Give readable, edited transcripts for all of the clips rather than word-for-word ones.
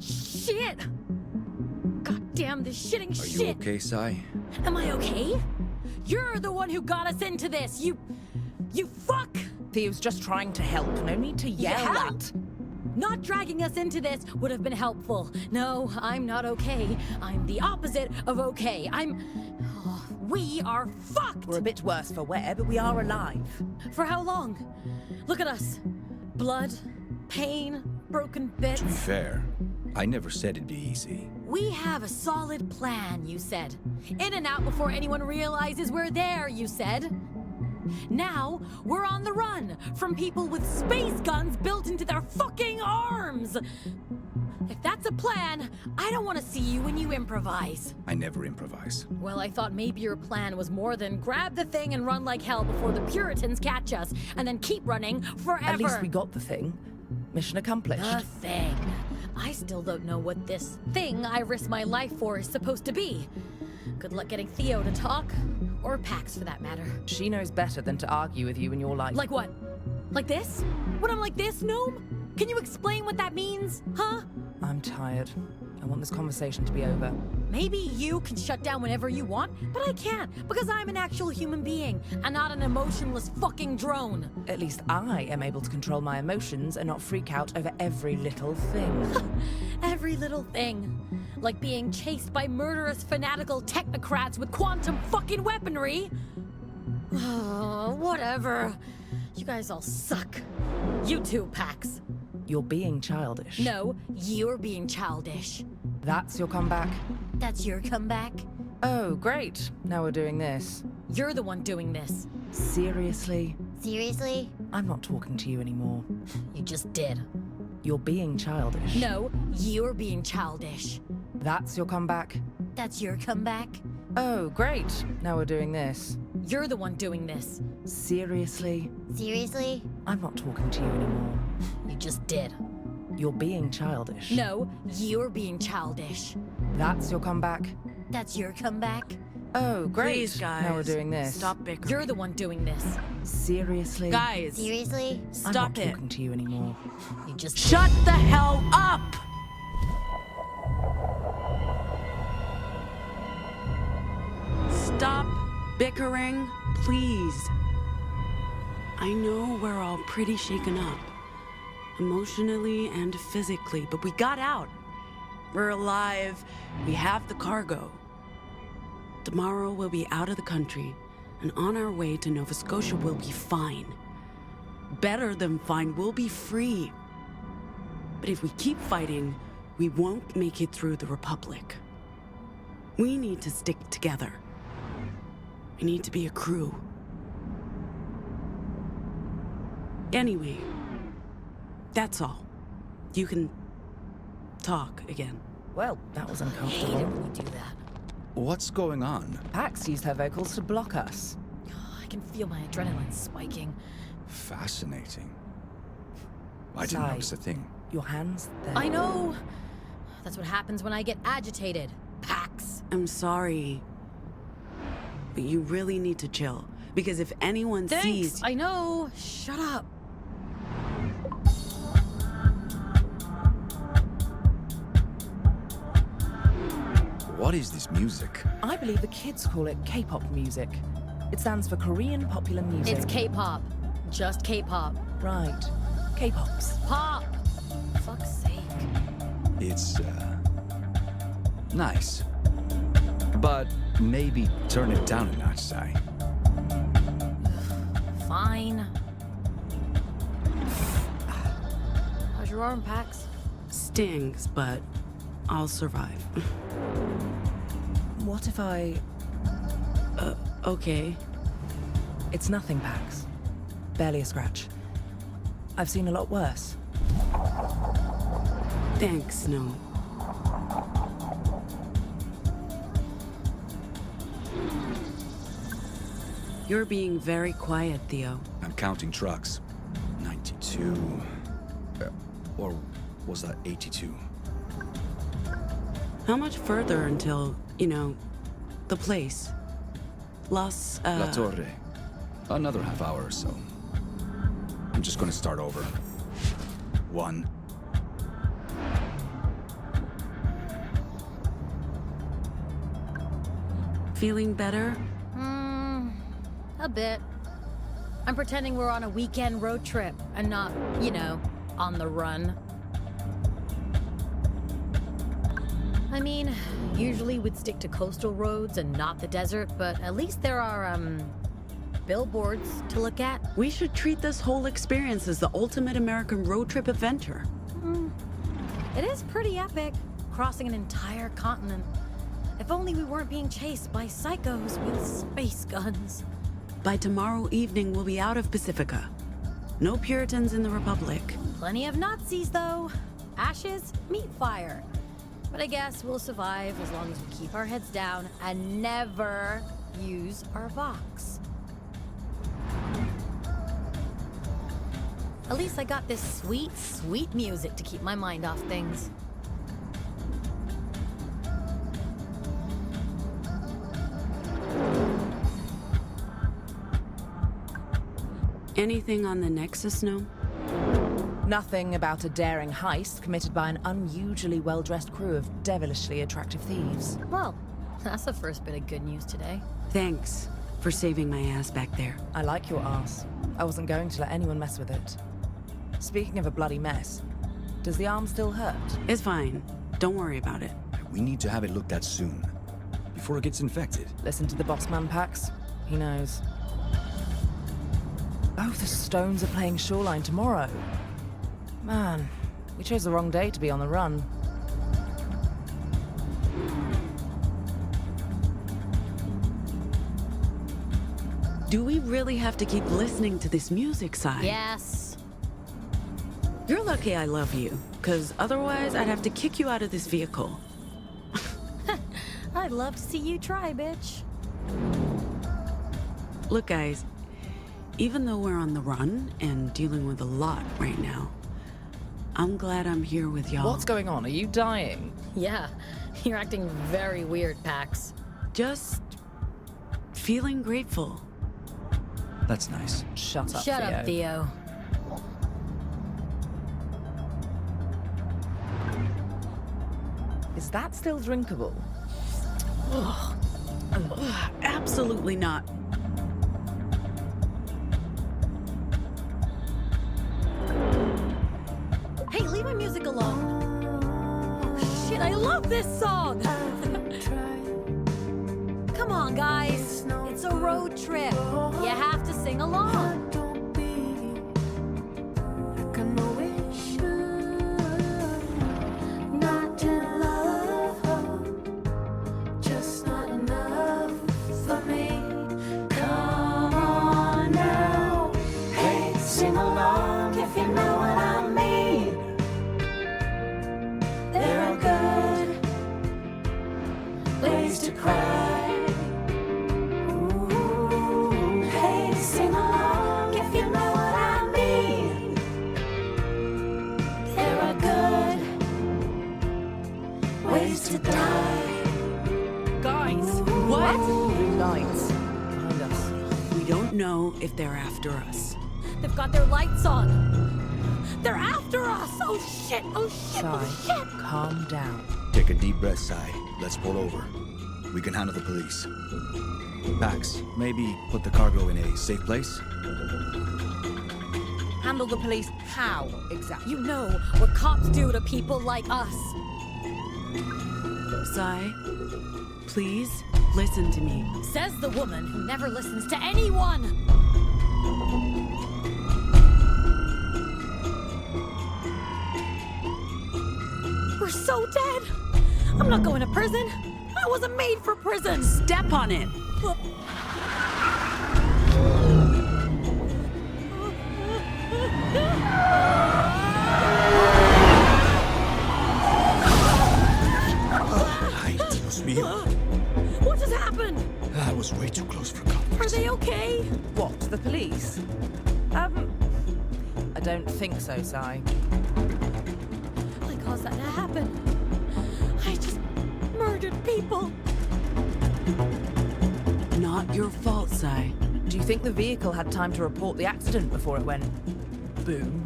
Shit! God damn this shitting shit! Are you okay, Sci? Am I okay? You're the one who got us into this, you fuck! Theo's just trying to help, no need to yell at. Not dragging us into this would have been helpful. No, I'm not okay. I'm the opposite of okay. We are fucked! We're a bit worse for wear, but we are alive. For how long? Look at us. Blood, pain, broken bits. To be fair, I never said it'd be easy. We have a solid plan, you said. In and out before anyone realizes we're there, you said. Now, we're on the run from people with space guns built into their fucking arms! If that's a plan, I don't want to see you when you improvise. I never improvise. Well, I thought maybe your plan was more than grab the thing and run like hell before the Puritans catch us, and then keep running forever. At least we got the thing. Mission accomplished. The thing. I still don't know what this thing I risked my life for is supposed to be. Good luck getting Theo to talk. Or Pax, for that matter. She knows better than to argue with you when you're like... Like what? Like this? When I'm like this, Gnome? Can you explain what that means? Huh? I'm tired. I want this conversation to be over. Maybe you can shut down whenever you want, but I can't, because I'm an actual human being, and not an emotionless fucking drone. At least I am able to control my emotions and not freak out over every little thing. Every little thing. Like being chased by murderous, fanatical technocrats with quantum fucking weaponry. Whatever. You guys all suck. You too, Pax. You're being childish. No, you're being childish. That's your comeback? That's your comeback? Oh, great. Now we're doing this. You're the one doing this. Seriously? Seriously? I'm not talking to you anymore. You just did. You're being childish. No, you're being childish. That's your comeback? That's your comeback? Oh, great. Now we're doing this. You're the one doing this. Seriously? Seriously? I'm not talking to you anymore. You just did. You're being childish. No, you're being childish. That's your comeback? That's your comeback? Oh, great. Please, guys. Now we're doing this. Stop bickering. You're the one doing this. Seriously? Guys. Seriously? I'm Stop not it. talking to you anymore. You just Shut the hell up! Stop bickering, please. I know we're all pretty shaken up, emotionally and physically, but we got out. We're alive. We have the cargo. Tomorrow we'll be out of the country, and on our way to Nova Scotia we'll be fine. Better than fine, we'll be free. But if we keep fighting, we won't make it through the Republic. We need to stick together. We need to be a crew. Anyway, that's all. You can talk again. Well, that was hate it uncomfortable. when you do that. What's going on? Pax used her vocals to block us. I can feel my adrenaline spiking. Fascinating. I didn't Sigh. notice a thing. Your hands, they're... I know! That's what happens when I get agitated. Pax. I'm sorry. But you really need to chill. Because if anyone Thanks! sees... I know! Shut up! What is this music? I believe the kids call it K-pop music. It stands for Korean popular music. It's K-pop. Just K-pop. Right. K-pops. Pop! Fuck's sake. It's, nice. But maybe turn it down a notch, Sai. Fine. How's your arm, Pax? Stings, but I'll survive. What if I... Okay. It's nothing, Pax. Barely a scratch. I've seen a lot worse. Thanks, no. You're being very quiet, Theo. I'm counting trucks. 92. Or was that 82? How much further until, the place? La Torre. Another half hour or so. I'm just gonna start over. 1. Feeling better? A bit. I'm pretending we're on a weekend road trip and not, you know, on the run. I mean, usually we'd stick to coastal roads and not the desert, but at least there are, billboards to look at. We should treat this whole experience as the ultimate American road trip adventure. It is pretty epic, crossing an entire continent. If only we weren't being chased by psychos with space guns. By tomorrow evening, we'll be out of Pacifica. No Puritans in the Republic. Plenty of Nazis, though. Ashes meet fire. But I guess we'll survive as long as we keep our heads down and never use our Vox. At least I got this sweet, sweet music to keep my mind off things. Anything on the Nexus, no? Nothing about a daring heist committed by an unusually well-dressed crew of devilishly attractive thieves. Well, that's the first bit of good news today. Thanks for saving my ass back there. I like your ass. I wasn't going to let anyone mess with it. Speaking of a bloody mess, does the arm still hurt? It's fine. Don't worry about it. We need to have it looked at soon, before it gets infected. Listen to the boss man, Pax. He knows. Oh, the Stones are playing Shoreline tomorrow. Man, we chose the wrong day to be on the run. Do we really have to keep listening to this music, Sai? Yes. You're lucky I love you, because otherwise I'd have to kick you out of this vehicle. I'd love to see you try, bitch. Look, guys, even though we're on the run and dealing with a lot right now, I'm glad I'm here with y'all. What's going on? Are you dying? Yeah, you're acting very weird, Pax. Just feeling grateful. That's nice. Shut up, Shut Theo. up, Theo. Is that still drinkable? Absolutely not. Hey, leave my music alone. Oh, shit, I love this song. Come on, guys. It's a road trip. You have to sing along. If they're after us. They've got their lights on. They're after us! Oh shit! Oh shit! Sai, Oh shit! calm down. Take a deep breath, Sai. Let's pull over. We can handle the police. Pax, maybe put the cargo in a safe place? Handle the police how, exactly? You know what cops do to people like us. Sai, please listen to me. Says the woman who never listens to anyone. We're so dead. I'm not going to prison. I wasn't made for prison. Step on it. Ay, Dios mío. What just happened? That was way too close for comfort. Are they okay? What, the police? I don't think so, Sai. I caused that to happen. I just murdered people. Not your fault, Sai. Do you think the vehicle had time to report the accident before it went boom?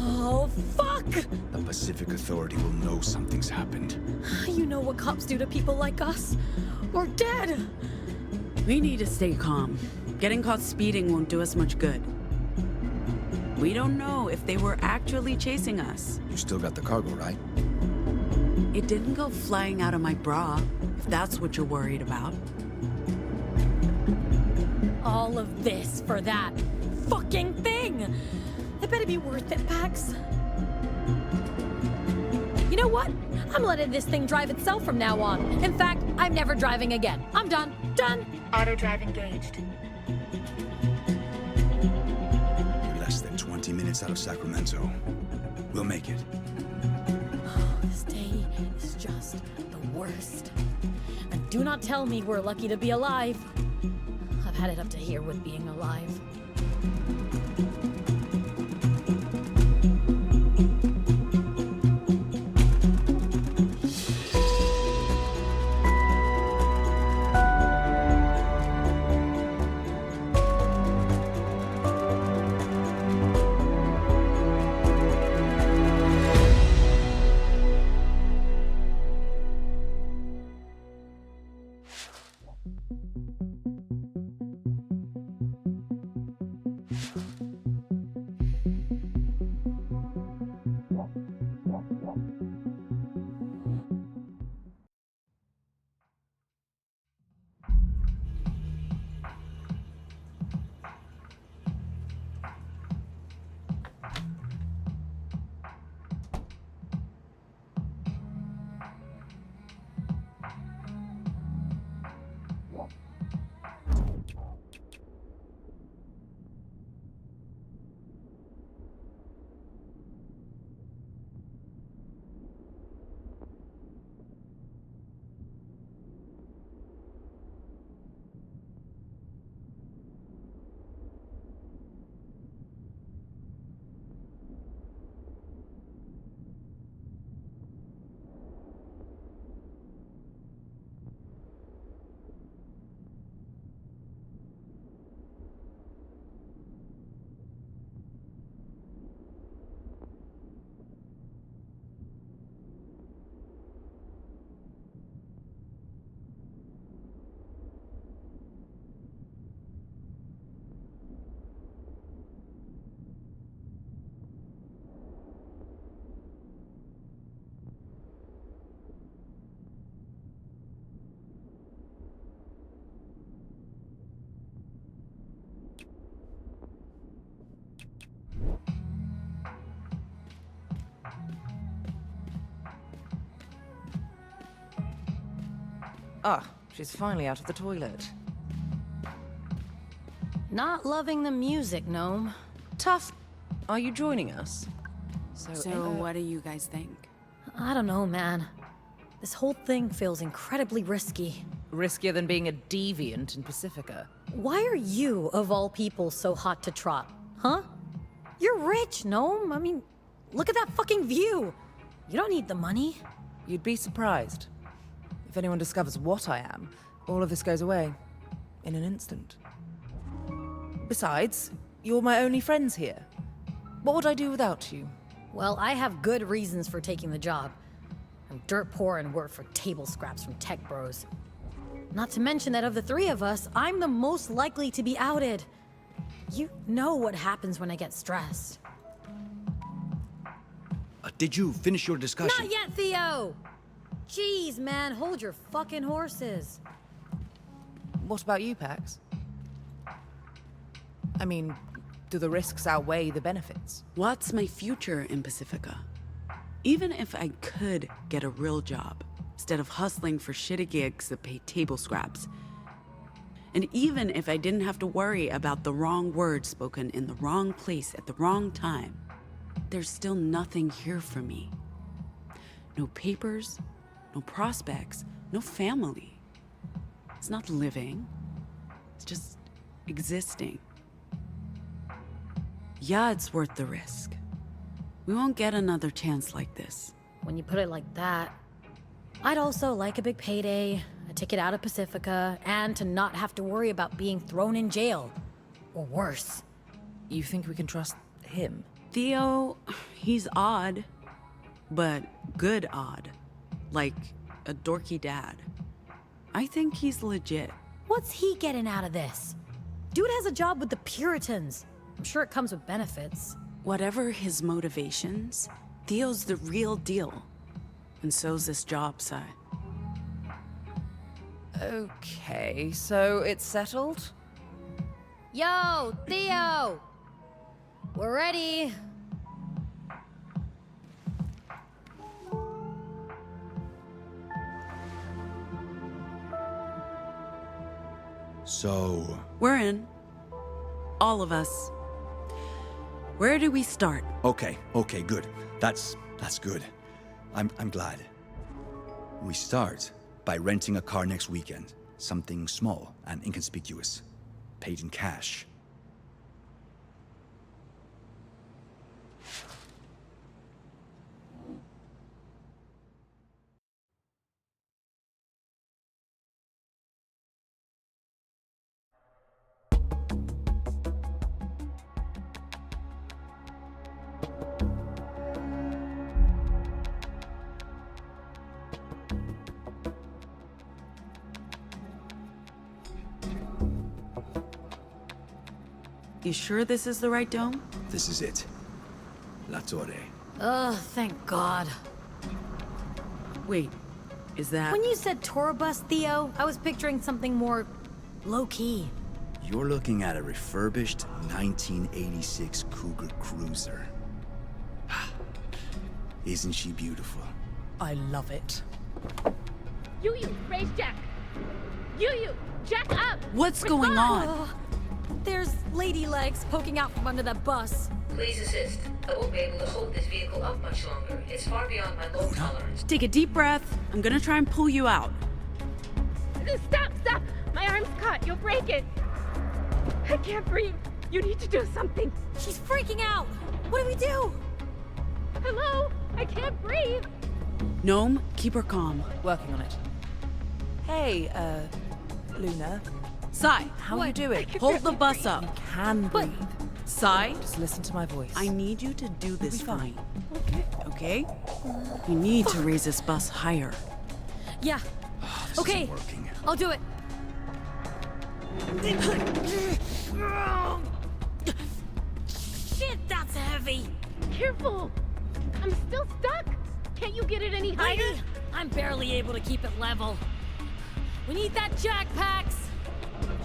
Oh, fuck! The Pacific Authority will know something's happened. You know what cops do to people like us? Or dead! We need to stay calm. Getting caught speeding won't do us much good. We don't know if they were actually chasing us. You still got the cargo, right? It didn't go flying out of my bra, if that's what you're worried about. All of this for that fucking thing! It better be worth it, Pax. You know what? I'm letting this thing drive itself from now on. In fact, I'm never driving again. I'm done. Done! Auto drive engaged. You're less than 20 minutes out of Sacramento. We'll make it. This day is just the worst. And do not tell me we're lucky to be alive. I've had it up to here with being alive. Ah, she's finally out of the toilet. Not loving the music, Gnome. Tough. Are you joining us? So what do you guys think? I don't know, man. This whole thing feels incredibly risky. Riskier than being a deviant in Pacifica. Why are you, of all people, so hot to trot? Huh? You're rich, Gnome. I mean, look at that fucking view. You don't need the money. You'd be surprised. If anyone discovers what I am, all of this goes away. In an instant. Besides, you're my only friends here. What would I do without you? Well, I have good reasons for taking the job. I'm dirt poor and work for table scraps from tech bros. Not to mention that of the three of us, I'm the most likely to be outed. You know what happens when I get stressed. Did you finish your discussion? Not yet, Theo! Jeez, man, hold your fucking horses. What about you, Pax? I mean, do the risks outweigh the benefits? What's my future in Pacifica? Even if I could get a real job, instead of hustling for shitty gigs that pay table scraps, and even if I didn't have to worry about the wrong words spoken in the wrong place at the wrong time, there's still nothing here for me. No papers, no prospects, no family. It's not living, it's just existing. Yeah, it's worth the risk. We won't get another chance like this. When you put it like that, I'd also like a big payday, a ticket out of Pacifica, and to not have to worry about being thrown in jail. Or worse. You think we can trust him? Theo, he's odd, but good odd. Like a dorky dad. I think he's legit. What's he getting out of this? Dude has a job with the Puritans. I'm sure it comes with benefits. Whatever his motivations, Theo's the real deal. And so's this job, Sai. Okay, so it's settled? Yo, Theo! We're ready. So, We're in. All of us. Where do we start? okay, good. That's good. I'm glad. We start by renting a car next weekend. Something small and inconspicuous. Paid in cash. You sure this is the right dome? This is it. La Torre. Ugh, thank God. Wait, is that... When you said tour bus, Theo, I was picturing something more low-key. You're looking at a refurbished 1986 Cougar Cruiser. Isn't she beautiful? I love it. You, raise Jack. You, Jack up. What's going on? Ugh, there's lady legs poking out from under the bus. Please assist. I won't be able to hold this vehicle up much longer. It's far beyond my load tolerance. Take a deep breath. I'm gonna try and pull you out. Stop! My arm's caught. You'll break it. I can't breathe. You need to do something. She's freaking out. What do we do? Hello? I can't breathe. Gnome, keep her calm. Working on it. Hey, Luna, Sai, how are you doing? hold the bus up. You can breathe. Sai, Just listen to my voice. I need you to do this be for fine. me. Okay? You need to raise this bus higher. Yeah. This Okay, isn't working. I'll do it. Shit, that's heavy. Careful. I'm still stuck. Can't you get it any higher? Lady, I'm barely able to keep it level. We need that jack, Pax.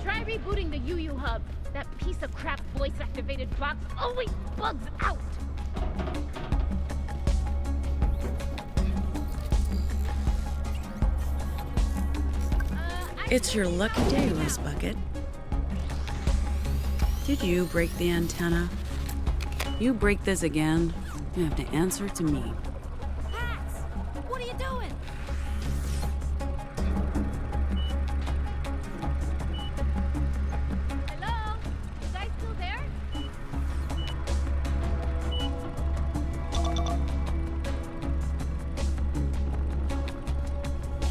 Try rebooting the UU hub. That piece of crap voice-activated box always bugs out. It's your lucky day, Rose Bucket. Did you break the antenna? You break this again, you have to answer to me. Pax, what are you doing? Hello? You guys still there?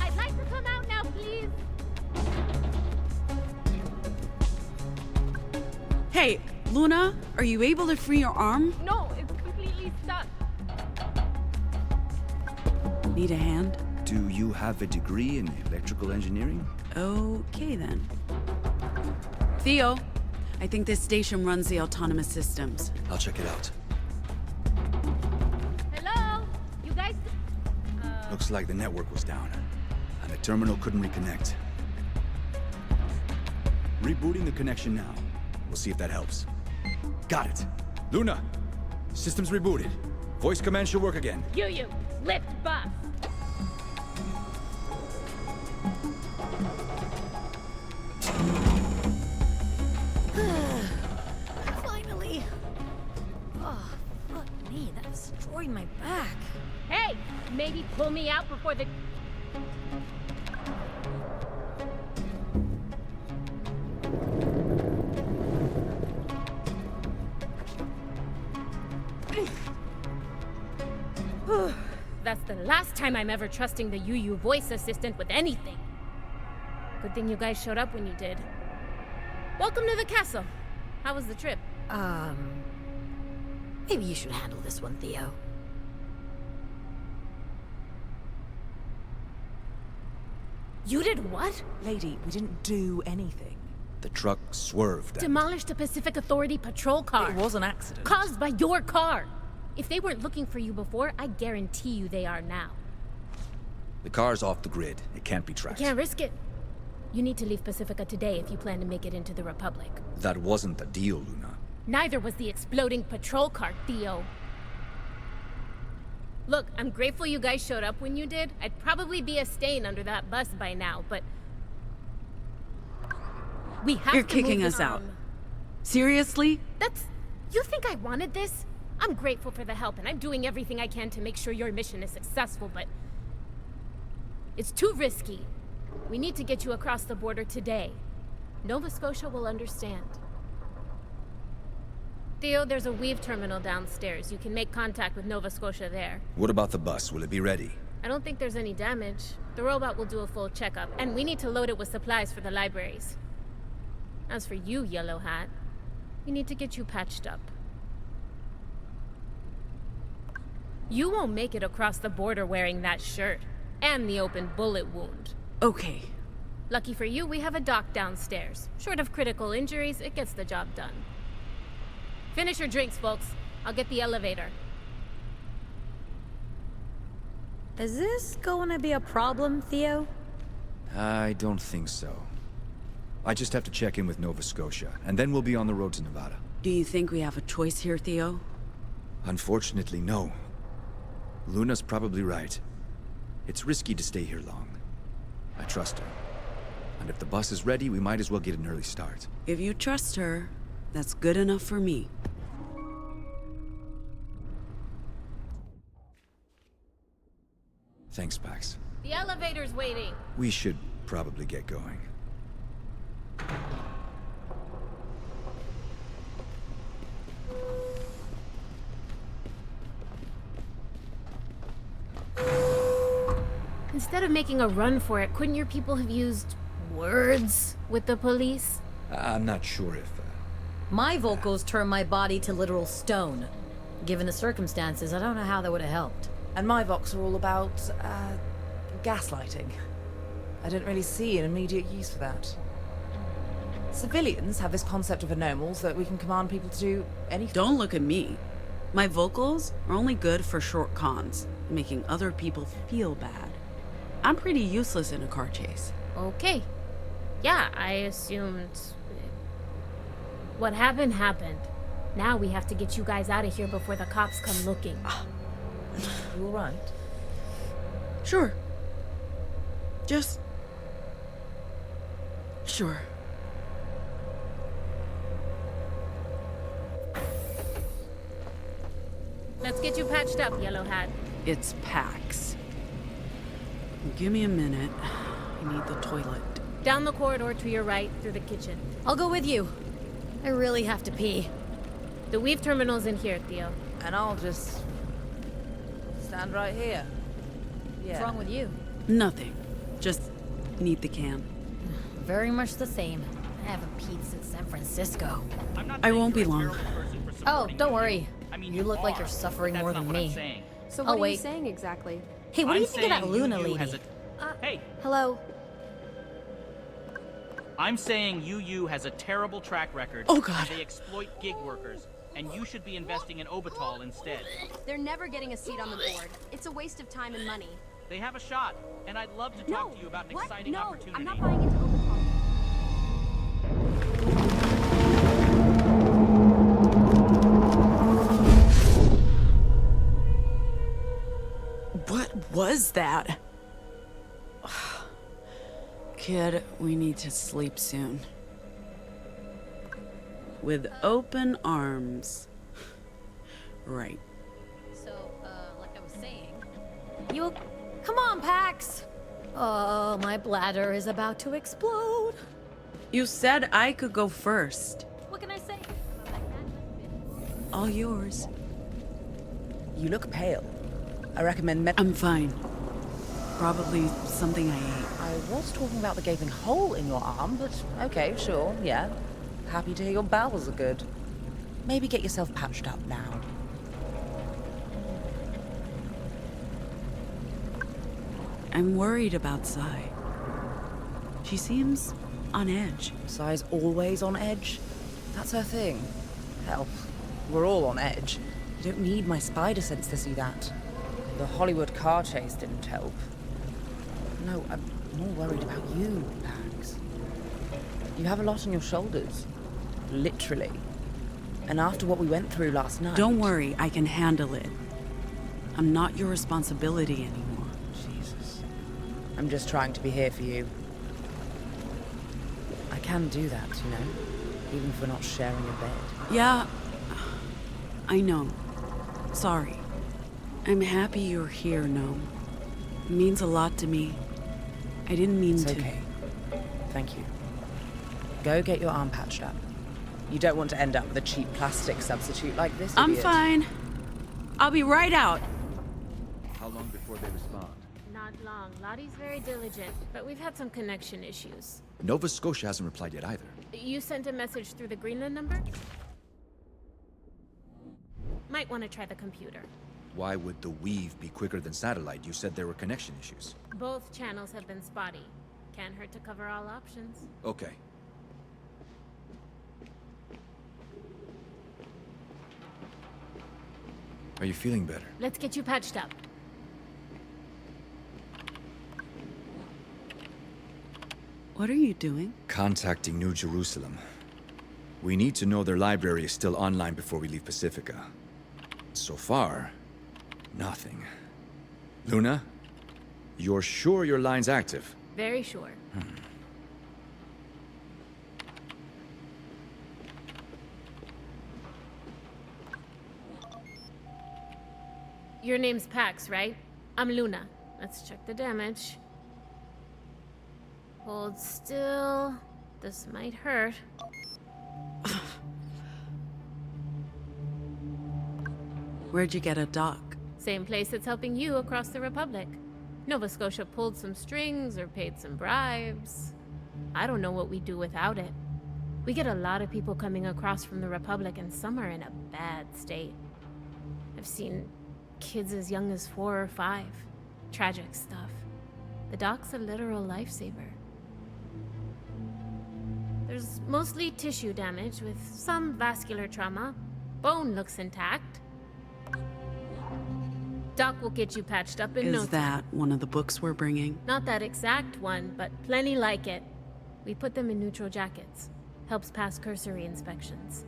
I'd like to come out now, please. Hey, Luna, are you able to free your arm? No, it's completely stuck. Need a hand? Do you have a degree in electrical engineering? Okay then. Theo, I think this station runs the autonomous systems. I'll check it out. Hello? You guys... Looks like the network was down, and the terminal couldn't reconnect. Rebooting the connection now. We'll see if that helps. Got it. Luna, system's rebooted. Voice command should work again. You, lift bus. Finally. Oh, fuck me, that destroyed my back. Hey, maybe pull me out before the... That's the last time I'm ever trusting the UU voice assistant with anything. Good thing you guys showed up when you did. Welcome to the castle. How was the trip? Maybe you should handle this one, Theo. You did what? Lady, we didn't do anything. The truck swerved and... Demolished a Pacific Authority patrol car. It was an accident. Caused by your car. If they weren't looking for you before, I guarantee you they are now. The car's off the grid. It can't be tracked. Can't risk it. You need to leave Pacifica today if you plan to make it into the Republic. That wasn't the deal, Luna. Neither was the exploding patrol car, Theo. Look, I'm grateful you guys showed up when you did. I'd probably be a stain under that bus by now, but... we have You're to move kicking this us out. on. Seriously? That's... You think I wanted this? I'm grateful for the help, and I'm doing everything I can to make sure your mission is successful, but... it's too risky. We need to get you across the border today. Nova Scotia will understand. Theo, there's a Weave terminal downstairs. You can make contact with Nova Scotia there. What about the bus? Will it be ready? I don't think there's any damage. The robot will do a full checkup, and we need to load it with supplies for the libraries. As for you, Yellow Hat, we need to get you patched up. You won't make it across the border wearing that shirt, and the open bullet wound. Okay. Lucky for you, we have a doc downstairs. Short of critical injuries, it gets the job done. Finish your drinks, folks. I'll get the elevator. Is this going to be a problem, Theo? I don't think so. I just have to check in with Nova Scotia, and then we'll be on the road to Nevada. Do you think we have a choice here, Theo? Unfortunately, no. Luna's probably right. It's risky to stay here long. I trust her. And if the bus is ready, we might as well get an early start. If you trust her, that's good enough for me. Thanks, Pax. The elevator's waiting. We should probably get going. Instead of making a run for it, couldn't your people have used words with the police? I'm not sure if... My vocals turn my body to literal stone. Given the circumstances, I don't know how that would have helped. And my vox are all about, gaslighting. I didn't really see an immediate use for that. Civilians have this concept of anomals that we can command people to do anything. Don't look at me. My vocals are only good for short cons, making other people feel bad. I'm pretty useless in a car chase. Okay. Yeah, I assumed... What happened, happened. Now we have to get you guys out of here before the cops come looking. You all right? Sure. Just... sure. Let's get you patched up, Yellow Hat. It's Pax. Give me a minute. I need the toilet. Down the corridor to your right, through the kitchen. I'll go with you. I really have to pee. The Weave terminal's in here, Theo. And I'll just... stand right here. Yeah. What's wrong with you? Nothing. Just need the can. Very much the same. I haven't peed since San Francisco. I won't be long. Oh, don't worry. I mean, You look like are, you're suffering but more that's than not what me. I'm saying. So Oh, what are you wait. saying exactly? Hey, what do I'm you think of that saying Luna UU lady? has Hey, Hello? I'm saying UU has a terrible track record. Oh, God. And they exploit gig workers, and you should be investing in Obital instead. They're never getting a seat on the board. It's a waste of time and money. They have a shot, and I'd love to talk to you about an What? exciting No, opportunity. I'm not buying into Overcall. What was that? Kid, we need to sleep soon. With open arms. Right. So, like I was saying... You... Come on, Pax! Oh, my bladder is about to explode. You said I could go first. What can I say? All yours. You look pale. I recommend I'm fine. Probably something I ate. I was talking about the gaping hole in your arm, but okay, sure, yeah. Happy to hear your bowels are good. Maybe get yourself patched up now. I'm worried about Sci. She seems on edge. Sai's always on edge. That's her thing. Hell, we're all on edge. You don't need my spider sense to see that. The Hollywood car chase didn't help. No, I'm more worried about you, Pax. You have a lot on your shoulders. Literally. And after what we went through last night... Don't worry, I can handle it. I'm not your responsibility anymore. Jesus. I'm just trying to be here for you. I can do that, you know? Even if we're not sharing a bed. Yeah, I know. Sorry. I'm happy you're here, Gnome. It means a lot to me. I didn't mean It's to. okay. Thank you. Go get your arm patched up. You don't want to end up with a cheap plastic substitute like this, I'm idiot. fine. I'll be right out. How long before they respond? Not long. Lottie's very diligent, but we've had some connection issues. Nova Scotia hasn't replied yet either. You sent a message through the Greenland number? Might want to try the computer. Why would the weave be quicker than satellite? You said there were connection issues. Both channels have been spotty. Can't hurt to cover all options. Okay. Are you feeling better? Let's get you patched up. What are you doing? Contacting New Jerusalem. We need to know their library is still online before we leave Pacifica. So far, nothing. Luna, you're sure your line's active? Very sure. Your name's Pax, right? I'm Luna. Let's check the damage. Hold still. This might hurt. Where'd you get a dock? Same place that's helping you across the Republic. Nova Scotia pulled some strings or paid some bribes. I don't know what we'd do without it. We get a lot of people coming across from the Republic, and some are in a bad state. I've seen kids as young as 4 or 5. Tragic stuff. The dock's a literal lifesaver. There's mostly tissue damage with some vascular trauma. Bone looks intact. Doc will get you patched up in no time. Is that one of the books we're bringing? Not that exact one, but plenty like it. We put them in neutral jackets. Helps pass cursory inspections.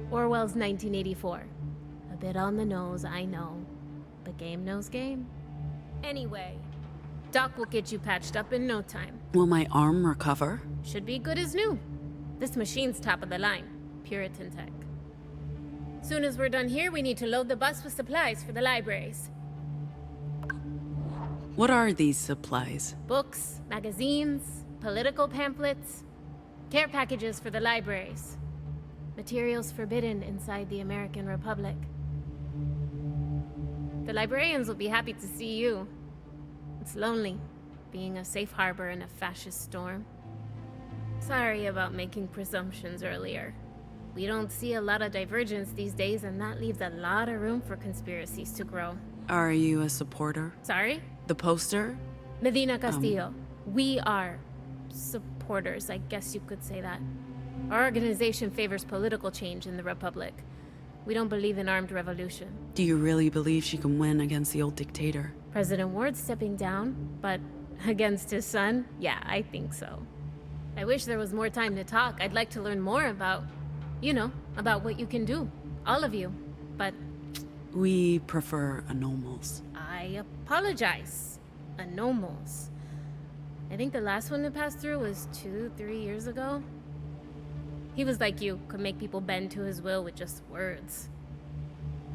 Orwell's 1984. A bit on the nose, I know. But game knows game. Anyway, Doc will get you patched up in no time. Will my arm recover? Should be good as new. This machine's top of the line. Puritan tech. Soon as we're done here, we need to load the bus with supplies for the libraries. What are these supplies? Books, magazines, political pamphlets, care packages for the libraries. Materials forbidden inside the American Republic. The librarians will be happy to see you. It's lonely, being a safe harbor in a fascist storm. Sorry about making presumptions earlier. We don't see a lot of divergence these days, and that leaves a lot of room for conspiracies to grow. Are you a supporter? Sorry? The poster? Medina Castillo. We are supporters, I guess you could say that. Our organization favors political change in the Republic. We don't believe in armed revolution. Do you really believe she can win against the old dictator? President Ward's stepping down, but against his son? Yeah, I think so. I wish there was more time to talk. I'd like to learn more about, about what you can do. All of you. But We prefer anomals. I apologize. Anomals. I think the last one to pass through was 2-3 years ago. He was like you, could make people bend to his will with just words.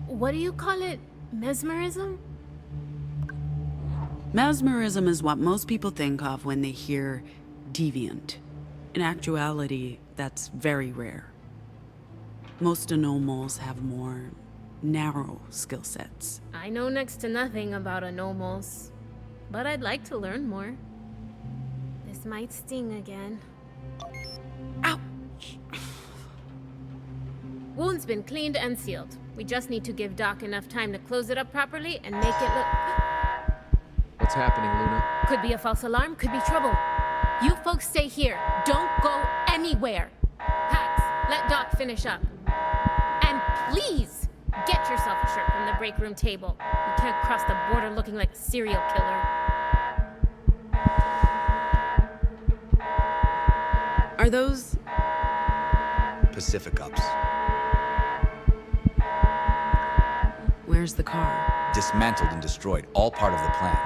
What do you call it? Mesmerism? Mesmerism is what most people think of when they hear deviant. In actuality, that's very rare. Most anomals have more narrow skill sets. I know next to nothing about anomals, but I'd like to learn more. This might sting again. Ow! Wound's been cleaned and sealed. We just need to give Doc enough time to close it up properly and make it look... What's happening, Luna? Could be a false alarm, could be trouble. You folks stay here. Don't go anywhere. Pax, let Doc finish up. And please, get yourself a shirt from the break room table. You can't cross the border looking like a serial killer. Are those... Pacific Ups. Where's the car? Dismantled and destroyed, all part of the plan.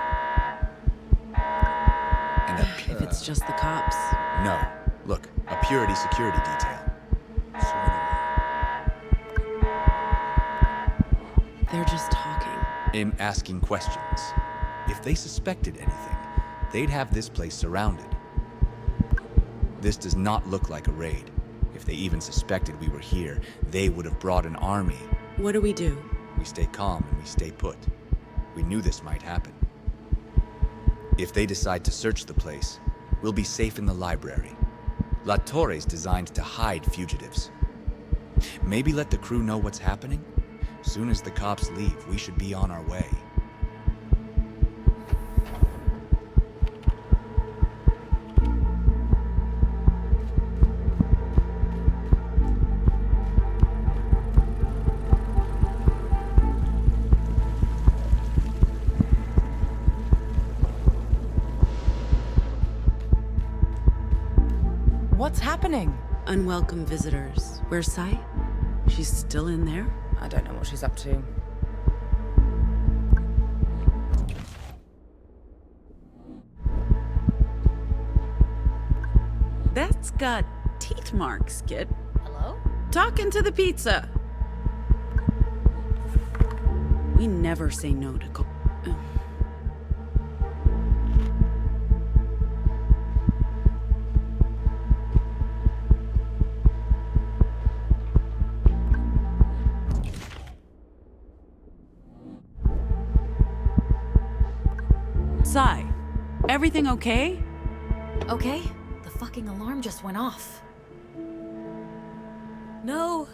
And If it's just the cops. no. Look, a purity security detail. So anyway, They're just talking. in asking questions. If they suspected anything, they'd have this place surrounded. This does not look like a raid. If they even suspected we were here, they would have brought an army. What do we do? We stay calm and we stay put. We knew this might happen. If they decide to search the place, we'll be safe in the library. La Torre's designed to hide fugitives. Maybe let the crew know what's happening? Soon as the cops leave, we should be on our way. What's happening? Unwelcome visitors. Where's Sai? She's still in there? I don't know what she's up to. That's got teeth marks, kid. Hello? Talking to the pizza. We never say no to Sai, everything okay? Okay, the fucking alarm just went off. No,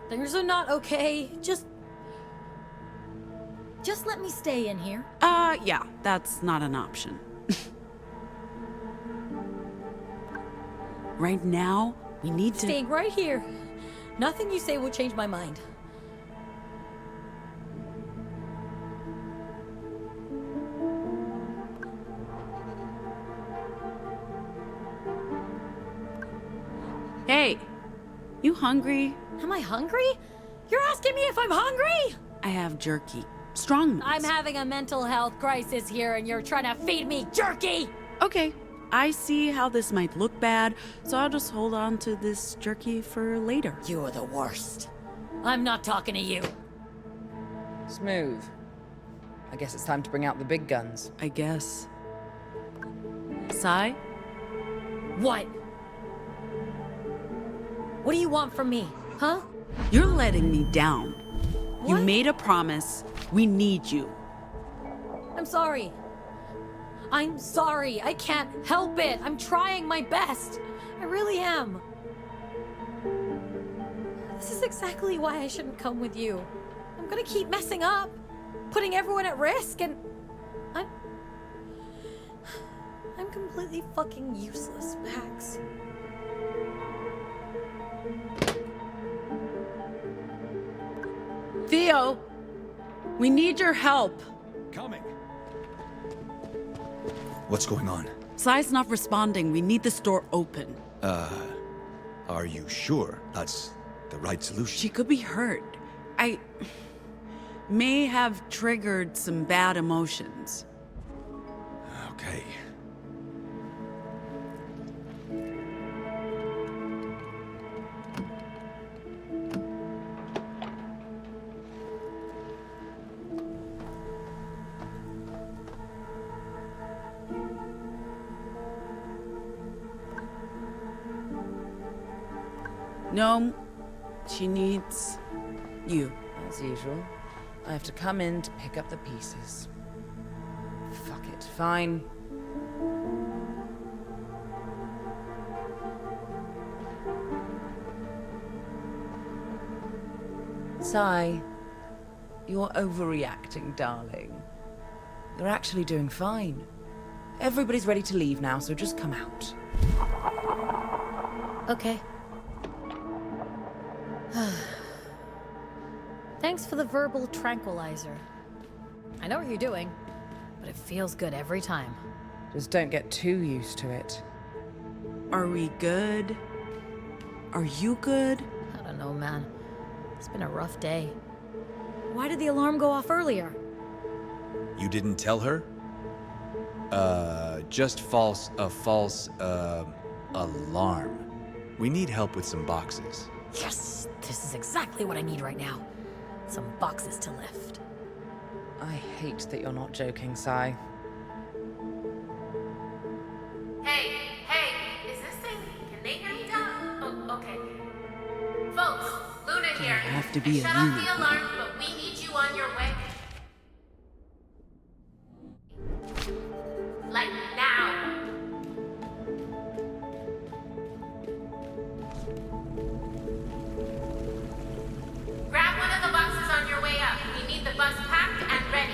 things are not okay. Just let me stay in here. Yeah, that's not an option. Right now, we need to... Staying right here. Nothing you say will change my mind. Hey, you hungry? Am I hungry? You're asking me if I'm hungry? I have jerky. Strong ones. I'm having a mental health crisis here and you're trying to feed me jerky! Okay, I see how this might look bad, so I'll just hold on to this jerky for later. You're the worst. I'm not talking to you. Smooth. I guess it's time to bring out the big guns. I guess. Sai? What? What do you want from me, huh? You're letting me down. You What? made a promise. We need you. I'm sorry. I'm sorry. I can't help it. I'm trying my best. I really am. This is exactly why I shouldn't come with you. I'm gonna keep messing up, putting everyone at risk, and I'm completely fucking useless, Pax. Theo, we need your help. Coming. What's going on? Sai's not responding. We need this door open. Are you sure that's the right solution? She could be hurt. I may have triggered some bad emotions. Okay. No, she needs you. As usual, I have to come in to pick up the pieces. Fuck it, fine. Sai, you're overreacting, darling. You're actually doing fine. Everybody's ready to leave now, so just come out. Okay. Thanks for the verbal tranquilizer. I know what you're doing, but it feels good every time. Just don't get too used to it. Are we good? Are you good? I don't know, man. It's been a rough day. Why did the alarm go off earlier? You didn't tell her? Just a false alarm. We need help with some boxes. Yes! This is exactly what I need right now. Some boxes to lift. I hate that you're not joking, Sai. Hey, is this thing... Can they hear me down? Oh, okay. Folks, Luna here. have to be a Shut off unit. the alarm, but we need you on your way. Like now. Grab one of the boxes on your way up. We need the bus packed and ready.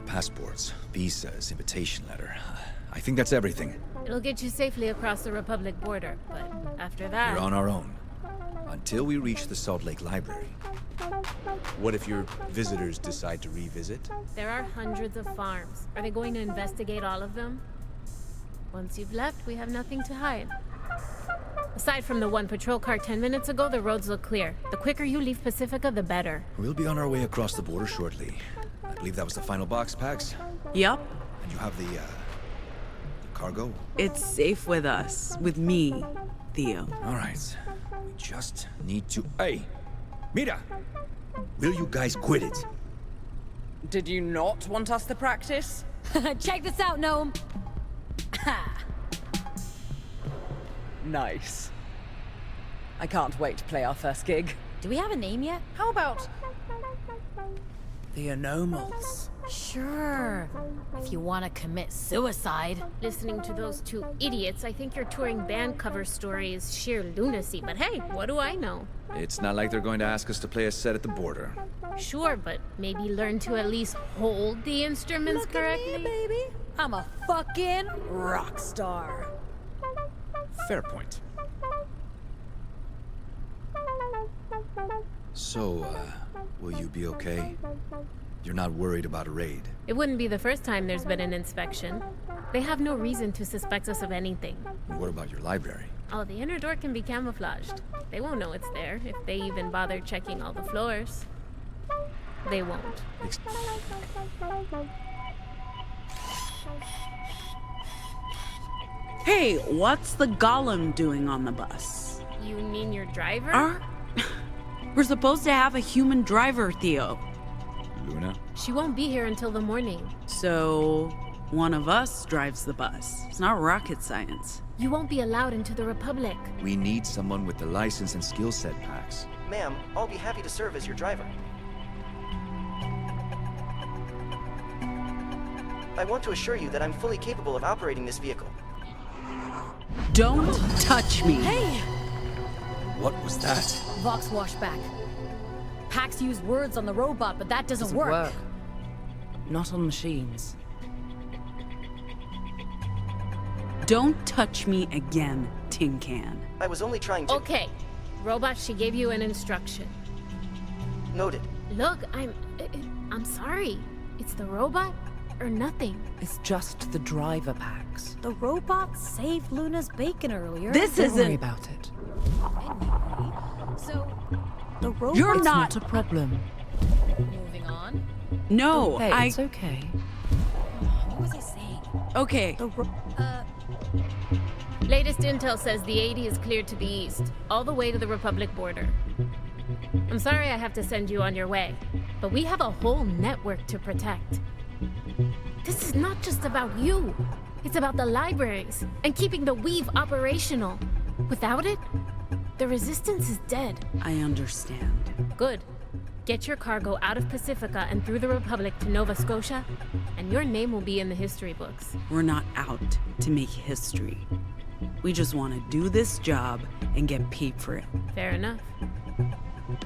Passports, visas, invitation letter. I think that's everything. It'll get you safely across the Republic border, but after that... We're on our own. Until we reach the Salt Lake Library. What if your visitors decide to revisit? There are hundreds of farms. Are they going to investigate all of them? Once you've left, we have nothing to hide. Aside from the one patrol car 10 minutes ago, the roads look clear. The quicker you leave Pacifica, the better. We'll be on our way across the border shortly. I believe that was the final box, Pax. Yup. And you have the cargo? It's safe with us. With me, Theo. All right. We just need to... Hey! Mira! Will you guys quit it? Did you not want us to practice? Check this out, Gnome! Nice. I can't wait to play our first gig. Do we have a name yet? How about... the Anomals? Sure. If you want to commit suicide. Listening to those two idiots, I think your touring band cover story is sheer lunacy, but hey, what do I know? It's not like they're going to ask us to play a set at the border. Sure, but maybe learn to at least hold the instruments correctly. Look at me, baby. I'm a fucking rock star. Fair point. So, will you be okay? You're not worried about a raid? It wouldn't be the first time there's been an inspection. They have no reason to suspect us of anything. And what about your library? Oh, the inner door can be camouflaged. They won't know it's there if they even bother checking all the floors. They won't. Hey, what's the golem doing on the bus? You mean your driver? We're supposed to have a human driver, Theo. Luna? She won't be here until the morning. So, one of us drives the bus. It's not rocket science. You won't be allowed into the Republic. We need someone with the license and skill set, Pax. Ma'am, I'll be happy to serve as your driver. I want to assure you that I'm fully capable of operating this vehicle. Don't touch me! Hey! What was that? Vox washback. Pax used words on the robot, but that doesn't work. Not on machines. Don't touch me again, Tin Can. I was only trying to... Okay. Robot, she gave you an instruction. Noted. Look, I'm sorry. It's the robot or nothing. It's just the driver, Pax. The robot saved Luna's bacon earlier. This Don't worry isn't... about it. Anyway, so the robot. You're It's not... not a problem. Moving on. No, Hey, it's okay. What was I saying? Okay, Latest intel says the 80 is cleared to the east, all the way to the Republic border. I'm sorry I have to send you on your way, but we have a whole network to protect. This is not just about you. It's about the libraries and keeping the Weave operational. Without it, the Resistance is dead. I understand. Good. Get your cargo out of Pacifica and through the Republic to Nova Scotia, and your name will be in the history books. We're not out to make history. We just want to do this job and get paid for it. Fair enough.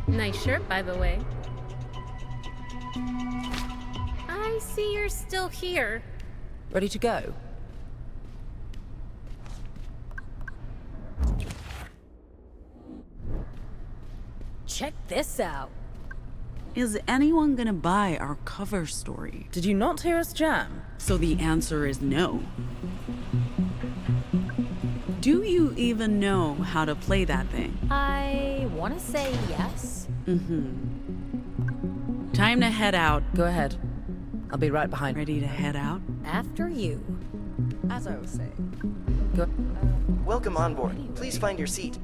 Nice shirt, by the way. I see you're still here. Ready to go? Check this out. Is anyone gonna buy our cover story? Did you not hear us jam? So the answer is no. Do you even know how to play that thing? I want to say yes. Time to head out. Go ahead. I'll be right behind. Ready to head out? After you. As I was saying. Go. Welcome on board. Please find your seat.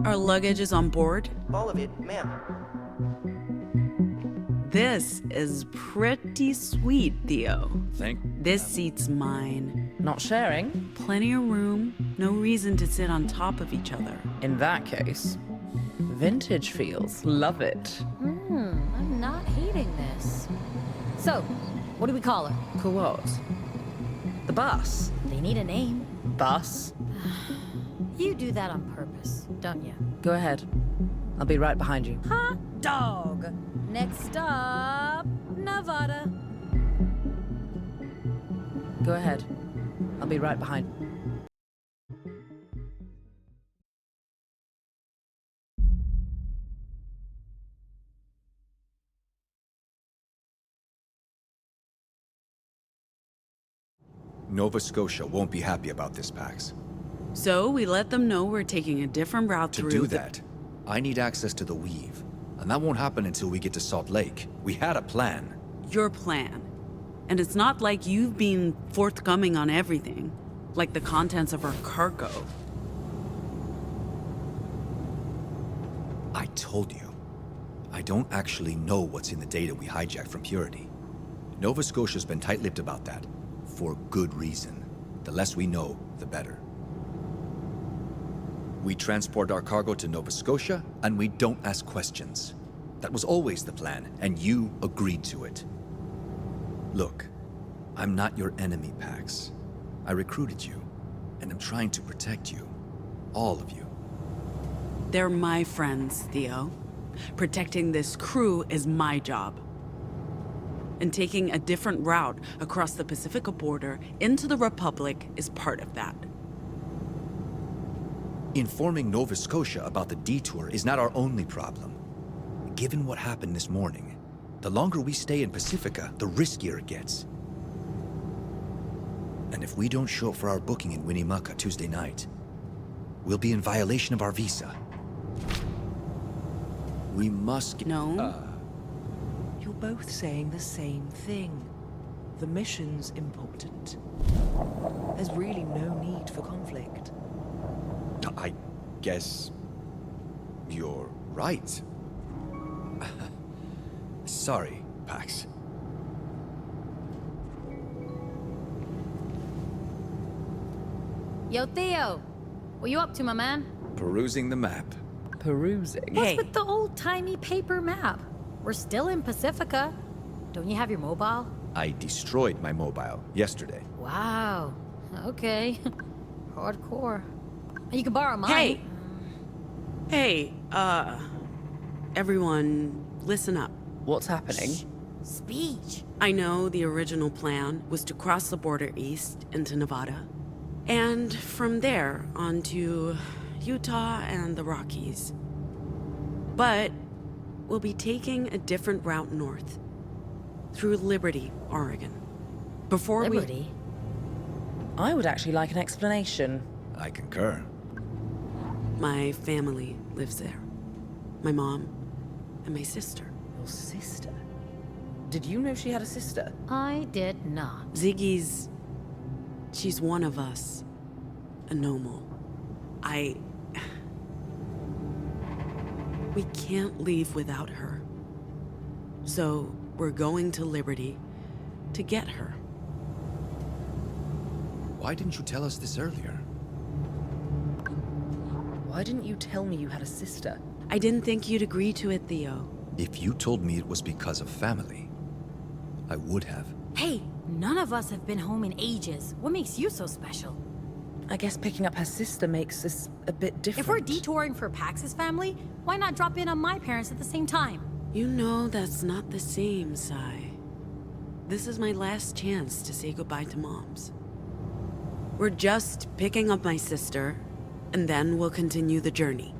Our luggage is on board. All of it, ma'am. This is pretty sweet, Theo. This seat's mine. Not sharing? Plenty of room, no reason to sit on top of each other. In that case, vintage feels. Love it. I'm not hating this. So, what do we call her? Cool what? The bus? They need a name. Bus? You do that on purpose, don't you? Go ahead. I'll be right behind you. Hot dog. Next stop, Nevada. Go ahead. I'll be right behind. Nova Scotia won't be happy about this, Pax. So we let them know we're taking a different route To through do that, I need access to the Weave. And that won't happen until we get to Salt Lake. We had a plan. Your plan. And it's not like you've been forthcoming on everything, like the contents of our cargo. I told you. I don't actually know what's in the data we hijacked from Purity. Nova Scotia's been tight-lipped about that, for good reason. The less we know, the better. We transport our cargo to Nova Scotia, and we don't ask questions. That was always the plan, and you agreed to it. Look, I'm not your enemy, Pax. I recruited you, and I'm trying to protect you. All of you. They're my friends, Theo. Protecting this crew is my job. And taking a different route across the Pacific border into the Republic is part of that. Informing Nova Scotia about the detour is not our only problem. Given what happened this morning, the longer we stay in Pacifica, the riskier it gets. And if we don't show up for our booking in Winnemucca Tuesday night, we'll be in violation of our visa. We must... No? You're both saying the same thing. The mission's important. There's really no need for conflict. I guess... you're right. Sorry, Pax. Yo, Theo. What you up to, my man? Perusing the map. Perusing. What's Hey. with the old-timey paper map? We're still in Pacifica. Don't you have your mobile? I destroyed my mobile yesterday. Wow. Okay. Hardcore. You can borrow mine. Hey! Hey, everyone, listen up. What's happening? Speech. I know the original plan was to cross the border east into Nevada, and from there on to Utah and the Rockies. But we'll be taking a different route north, through Liberty, Oregon. Before Liberty. I would actually like an explanation. I concur. my family lives there. My mom and my sister. Your sister? Did you know she had a sister? I did not. She's one of us. A normal. We can't leave without her. So we're going to Liberty to get her. Why didn't you tell us this earlier? Why didn't you tell me you had a sister? I didn't think you'd agree to it, Theo. If you told me it was because of family, I would have. Hey, none of us have been home in ages. What makes you so special? I guess picking up her sister makes this a bit different. If we're detouring for Pax's family, why not drop in on my parents at the same time? You know that's not the same, Sai. This is my last chance to say goodbye to Moms. We're just picking up my sister, and then we'll continue the journey.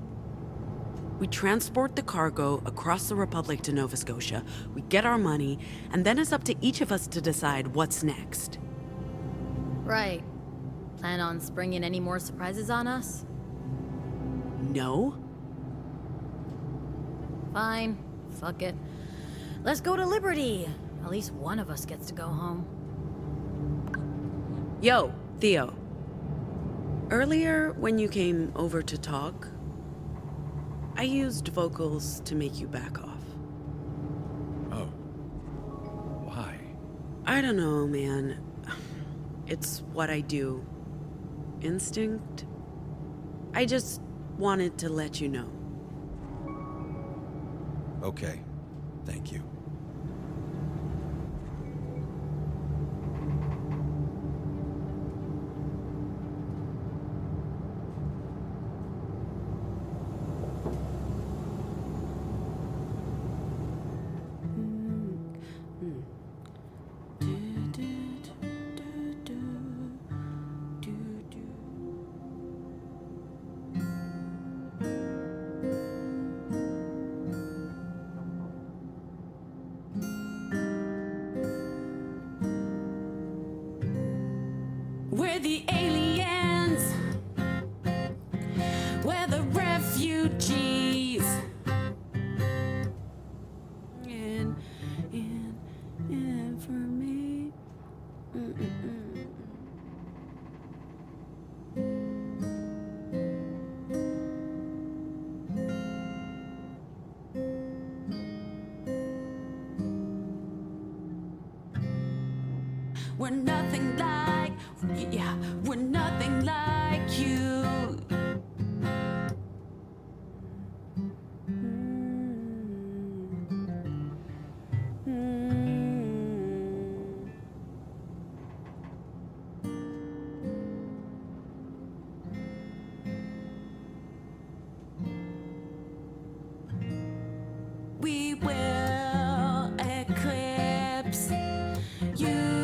We transport the cargo across the Republic to Nova Scotia, we get our money, and then it's up to each of us to decide what's next. Right. Plan on springing any more surprises on us? No? Fine. Fuck it. Let's go to Liberty. At least one of us gets to go home. Yo, Theo. Earlier, when you came over to talk, I used vocals to make you back off. Oh. Why? I don't know, man. It's what I do. Instinct? I just wanted to let you know. Okay. Thank you. We're the aliens. We're the refugees. And for me. We're nothing like, yeah, we're nothing like you. We will eclipse you.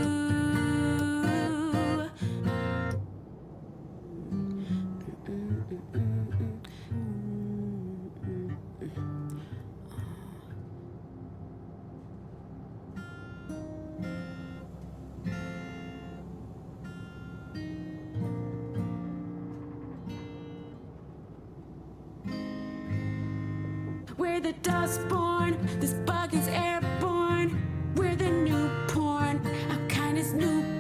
We're the Dustborn, this bug is airborne. We're the new porn, our kind is newborn.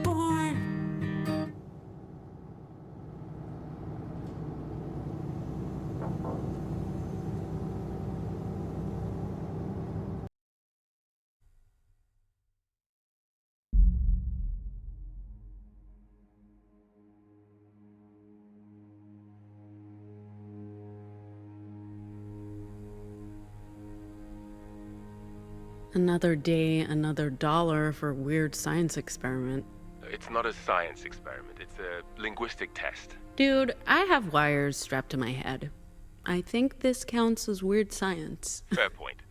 Another day, another dollar for a weird science experiment. It's not a science experiment, it's a linguistic test. Dude, I have wires strapped to my head. I think this counts as weird science. Fair point.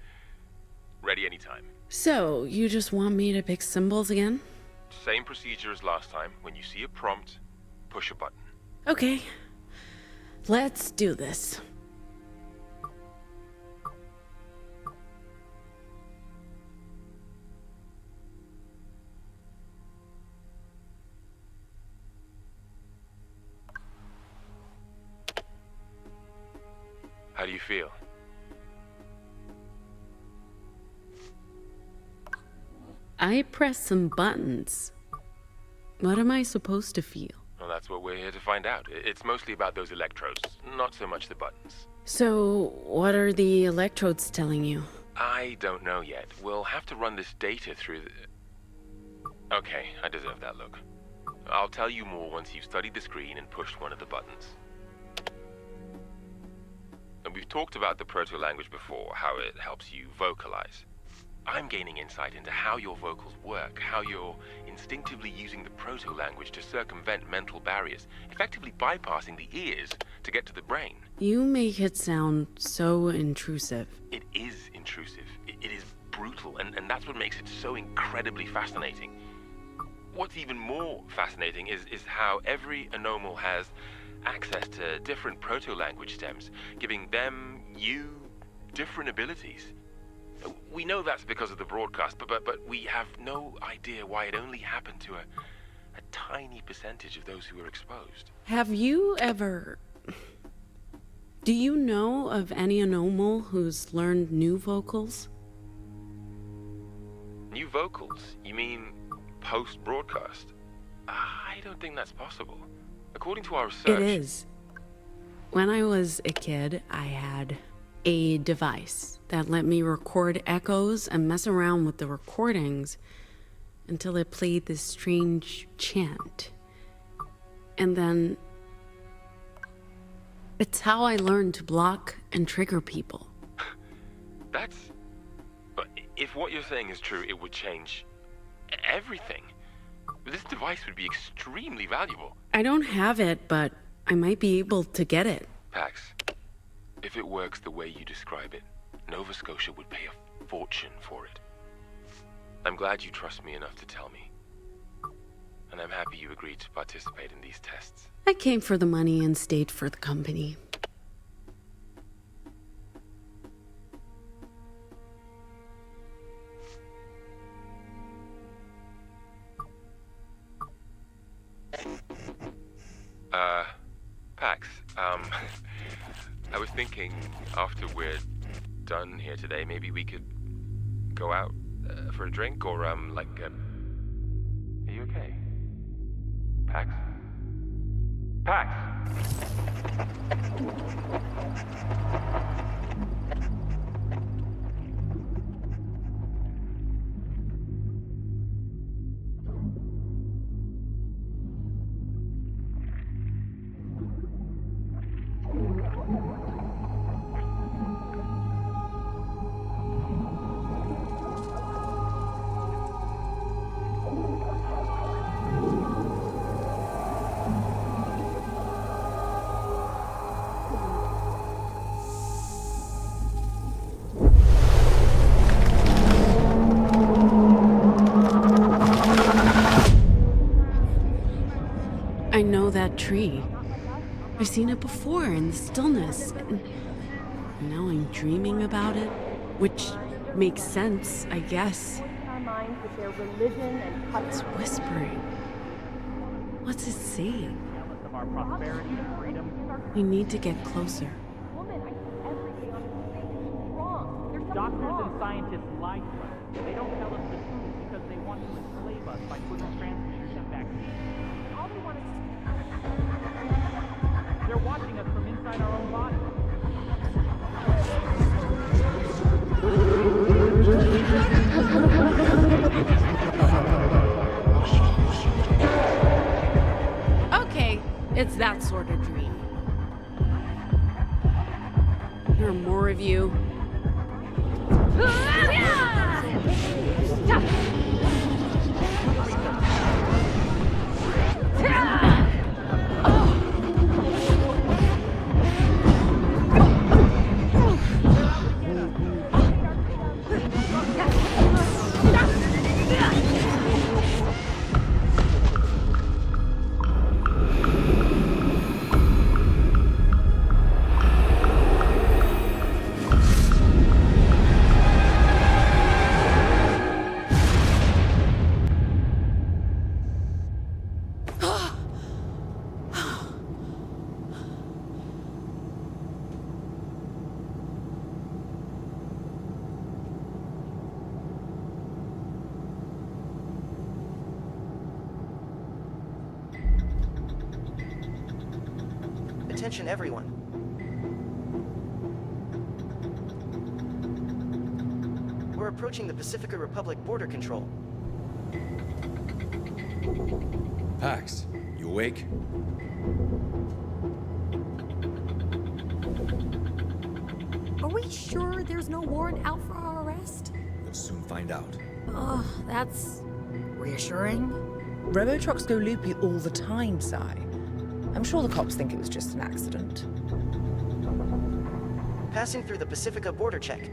Ready anytime. So, you just want me to pick symbols again? Same procedure as last time. When you see a prompt, push a button. Okay. Let's do this. How do you feel? I pressed some buttons. What am I supposed to feel? Well, that's what we're here to find out. It's mostly about those electrodes, not so much the buttons. So, what are the electrodes telling you? I don't know yet. We'll have to run this data through the... Okay, I deserve that look. I'll tell you more once you've studied the screen and pushed one of the buttons. we've talked about the proto-language before, how it helps you vocalize. I'm gaining insight into how your vocals work, how you're instinctively using the proto-language to circumvent mental barriers, effectively bypassing the ears to get to the brain. You make it sound so intrusive. It is intrusive. It is brutal, and that's what makes it so incredibly fascinating. What's even more fascinating is how every anomal has access to different proto-language stems, giving them, you, different abilities. We know that's because of the broadcast, but we have no idea why it only happened to a tiny percentage of those who were exposed. Have you ever... Do you know of any anomal who's learned new vocals? New vocals? You mean post-broadcast? I don't think that's possible. According to our research... It is. When I was a kid, I had a device that let me record echoes and mess around with the recordings until it played this strange chant. And then it's how I learned to block and trigger people. That's... But if what you're saying is true, it would change everything. This device would be extremely valuable. I don't have it, but I might be able to get it. Pax, if it works the way you describe it, Nova Scotia would pay a fortune for it. I'm glad you trust me enough to tell me. And I'm happy you agreed to participate in these tests. I came for the money and stayed for the company. Pax, I was thinking after we're done here today, maybe we could go out for a drink or, are you okay? Pax? Pax! I know that tree. I've seen it before in the stillness. And now I'm dreaming about it, which makes sense, I guess. It's whispering. What's it saying? Of our prosperity and freedom. We need to get closer. Doctors and scientists lie to us. They don't tell us the truth because they want to enslave us by putting transmitters and vaccines. All they want is... They're watching us from inside our own bodies. Okay, it's that sort of dream. There are more of you. Attention everyone. We're approaching the Pacifica Republic border control. Pax, you awake? Are we sure there's no warrant out for our arrest? We'll soon find out. Oh, that's reassuring. Robo-trucks go loopy all the time, Sai. I'm sure the cops think it was just an accident. Passing through the Pacifica border check.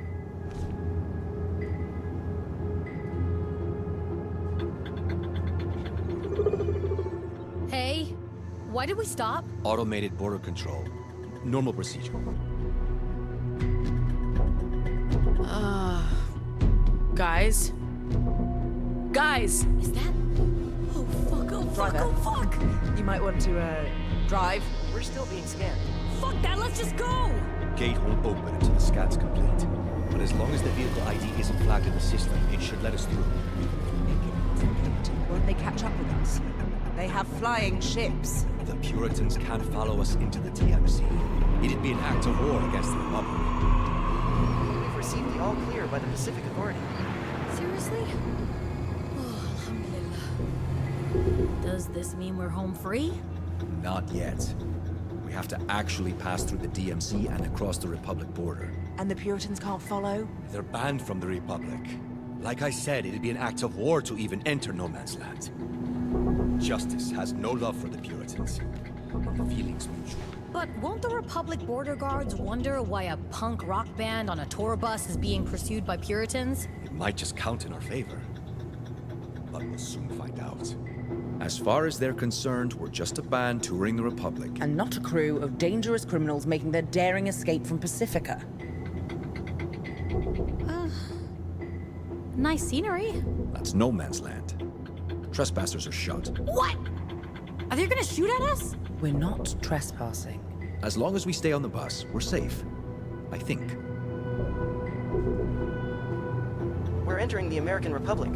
Hey, why did we stop? Automated border control. Normal procedure. Guys? Guys! Is that? Oh fuck! Oh fuck! Driver. Oh fuck! You might want to, drive. We're still being scanned. Fuck that! Let's just go! Gate won't open until the scan's complete. But as long as the vehicle ID isn't flagged in the system, it should let us through. Won't they catch up with us? They have flying ships. The Puritans can't follow us into the DMZ. It'd be an act of war against the Republic. We've received the all clear by the Pacific Authority. Seriously? Oh, alhamdulillah. Does this mean we're home free? Not yet. We have to actually pass through the DMZ and across the Republic border. And the Puritans can't follow? They're banned from the Republic. Like I said, it'd be an act of war to even enter no man's land. Justice has no love for the Puritans. The feeling's mutual. But won't the Republic border guards wonder why a punk rock band on a tour bus is being pursued by Puritans? It might just count in our favor. But we'll soon find out. As far as they're concerned, we're just a band touring the Republic. And not a crew of dangerous criminals making their daring escape from Pacifica. Nice scenery. That's no man's land. Trespassers are shot. What? Are they gonna shoot at us? We're not trespassing. As long as we stay on the bus, we're safe. I think. We're entering the American Republic.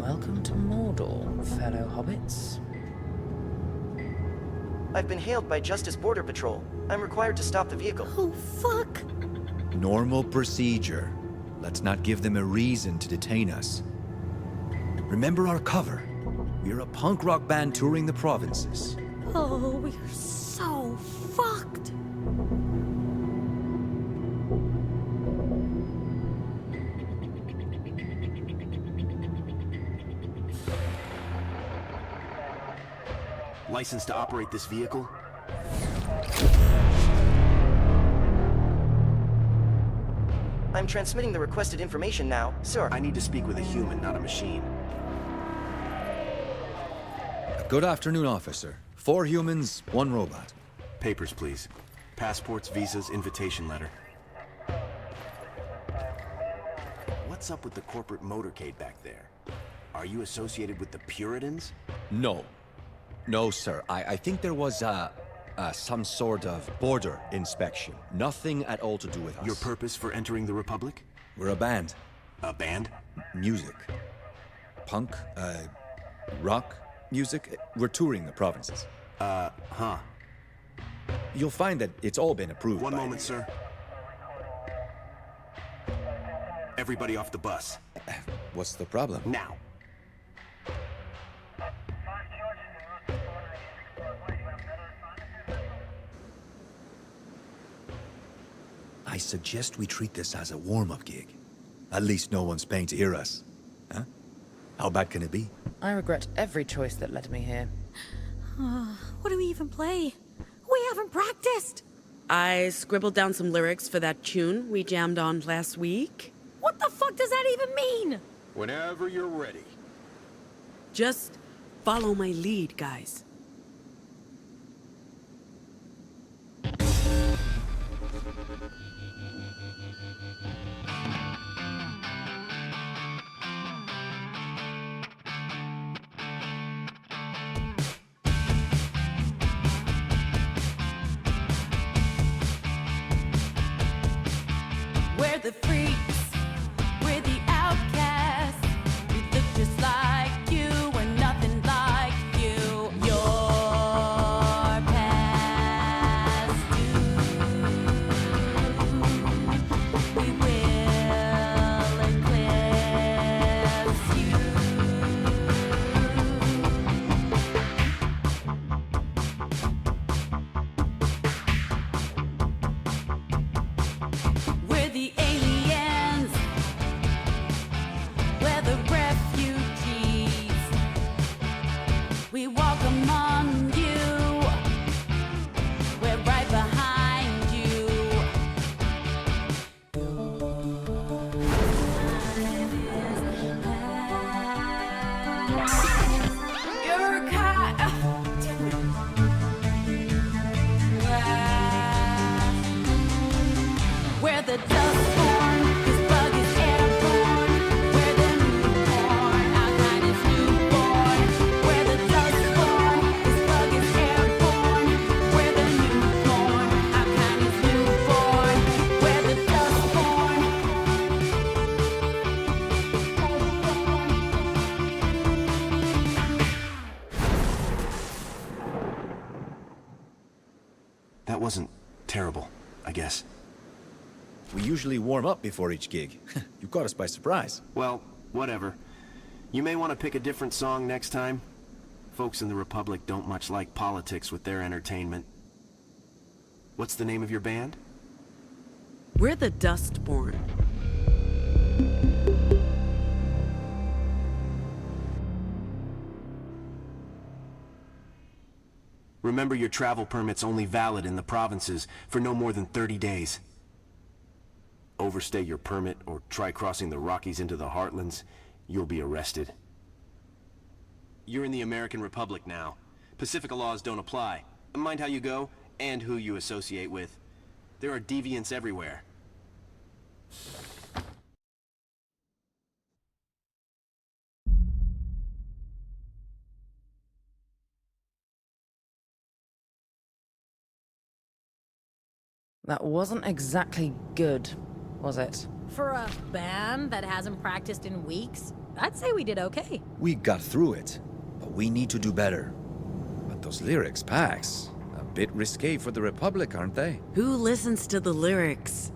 Welcome to Mordor, fellow hobbits. I've been hailed by Justice Border Patrol. I'm required to stop the vehicle. Oh, fuck. Normal procedure. Let's not give them a reason to detain us. Remember our cover. We're a punk rock band touring the provinces. Oh, we're so fucked. License to operate this vehicle? I'm transmitting the requested information now, sir. I need to speak with a human, not a machine. Good afternoon, officer. 4 humans, 1 robot. Papers, please. Passports, visas, invitation letter. What's up with the corporate motorcade back there? Are you associated with the Puritans? No. No, sir. I think there was some sort of border inspection. Nothing at all to do with us. Your purpose for entering the Republic? We're a band. A band? Music. Punk, rock music. We're touring the provinces. Huh. You'll find that it's all been approved. One moment, sir. Everybody off the bus. What's the problem? Now. I suggest we treat this as a warm-up gig. At least no one's paying to hear us. Huh? How bad can it be? I regret every choice that led me here. What do we even play? We haven't practiced. I scribbled down some lyrics for that tune we jammed on last week. What the fuck does that even mean? Whenever you're ready. Just follow my lead, guys. We're the freaks, we're the outcasts. We look just like you, we're nothing like you. You're Your cat. Where the dustborn, this bug is airborne. Where the newborn, our kind is newborn. Where the dustborn, this bug is airborne. Where the newborn, our kind is newborn. Where the dustborn. That wasn't terrible, I guess. We usually warm up before each gig. You caught us by surprise. Well, whatever. You may want to pick a different song next time. Folks in the Republic don't much like politics with their entertainment. What's the name of your band? We're the Dustborn. Remember, your travel permit's only valid in the provinces for no more than 30 days. Overstay your permit or try crossing the Rockies into the Heartlands, you'll be arrested. You're in the American Republic now. Pacifica laws don't apply. Mind how you go and who you associate with. There are deviants everywhere. That wasn't exactly good, was it? For a band that hasn't practiced in weeks, I'd say we did okay. We got through it, but we need to do better. But those lyrics, Pax, a bit risque for the Republic, aren't they? Who listens to the lyrics?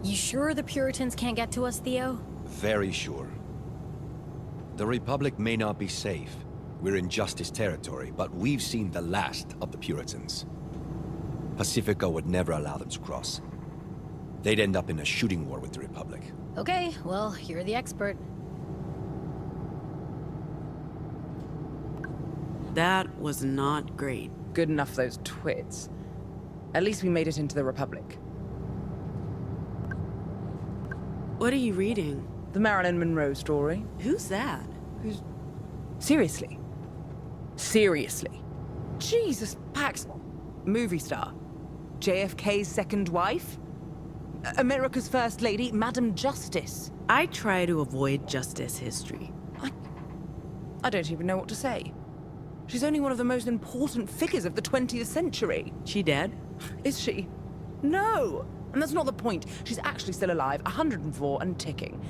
You sure the Puritans can't get to us, Theo? Very sure. The Republic may not be safe. We're in Justice territory, but we've seen the last of the Puritans. Pacifica would never allow them to cross. They'd end up in a shooting war with the Republic. Okay, well, you're the expert. That was not great. Good enough, those twits. At least we made it into the Republic. What are you reading? The Marilyn Monroe story. Who's that? Seriously? Seriously? Jesus, Pax. Movie star. JFK's second wife? America's First Lady, Madam Justice. I try to avoid justice history. I don't even know what to say. She's only one of the most important figures of the 20th century. She dead? Is she? No! And that's not the point. She's actually still alive, 104 and ticking.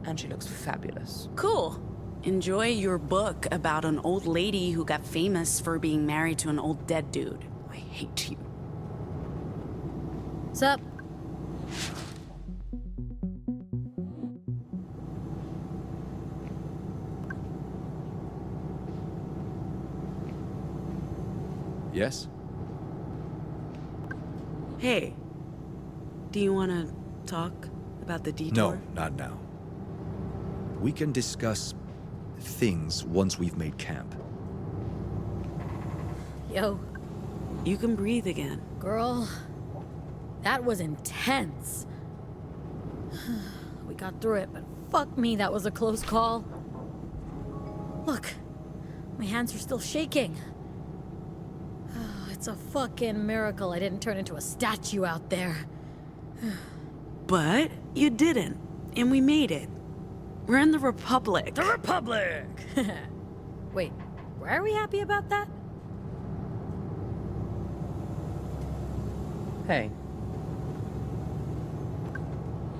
And she looks fabulous. Cool. Enjoy your book about an old lady who got famous for being married to an old dead dude. I hate you. Sup? Yes? Hey, do you want to talk about the detour? No, not now. We can discuss things once we've made camp. Yo. You can breathe again. Girl, that was intense. We got through it, but fuck me, that was a close call. Look, my hands are still shaking. It's a fucking miracle I didn't turn into a statue out there. But you didn't, and we made it. We're in the Republic. The Republic! Wait, why are we happy about that? Hey.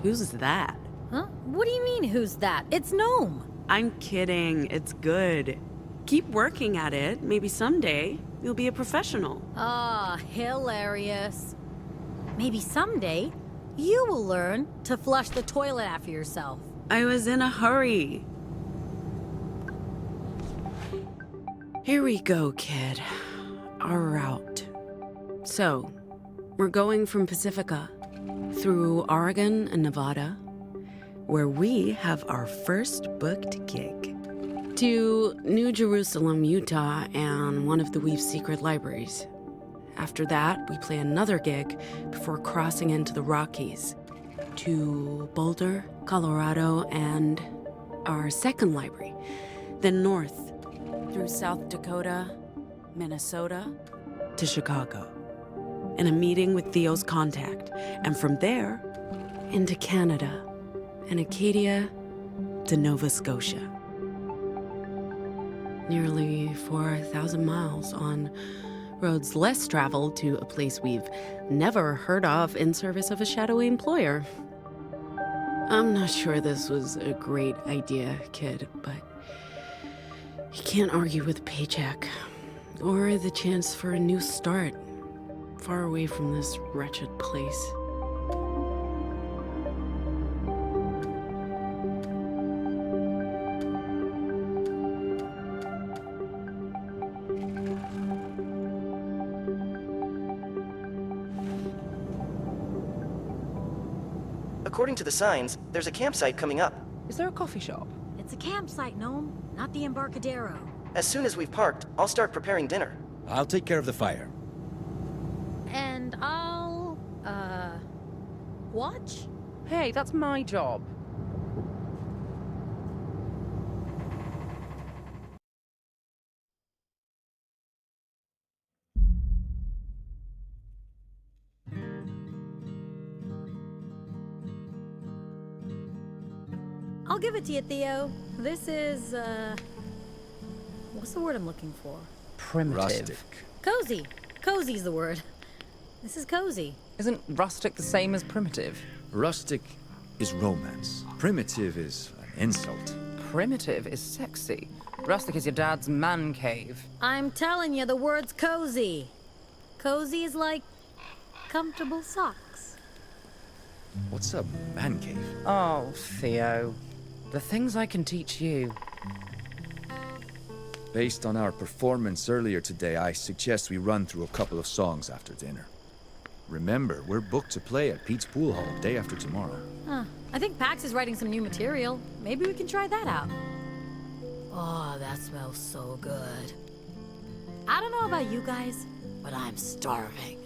Who's that? Huh? What do you mean, who's that? It's Gnome! I'm kidding. It's good. Keep working at it. Maybe someday you'll be a professional. Ah, hilarious. Maybe someday you will learn to flush the toilet after yourself. I was in a hurry. Here we go, kid. Our route. So, we're going from Pacifica through Oregon and Nevada, where we have our first booked gig, to New Jerusalem, Utah, and one of the Weave's secret libraries. After that, we play another gig before crossing into the Rockies, to Boulder, Colorado, and our second library, then north through South Dakota, Minnesota, to Chicago. And a meeting with Theo's contact, and from there, into Canada, and Acadia to Nova Scotia. Nearly 4,000 miles on roads less traveled to a place we've never heard of in service of a shadowy employer. I'm not sure this was a great idea, kid, but you can't argue with a paycheck or the chance for a new start far away from this wretched place. According to the signs, there's a campsite coming up. Is there a coffee shop? It's a campsite, Gnome, not the Embarcadero. As soon as we've parked, I'll start preparing dinner. I'll take care of the fire. And I'll, watch? Hey, that's my job. I'll give it to you, Theo. This is, what's the word I'm looking for? Primitive. Rustic. Cozy. Cozy's the word. This is cozy. Isn't rustic the same as primitive? Rustic is romance. Primitive is an insult. Primitive is sexy. Rustic is your dad's man cave. I'm telling you, the word's cozy. Cozy is like comfortable socks. What's a man cave? Oh, Theo. The things I can teach you. Based on our performance earlier today, I suggest we run through a couple of songs after dinner. Remember, we're booked to play at Pete's Pool Hall day after tomorrow. Huh. I think Pax is writing some new material. Maybe we can try that out. Oh, that smells so good. I don't know about you guys, but I'm starving.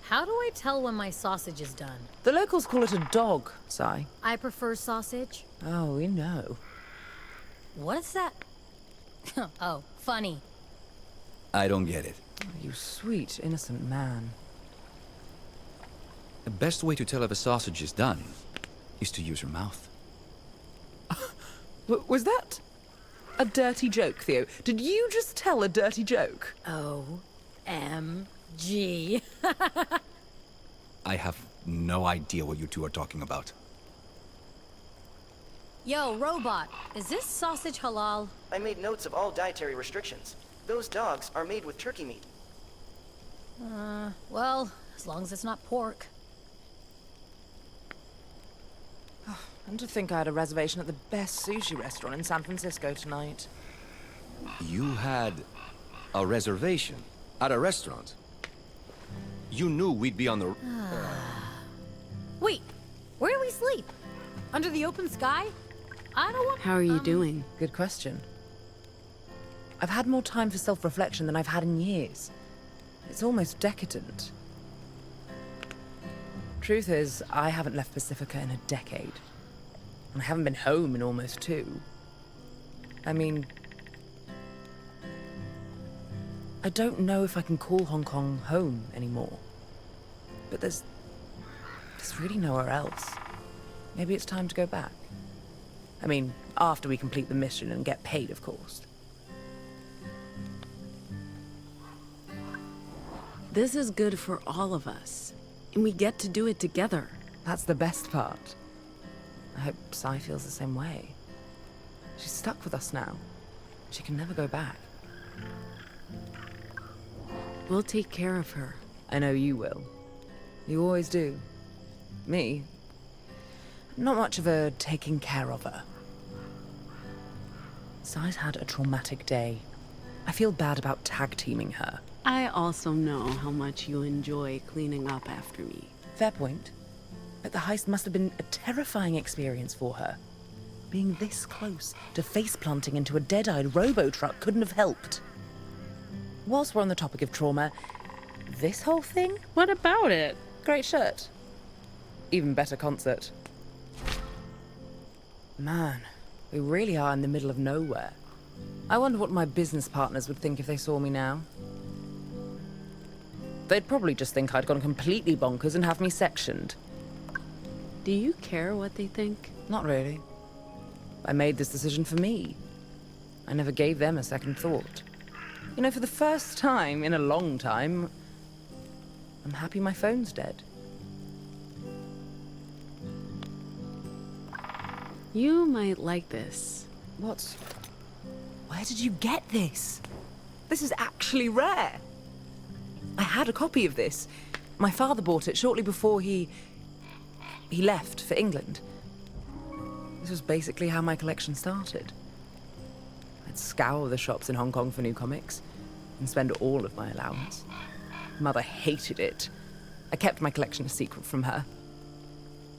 How do I tell when my sausage is done? The locals call it a dog, Sci. I prefer sausage. Oh, we know. What's that? Oh, funny. I don't get it. You sweet, innocent man. The best way to tell if a sausage is done is to use your mouth. Was that a dirty joke, Theo? Did you just tell a dirty joke? O-M-G. I have no idea what you two are talking about. Yo, robot, is this sausage halal? I made notes of all dietary restrictions. Those dogs are made with turkey meat. Well, as long as it's not pork. And to think I had a reservation at the best sushi restaurant in San Francisco tonight. You had a reservation at a restaurant? You knew we'd be on the... Wait, where do we sleep? Under the open sky? I don't want... How are you doing? Good question. I've had more time for self-reflection than I've had in years. It's almost decadent. Truth is, I haven't left Pacifica in a decade. And I haven't been home in almost 2. I mean... I don't know if I can call Hong Kong home anymore. But there's really nowhere else. Maybe it's time to go back. I mean, after we complete the mission and get paid, of course. This is good for all of us, and we get to do it together. That's the best part. I hope Sai feels the same way. She's stuck with us now. She can never go back. We'll take care of her. I know you will. You always do. Me? Not much of a taking care of her. Sai's had a traumatic day. I feel bad about tag-teaming her. I also know how much you enjoy cleaning up after me. Fair point. But the heist must have been a terrifying experience for her. Being this close to face-planting into a dead-eyed robo-truck couldn't have helped. whilst we're on the topic of trauma, this whole thing? What about it? Great shirt. Even better concert. Man, we really are in the middle of nowhere. I wonder what my business partners would think if they saw me now. They'd probably just think I'd gone completely bonkers and have me sectioned. Do you care what they think? Not really. I made this decision for me. I never gave them a second thought. You know, for the first time in a long time, I'm happy my phone's dead. You might like this. What? Where did you get this? This is actually rare. I had a copy of this. My father bought it shortly before he left for England. This was basically how my collection started. I'd scour the shops in Hong Kong for new comics and spend all of my allowance. Mother hated it. I kept my collection a secret from her.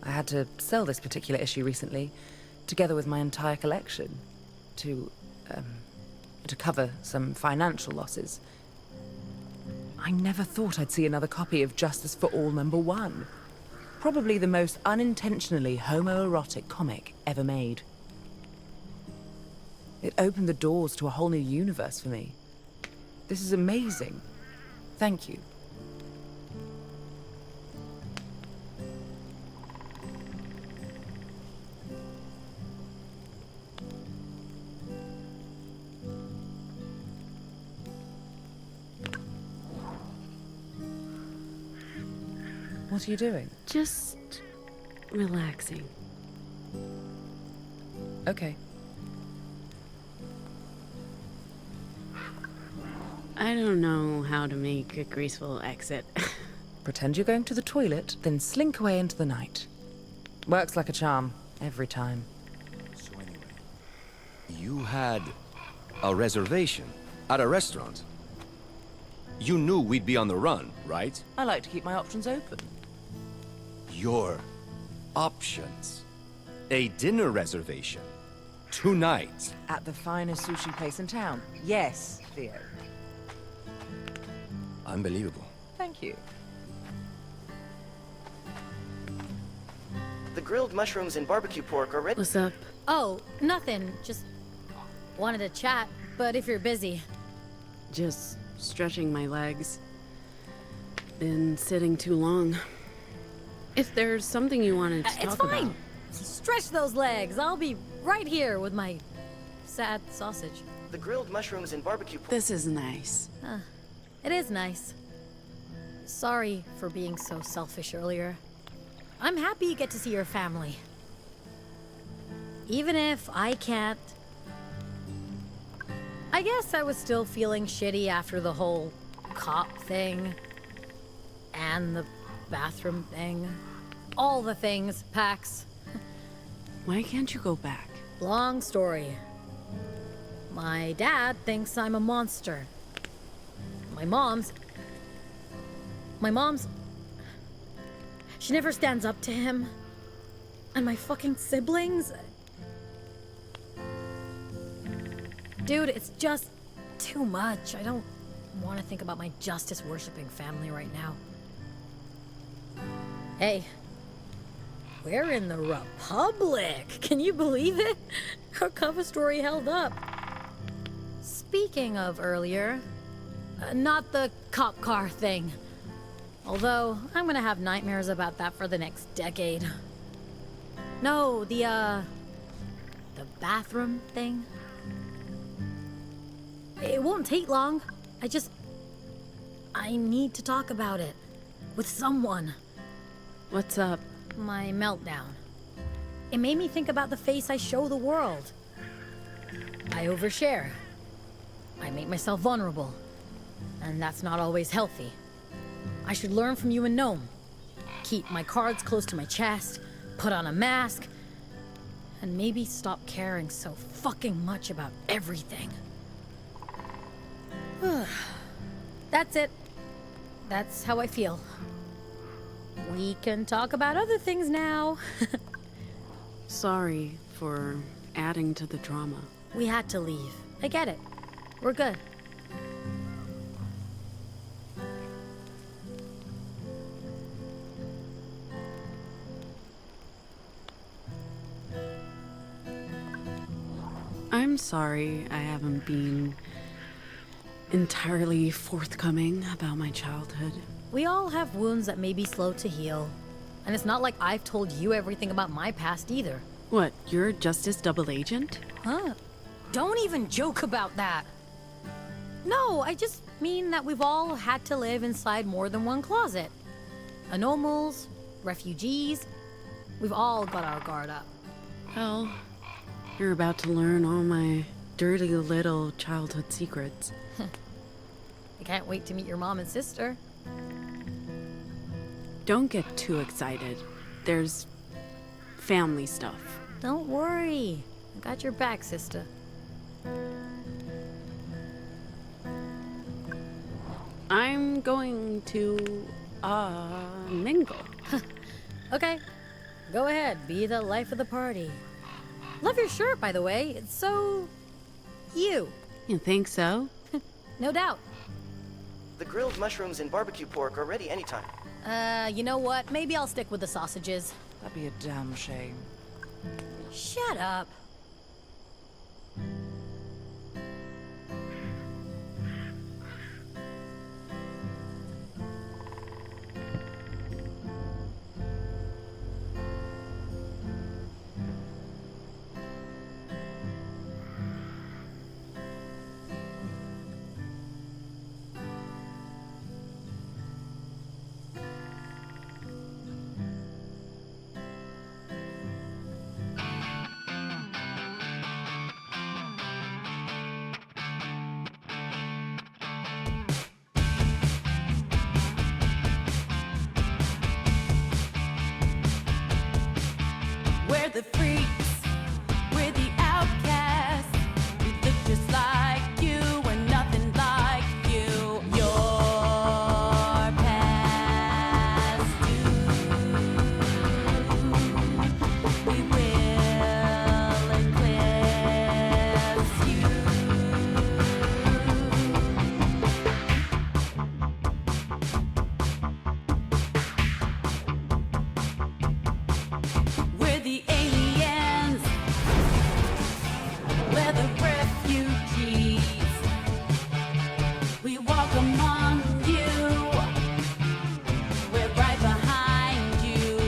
I had to sell this particular issue recently, together with my entire collection, to cover some financial losses. I never thought I'd see another copy of Justice for All #1. Probably the most unintentionally homoerotic comic ever made. It opened the doors to a whole new universe for me. This is amazing. Thank you. What are you doing? Just relaxing. Okay. I don't know how to make a graceful exit. Pretend you're going to the toilet, then slink away into the night. Works like a charm, every time. So anyway, you had a reservation at a restaurant. You knew we'd be on the run, right? I like to keep my options open. Your options. A dinner reservation. Tonight. At the finest sushi place in town. Yes, Theo. Unbelievable. Thank you. The grilled mushrooms and barbecue pork are ready. What's up? Oh, nothing. Just wanted to chat, but if you're busy. Just stretching my legs. Been sitting too long. If there's something you wanted to talk about. It's fine. Stretch those legs. I'll be right here with my sad sausage. The grilled mushrooms and barbecue pork. This is nice. It is nice. Sorry for being so selfish earlier. I'm happy you get to see your family. Even if I can't. I guess I was still feeling shitty after the whole cop thing. And the bathroom thing. All the things, Pax. Why can't you go back? Long story. My dad thinks I'm a monster. My mom's... She never stands up to him. And my fucking siblings... Dude, it's just too much. I don't want to think about my justice-worshipping family right now. Hey. We're in the Republic! Can you believe it? Our cover story held up. Speaking of earlier... not the cop car thing. Although, I'm gonna have nightmares about that for the next decade. No, the bathroom thing. It won't take long. I need to talk about it. With someone. What's up? My meltdown. It made me think about the face I show the world. I overshare. I make myself vulnerable. And that's not always healthy. I should learn from you and Gnome. Keep my cards close to my chest, put on a mask, and maybe stop caring so fucking much about everything. That's it. That's how I feel. We can talk about other things now. Sorry for adding to the drama. We had to leave. I get it. We're good. I'm sorry I haven't been entirely forthcoming about my childhood. We all have wounds that may be slow to heal. And it's not like I've told you everything about my past either. What, you're a Justice double agent? Huh? Don't even joke about that. No, I just mean that we've all had to live inside more than one closet. Anomals, refugees, we've all got our guard up. Well, you're about to learn all my dirty little childhood secrets. I can't wait to meet your mom and sister. Don't get too excited. There's family stuff. Don't worry. I got your back, sister. I'm going to, mingle. Okay. Go ahead. Be the life of the party. Love your shirt, by the way. It's so... you. You think so? No doubt. The grilled mushrooms and barbecue pork are ready anytime. You know what? Maybe I'll stick with the sausages. That'd be a damn shame. Shut up. We're the freaks, we're the outcasts. We look just like you, we're nothing like you. Your past due. We will eclipse you. We're the aliens. We're the refugees. We walk among you. We're right behind you.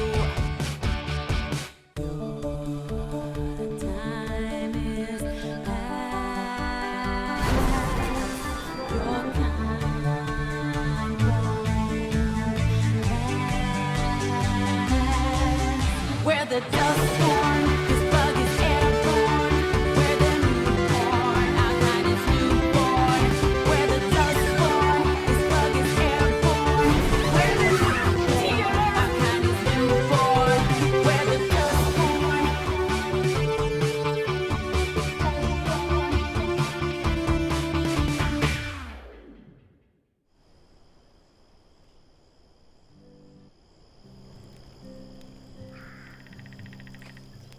Your time is past. Your kind won't last. We're the Dustborn. This bug is airborne. We're the newborn. Our kind is newborn. We're the Dustborn. This bug is airborne. We're the newborn. Our kind is newborn. We're the Dustborn.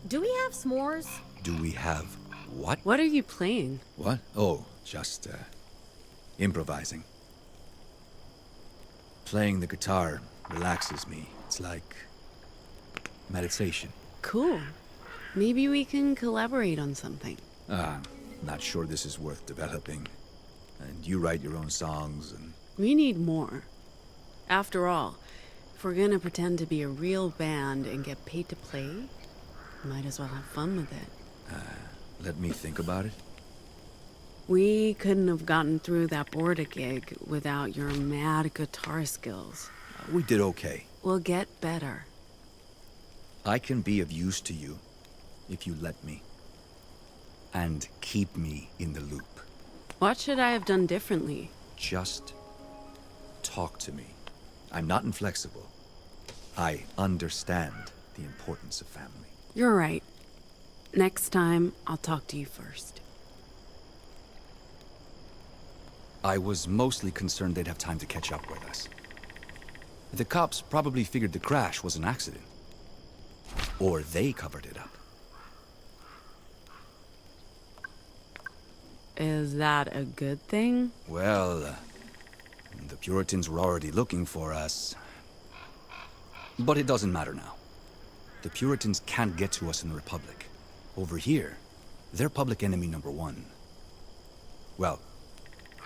Do we have s'mores? Do we have what? What are you playing? What? Oh, just, improvising. Playing the guitar relaxes me. It's like meditation. Cool. Maybe we can collaborate on something. Not sure this is worth developing. And you write your own songs and... We need more. After all, if we're gonna pretend to be a real band and get paid to play, might as well have fun with it. Let me think about it. We couldn't have gotten through that border gig without your mad guitar skills. We did okay. We'll get better. I can be of use to you if you let me. And keep me in the loop. What should I have done differently? Just talk to me. I'm not inflexible. I understand the importance of family. You're right. Next time, I'll talk to you first. I was mostly concerned they'd have time to catch up with us. The cops probably figured the crash was an accident. Or they covered it up. Is that a good thing? Well, the Puritans were already looking for us. But it doesn't matter now. The Puritans can't get to us in the Republic. Over here, They're public enemy number one. Well,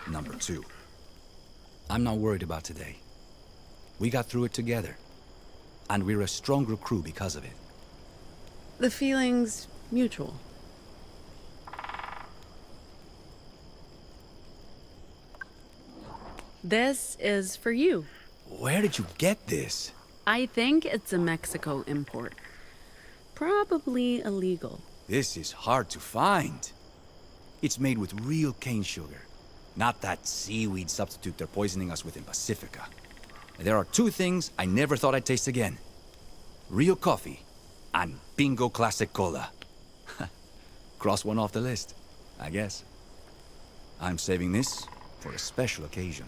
number two. I'm not worried about today. We got through it together. And we're a stronger crew because of it. The feeling's mutual. This is for you. Where did you get this? I think it's a Mexico import. Probably illegal. This is hard to find. It's made with real cane sugar. Not that seaweed substitute they're poisoning us with in Pacifica. There are two things I never thought I'd taste again. Real coffee and Bingo Classic Cola. Cross one off the list, I guess. I'm saving this for a special occasion.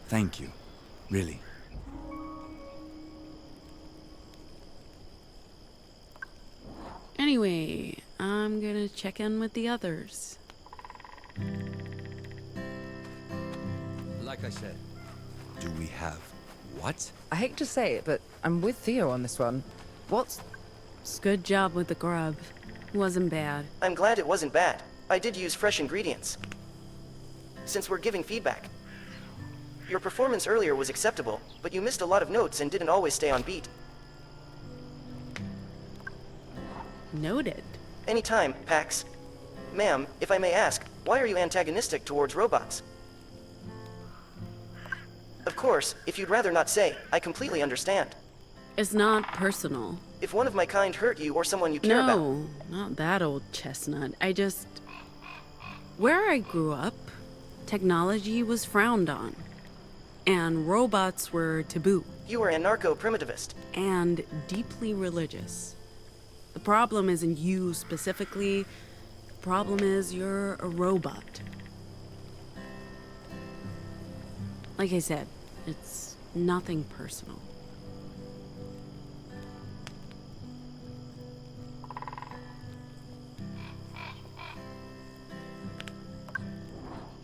Thank you, really. Anyway, I'm gonna check in with the others. Like I said, do we have what? I hate to say it, but I'm with Theo on this one. Good job with the grub. Wasn't bad. I'm glad it wasn't bad. I did use fresh ingredients. Since we're giving feedback. Your performance earlier was acceptable, but you missed a lot of notes and didn't always stay on beat. Noted. Anytime, Pax. Ma'am, if I may ask, why are you antagonistic towards robots? Of course, if you'd rather not say, I completely understand. It's not personal. If one of my kind hurt you or someone you care about... No, not that old chestnut. Where I grew up, technology was frowned on. And robots were taboo. You were anarcho-primitivist. And deeply religious. The problem isn't you specifically. The problem is you're a robot. Like I said, it's nothing personal.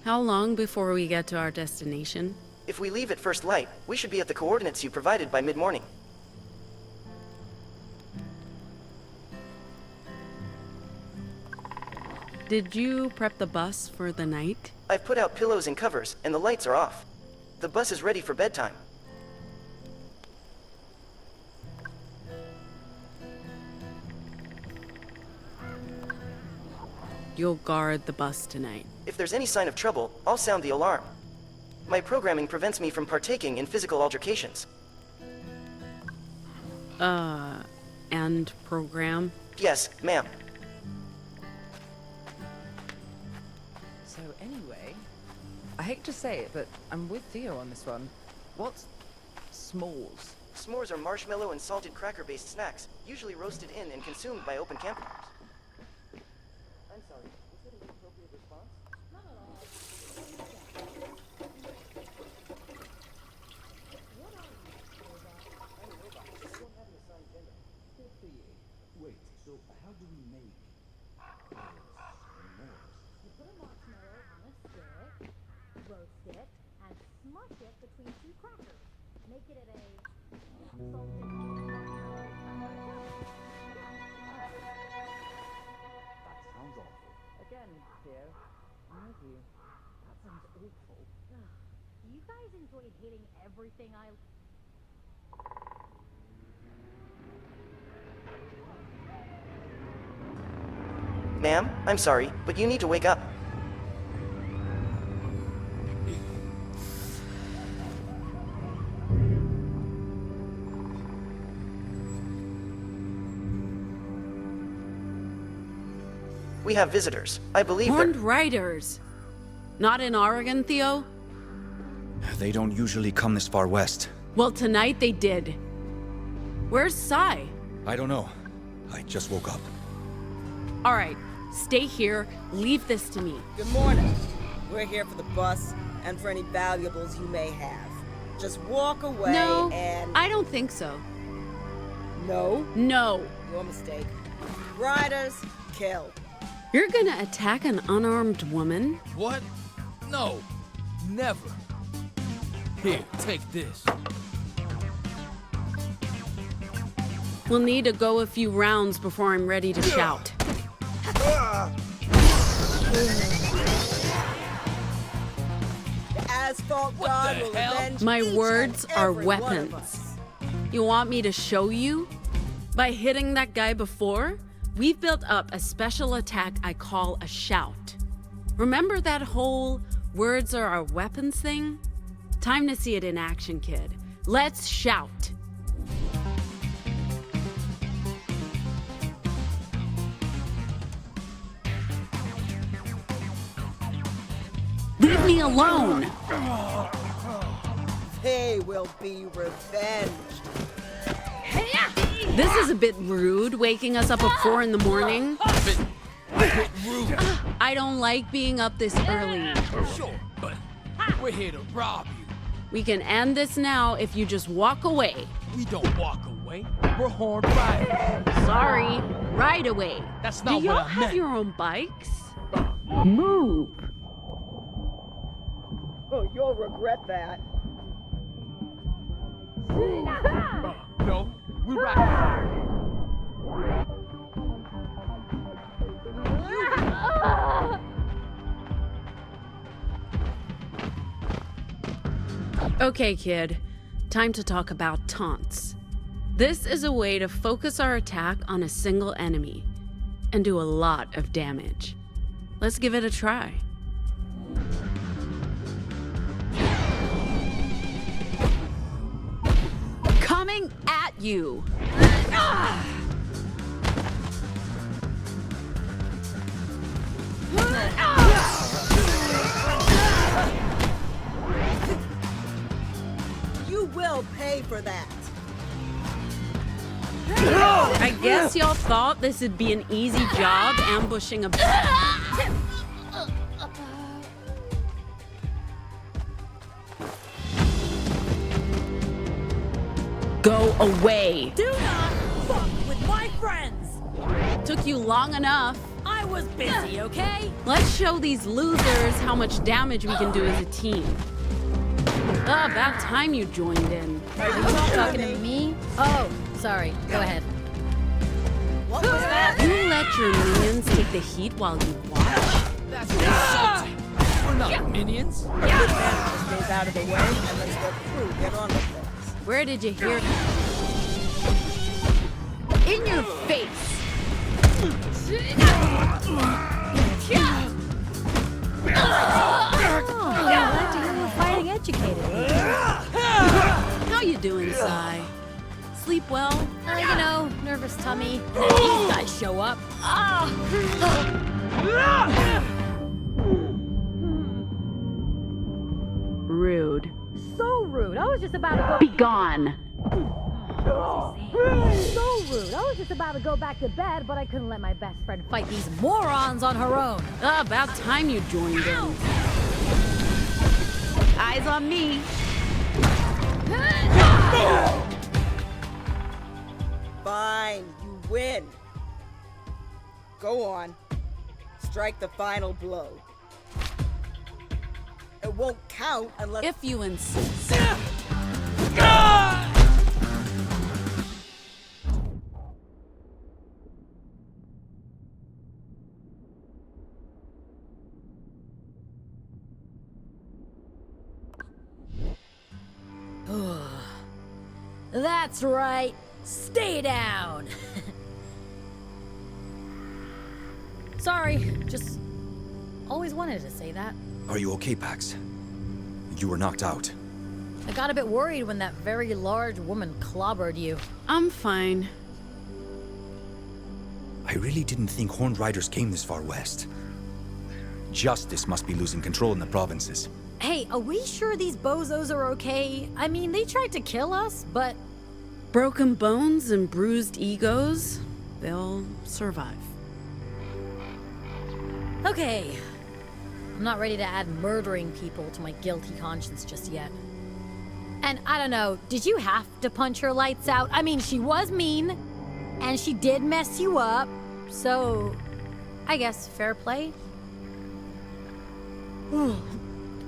How long before we get to our destination? If we leave at first light, we should be at the coordinates you provided by mid-morning. Did you prep the bus for the night? I've put out pillows and covers, and the lights are off. The bus is ready for bedtime. You'll guard the bus tonight. If there's any sign of trouble, I'll sound the alarm. My programming prevents me from partaking in physical altercations. And program? Yes, ma'am. So anyway, I hate to say it, but I'm with Theo on this one. What's s'mores? S'mores are marshmallow and salted cracker-based snacks, usually roasted in and consumed by open campfires. I'm sorry, was it an appropriate response? Not at all. What are you, robot? I'm a robot. You don't have an assigned gender. Good for you. Wait, so how do we make s'mores? You put a marshmallow on a stick, roast it, and smush it between two crackers. Make it at a salted marshmallow. That sounds awful. Again, Theo, I'm with you. That sounds awful. Do you guys enjoy hating everything I... Ma'am, I'm sorry, but you need to wake up. We have visitors. I believe Horned riders. Not in Oregon, Theo? They don't usually come this far west. Well, tonight they did. Where's Sci? I don't know. I just woke up. All right, stay here. Leave this to me. Good morning. We're here for the bus and for any valuables you may have. Just walk away No, and... I don't think so. No? No. Your mistake. Riders, kill. You're gonna attack an unarmed woman? What? No. Never. Here, take this. We'll need to go a few rounds before I'm ready to shout. The asphalt god will avenge My each words and are every one of weapons. us. You want me to show you? By hitting that guy before, we've built up a special attack I call a shout. Remember that whole words are our weapons thing? Time to see it in action, kid. Let's shout. Leave me alone! They will be revenged. This is a bit rude, waking us up at 4 in the morning. I don't like being up this early. Sure, but we're here to rob you. We can end this now if you just walk away. We don't walk away. We're horned riders. Sorry, right away. That's not Do y'all what I have meant. your own bikes? Move. Oh, you'll regret that. No, we ride. Okay, kid. Time to talk about taunts. This is a way to focus our attack on a single enemy and do a lot of damage. Let's give it a try. Coming at you. You will pay for that. I guess y'all thought this would be an easy job ambushing a Go away. Do not fuck with my friends! Took you long enough. I was busy, okay? Let's show these losers how much damage we can do as a team. About time you joined in. Are you talking to me? Oh, sorry. Go ahead. What was that? You let your minions take the heat while you watch? That's insulting. We're not minions. A good man just stays out of the way and lets the crew get on with things. Where did you hear that? In your face! Glad to hear you're fighting educated. How you doing, Sci? Sleep well? You know, nervous tummy. These guys show up. Rude. So rude. I was just about to go. Be gone. So rude. I was just about to go back to bed, but I couldn't let my best friend fight Fight these morons on her own. About time you joined in. Eyes on me. Fine, you win. Go on. Strike the final blow. It won't count unless... If you insist. That's right. Stay down. Sorry, just always wanted to say that. Are you okay, Pax? You were knocked out. I got a bit worried when that very large woman clobbered you. I'm fine. I really didn't think Horned Riders came this far west. Justice must be losing control in the provinces. Hey, are we sure these bozos are okay? I mean, they tried to kill us, but... Broken bones and bruised egos, they'll survive. Okay. I'm not ready to add murdering people to my guilty conscience just yet. And I don't know, did you have to punch her lights out? I mean, she was mean, and she did mess you up, so I guess fair play?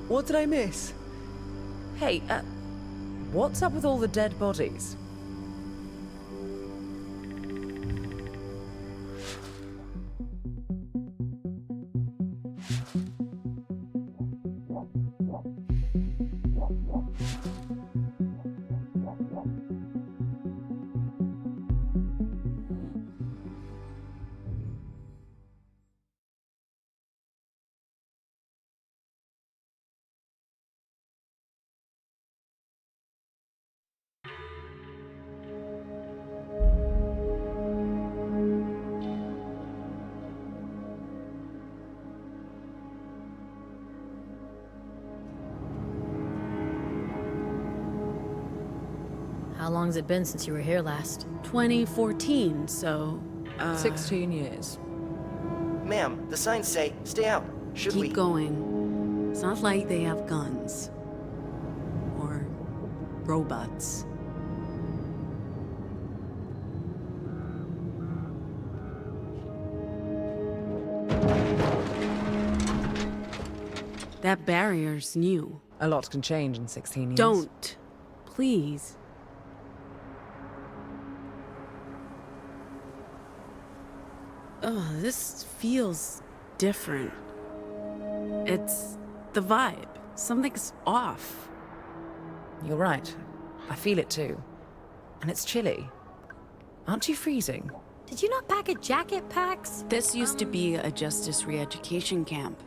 What did I miss? Hey, what's up with all the dead bodies? How long's it been since you were here last? 2014, so... 16 years. Ma'am, the signs say, stay out. Should we? Keep going. It's not like they have guns. Or robots. That barrier's new. A lot can change in 16 years. Don't. Please. Oh, this feels different. It's the vibe. Something's off. You're right. I feel it too. And it's chilly. Aren't you freezing? Did you not pack a jacket, Pax? This used to be a justice re-education camp.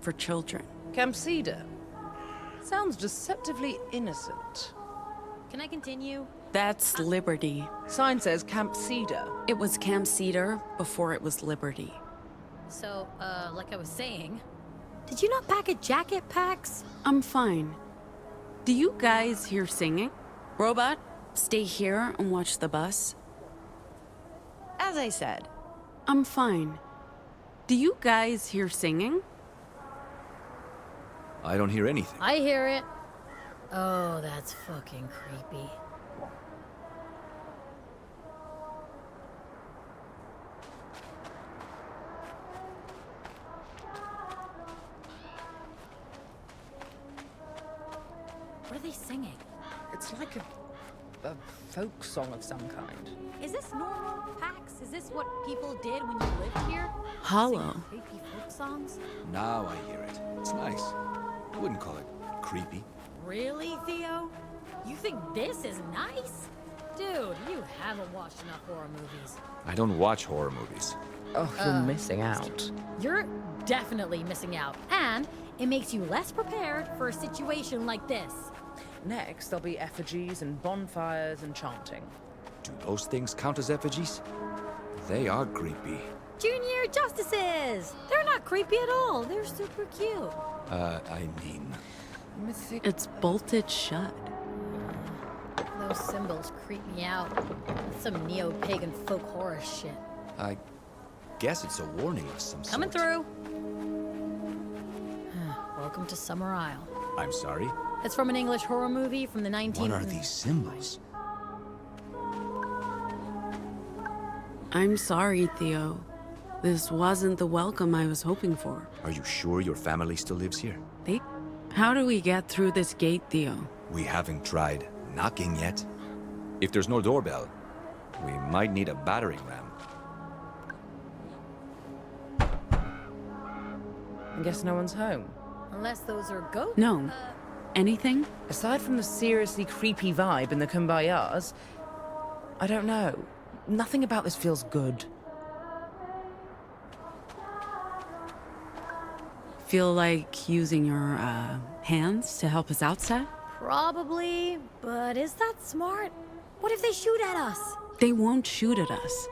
For children. Camp Cedar. Sounds deceptively innocent. Can I continue? That's Liberty. Sign says Camp Cedar. It was Camp Cedar before it was Liberty. So, like I was saying, did you not pack a jacket, Pax? I'm fine. Do you guys hear singing? Robot, stay here and watch the bus. As I said, I'm fine. Do you guys hear singing? I don't hear anything. I hear it. Oh, that's fucking creepy. What are they singing? It's like a folk song of some kind. Is this normal, Pax? Is this what people did when you lived here? Hollow. Sing creepy folk songs? Now I hear it. It's nice. I wouldn't call it creepy. Really, Theo? You think this is nice? Dude, you haven't watched enough horror movies. I don't watch horror movies. Oh, you're missing out. You're definitely missing out. And it makes you less prepared for a situation like this. Next, there'll be effigies and bonfires and chanting. Do those things count as effigies? They are creepy. Junior Justices! They're not creepy at all. They're super cute. I mean... Mythic... It's bolted shut. Those symbols creep me out. That's some neo-pagan folk horror shit. I guess it's a warning of some Coming sort. through. Welcome to Summer Isle. I'm sorry? It's from an English horror movie from the 19th... What are these symbols? I'm sorry, Theo. This wasn't the welcome I was hoping for. Are you sure your family still lives here? How do we get through this gate, Theo? We haven't tried knocking yet. If there's no doorbell, we might need a battering ram. I guess no one's home. Unless those are ghosts? No. Anything? Aside from the seriously creepy vibe in the Kumbayas, I don't know. Nothing about this feels good. Feel like using your, hands to help us out, Seth? Probably, but is that smart? What if they shoot at us? They won't shoot at us.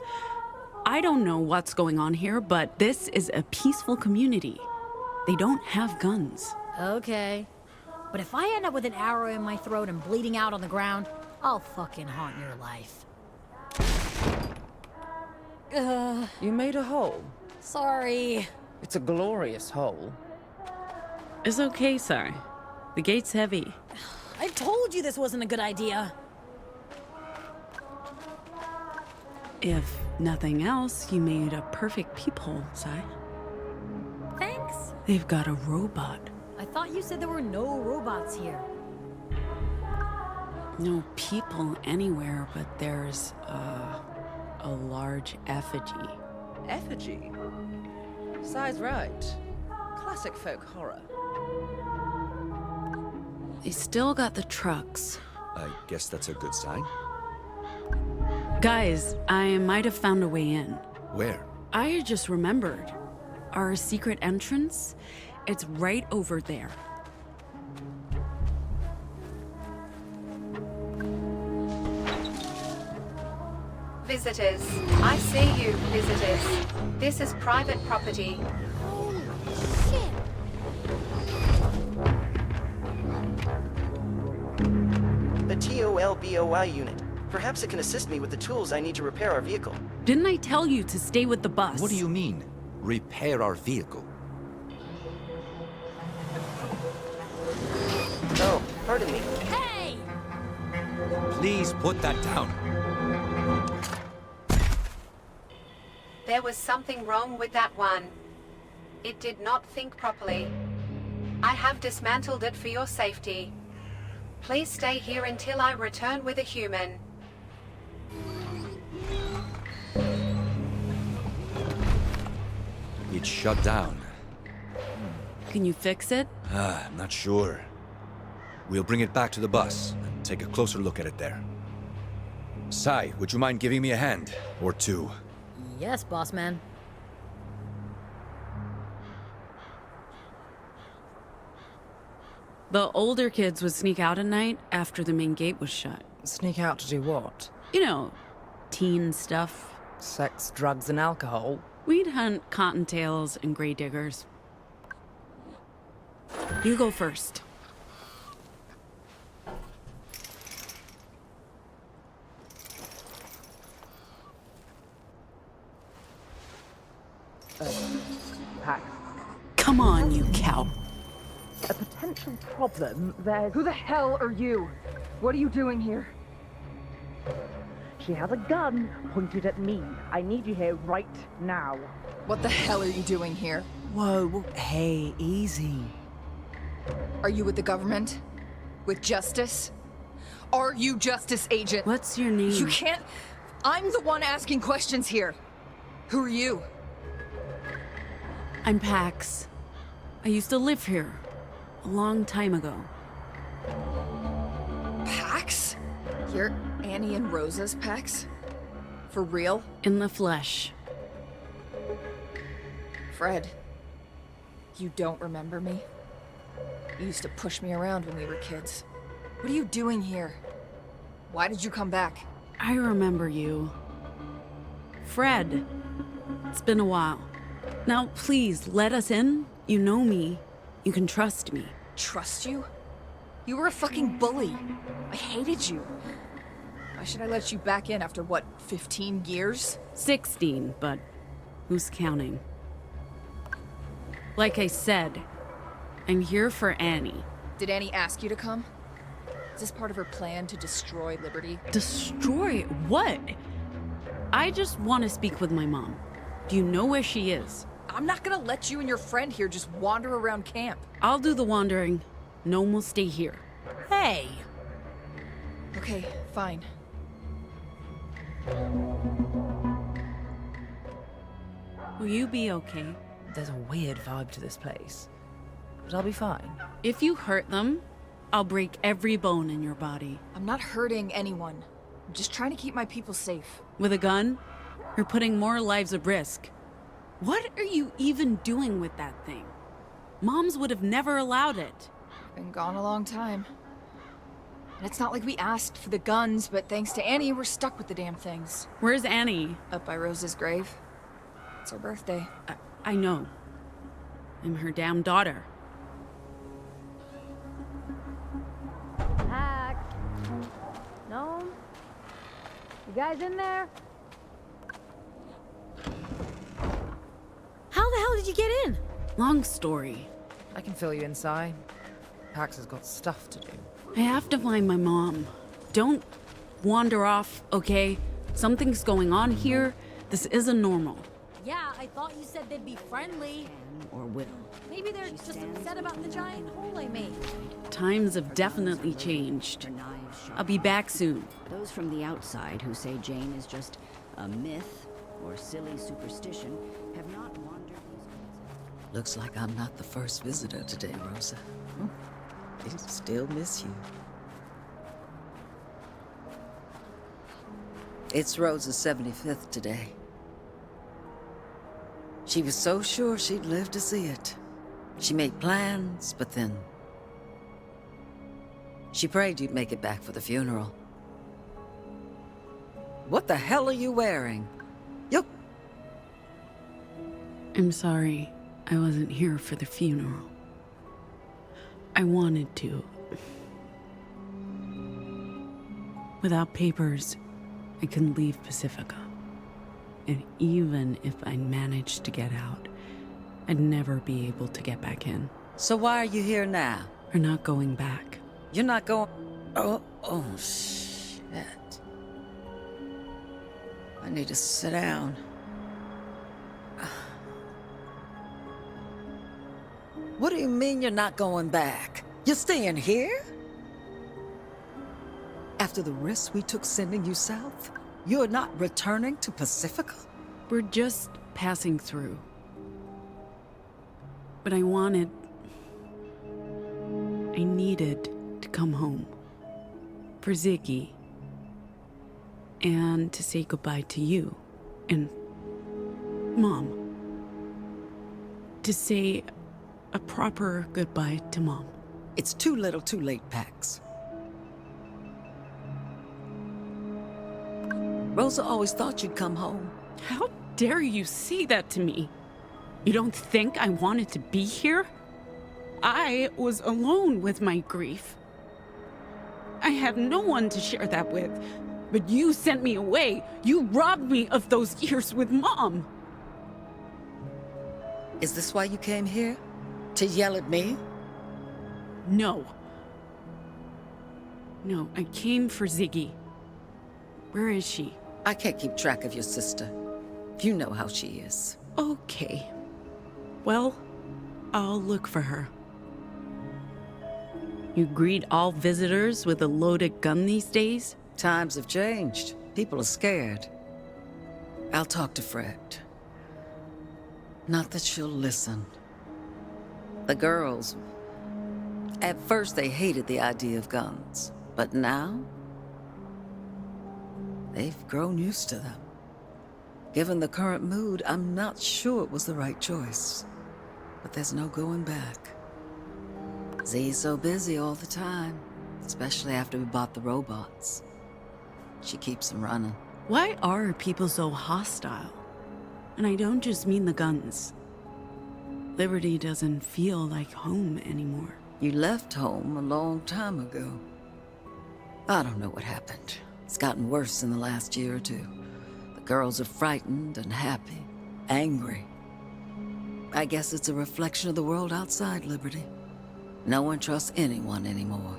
I don't know what's going on here, but this is a peaceful community. They don't have guns. Okay. But if I end up with an arrow in my throat and bleeding out on the ground, I'll fucking haunt your life. You made a hole. Sorry. It's a glorious hole. It's okay, sorry. The gate's heavy. I told you this wasn't a good idea. If nothing else, you made a perfect peephole, Sai. Thanks. They've got a robot. I thought you said there were no robots here. No people anywhere, but there's, a large effigy. Effigy? Sai's right. Classic folk horror. They still got the trucks. I guess that's a good sign. Guys, I might have found a way in. Where? I just remembered. Our secret entrance? It's right over there. Visitors, I see you, visitors. This is private property. Holy shit! The TOL LBOI unit. Perhaps it can assist me with the tools I need to repair our vehicle. Didn't I tell you to stay with the bus? What do you mean? Repair our vehicle? Oh, pardon me. Hey! Please put that down. There was something wrong with that one. It did not think properly. I have dismantled it for your safety. Please stay here until I return with a human. It's shut down. Can you fix it? I'm not sure. We'll bring it back to the bus and take a closer look at it there. Sai, would you mind giving me a hand? Or two? Yes, boss man. The older kids would sneak out at night after the main gate was shut. Sneak out to do what? You know, teen stuff. Sex, drugs, and alcohol. We'd hunt cottontails and gray diggers. You go first. Pax. Come on, you cow. A potential problem, there's... Who the hell are you? What are you doing here? She has a gun pointed at me. I need you here right now. What the hell are you doing here? Whoa, hey, easy. Are you with the government? With justice? Are you justice agent? What's your name? You can't... I'm the one asking questions here. Who are you? I'm Pax. I used to live here. A long time ago. Pax? You're Annie and Rosa's Pax? For real? In the flesh. Fred, you don't remember me? You used to push me around when we were kids. What are you doing here? Why did you come back? I remember you. Fred. It's been a while. Now, please, let us in. You know me. You can trust me. Trust you? You were a fucking bully. I hated you. Why should I let you back in after, what, 15 years? 16, but who's counting? Like I said, I'm here for Annie. Did Annie ask you to come? Is this part of her plan to destroy Liberty? Destroy what? I just want to speak with my mom. Do you know where she is? I'm not gonna let you and your friend here just wander around camp. I'll do the wandering. No one will stay here. Hey! Okay, fine. Will you be okay? There's a weird vibe to this place. But I'll be fine. If you hurt them, I'll break every bone in your body. I'm not hurting anyone. I'm just trying to keep my people safe. With a gun? You're putting more lives at risk. What are you even doing with that thing? Moms would have never allowed it. Been gone a long time. And it's not like we asked for the guns, but thanks to Annie, we're stuck with the damn things. Where's Annie? Up by Rosa's grave. It's her birthday. I know. I'm her damn daughter. Pax. Gnome? You guys in there? How the hell did you get in? Long story. I can fill you inside. Pax has got stuff to do. I have to find my mom. Don't wander off, okay? Something's going on here. This isn't normal. Yeah, I thought you said they'd be friendly. Or will. Maybe they're just upset about the giant hole I made. Times have definitely changed. I'll be back soon. Those from the outside who say Jane is just a myth or silly superstition have not wandered these... Looks like I'm not the first visitor today, Rosa. They still miss you. It's Rosa's 75th today. She was so sure she'd live to see it. She made plans, but then... she prayed you'd make it back for the funeral. What the hell are you wearing? I'm sorry. I wasn't here for the funeral. I wanted to. Without papers, I couldn't leave Pacifica. And even if I managed to get out, I'd never be able to get back in. So why are you here now? We're not going back. You're not going... Oh, shit. I need to sit down. What do you mean you're not going back? You're staying here? After the risk we took sending you south, you're not returning to Pacifica? We're just passing through. But I needed to come home. For Ziggy. And to say goodbye to you. And Mom. To say a proper goodbye to Mom. It's too little too late, Pax. Rosa always thought you'd come home. How dare you say that to me? You don't think I wanted to be here? I was alone with my grief. I had no one to share that with. But you sent me away. You robbed me of those years with Mom. Is this why you came here? To yell at me? No. No, I came for Ziggy. Where is she? I can't keep track of your sister. You know how she is. Okay. Well, I'll look for her. You greet all visitors with a loaded gun these days? Times have changed. People are scared. I'll talk to Fred. Not that she'll listen. The girls... At first they hated the idea of guns. But now... they've grown used to them. Given the current mood, I'm not sure it was the right choice. But there's no going back. Z's so busy all the time, especially after we bought the robots. She keeps them running. Why are people so hostile? And I don't just mean the guns. Liberty doesn't feel like home anymore. You left home a long time ago. I don't know what happened. It's gotten worse in the last year or two. The girls are frightened and happy, angry. I guess it's a reflection of the world outside Liberty. No one trusts anyone anymore.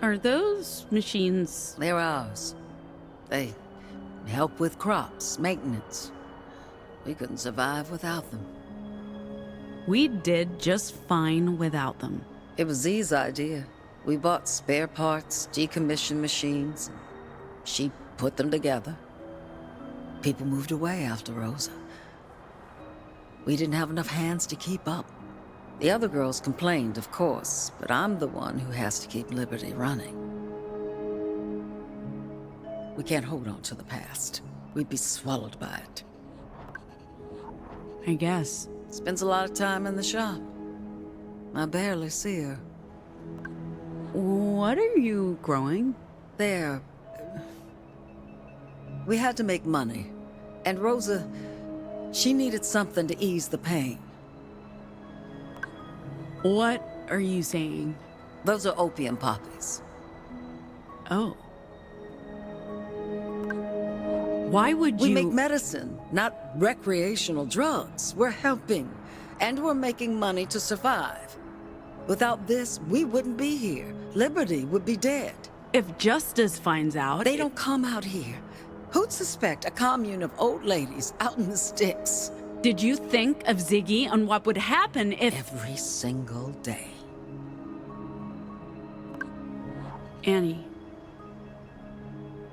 Are those machines... They're ours. They help with crops, maintenance. We couldn't survive without them. We did just fine without them. It was Z's idea. We bought spare parts, decommissioned machines. She put them together. People moved away after Rosa. We didn't have enough hands to keep up. The other girls complained, of course, but I'm the one who has to keep Liberty running. We can't hold on to the past. We'd be swallowed by it. I guess. Spends a lot of time in the shop. I barely see her. What are you growing? There. We had to make money. And Rosa, she needed something to ease the pain. What are you saying? Those are opium poppies. Oh. Why would you... We make medicine, not recreational drugs. We're helping, and we're making money to survive. Without this, we wouldn't be here. Liberty would be dead. If Justice finds out... They don't come out here. Who'd suspect a commune of old ladies out in the sticks? Did you think of Ziggy and what would happen if... Every single day. Annie,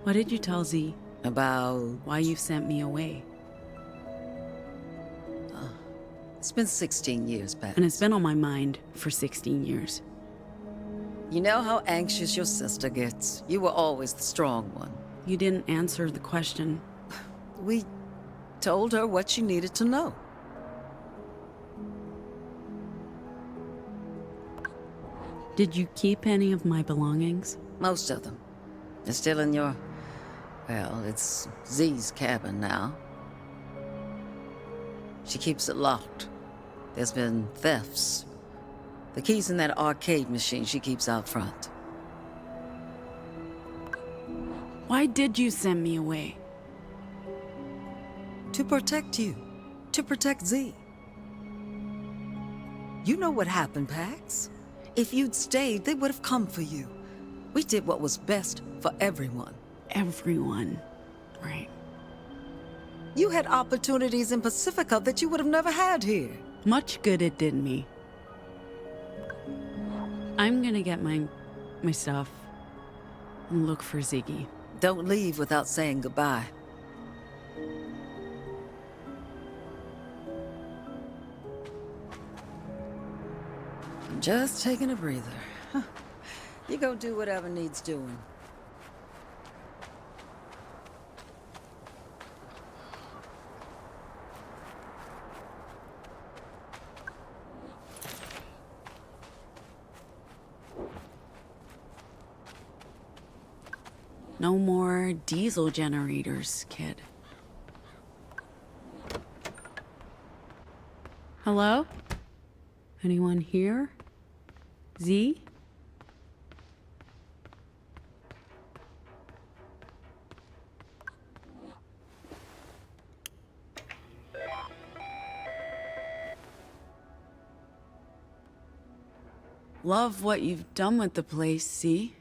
what did you tell Z? About... why you sent me away? It's been 16 years, Pat. And it's been on my mind for 16 years. You know how anxious your sister gets. You were always the strong one. You didn't answer the question. We told her what she needed to know. Did you keep any of my belongings? Most of them. They're still in your... well, it's Z's cabin now. She keeps it locked. There's been thefts. The key's in that arcade machine she keeps out front. Why did you send me away? To protect you. To protect Z. You know what happened, Pax. If you'd stayed, they would have come for you. We did what was best for everyone. Everyone. Right. You had opportunities in Pacifica that you would have never had here. Much good it did me. I'm gonna get my stuff and look for Ziggy. Don't leave without saying goodbye. I'm just taking a breather. You go do whatever needs doing. No more diesel generators, kid. Hello? Anyone here? Z? Love what you've done with the place, see?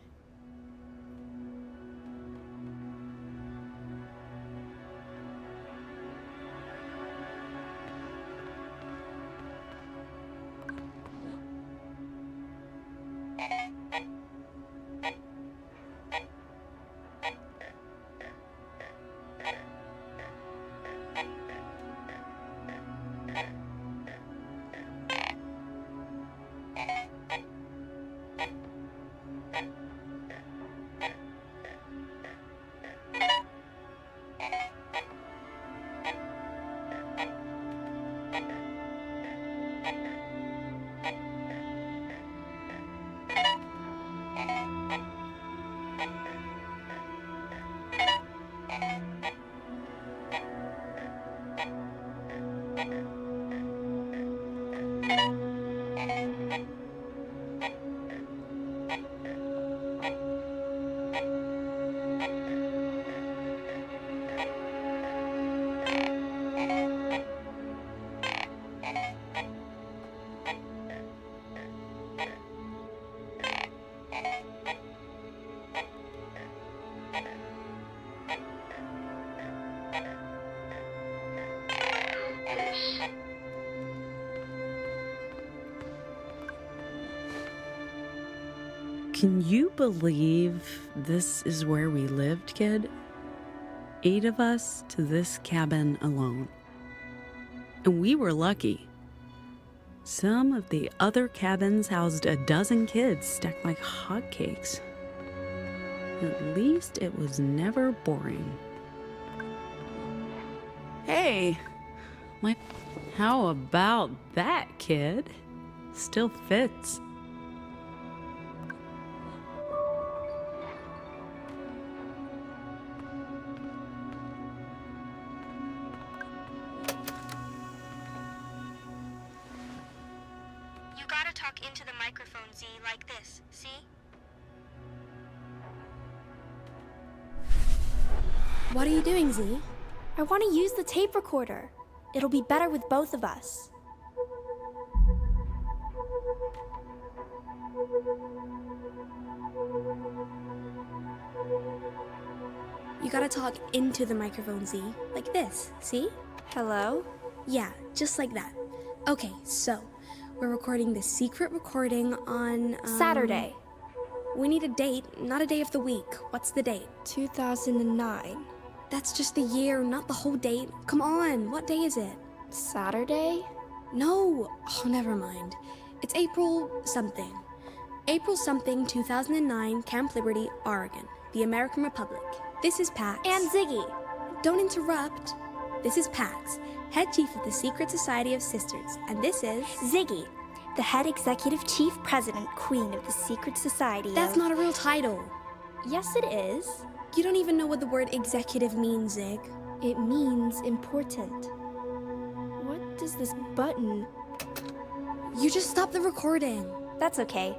Can you believe this is where we lived, kid? 8 of us to this cabin alone. And we were lucky. Some of the other cabins housed a dozen kids stacked like hotcakes. At least it was never boring. Hey, how about that, kid? Still fits. You gotta talk into the microphone, Z, like this, see? What are you doing, Z? I want to use the tape recorder. It'll be better with both of us. You gotta talk into the microphone, Z, like this, see? Hello? Yeah, just like that. Okay, so we're recording the secret recording on Saturday. We need a date, not a day of the week. What's the date? 2009. That's just the year, not the whole date. Come on, what day is it? Saturday? No, oh, never mind. It's April something. April something, 2009, Camp Liberty, Oregon, the American Republic. This is Pax. And Ziggy. Don't interrupt. This is Pax, head chief of the Secret Society of Sisters, and this is Ziggy, the head executive chief president queen of the Secret Society. That's not a real title. Yes, it is. You don't even know what the word executive means, Zig. It means important. What does this button? You just stopped the recording. That's okay.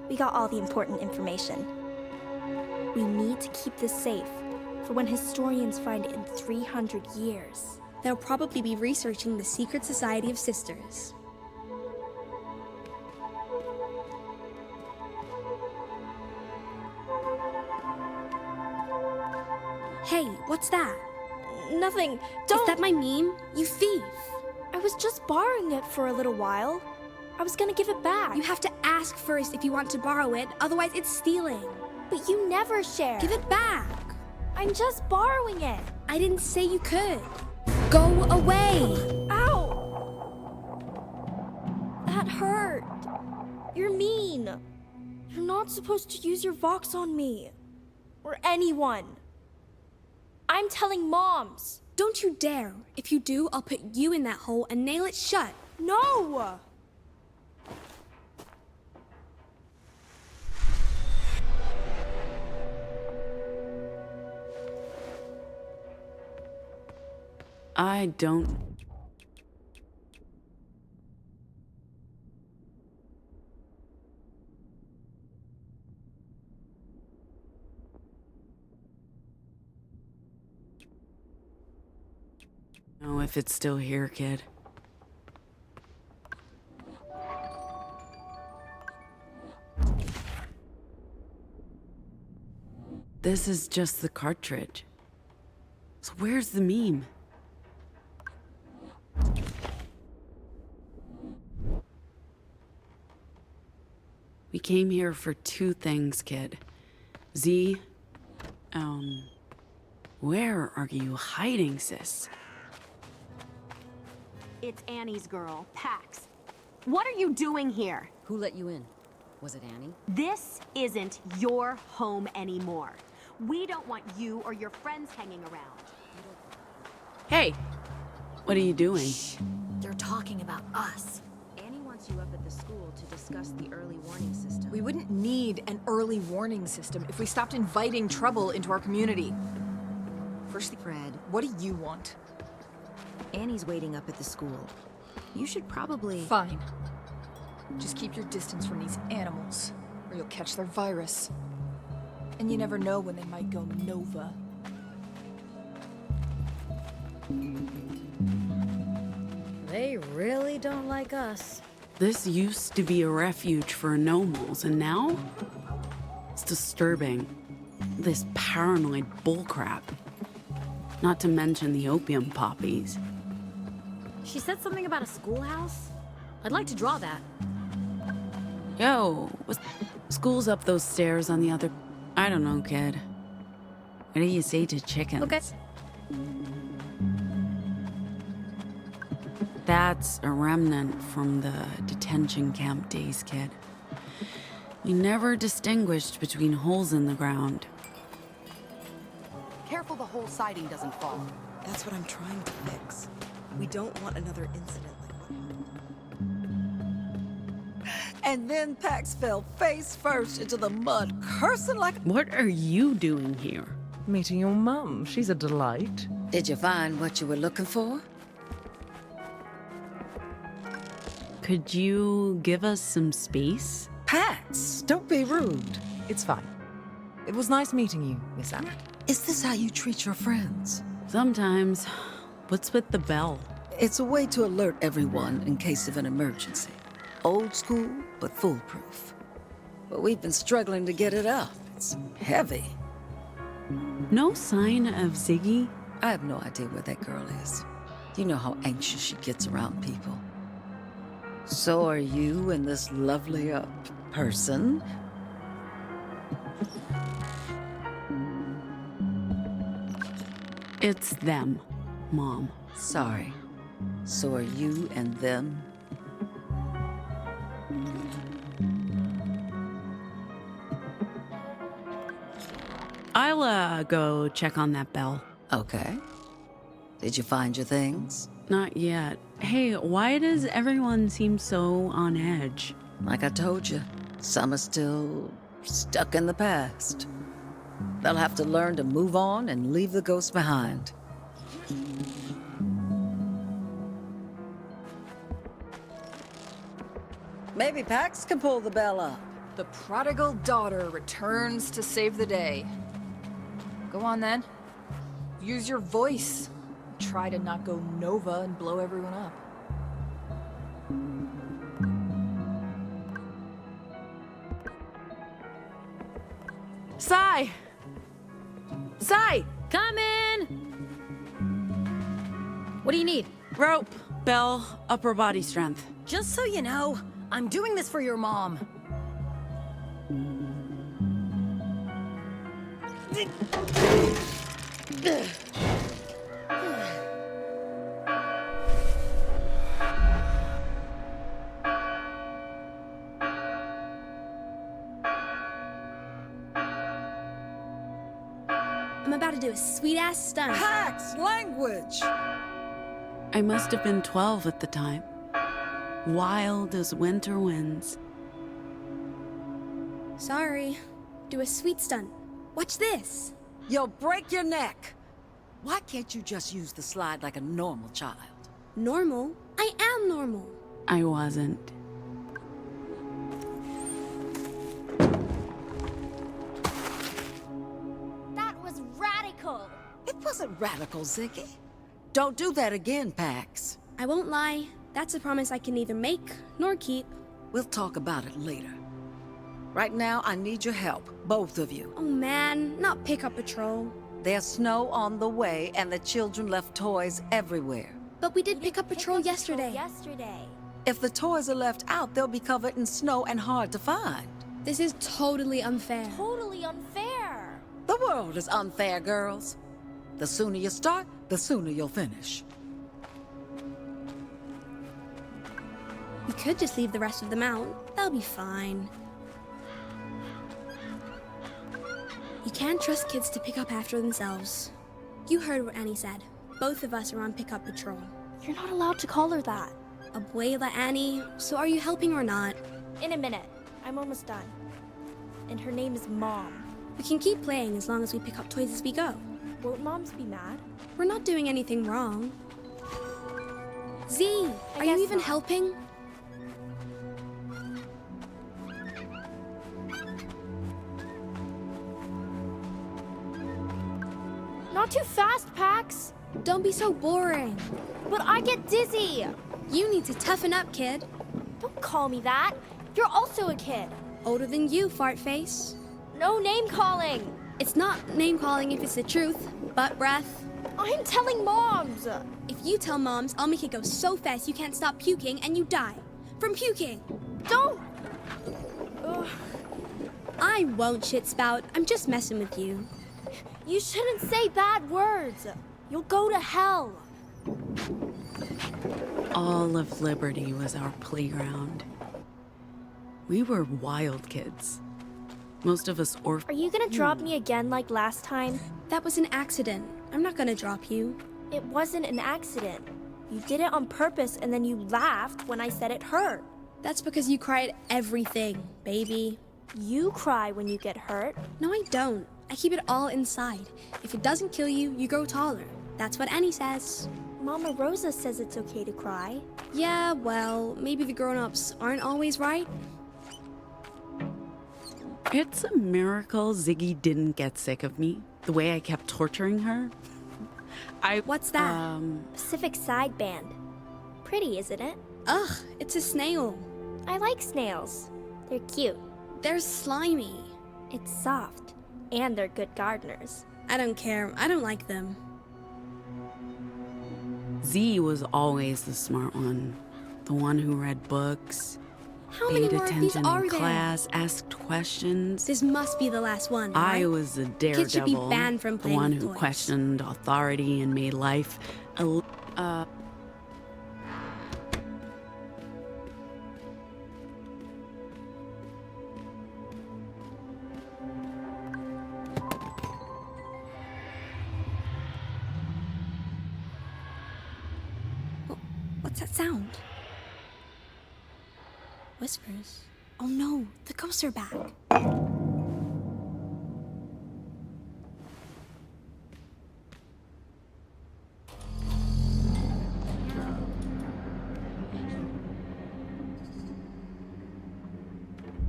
We got all the important information. We need to keep this safe. for when historians find it in 300 years. They'll probably be researching the secret society of sisters. Hey, what's that? Nothing. Don't. Is that my meme? You thief! I was just borrowing it for a little while. I was gonna give it back. You have to ask first if you want to borrow it, otherwise it's stealing. But you never share. Give it back! I'm just borrowing it. I didn't say you could. Go away! Ow! That hurt. You're mean. You're not supposed to use your Vox on me. Or anyone. I'm telling moms. Don't you dare. If you do, I'll put you in that hole and nail it shut. No! I don't... know if it's still here, kid. This is just the cartridge. So where's the meme? We came here for two things, kid. Z, where are you hiding, sis? It's Annie's girl, Pax. What are you doing here? Who let you in? Was it Annie? This isn't your home anymore. We don't want you or your friends hanging around. Hey, what are you doing? Shh. They're talking about us. Annie wants you up at the school to discuss the early warning system. We wouldn't need an early warning system if we stopped inviting trouble into our community. Firstly, Fred, what do you want? Annie's waiting up at the school. You should probably... Fine. Just keep your distance from these animals, or you'll catch their virus. And you never know when they might go Nova. They really don't like us. This used to be a refuge for anomals, and now? It's disturbing. This paranoid bullcrap. Not to mention the opium poppies. She said something about a schoolhouse? I'd like to draw that. Yo, school's up those stairs on the other... I don't know, kid. What do you say to chickens? Okay. That's a remnant from the detention camp days, kid. We never distinguished between holes in the ground. Careful the whole siding doesn't fall. That's what I'm trying to fix. We don't want another incident like what happened. And then Pax fell face first into the mud, cursing like... What are you doing here? Meeting your mum. She's a delight. Did you find what you were looking for? Could you give us some space? Pax, don't be rude. It's fine. It was nice meeting you, Miss Anna. Is this how you treat your friends? Sometimes. What's with the bell? It's a way to alert everyone in case of an emergency. Old school, but foolproof. But we've been struggling to get it up. It's heavy. No sign of Ziggy? I have no idea where that girl is. You know how anxious she gets around people. So are you and this lovely, person. It's them, Mom. Sorry. So are you and them? I'll, go check on that bell. Okay. Did you find your things? Not yet. Hey, why does everyone seem so on edge? Like I told you, some are still stuck in the past. They'll have to learn to move on and leave the ghosts behind. Maybe Pax can pull the bell up. The prodigal daughter returns to save the day. Go on then. Use your voice. Try to not go Nova and blow everyone up. Sci! Sci! Come in! What do you need? Rope, bell, upper body strength. Just so you know, I'm doing this for your mom. I'm about to do a sweet-ass stunt. Pax, language! I must have been 12 at the time. Wild as winter winds. Sorry. Do a sweet stunt. Watch this. You'll break your neck. Why can't you just use the slide like a normal child? Normal? I am normal. I wasn't. That was radical. It wasn't radical, Ziggy. Don't do that again, Pax. I won't lie. That's a promise I can neither make nor keep. We'll talk about it later. Right now, I need your help, both of you. Oh man, not pickup patrol. There's snow on the way, and the children left toys everywhere. But we did pick up patrol yesterday. If the toys are left out, they'll be covered in snow and hard to find. This is totally unfair. Totally unfair. The world is unfair, girls. The sooner you start, the sooner you'll finish. We could just leave the rest of them out. They'll be fine. You can't trust kids to pick up after themselves. You heard what Annie said. Both of us are on pickup patrol. You're not allowed to call her that. Abuela Annie, so are you helping or not? In a minute. I'm almost done. And her name is Mom. We can keep playing as long as we pick up toys as we go. Won't moms be mad? We're not doing anything wrong. Z, are you even helping? Not too fast, Pax. Don't be so boring. But I get dizzy. You need to toughen up, kid. Don't call me that. You're also a kid. Older than you, fart face. No name calling. It's not name calling if it's the truth. Butt breath. I'm telling moms. If you tell moms, I'll make it go so fast you can't stop puking and you die. From puking. Don't. Ugh. I won't, shit spout. I'm just messing with you. You shouldn't say bad words. You'll go to hell. All of Liberty was our playground. We were wild kids. Most of us Are you gonna drop me again like last time? That was an accident. I'm not gonna drop you. It wasn't an accident. You did it on purpose and then you laughed when I said it hurt. That's because you cry at everything, baby. You cry when you get hurt. No, I don't. I keep it all inside. If it doesn't kill you, you grow taller. That's what Annie says. Mama Rosa says it's okay to cry. Yeah, well, maybe the grown-ups aren't always right. It's a miracle Ziggy didn't get sick of me. The way I kept torturing her. What's that? Pacific Sideband. Pretty, isn't it? Ugh, it's a snail. I like snails. They're cute. They're slimy. It's soft. And they're good gardeners. I don't care. I don't like them. Z was always the smart one. The one who read books, How many paid more of these attention are in there? class, asked questions. This must be the last one, right? I was the daredevil, Kids should be banned from the playing one with who toys. questioned authority and made life What's that sound? Whispers. Oh no, the ghosts are back.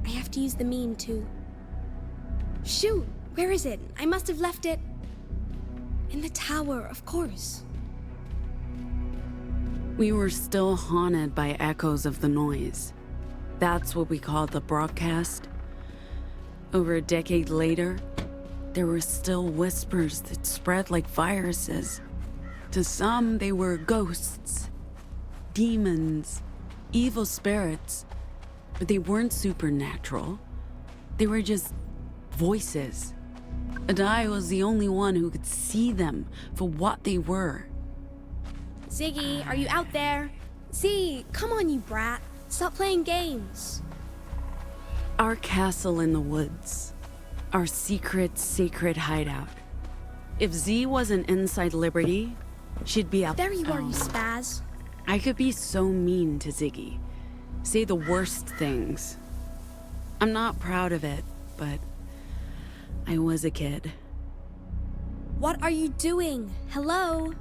I have to use the meme too. Shoot, where is it? I must have left it. In the tower, of course. We were still haunted by echoes of the noise. That's what we call the broadcast. Over a decade later, there were still whispers that spread like viruses. To some, they were ghosts, demons, evil spirits, but they weren't supernatural. They were just voices. And I was the only one who could see them for what they were. Ziggy, are you out there? Z, come on, you brat. Stop playing games. Our castle in the woods. Our secret, sacred hideout. If Z wasn't inside Liberty, she'd be out. There you are, you spaz. I could be so mean to Ziggy. Say the worst things. I'm not proud of it, but I was a kid. What are you doing? Hello?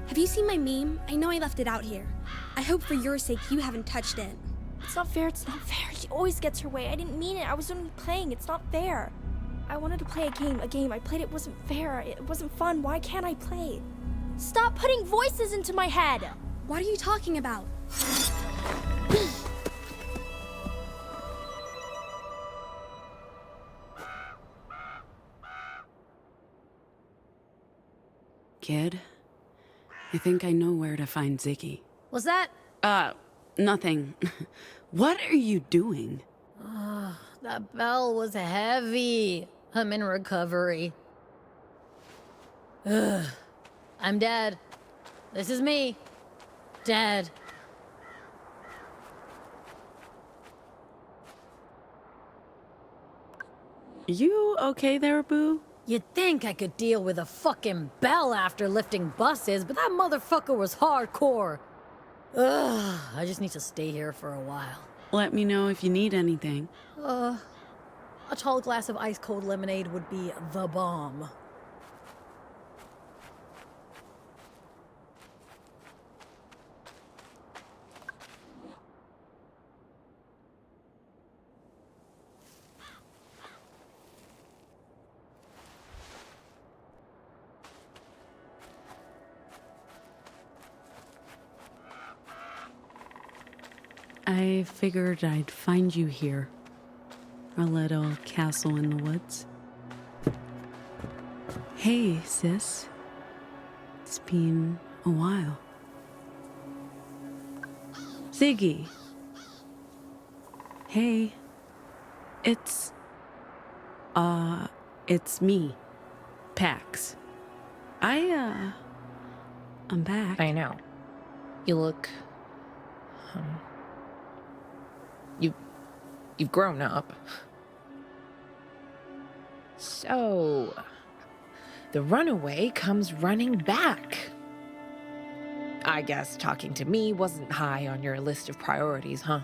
Have you seen my meme? I know I left it out here. I hope for your sake you haven't touched it. It's not fair, it's not fair. She always gets her way. I didn't mean it. I was only playing. It's not fair. I wanted to play a game. I played it wasn't fair. It wasn't fun. Why can't I play? Stop putting voices into my head! What are you talking about? Kid, I think I know where to find Ziggy. What's that? Nothing. What are you doing? That bell was heavy. I'm in recovery. Ugh. I'm dead. This is me. Dead. You okay there, boo? You'd think I could deal with a fucking bell after lifting buses, but that motherfucker was hardcore. Ugh, I just need to stay here for a while. Let me know if you need anything. A tall glass of ice-cold lemonade would be the bomb. I figured I'd find you here. Our little castle in the woods. Hey, sis. It's been a while. Ziggy. Hey. It's me. Pax. I'm back. I know. You look... You've grown up. So... the runaway comes running back. I guess talking to me wasn't high on your list of priorities, huh?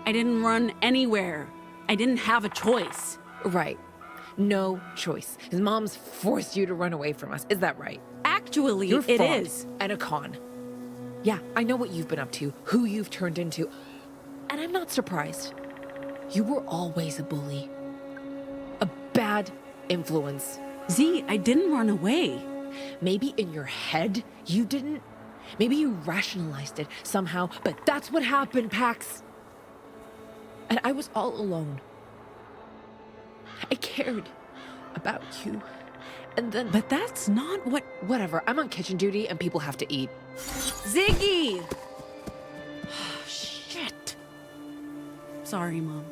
I didn't run anywhere. I didn't have a choice. Right. No choice. His mom's forced you to run away from us. Is that right? Actually, You're it fraud is. and a con. Yeah, I know what you've been up to, who you've turned into. And I'm not surprised. You were always a bully. A bad influence. Z, I didn't run away. Maybe in your head you didn't. Maybe you rationalized it somehow, but that's what happened, Pax. And I was all alone. I cared about you. And then... But that's not what... Whatever, I'm on kitchen duty and people have to eat. Ziggy! Shit. Sorry, Mom.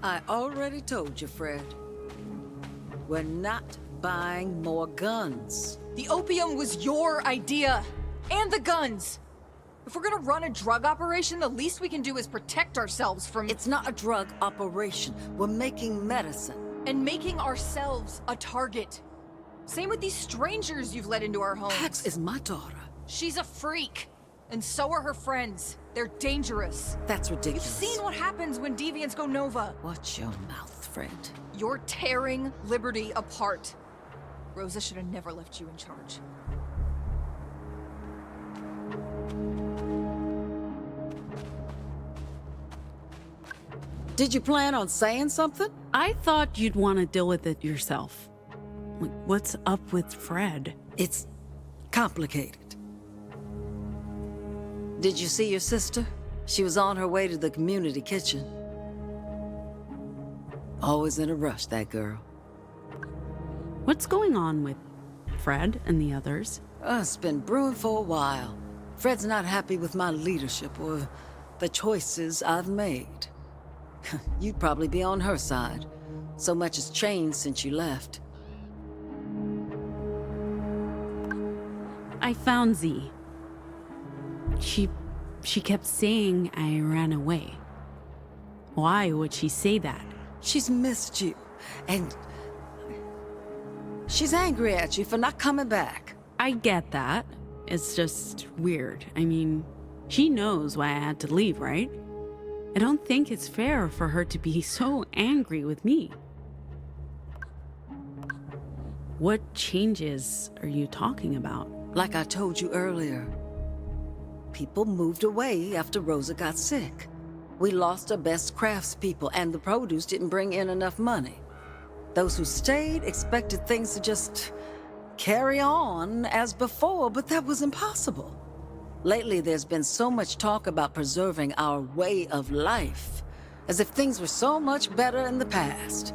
I already told you, Fred. We're not buying more guns. The opium was your idea. And the guns. If we're gonna run a drug operation, the least we can do is protect ourselves from... It's not a drug operation. We're making medicine. And making ourselves a target. Same with these strangers you've let into our homes. Pax is my daughter. She's a freak. And so are her friends. They're dangerous. That's ridiculous. You've seen what happens when deviants go Nova. Watch your mouth, friend. You're tearing Liberty apart. Rosa should have never left you in charge. Did you plan on saying something? I thought you'd want to deal with it yourself. Like, what's up with Fred? It's complicated. Did you see your sister? She was on her way to the community kitchen. Always in a rush, that girl. What's going on with Fred and the others? It's been brewing for a while. Fred's not happy with my leadership or the choices I've made. You'd probably be on her side. So much has changed since you left. I found Z. She kept saying I ran away. Why would she say that? She's missed you, and she's angry at you for not coming back. I get that. It's just weird. I mean, she knows why I had to leave, right? I don't think it's fair for her to be so angry with me. What changes are you talking about? Like I told you earlier, people moved away after Rosa got sick. We lost our best craftspeople, and the produce didn't bring in enough money. Those who stayed expected things to just carry on as before, but that was impossible. Lately, there's been so much talk about preserving our way of life, as if things were so much better in the past.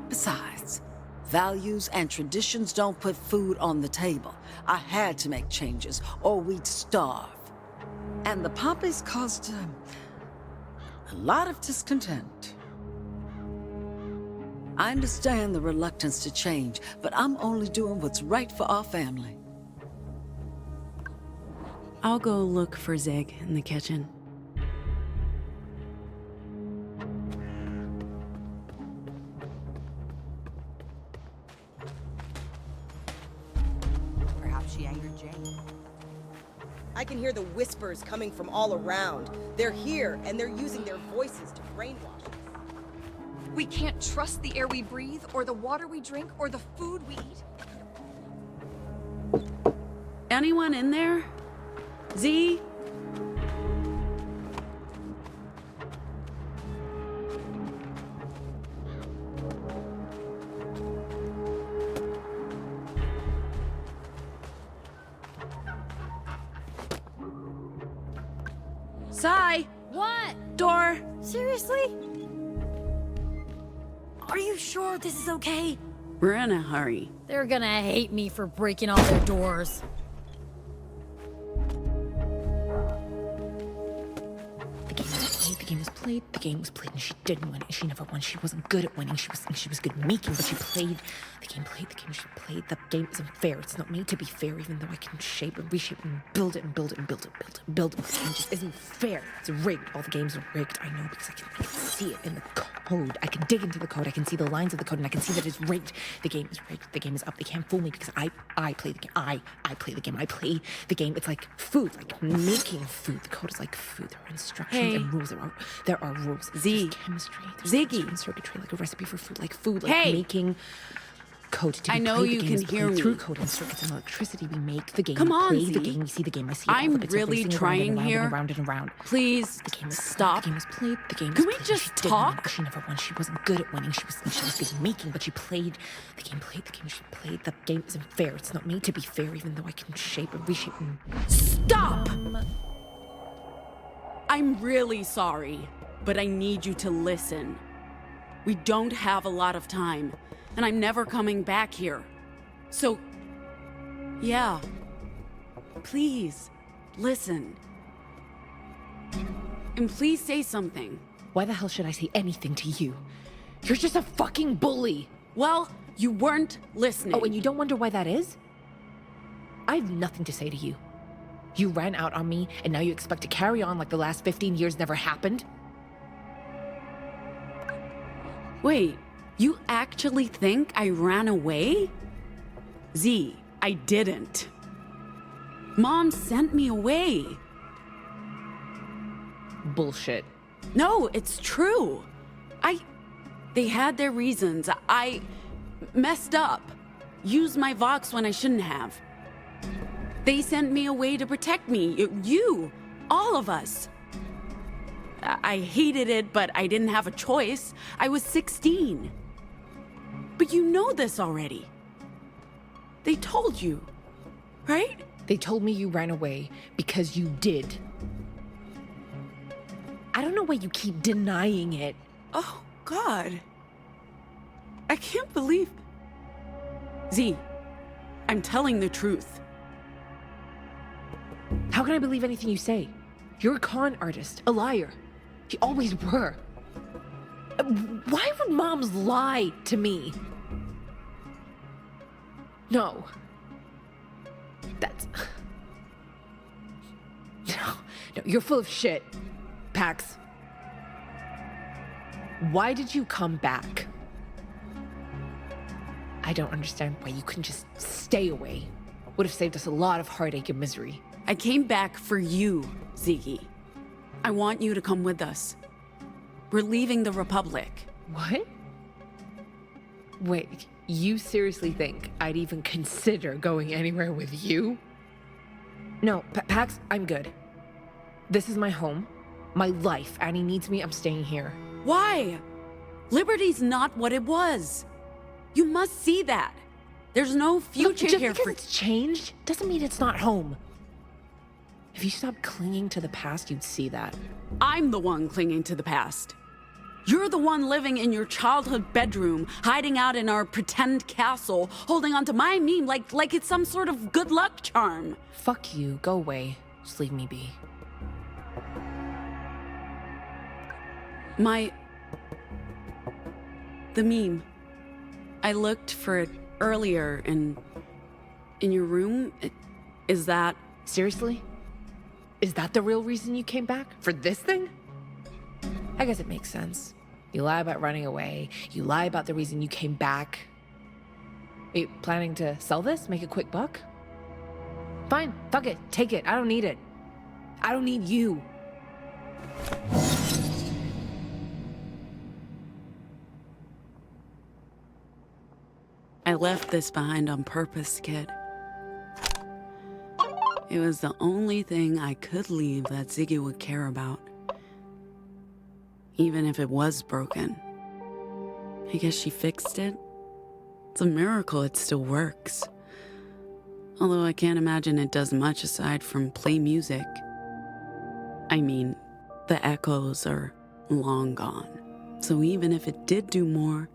Besides, values and traditions don't put food on the table. I had to make changes, or we'd starve. And the poppies caused a lot of discontent. I understand the reluctance to change, but I'm only doing what's right for our family. I'll go look for Zig in the kitchen. Perhaps she angered Jane. I can hear the whispers coming from all around. They're here, and they're using their voices to brainwash us. We can't trust the air we breathe, or the water we drink, or the food we eat. Anyone in there? Z? Sci! What? Door! Seriously? Are you sure this is okay? We're in a hurry. They're gonna hate me for breaking all their doors. The game was played, and she didn't win it. She never won. She wasn't good at winning. She was good at making, but she played. The game she played. The game isn't fair. It's not made to be fair, even though I can shape and reshape and build it and build it and build it and build it and build it. The game just isn't fair. It's rigged. All the games are rigged. I know because I can see it in the code. I can dig into the code. I can see the lines of the code, and I can see that it's rigged. The game is rigged. The game is up. They can't fool me because I play the game. I play the game. I play the game. It's like food, like making food. The code is like food. There are instructions and rules. There are rules. Z. There's chemistry. There's Ziggy. and circuitry, like a recipe for food, like Hey. making code. To I know played, you the game can is hear played me. through code and circuits and electricity. We make the game. Come we on, play the Z. game. We see the game. I see I'm all of it. It's really racing trying around here. and around and around. Please The game is stop. The game is played. The game. Can is we played. just She didn't talk? win. She never won. She wasn't good at winning. She was good at making, but she played the game. Played the game. She played the game. Isn't fair. It's not made to be fair, even though I can shape and reshape and Stop! I'm really sorry, but I need you to listen. We don't have a lot of time, and I'm never coming back here. So, yeah. Please, listen. And please say something. Why the hell should I say anything to you? You're just a fucking bully. Well, you weren't listening. Oh, and you don't wonder why that is? I have nothing to say to you. You ran out on me, and now you expect to carry on like the last 15 years never happened? Wait, you actually think I ran away? Z, I didn't. Mom sent me away. Bullshit. No, it's true. They had their reasons. I messed up. Used my Vox when I shouldn't have. They sent me away to protect me. You, all of us. I hated it, but I didn't have a choice. I was 16. But you know this already. They told you, right? They told me you ran away because you did. I don't know why you keep denying it. Oh, God. I can't believe... Z, I'm telling the truth. How can I believe anything you say? You're a con artist, a liar. You always were. Why would moms lie to me? No. That's... No, you're full of shit, Pax. Why did you come back? I don't understand why you couldn't just stay away. Would have saved us a lot of heartache and misery. I came back for you, Ziggy. I want you to come with us. We're leaving the Republic. What? Wait, you seriously think I'd even consider going anywhere with you? No, Pax, I'm good. This is my home, my life. Annie needs me, I'm staying here. Why? Liberty's not what it was. You must see that. There's no future Look, here just because it's changed doesn't mean it's not home. If you stopped clinging to the past, you'd see that. I'm the one clinging to the past. You're the one living in your childhood bedroom, hiding out in our pretend castle, holding onto my meme like it's some sort of good luck charm. Fuck you, go away. Just leave me be. The meme. I looked for it earlier in your room. Is that... Seriously? Is that the real reason you came back? For this thing? I guess it makes sense. You lie about running away. You lie about the reason you came back. Are you planning to sell this? Make a quick buck? Fine, fuck it. Take it. I don't need it. I don't need you. I left this behind on purpose, kid. It was the only thing I could leave that Ziggy would care about. Even if it was broken. I guess she fixed it. It's a miracle it still works. Although I can't imagine it does much aside from play music. I mean, the echoes are long gone. So even if it did do more,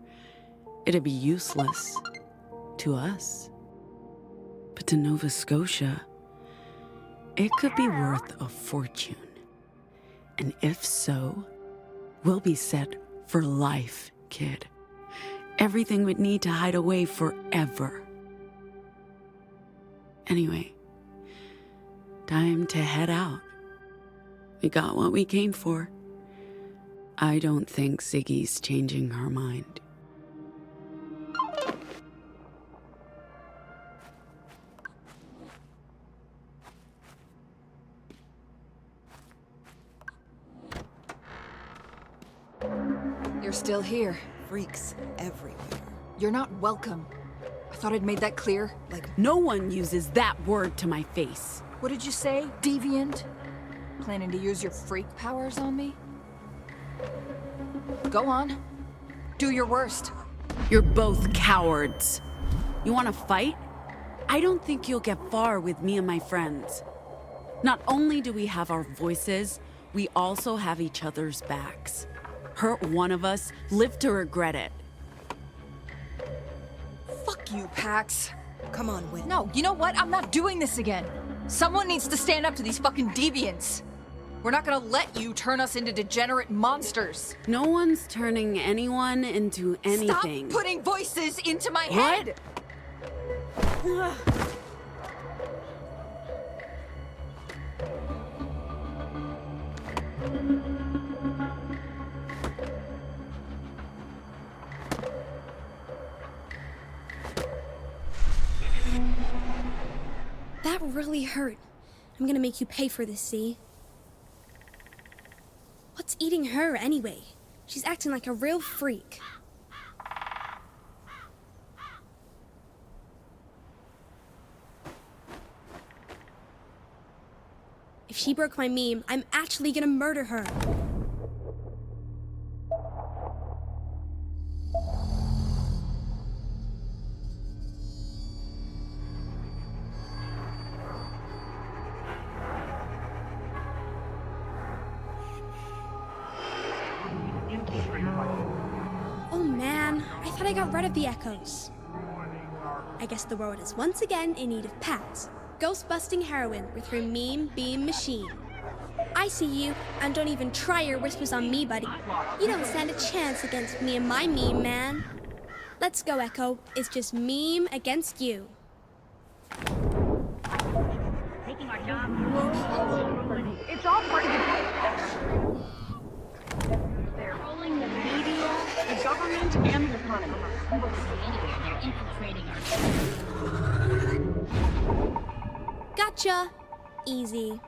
it'd be useless to us. But to Nova Scotia, it could be worth a fortune. And if so, we'll be set for life, kid. Everything would need to hide away forever. Anyway, time to head out. We got what we came for. I don't think Ziggy's changing her mind. You're still here. Freaks everywhere. You're not welcome. I thought I'd made that clear. Like, no one uses that word to my face. What did you say, deviant? Planning to use your freak powers on me? Go on. Do your worst. You're both cowards. You want to fight? I don't think you'll get far with me and my friends. Not only do we have our voices, we also have each other's backs. Hurt one of us, live to regret it. Fuck you, Pax. Come on, Win. No, you know what? I'm not doing this again. Someone needs to stand up to these fucking deviants. We're not gonna let you turn us into degenerate monsters. No one's turning anyone into anything. Stop putting voices into my head! That really hurt. I'm gonna make you pay for this, see? What's eating her anyway? She's acting like a real freak. If she broke my meme, I'm actually gonna murder her. Oh man, I thought I got rid of the echoes. I guess the world is once again in need of Pat, ghost-busting heroine with her meme beam machine. I see you, and don't even try your whispers on me, buddy. You don't stand a chance against me and my meme man. Let's go, Echo. It's just meme against you. Taking our job. It's all part of the They're ruling the media, the government, and the economy. They're infiltrating our Gotcha! Easy.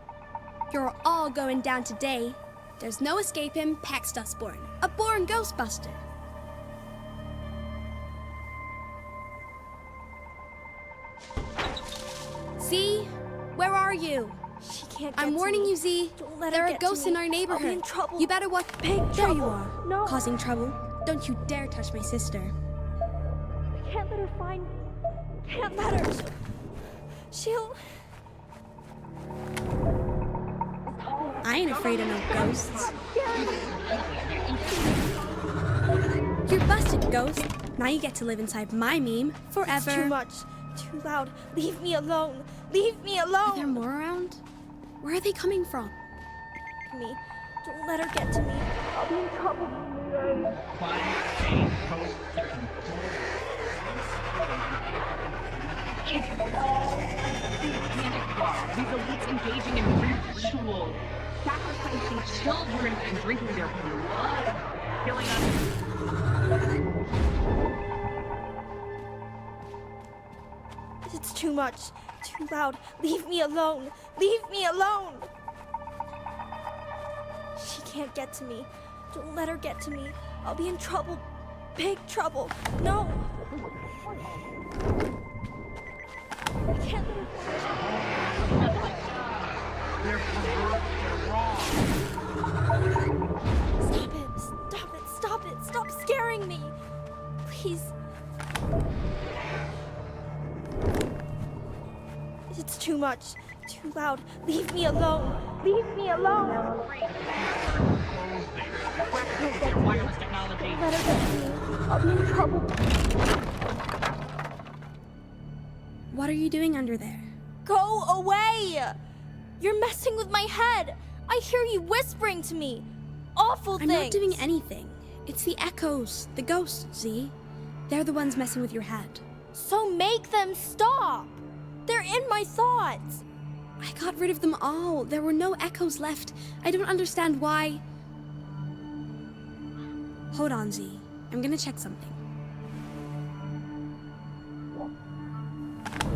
You're all going down today. There's no escaping Pax Dustborn, a born ghostbuster. Z, where are you? She can't get I'm warning to me. you, Z. Don't let There her are get to ghosts me. in our I'll be neighborhood. in trouble. You better watch. Big There you trouble. are. No. Causing trouble. Don't you dare touch my sister. I can't let her find. Can't let her. She'll. I ain't afraid of no ghosts. You're busted, ghost. Now you get to live inside my meme forever. It's too much. Too loud. Leave me alone. Leave me alone. Are there more around? Where are they coming from? Me. Don't let her get to me. I'll be in trouble. climate change post These elites engaging in rituals, sacrificing children and drinking their blood, killing us. It's too much. Too loud. Leave me alone. Leave me alone. She can't get to me. Don't let her get to me. I'll be in trouble. Big trouble. No. I can't let her. Stop it. Stop it. Stop it. Stop scaring me. Please. It's too much. Too loud. Leave me alone. Leave me alone. Wireless technology. Let her get to me. I'll be in trouble. What are you doing under there? Go away! You're messing with my head. I hear you whispering to me. Awful I'm things. not doing anything. It's the echoes, the ghosts, Z. They're the ones messing with your head. So make them stop. They're in my thoughts. I got rid of them all. There were no echoes left. I don't understand why. Hold on, Z. I'm gonna check something.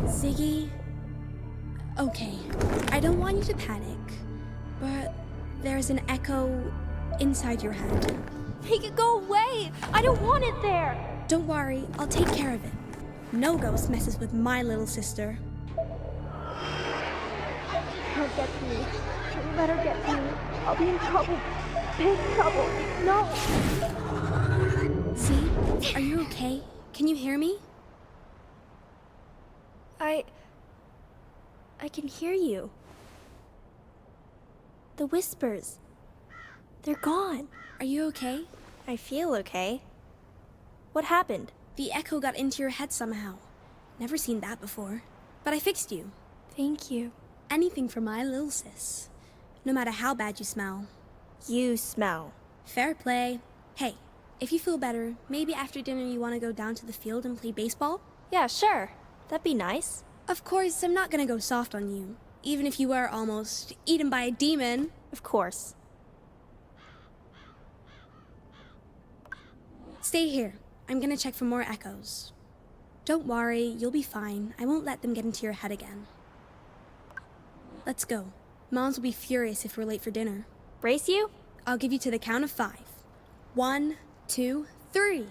Ziggy. Okay, I don't want you to panic, but there's an echo inside your head. Make it go away. I don't want it there. Don't worry, I'll take care of it. No ghost messes with my little sister. Don't get to me. Don't let her get to me. I'll be in trouble. Big trouble. No. Z, are you okay? Can you hear me? I can hear you. The whispers. They're gone. Are you okay? I feel okay. What happened? The echo got into your head somehow. Never seen that before. But I fixed you. Thank you. Anything for my little sis. No matter how bad you smell. You smell. Fair play. Hey, if you feel better, maybe after dinner you want to go down to the field and play baseball? Yeah, sure. That'd be nice. Of course, I'm not gonna go soft on you. Even if you were almost eaten by a demon. Of course. Stay here. I'm gonna check for more echoes. Don't worry, you'll be fine. I won't let them get into your head again. Let's go. Moms will be furious if we're late for dinner. Brace you? I'll give you to the count of 5. 1, 2, 3.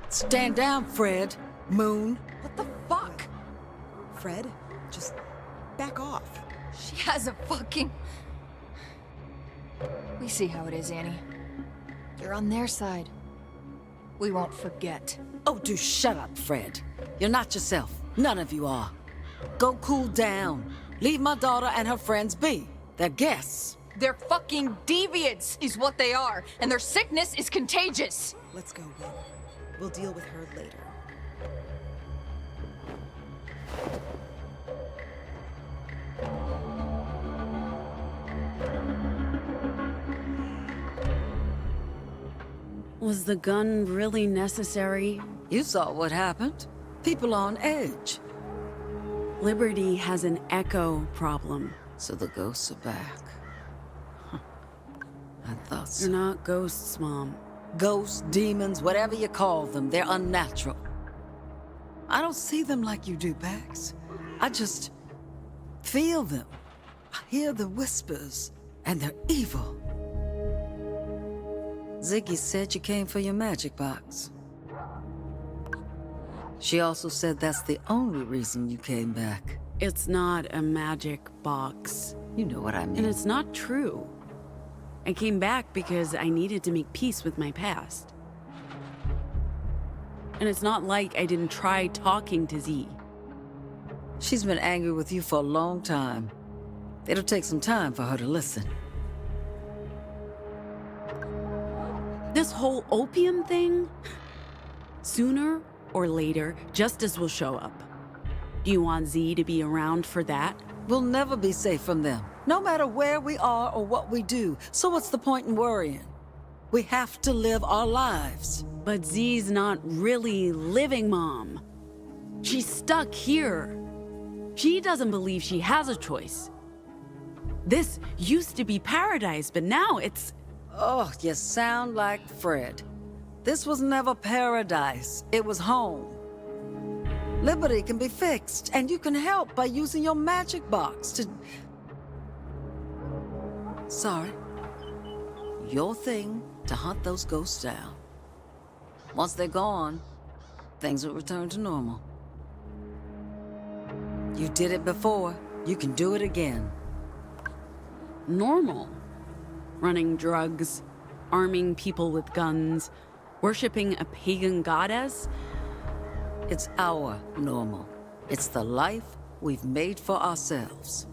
Stand down, Fred. Moon. What the fuck? Fred, just back off. She has a fucking... We see how it is, Annie. You're on their side. We won't forget. Oh, do shut up, Fred. You're not yourself. None of you are. Go cool down. Leave my daughter and her friends be. They're guests. They're fucking deviants, is what they are, and their sickness is contagious. Let's go, Will. We'll deal with her later. Was the gun really necessary? You saw what happened. People on edge. Liberty has an echo problem. So the ghosts are back. Huh. I thought so. You're not ghosts, Mom. Ghosts, demons, whatever you call them, they're unnatural. I don't see them like you do, Pax. I just feel them. I hear the whispers, and they're evil. Ziggy said you came for your magic box. She also said that's the only reason you came back. It's not a magic box. You know what I mean. And it's not true. I came back because I needed to make peace with my past. And it's not like I didn't try talking to Z. She's been angry with you for a long time. It'll take some time for her to listen. This whole opium thing? Sooner or later, justice will show up. Do you want Z to be around for that? We'll never be safe from them, no matter where we are or what we do. So what's the point in worrying? We have to live our lives. But Z's not really living, Mom. She's stuck here. She doesn't believe she has a choice. This used to be paradise, but now it's... Oh, you sound like Fred. This was never paradise. It was home. Liberty can be fixed, and you can help by using your magic box to... Sorry. Your thing to hunt those ghosts down. Once they're gone, things will return to normal. You did it before. You can do it again. Normal? Running drugs, arming people with guns, worshipping a pagan goddess? It's our normal. It's the life we've made for ourselves.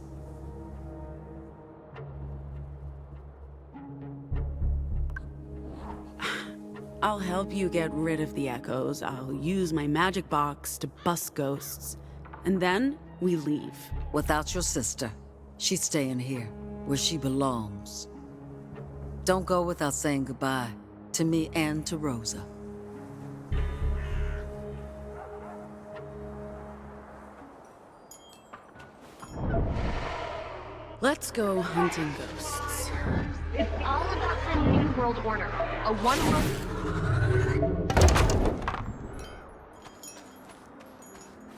I'll help you get rid of the echoes. I'll use my magic box to bust ghosts. And then we leave. Without your sister. She's staying here, where she belongs. Don't go without saying goodbye to me and to Rosa. Let's go hunting ghosts. It's all about the new world order. A one world...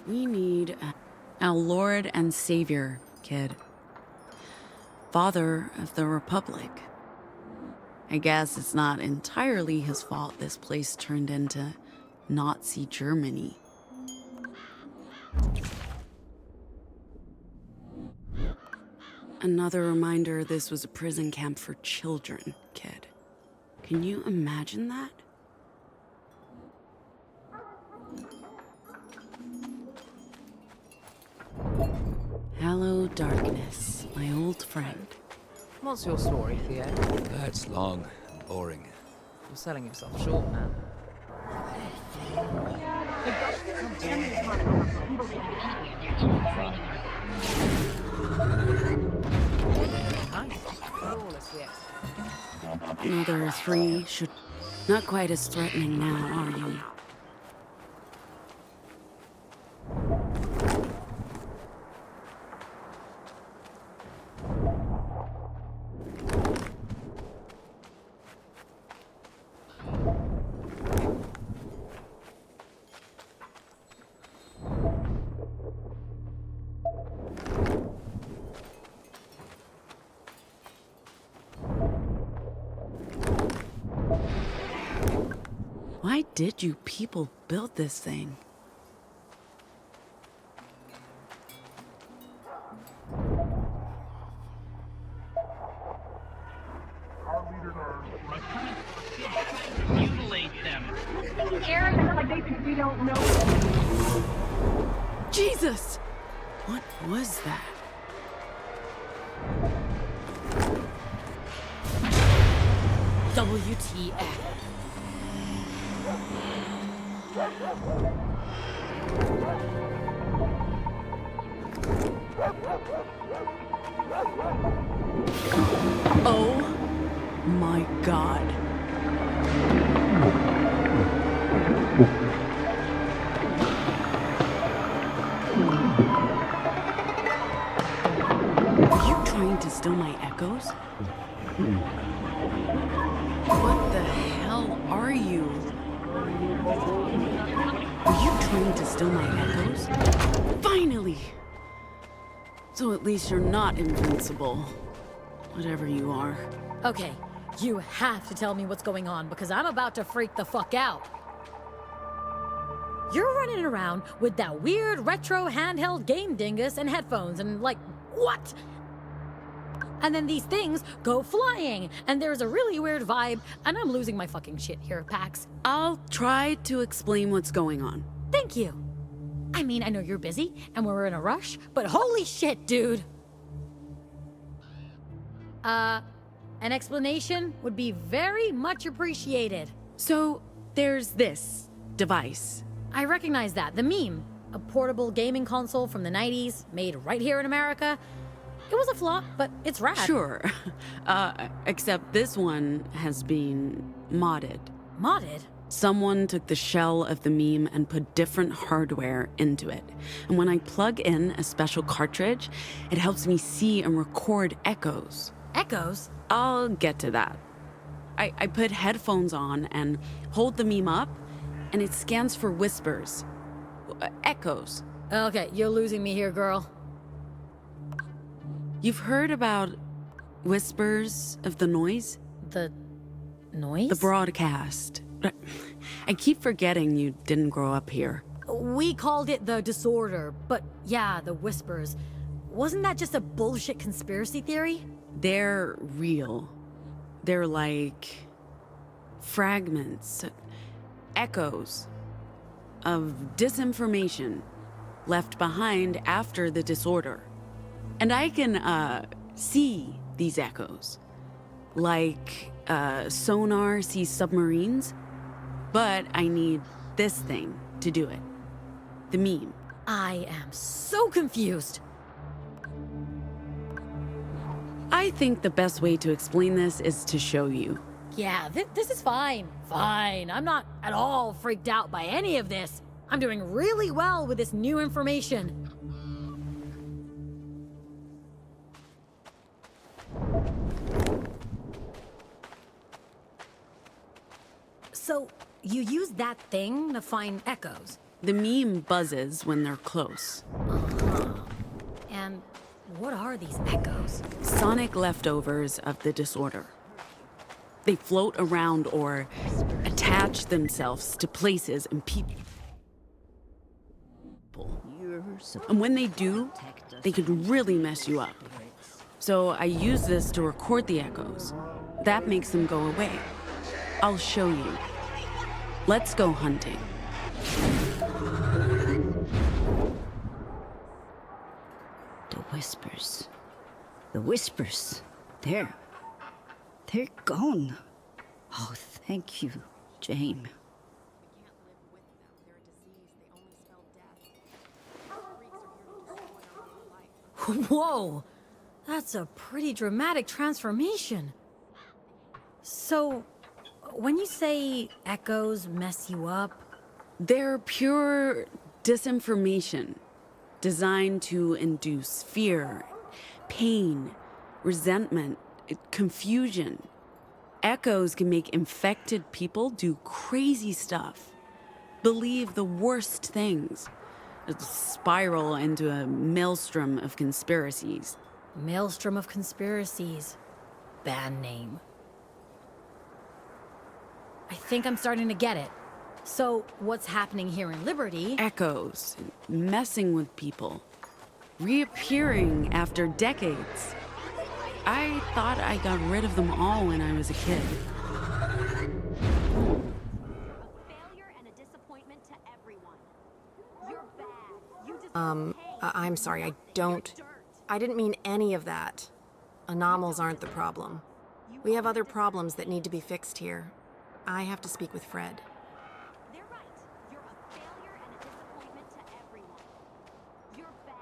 We need our Lord and Savior, kid. Father of the Republic. I guess it's not entirely his fault this place turned into Nazi Germany. Another reminder this was a prison camp for children, kid. Can you imagine that? Hello, darkness, my old friend. What's your story, Theo? That's long and boring. You're selling yourself short, man. Another 3 should... Not quite as threatening now, are you? Why did you people build this thing? Mutilate them. taking air and like they think we don't know. Jesus! What was that? WTF. Oh my God. Are you trying to steal my echoes? What the hell are you? Are you trying to steal my echoes? Finally! So at least you're not invincible. Whatever you are. Okay, you have to tell me what's going on because I'm about to freak the fuck out. You're running around with that weird retro handheld game dingus and headphones and like, what? And then these things go flying and there's a really weird vibe and I'm losing my fucking shit here, Pax. I'll try to explain what's going on. Thank you. I mean, I know you're busy and we're in a rush, but holy shit, dude. An explanation would be very much appreciated. So, there's this device. I recognize that, the meme. A portable gaming console from the 90s, made right here in America. It was a flop, but it's rad. Sure. Except this one has been modded. Modded? Someone took the shell of the meme and put different hardware into it. And when I plug in a special cartridge, it helps me see and record echoes. Echoes? I'll get to that. I put headphones on and hold the meme up, and it scans for whispers. Echoes. Okay, you're losing me here, girl. You've heard about whispers of the noise? The noise? The broadcast. I keep forgetting you didn't grow up here. We called it the disorder, but yeah, the whispers. Wasn't that just a bullshit conspiracy theory? They're real. They're like fragments, echoes of disinformation left behind after the disorder. And I can see these echoes, like sonar sees submarines, but I need this thing to do it. The meme. I am so confused. I think the best way to explain this is to show you. Yeah, this is fine. Fine. I'm not at all freaked out by any of this. I'm doing really well with this new information. So, you use that thing to find echoes? The meme buzzes when they're close. And what are these echoes? Sonic leftovers of the disorder. They float around or attach themselves to places and people. And when they do, they could really mess you up. So I use this to record the echoes. That makes them go away. I'll show you. Let's go hunting. The whispers. The whispers. They're gone. Oh, thank you, Jane. Whoa! That's a pretty dramatic transformation. So, when you say echoes mess you up... They're pure disinformation, designed to induce fear, pain, resentment, confusion. Echoes can make infected people do crazy stuff, believe the worst things, spiral into a maelstrom of conspiracies. Maelstrom of conspiracies. Band name. I think I'm starting to get it. So, what's happening here in Liberty... Echoes, messing with people, reappearing after decades. I thought I got rid of them all when I was a kid. Failure and I'm sorry, I didn't mean any of that. Anomals aren't the problem. We have other problems that need to be fixed here. I have to speak with Fred. They're right. You're a failure and a disappointment to everyone. You're bad.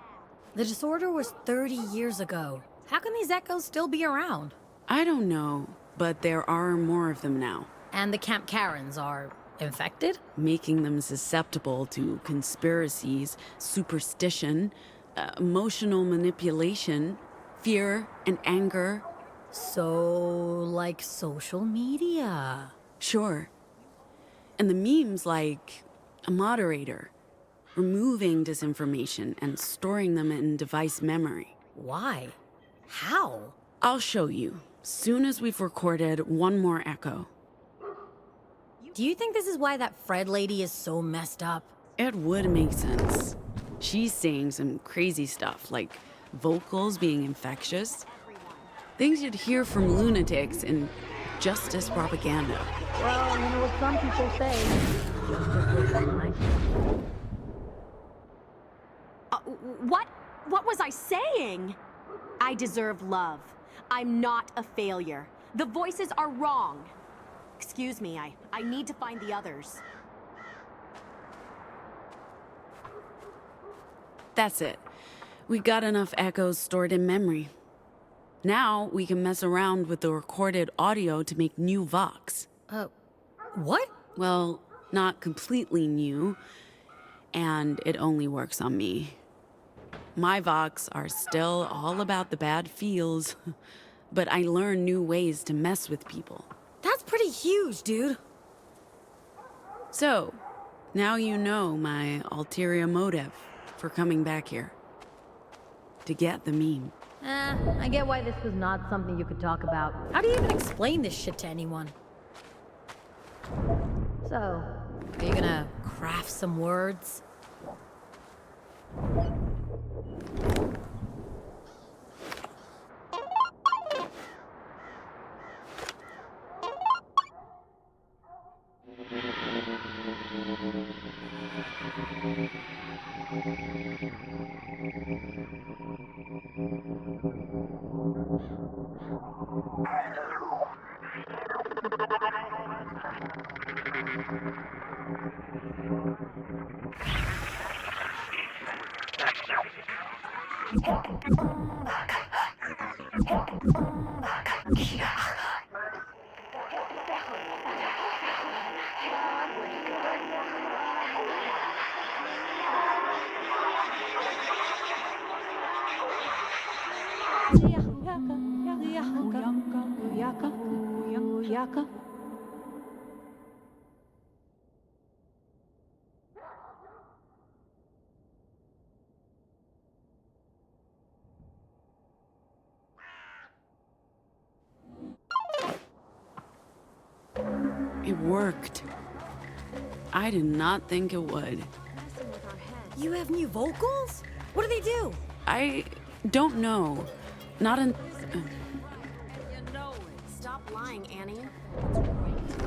The disorder was 30 years ago. How can these echoes still be around? I don't know, but there are more of them now. And the Camp Karens are infected? Making them susceptible to conspiracies, superstition, emotional manipulation, fear and anger. So, like social media? Sure. And the memes like a moderator, removing disinformation and storing them in device memory. Why? How? I'll show you, soon as we've recorded one more echo. Do you think this is why that Fred lady is so messed up? It would make sense. She's saying some crazy stuff, like vocals being infectious. Things you'd hear from lunatics in justice propaganda. Well, you know what some people say. What was I saying? I deserve love. I'm not a failure. The voices are wrong. Excuse me, I need to find the others. That's it. We got enough echoes stored in memory. Now we can mess around with the recorded audio to make new Vox. What? Well, not completely new, and it only works on me. My Vox are still all about the bad feels, but I learn new ways to mess with people. That's pretty huge, dude. So, now you know my ulterior motive for coming back here. To get the meme. I get why this was not something you could talk about. How do you even explain this shit to anyone? So, are you gonna craft some words? It worked. I did not think it would. You have new vocals? What do they do? I don't know. Not in... Stop lying, Annie.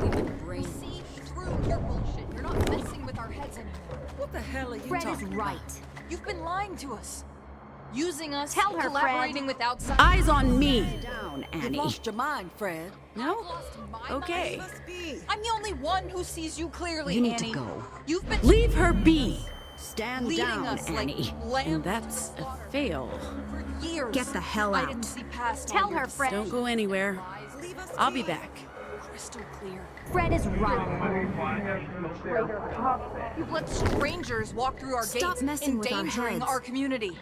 We've been brainwashed through your bullshit. You're not messing with our heads anymore. What the hell are you Fred is talking right. about? You've been lying to us. Using us, Tell her, collaborating Fred. with outside... Eyes on me! Down, You've Annie. lost your mind, Fred. No? Lost my Okay. mind? Must be. I'm the only one who sees you clearly, You need Annie. to go. You've been Leave her be! Stand leading down, us Annie. like lambs And that's to the a slaughter fail. for years. Get the hell I out. didn't see past Tell all your her, Fred. Don't go anywhere. Leave us I'll be back. crystal clear. Fred is right. You've let strangers walk through our Stop gates, messing with our endangering heads. our community.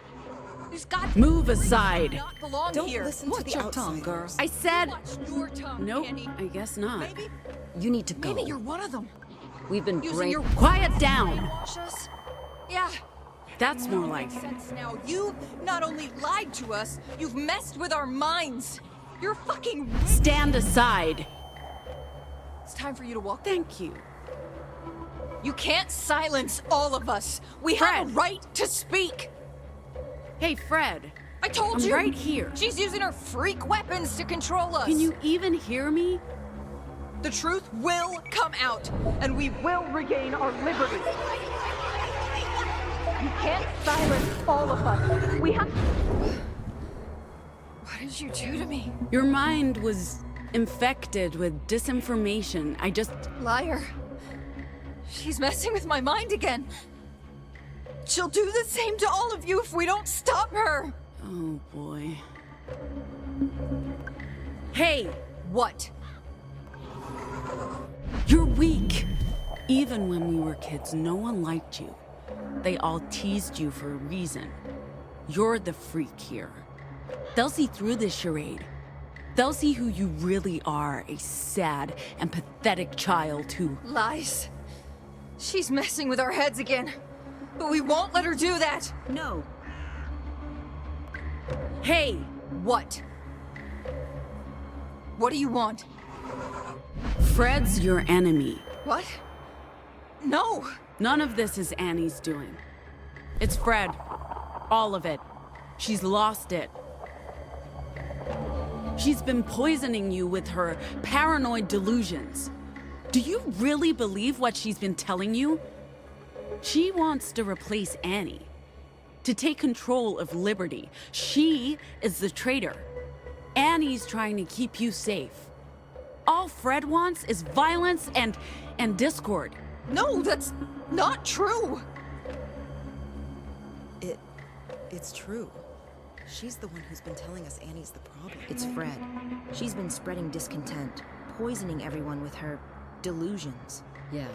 These gods Move aside. do not belong Don't here. listen to the your tongue, girl. I said... Watch your tongue, Nope, Annie. I guess not. Maybe, You need to go. maybe you're one of them. We've been Using brain... your Quiet down! brainwash us. Yeah. That's more like Makes it. sense now. You not only lied to us, you've messed with our minds. You're fucking. Stand aside. It's time for you to walk. Thank you. You can't silence all of us. We have a Fred. right to speak. Hey, Fred. I told I'm you. right here. She's using her freak weapons to control us. Can you even hear me? The truth will come out, and we will regain our liberty. You can't silence all of us. We have... What did you do to me? Your mind was infected with disinformation. I just... Liar. She's messing with my mind again. She'll do the same to all of you if we don't stop her. Oh, boy. Hey! What? You're weak. Even when we were kids, no one liked you. They all teased you for a reason. You're the freak here. They'll see through this charade. They'll see who you really are, a sad and pathetic child who... Lies. She's messing with our heads again. But we won't let her do that. No. Hey! What? What do you want? Fred's your enemy. What? No! None of this is Annie's doing. It's Fred. All of it. She's lost it. She's been poisoning you with her paranoid delusions. Do you really believe what she's been telling you? She wants to replace Annie, to take control of Liberty. She is the traitor. Annie's trying to keep you safe. All Fred wants is violence and discord. No, that's not true. It's true. She's the one who's been telling us Annie's the problem. It's Fred. She's been spreading discontent, poisoning everyone with her delusions. Yeah,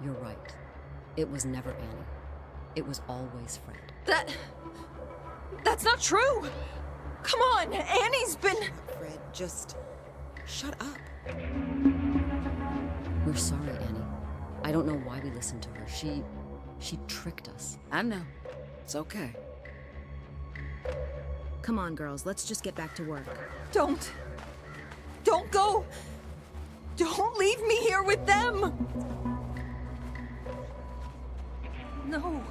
you're right. It was never Annie. It was always Fred. That's not true! Come on, Annie's been... Shut up, Fred, just... shut up. We're sorry, Annie. I don't know why we listened to her. She tricked us. I know. It's okay. Come on, girls, let's just get back to work. Don't go! Don't leave me here with them! No.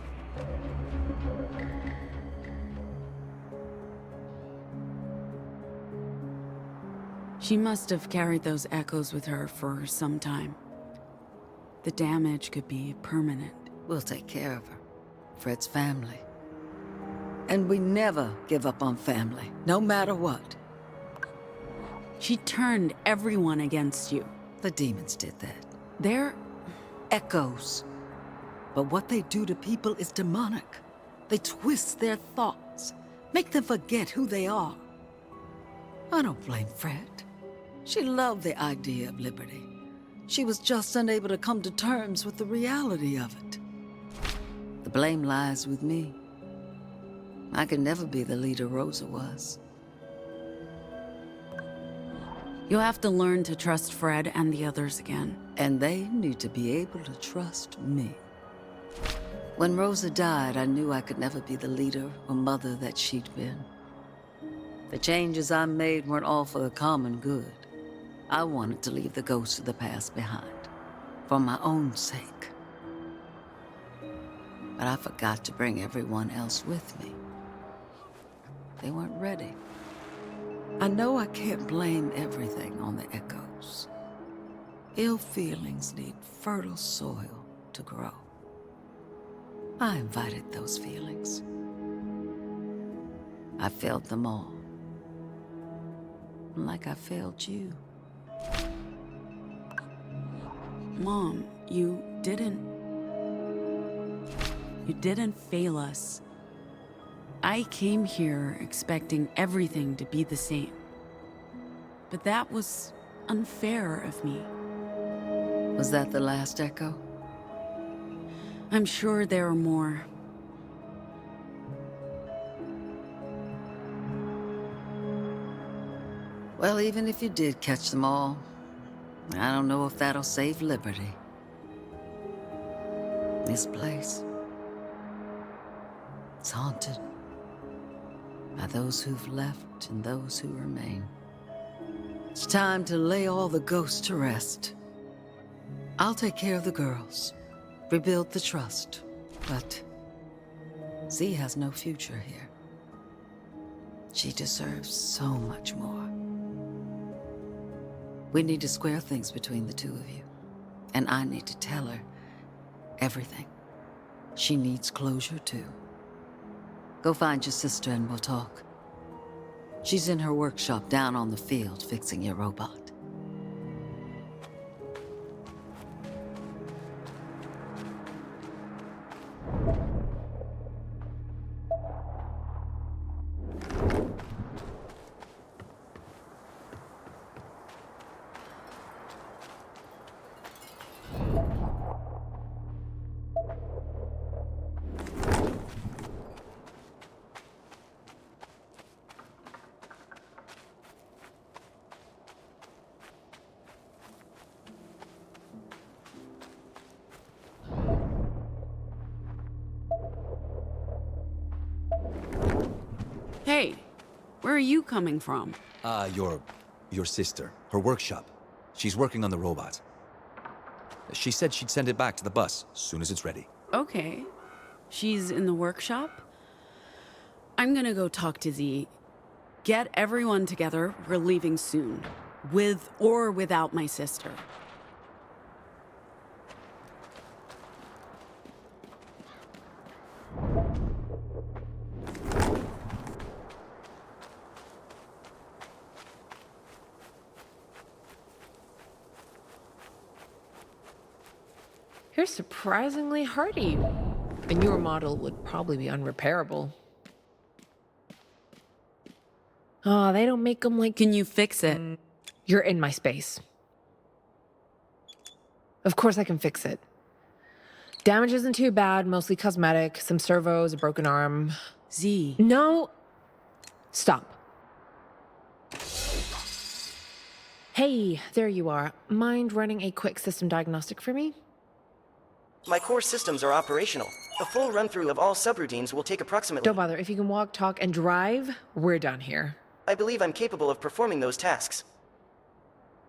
She must have carried those echoes with her for some time. The damage could be permanent. We'll take care of her. Fred's family. And we never give up on family, no matter what. She turned everyone against you. The demons did that. They're echoes. But what they do to people is demonic. They twist their thoughts, make them forget who they are. I don't blame Fred. She loved the idea of liberty. She was just unable to come to terms with the reality of it. The blame lies with me. I could never be the leader Rosa was. You'll have to learn to trust Fred and the others again. And they need to be able to trust me. When Rosa died, I knew I could never be the leader or mother that she'd been. The changes I made weren't all for the common good. I wanted to leave the ghosts of the past behind, for my own sake. But I forgot to bring everyone else with me. They weren't ready. I know I can't blame everything on the echoes. Ill feelings need fertile soil to grow. I invited those feelings. I failed them all. Like I failed you. Mom, you didn't fail us. I came here expecting everything to be the same. But that was unfair of me. Was that the last echo? I'm sure there are more. Well, even if you did catch them all, I don't know if that'll save Liberty. This place, it's haunted by those who've left and those who remain. It's time to lay all the ghosts to rest. I'll take care of the girls, rebuild the trust, but Z has no future here. She deserves so much more. We need to square things between the two of you, and I need to tell her everything. She needs closure, too. Go find your sister and we'll talk. She's in her workshop down on the field fixing your robot. Hey, where are you coming from? Your sister. Her workshop. She's working on the robot. She said she'd send it back to the bus as soon as it's ready. Okay. She's in the workshop? I'm gonna go talk to Z. Get everyone together. We're leaving soon. With or without my sister. You're surprisingly hardy. A newer model would probably be unrepairable. Oh, they don't make them like... Can you fix it? You're in my space. Of course I can fix it. Damage isn't too bad, mostly cosmetic. Some servos, a broken arm. Z. No! Stop. Hey, there you are. Mind running a quick system diagnostic for me? My core systems are operational. A full run-through of all subroutines will take approximately... Don't bother. If you can walk, talk, and drive, we're done here. I believe I'm capable of performing those tasks.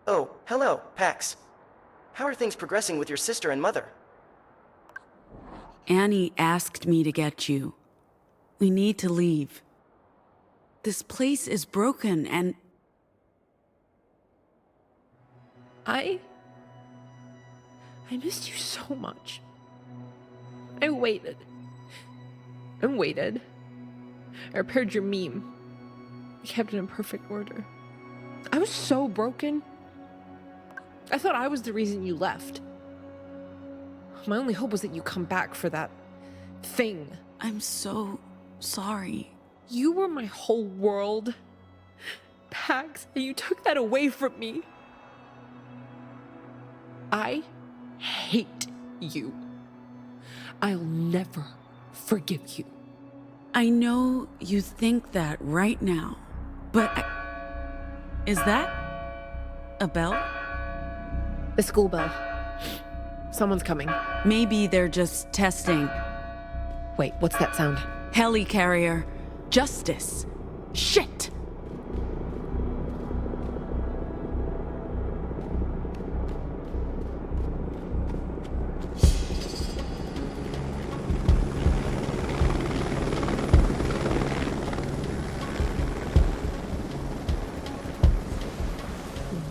Oh, hello, Pax. How are things progressing with your sister and mother? Annie asked me to get you. We need to leave. This place is broken and... I missed you so much. I waited. And waited. I repaired your meme. I kept it in perfect order. I was so broken. I thought I was the reason you left. My only hope was that you come back for that thing. I'm so sorry. You were my whole world, Pax, and you took that away from me. I hate you. I'll never forgive you. I know you think that right now, but is that a bell? The school bell. Someone's coming. Maybe they're just testing. Wait, what's that sound? Helicarrier. Justice. Shit!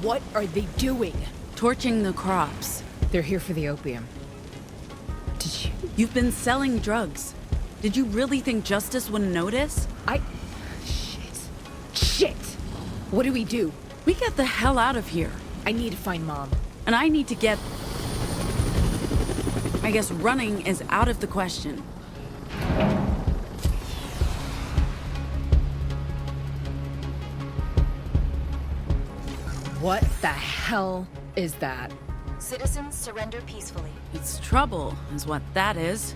What are they doing? Torching the crops. They're here for the opium. Did you? You've been selling drugs. Did you really think Justice wouldn't notice? Shit! What do? We get the hell out of here. I need to find Mom. And I need to get... I guess running is out of the question. What the hell is that? Citizens surrender peacefully. It's trouble, is what that is.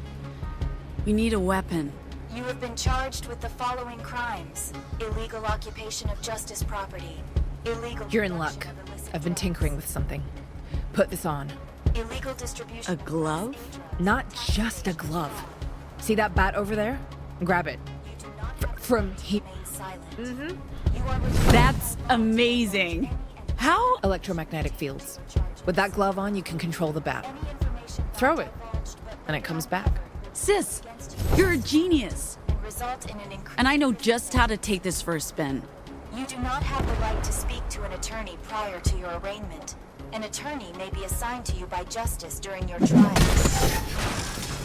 We need a weapon. You have been charged with the following crimes: illegal occupation of Justice property, illegal... You're in luck. I've been tinkering with something. Put this on. Illegal distribution... A glove? Not just a glove. See that bat over there? Grab it. From he... That's amazing. How? Electromagnetic fields. With that glove on, you can control the bat. Throw it, and it comes back. Sis, you're a genius. And I know just how to take this for a spin. You do not have the right to speak to an attorney prior to your arraignment. An attorney may be assigned to you by Justice during your trial.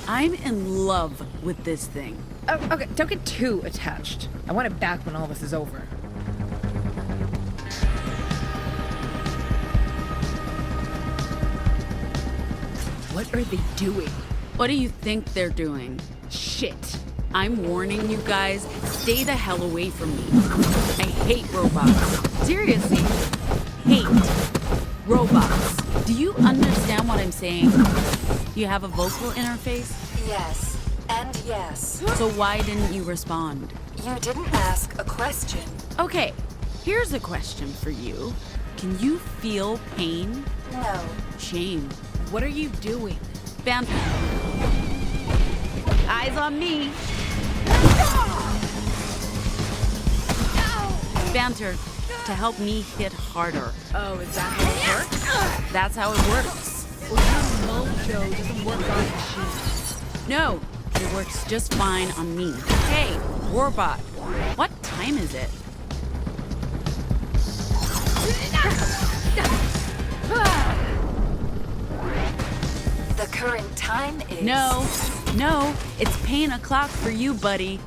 I'm in love with this thing. Oh, okay, don't get too attached. I want it back when all this is over. What are they doing? What do you think they're doing? Shit. I'm warning you guys, stay the hell away from me. I hate robots. Seriously, hate robots. Do you understand what I'm saying? You have a vocal interface? Yes, and yes. So why didn't you respond? You didn't ask a question. Okay, here's a question for you. Can you feel pain? No. Shame. What are you doing? Banter. Eyes on me. Banter to help me hit harder. Oh, is that how it works? That's how it works. Well, your mojo doesn't work on machines. No, it works just fine on me. Hey, Warbot, what time is it? The current time is... No, it's pain o'clock for you, buddy.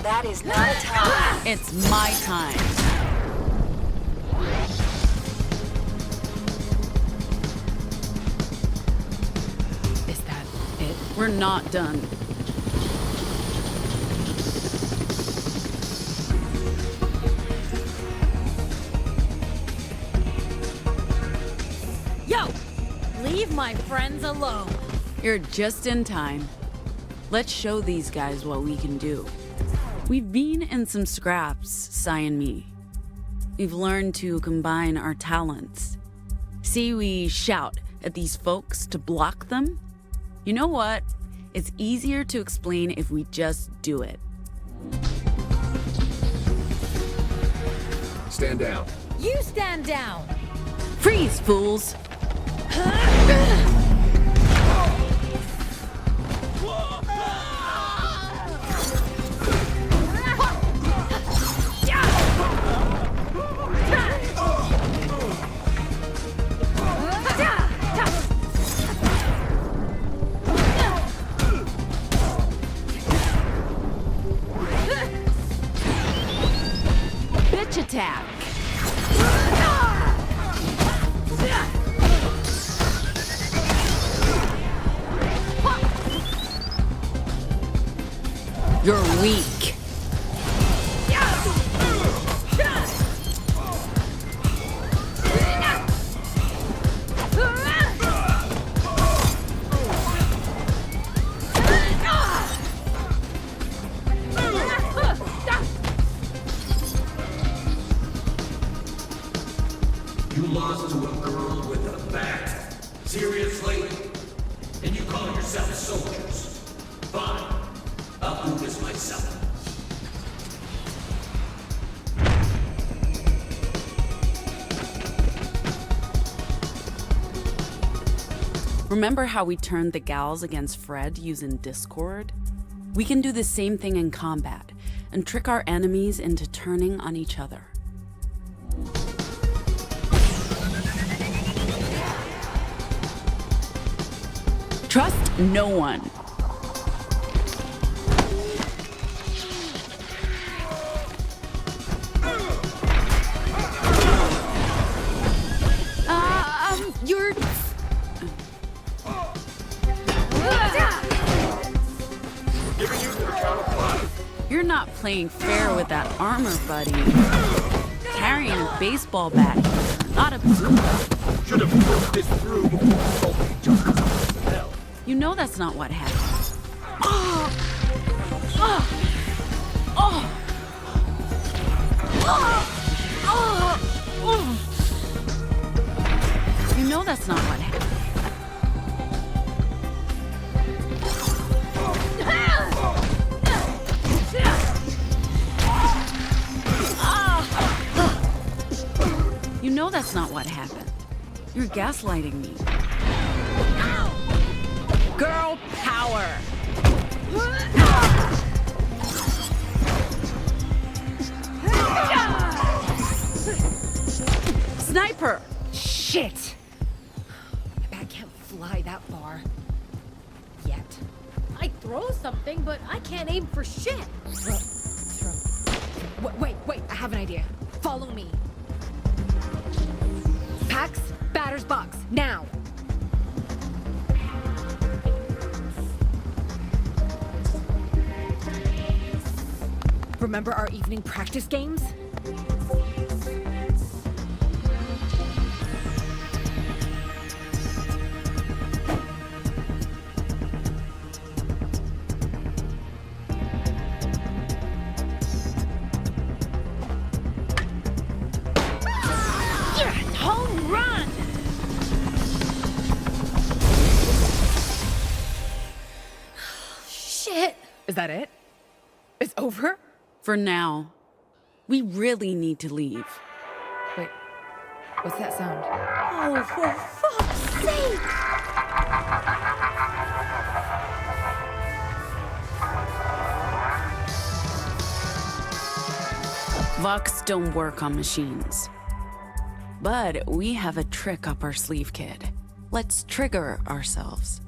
That is not a time. It's my time. Is that it? We're not done. Yo! Leave my friends alone. You're just in time. Let's show these guys what we can do. We've been in some scraps, Sci and me. We've learned to combine our talents. See, we shout at these folks to block them. You know what? It's easier to explain if we just do it. Stand down. You stand down. Freeze, fools! Bitch attack! You're weak. You lost to a girl with a bat? Seriously? And you call yourselves soldiers? Fine. I'll do this myself. Remember how we turned the gals against Fred using Discord? We can do the same thing in combat and trick our enemies into turning on each other. Trust no one. You're... You're not playing fair with that armor, buddy. Carrying a baseball bat, not a bazooka. Should have worked this through before assaulting each other. Hell. You know that's not what happened. You know that's not what happened. You know that's not what happened. You're gaslighting me. Girl power! Sniper! Shit! My bat can't fly that far. yet. I throw something, but I can't aim for shit. Wait, I have an idea. Follow me. Pax, batter's box, now! Remember our evening practice games? Yes, home run! Shit! Is that it? It's over? For now. We really need to leave. Wait, what's that sound? Oh, for fuck's sake! Vox don't work on machines. But we have a trick up our sleeve, kid. Let's trigger ourselves.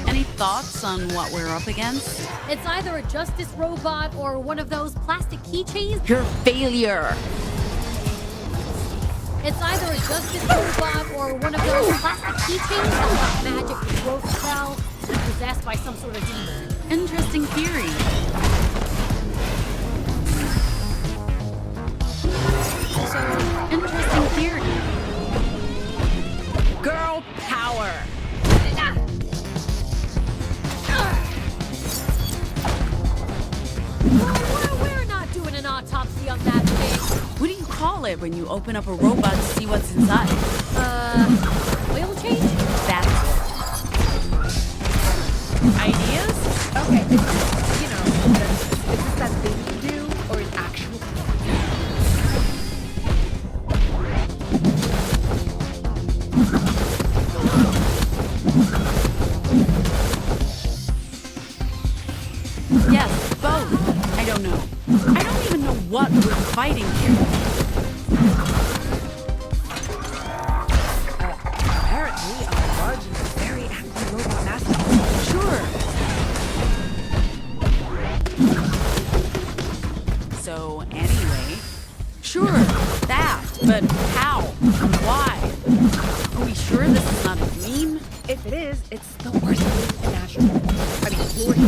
Any thoughts on what we're up against? It's either a justice robot or one of those plastic keychains. You're a failure! It's either a justice robot or one of those plastic keychains that got magic with growth spell and possessed by some sort of demon. Interesting theory. Interesting theory. Girl power. We're not doing an autopsy on that thing. What do you call it when you open up a robot to see what's inside? Oil change? That's it. Ideas? Okay, it's, you know, is this that thing you do, or an actual Yes, both. I don't know. I don't even know what we're fighting here. apparently a large and very active robot master. Sure. So, anyway. Sure, that. But how? Why? Are we sure this is not a dream? If it is, it's the worst thing imaginable. I mean, you're here,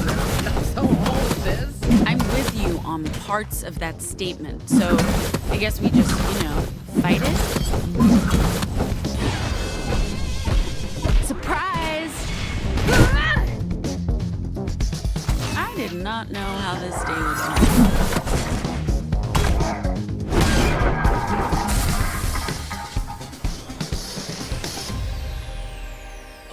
so all of this. I'm with you on parts of that statement, so I guess we just, fight it? Surprise! I did not know how this day would go.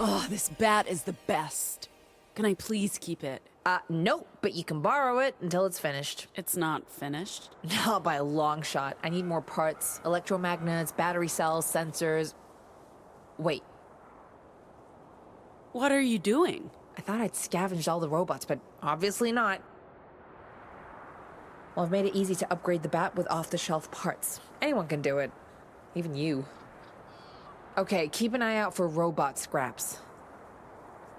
Oh, this bat is the best. Can I please keep it? Nope, but you can borrow it until it's finished. It's not finished. Not by a long shot. I need more parts. Electromagnets, battery cells, sensors. Wait. What are you doing? I thought I'd scavenged all the robots, but obviously not. Well, I've made it easy to upgrade the bat with off-the-shelf parts. Anyone can do it. Even you. Okay, keep an eye out for robot scraps.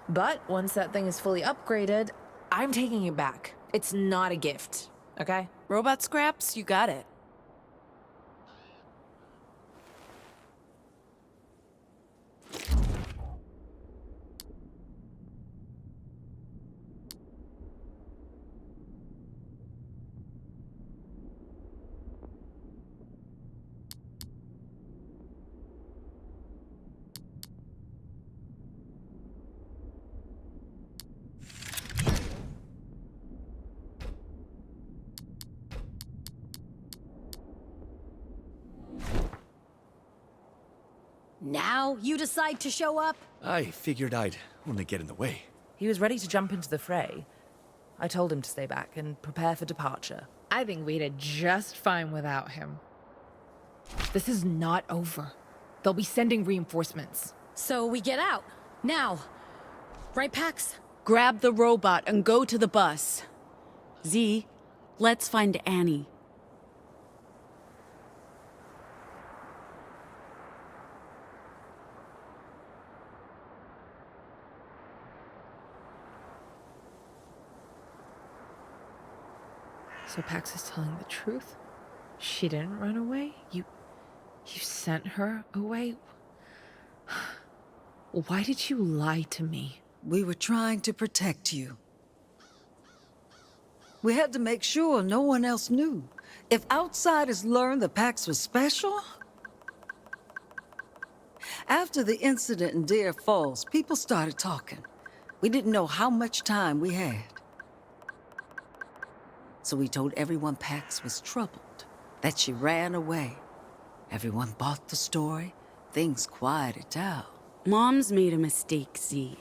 But once that thing is fully upgraded, I'm taking it back. It's not a gift, okay? Robot scraps? You got it. Now you decide to show up? I figured I'd only get in the way. He was ready to jump into the fray. I told him to stay back and prepare for departure. I think we did just fine without him. This is not over. They'll be sending reinforcements. So we get out. Now. Right, Pax? Grab the robot and go to the bus. Z, let's find Annie. So Pax is telling the truth? She didn't run away? You sent her away? Why did you lie to me? We were trying to protect you. We had to make sure no one else knew. If outsiders learned that Pax was special... After the incident in Deer Falls, people started talking. We didn't know how much time we had. So we told everyone Pax was troubled, that she ran away. Everyone bought the story. Things quieted down. Mom's made a mistake, Z.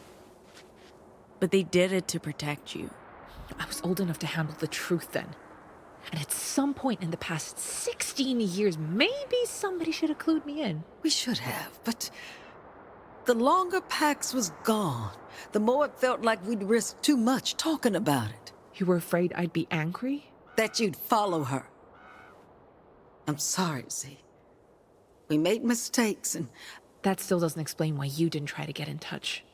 But they did it to protect you. I was old enough to handle the truth then. And at some point in the past 16 years, maybe somebody should have clued me in. We should have, but the longer Pax was gone, the more it felt like we'd risked too much talking about it. You were afraid I'd be angry? That you'd follow her. I'm sorry, Z. We made mistakes and... That still doesn't explain why you didn't try to get in touch.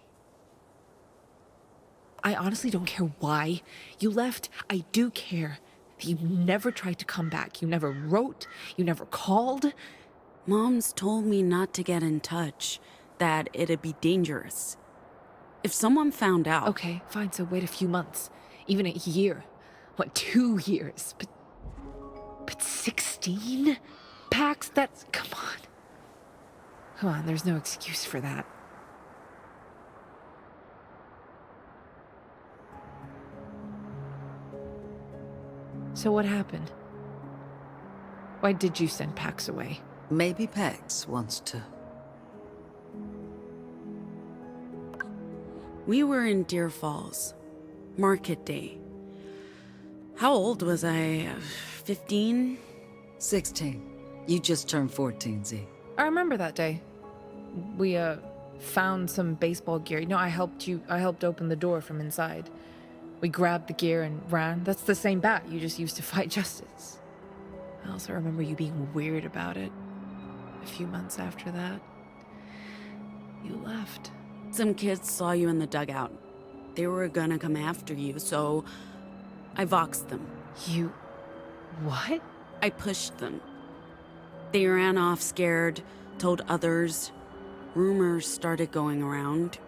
I honestly don't care why you left. I do care that you never tried to come back. You never wrote. You never called. Mom's told me not to get in touch, that it'd be dangerous. If someone found out... Okay, fine, so wait a few months. Even a year. What, 2 years? But 16? Pax, that's... Come on. Come on, there's no excuse for that. So what happened? Why did you send Pax away? Maybe Pax wants to. We were in Deer Falls. Market day. How old was I? 15? 16. You just turned 14, Z. I remember that day. We, found some baseball gear. You know, I helped open the door from inside. We grabbed the gear and ran. That's the same bat you just used to fight Justice. I also remember you being weird about it. A few months after that, you left. Some kids saw you in the dugout. They were gonna come after you, so I voxed them. You... what? I pushed them. They ran off scared, told others. Rumors started going around.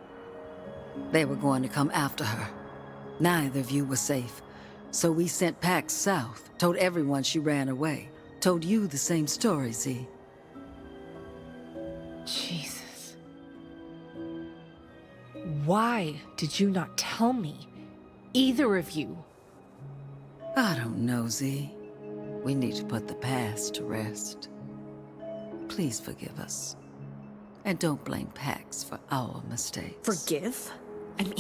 They were going to come after her. Neither of you was safe. So we sent Pax south, told everyone she ran away. Told you the same story, Z. Jesus. Why did you not tell me? Either of you. I don't know, Z. We need to put the past to rest. Please forgive us. And don't blame Pax for our mistakes. Forgive? I mean...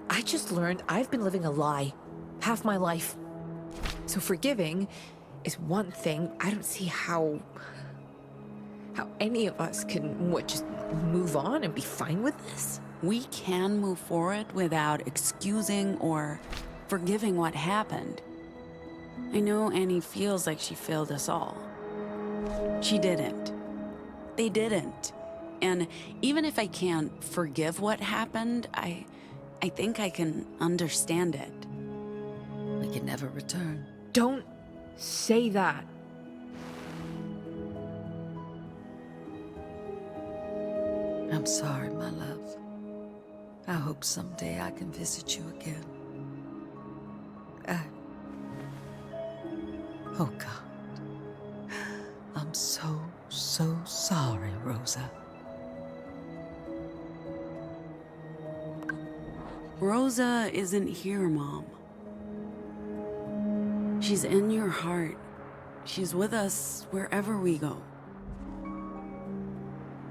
I just learned I've been living a lie half my life. So forgiving is one thing. I don't see how any of us can, just move on and be fine with this? We can move forward without excusing or forgiving what happened. I know Annie feels like she failed us all. She didn't. They didn't. And even if I can't forgive what happened, I think I can understand it. We can never return. Don't say that. I'm sorry, my love. I hope someday I can visit you again. Oh, God. I'm so sorry, Rosa. Rosa isn't here, Mom. She's in your heart. She's with us wherever we go.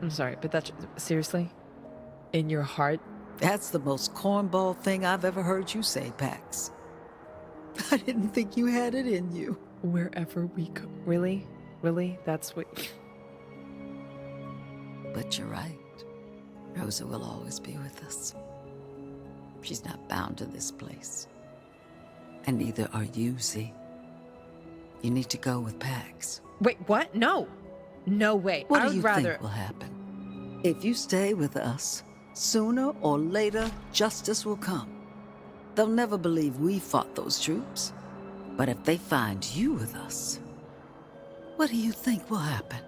I'm sorry, but that's... seriously? In your heart? That's the most cornball thing I've ever heard you say, Pax. I didn't think you had it in you. Wherever we go. Really? Really? That's what... But you're right. Rosa will always be with us. She's not bound to this place. And neither are you, Z. You need to go with Pax. Wait, what? No. No way. What I do you would rather... think will happen? If you stay with us, sooner or later, justice will come. They'll never believe we fought those troops. But if they find you with us, what do you think will happen?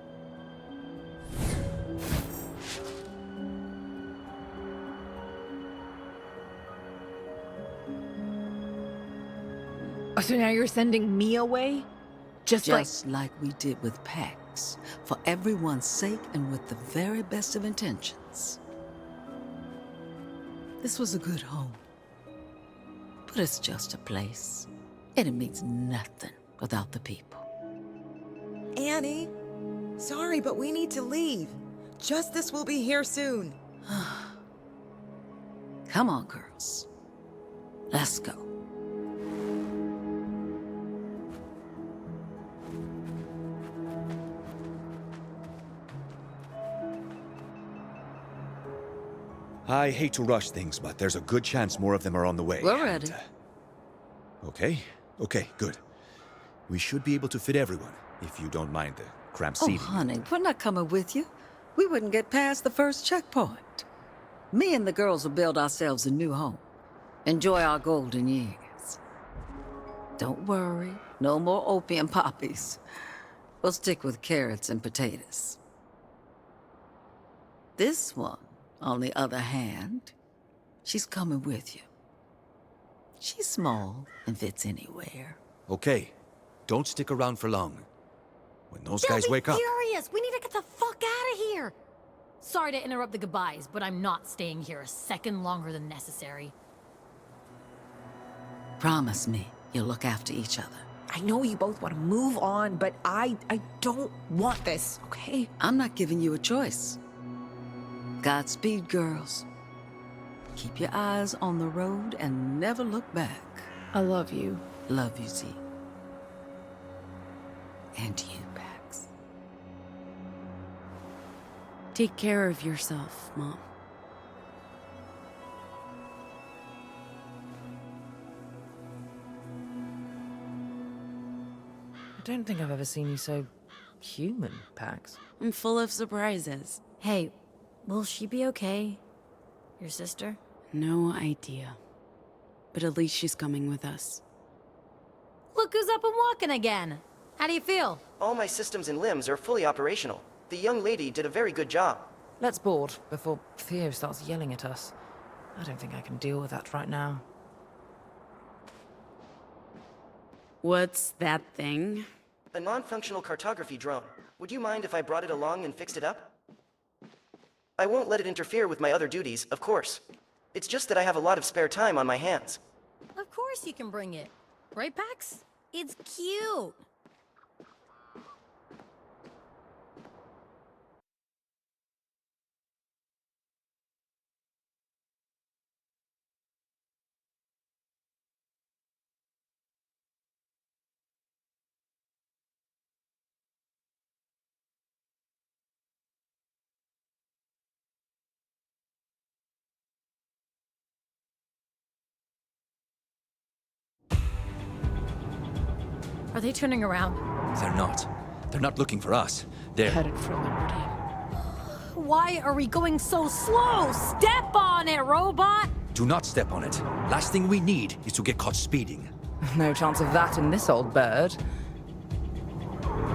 Oh, so now you're sending me away? Just like we did with Pax. For everyone's sake and with the very best of intentions. This was a good home. But it's just a place. And it means nothing without the people. Annie, sorry, but we need to leave. Justice will be here soon. Come on, girls. Let's go. I hate to rush things, but there's a good chance more of them are on the way. We're ready. Okay, good. We should be able to fit everyone, if you don't mind the cramped Oh, seating. honey, we're not coming with you. We wouldn't get past the first checkpoint. Me and the girls will build ourselves a new home. Enjoy our golden years. Don't worry, no more opium poppies. We'll stick with carrots and potatoes. This one, on the other hand, she's coming with you. She's small and fits anywhere. Okay, don't stick around for long. When those guys wake up... Furious! We need to get the fuck out of here! Sorry to interrupt the goodbyes, but I'm not staying here a second longer than necessary. Promise me you'll look after each other. I know you both want to move on, but I don't want this, okay? I'm not giving you a choice. Godspeed, girls. Keep your eyes on the road and never look back. I love you. Love you, Z. And you, Pax. Take care of yourself, Mom. I don't think I've ever seen you so human, Pax. I'm full of surprises. Hey, will she be okay? Your sister? No idea. But at least she's coming with us. Look who's up and walking again! How do you feel? All my systems and limbs are fully operational. The young lady did a very good job. Let's board before Theo starts yelling at us. I don't think I can deal with that right now. What's that thing? A non-functional cartography drone. Would you mind if I brought it along and fixed it up? I won't let it interfere with my other duties, of course. It's just that I have a lot of spare time on my hands. Of course you can bring it. Right, Pax? It's cute. Are they turning around? They're not. They're not looking for us. They're... headed for Liberty. Why are we going so slow? Step on it, robot! Do not step on it. Last thing we need is to get caught speeding. No chance of that in this old bird.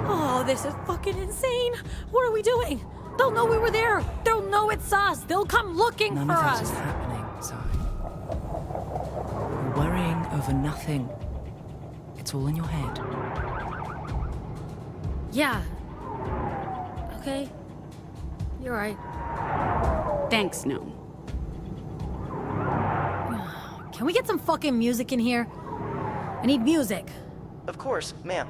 Oh, this is fucking insane. What are we doing? They'll know we were there. They'll know it's us. They'll come looking None for of that us. is happening, Si. You're worrying over nothing. It's all in your head. Yeah. Okay. You're right. Thanks, no. Can we get some fucking music in here? I need music. Of course, ma'am.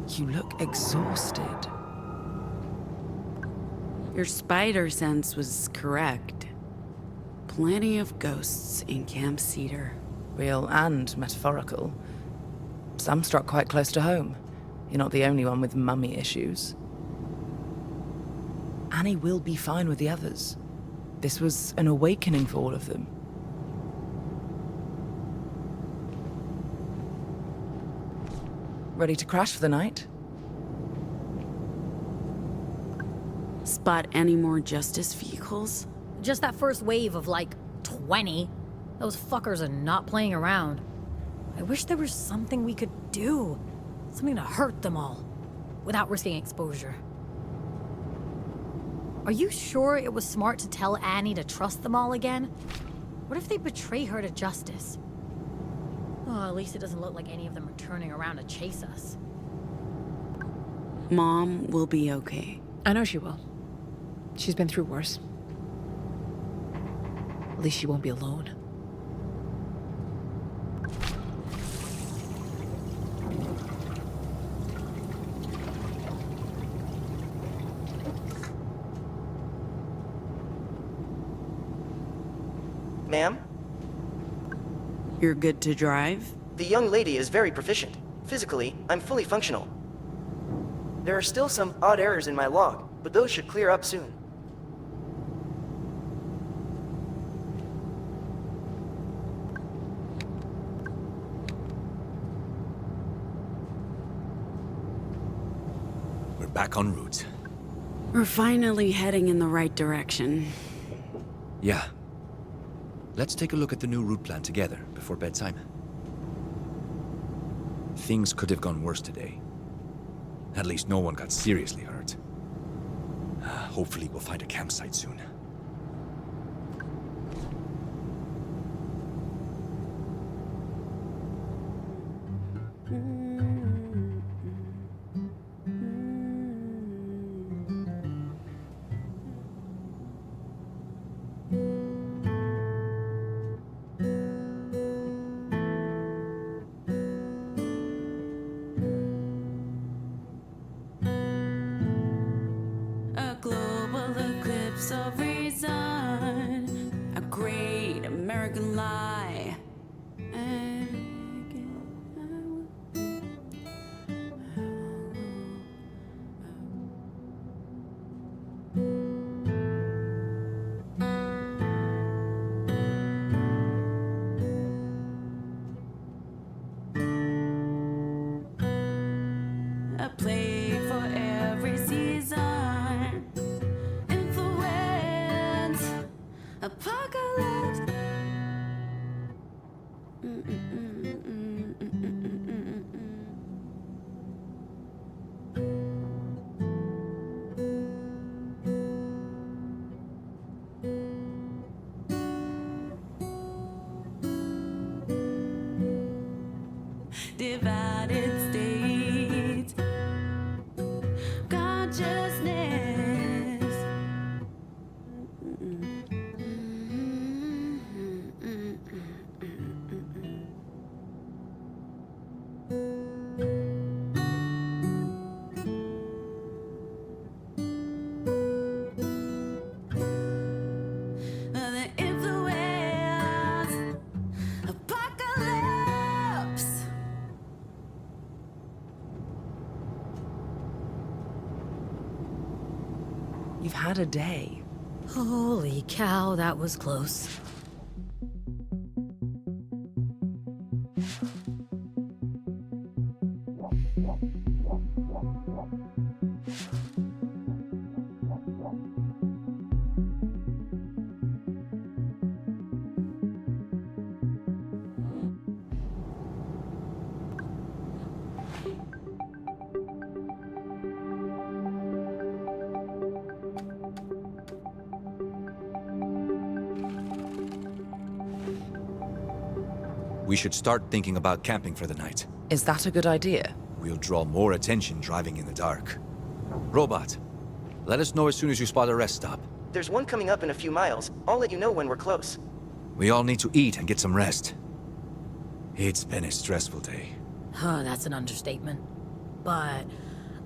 You look exhausted. Your spider sense was correct. Plenty of ghosts in Camp Cedar. Real and metaphorical. Some struck quite close to home. You're not the only one with mummy issues. Annie will be fine with the others. This was an awakening for all of them. Ready to crash for the night? Spot any more justice vehicles? Just that first wave of like 20. Those fuckers are not playing around. I wish there was something we could do. Something to hurt them all, without risking exposure. Are you sure it was smart to tell Annie to trust them all again? What if they betray her to justice? Oh, at least it doesn't look like any of them are turning around to chase us. Mom will be okay. I know she will. She's been through worse. At least she won't be alone. Ma'am? You're good to drive? The young lady is very proficient. Physically, I'm fully functional. There are still some odd errors in my log, but those should clear up soon. We're back en route. We're finally heading in the right direction. Yeah. Let's take a look at the new route plan together before bedtime. Things could have gone worse today. At least no one got seriously hurt. Hopefully we'll find a campsite soon. A global eclipse of reason, a great American lie. A plague for every season. Influence. Apocalypse. Divided states. Consciousness. The influence. Apocalypse. You've had a day. Holy cow, that was close. We should start thinking about camping for the night. Is that a good idea? We'll draw more attention driving in the dark. Robot, let us know as soon as you spot a rest stop. There's one coming up in a few miles. I'll let you know when we're close. We all need to eat and get some rest. It's been a stressful day. Huh, that's an understatement. But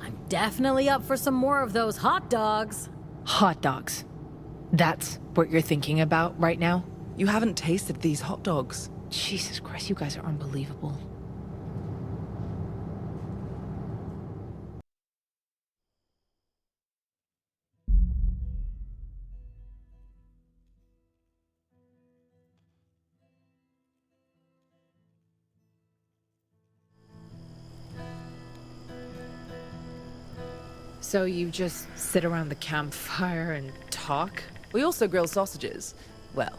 I'm definitely up for some more of those hot dogs. Hot dogs. That's what you're thinking about right now? You haven't tasted these hot dogs. Jesus Christ, you guys are unbelievable. So you just sit around the campfire and talk? We also grill sausages. Well,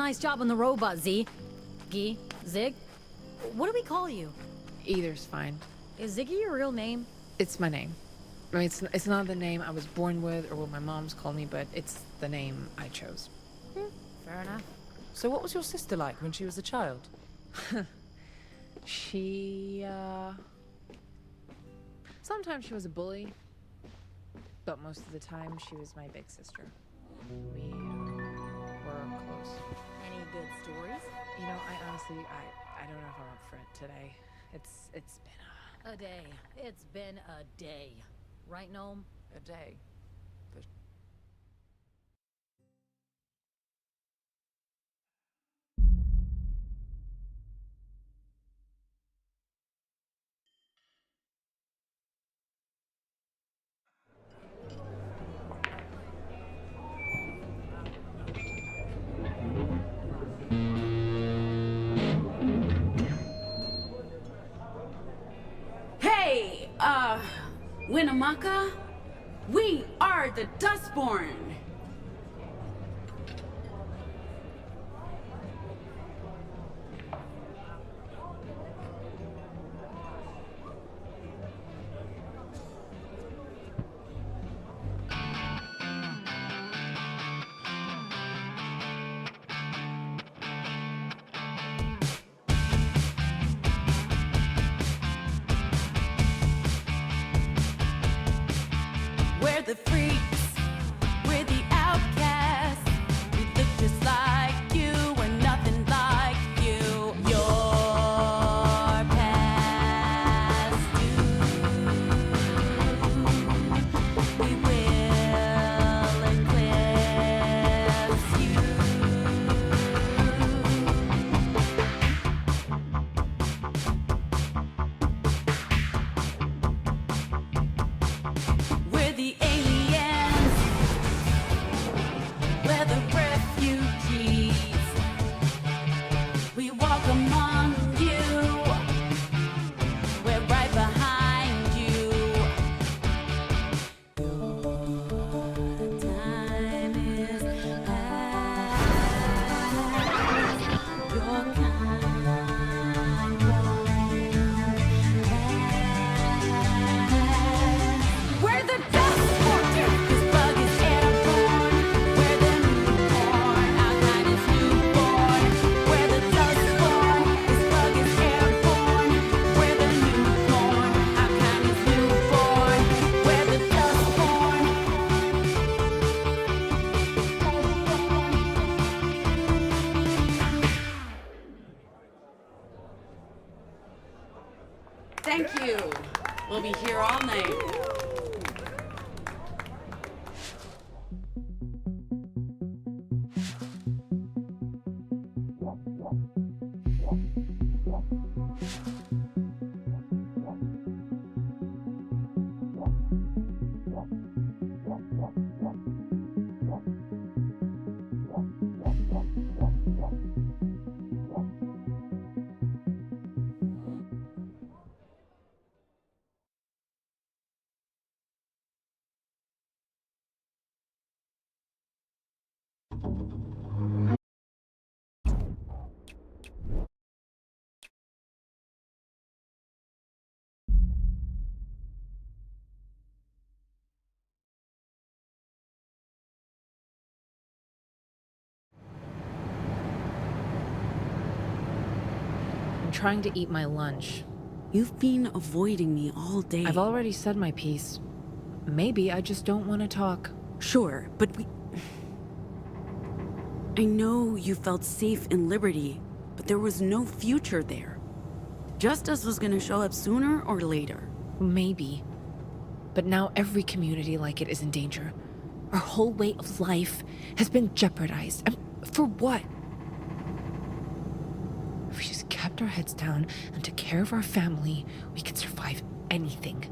Nice job on the robot, Z. Gee, Zig? What do we call you? Either's fine. Is Ziggy your real name? It's my name. I mean, it's not the name I was born with or what my mom's called me, but it's the name I chose. Fair enough. So what was your sister like when she was a child? She, sometimes she was a bully, but most of the time she was my big sister. We were close. Any good stories? You know, I honestly, I don't know if I'm up for it today. It's been a day. It's been a day. Right, Gnome? A day. But Hey, Winnemucca? We are the Dustborn! We're the freaks, we're the outcasts. We look just like you, we're nothing like you. Your past due. We will eclipse you. We're the aliens. We're the refugees. We walk among you. We're right behind you. Your time is past. Your kind won't last. We're the Dustborn. This bug is airborne. We're the newborn. Our kind is newborn. We're the Dustborn. This bug is airborne. We're the newborn. Our kind is newborn. We're the Dustborn. Thank you. We'll be here all night. I'm trying to eat my lunch. You've been avoiding me all day. I've already said my piece. Maybe I just don't want to talk. Sure, but I know you felt safe in Liberty, but there was no future there. Justice was gonna show up sooner or later. Maybe. But now every community like it is in danger. Our whole way of life has been jeopardized. And for what? If we just kept our heads down and took care of our family, we could survive anything.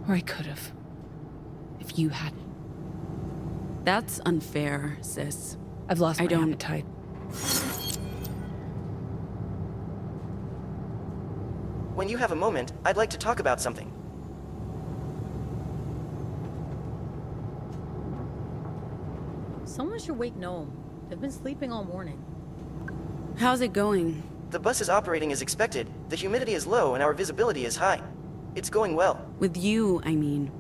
Or I could have. If you hadn't. That's unfair, sis. I've lost my appetite. When you have a moment, I'd like to talk about something. Someone should wake Gnome. They've been sleeping all morning. How's it going? The bus is operating as expected. The humidity is low and our visibility is high. It's going well. With you, I mean.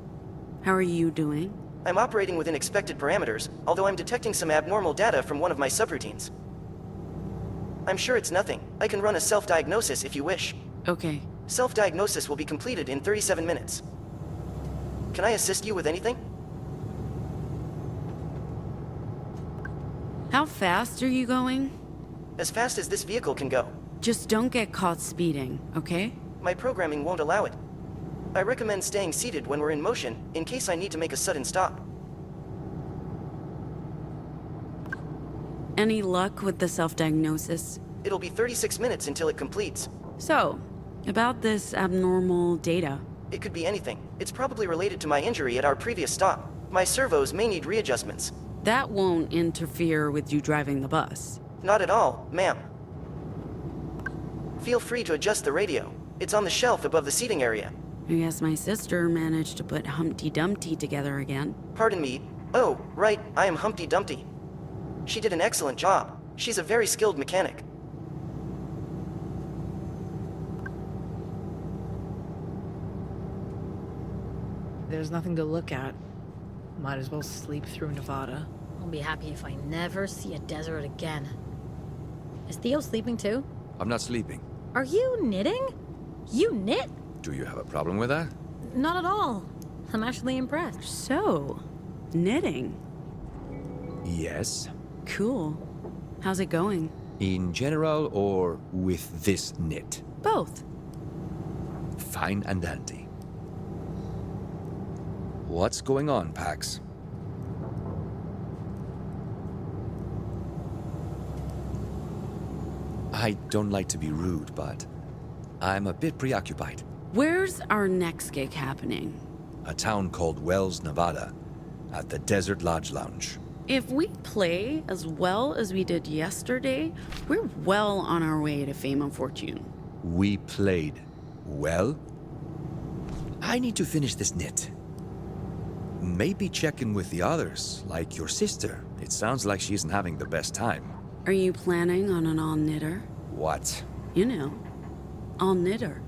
How are you doing? I'm operating within expected parameters, although I'm detecting some abnormal data from one of my subroutines. I'm sure it's nothing. I can run a self-diagnosis if you wish. Okay. Self-diagnosis will be completed in 37 minutes. Can I assist you with anything? How fast are you going? As fast as this vehicle can go. Just don't get caught speeding, okay? My programming won't allow it. I recommend staying seated when we're in motion, in case I need to make a sudden stop. Any luck with the self-diagnosis? It'll be 36 minutes until it completes. So, about this abnormal data. It could be anything. It's probably related to my injury at our previous stop. My servos may need readjustments. That won't interfere with you driving the bus. Not at all, ma'am. Feel free to adjust the radio. It's on the shelf above the seating area. I guess my sister managed to put Humpty Dumpty together again. Pardon me. Oh, right, I am Humpty Dumpty. She did an excellent job. She's a very skilled mechanic. There's nothing to look at. Might as well sleep through Nevada. I'll be happy if I never see a desert again. Is Theo sleeping too? I'm not sleeping. Are you knitting? You knit? Do you have a problem with that? Not at all. I'm actually impressed. So, knitting. Yes. Cool. How's it going? In general or with this knit? Both. Fine and dandy. What's going on, Pax? I don't like to be rude, but I'm a bit preoccupied. Where's our next gig happening? A town called Wells, Nevada, at the Desert Lodge Lounge. If we play as well as we did yesterday, we're well on our way to fame and fortune. We played well? I need to finish this knit. Maybe check in with the others, like your sister. It sounds like she isn't having the best time. Are you planning on an all-knitter? What? You know, all-knitter.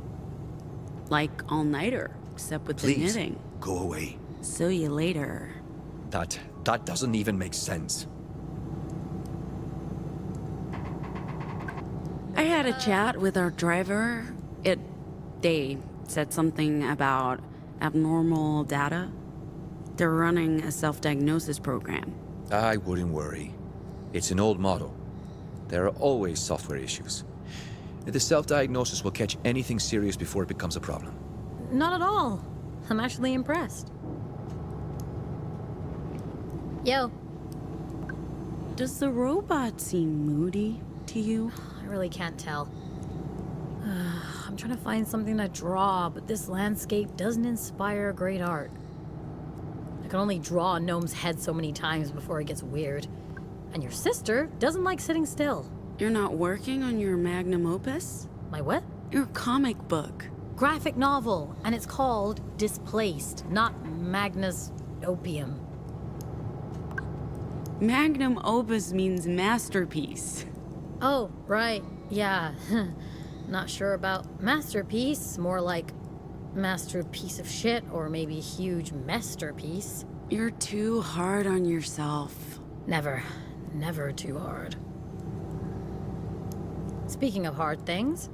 Like all-nighter, except with Please, the knitting. go away. See you later. That doesn't even make sense. I had a chat with our driver. They said something about abnormal data. They're running a self-diagnosis program. I wouldn't worry. It's an old model. There are always software issues. The self-diagnosis will catch anything serious before it becomes a problem. Not at all. I'm actually impressed. Yo. Does the robot seem moody to you? I really can't tell. I'm trying to find something to draw, but this landscape doesn't inspire great art. I can only draw a gnome's head so many times before it gets weird. And your sister doesn't like sitting still. You're not working on your magnum opus? My what? Your comic book. Graphic novel, and it's called Displaced, not Magnus Opium. Magnum opus means masterpiece. Oh, right. Yeah. Not sure about masterpiece. More like masterpiece of shit, or maybe huge masterpiece. You're too hard on yourself. Never. Never too hard. Speaking of hard things,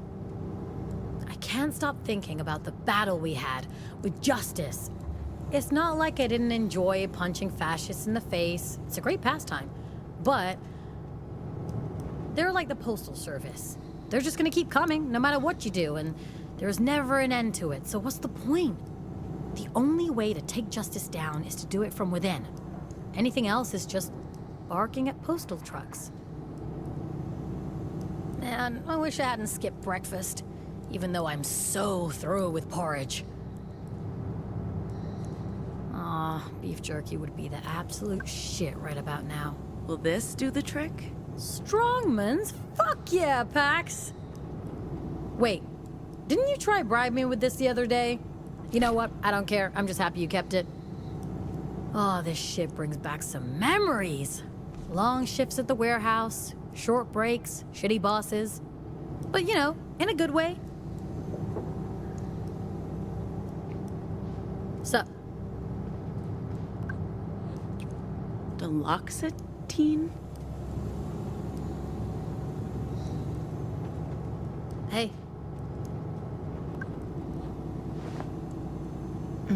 I can't stop thinking about the battle we had with Justice. It's not like I didn't enjoy punching fascists in the face. It's a great pastime. But they're like the Postal Service. They're just gonna keep coming no matter what you do, and there's never an end to it. So what's the point? The only way to take Justice down is to do it from within. Anything else is just barking at postal trucks. Man, I wish I hadn't skipped breakfast, even though I'm so through with porridge. Aw, beef jerky would be the absolute shit right about now. Will this do the trick? Strongman's? Fuck yeah, Pax! Wait, didn't you try bribe me with this the other day? You know what? I don't care. I'm just happy you kept it. Oh, this shit brings back some memories. Long shifts at the warehouse, short breaks, shitty bosses. But, you know, in a good way. Sup? Deluxetine? Hey. I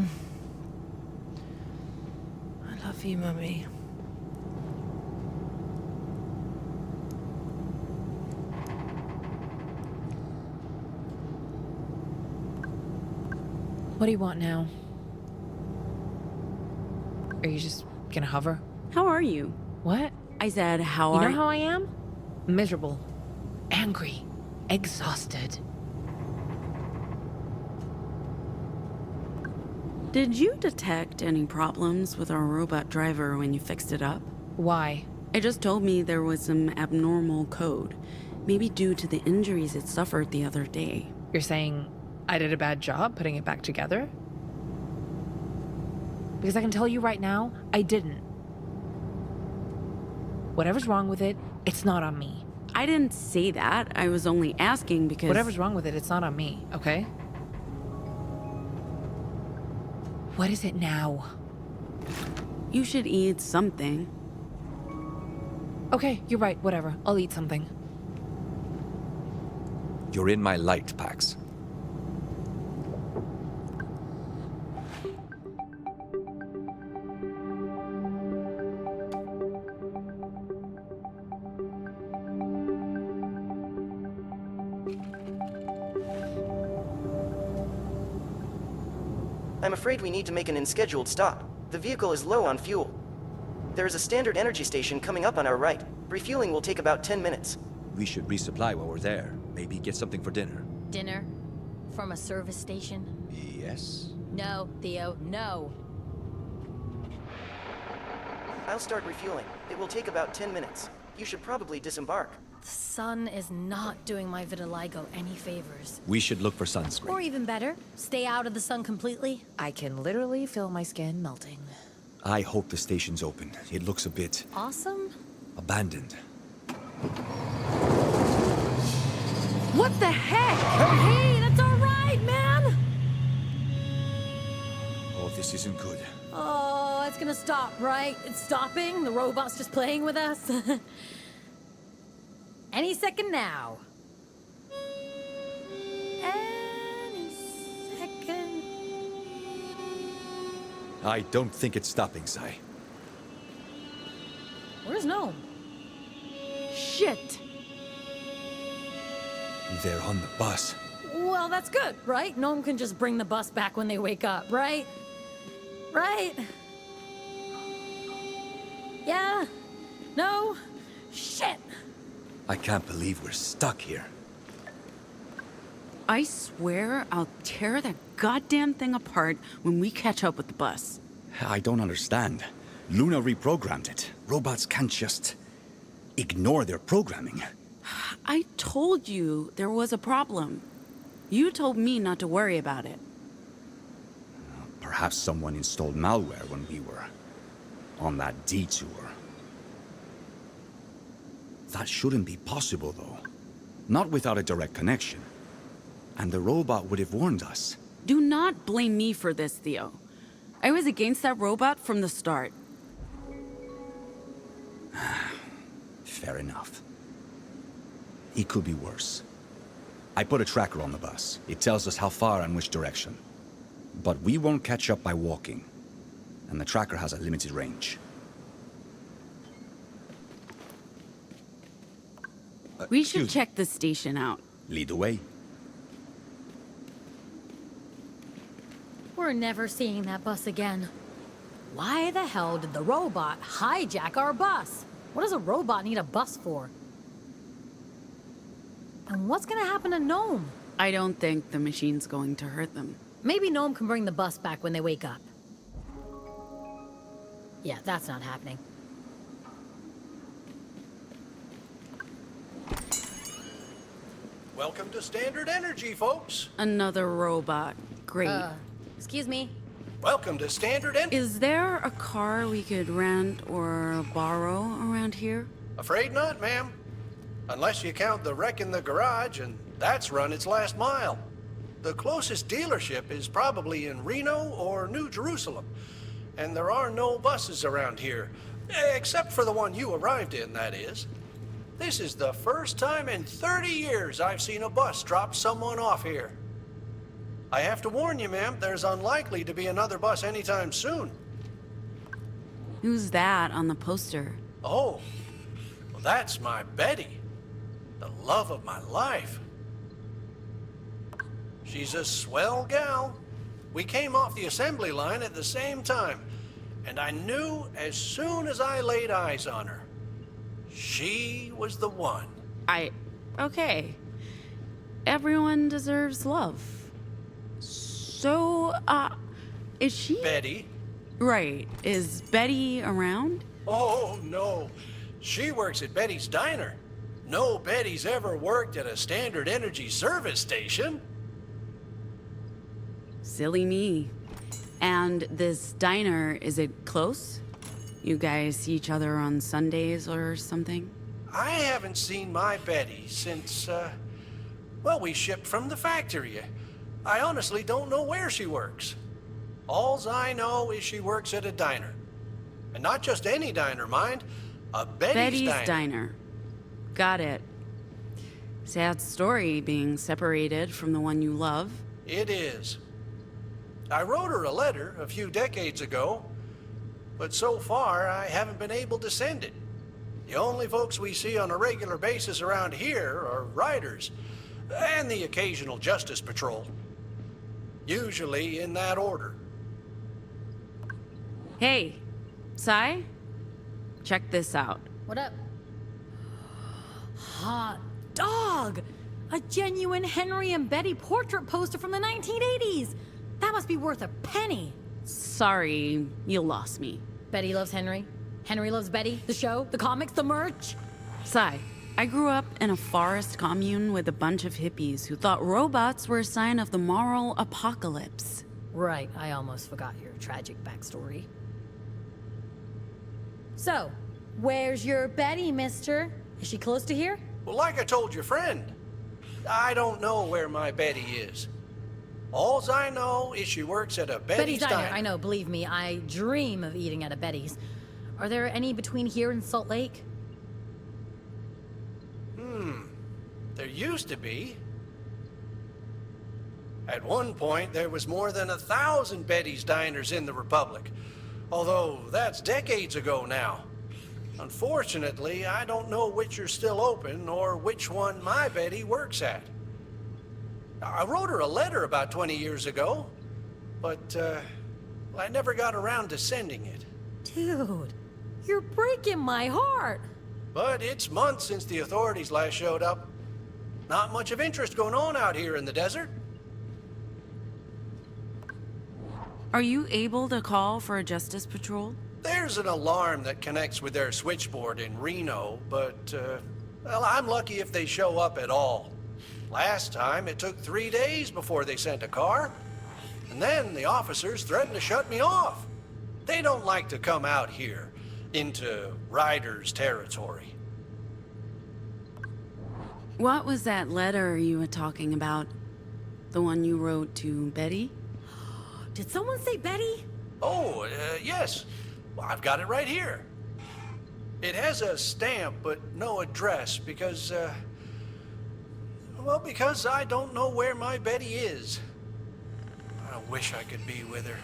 love you, Mummy. What do you want now? Are you just gonna hover? How are you? What? I said, how You are know how I am? Miserable. Angry. Exhausted. Did you detect any problems with our robot driver when you fixed it up? Why? It just told me there was some abnormal code. Maybe due to the injuries it suffered the other day. You're saying I did a bad job putting it back together? Because I can tell you right now, I didn't. Whatever's wrong with it, it's not on me. I didn't say that. I was only asking because... Whatever's wrong with it, it's not on me, okay? What is it now? You should eat something. Okay, you're right, whatever. I'll eat something. You're in my light, Pax. I'm afraid we need to make an unscheduled stop. The vehicle is low on fuel. There is a standard energy station coming up on our right. Refueling will take about 10 minutes. We should resupply while we're there. Maybe get something for dinner. Dinner? From a service station? Yes? No, Theo, no. I'll start refueling. It will take about 10 minutes. You should probably disembark. The sun is not doing my vitiligo any favors. We should look for sunscreen. Or even better, stay out of the sun completely. I can literally feel my skin melting. I hope the station's open. It looks a bit... Awesome? abandoned. What the heck? Hey, that's all right, man! Oh, this isn't good. Oh, it's gonna stop, right? It's stopping? The robot's just playing with us? Any second now. Any second. I don't think it's stopping, Sai. Where's Gnome? Shit! They're on the bus. Well, that's good, right? Gnome can just bring the bus back when they wake up, right? Right? Yeah? No? Shit! I can't believe we're stuck here. I swear I'll tear that goddamn thing apart when we catch up with the bus. I don't understand. Luna reprogrammed it. Robots can't just ignore their programming. I told you there was a problem. You told me not to worry about it. Perhaps someone installed malware when we were on that detour. That shouldn't be possible, though. Not without a direct connection. And the robot would have warned us. Do not blame me for this, Theo. I was against that robot from the start. Fair enough. It could be worse. I put a tracker on the bus. It tells us how far and which direction. But we won't catch up by walking. And the tracker has a limited range. We should check the station out. Lead the way. We're never seeing that bus again. Why the hell did the robot hijack our bus? What does a robot need a bus for? And what's gonna happen to Gnome? I don't think the machine's going to hurt them. Maybe Gnome can bring the bus back when they wake up. Yeah, that's not happening. Welcome to Standard Energy, folks. Another robot. Great. Excuse me. Welcome to Standard End. Is there a car we could rent or borrow around here? Afraid not, ma'am. Unless you count the wreck in the garage, and that's run its last mile. The closest dealership is probably in Reno or New Jerusalem. And there are no buses around here. Except for the one you arrived in, that is. This is the first time in 30 years I've seen a bus drop someone off here. I have to warn you, ma'am, there's unlikely to be another bus anytime soon. Who's that on the poster? Oh, well, that's my Betty, the love of my life. She's a swell gal. We came off the assembly line at the same time, and I knew as soon as I laid eyes on her, she was the one. Okay. Everyone deserves love. So, is she? Betty? Right. Is Betty around? Oh, no. She works at Betty's Diner. No Betty's ever worked at a Standard Energy service station. Silly me. And this diner, is it close? You guys see each other on Sundays or something? I haven't seen my Betty since, well, we shipped from the factory. I honestly don't know where she works. Alls I know is she works at a diner. And not just any diner, mind. A Betty's Diner. Got it. Sad story being separated from the one you love. It is. I wrote her a letter a few decades ago, but so far I haven't been able to send it. The only folks we see on a regular basis around here are riders, and the occasional Justice Patrol. Usually in that order. Hey, Sci? Check this out. What up? Hot dog! A genuine Henry and Betty portrait poster from the 1980s! That must be worth a penny! Sorry, you lost me. Betty loves Henry. Henry loves Betty. The show, the comics, the merch. Sci, I grew up in a forest commune with a bunch of hippies who thought robots were a sign of the moral apocalypse. Right, I almost forgot your tragic backstory. So, where's your Betty, mister? Is she close to here? Well, like I told your friend, I don't know where my Betty is. Alls I know is she works at a Betty's Diner. I know, believe me, I dream of eating at a Betty's. Are there any between here and Salt Lake? There used to be. At one point, there was more than 1,000 Betty's Diners in the Republic. Although, that's decades ago now. Unfortunately, I don't know which are still open or which one my Betty works at. I wrote her a letter about 20 years ago, but I never got around to sending it. Dude, you're breaking my heart. But it's months since the authorities last showed up. Not much of interest going on out here in the desert. Are you able to call for a Justice Patrol? There's an alarm that connects with their switchboard in Reno, but, well, I'm lucky if they show up at all. Last time, it took 3 days before they sent a car. And then the officers threatened to shut me off. They don't like to come out here into Riders' territory. What was that letter you were talking about? The one you wrote to Betty? Did someone say Betty? Oh, yes. Well, I've got it right here. It has a stamp, but no address because, well, because I don't know where my Betty is. I wish I could be with her.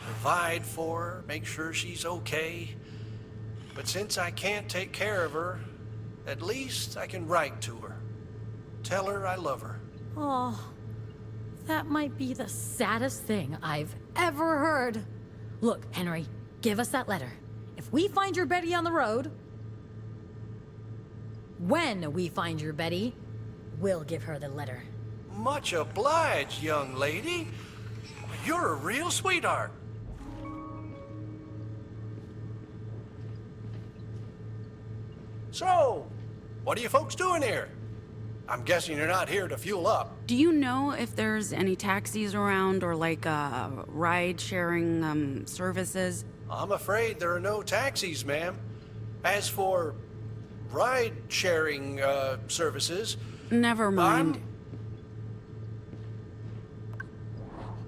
Provide for her, make sure she's okay. But since I can't take care of her, at least I can write to her. Tell her I love her. Oh, that might be the saddest thing I've ever heard. Look, Henry, give us that letter. If we find your Betty on the road, when we find your Betty, we'll give her the letter. Much obliged, young lady. You're a real sweetheart. So, what are you folks doing here? I'm guessing you're not here to fuel up. Do you know if there's any taxis around or like ride-sharing services? I'm afraid there are no taxis, ma'am. As for ride-sharing services... Never mind.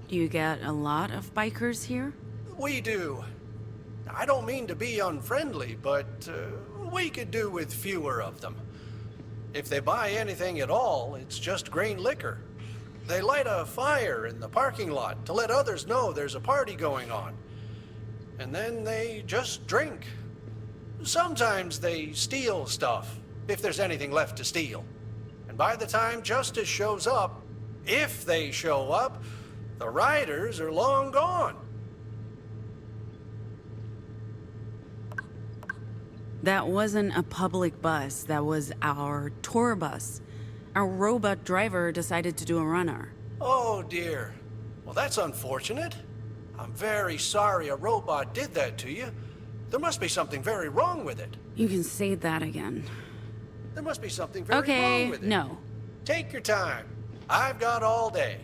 Do you get a lot of bikers here? We do. I don't mean to be unfriendly, but we could do with fewer of them. If they buy anything at all, it's just grain liquor. They light a fire in the parking lot to let others know there's a party going on. And then they just drink. Sometimes they steal stuff, if there's anything left to steal. And by the time justice shows up, if they show up, the riders are long gone. That wasn't a public bus, that was our tour bus. Our robot driver decided to do a runner. Oh dear. Well, that's unfortunate. I'm very sorry a robot did that to you. There must be something very wrong with it. You can say that again. There must be something very wrong with it. Okay, no. Take your time. I've got all day.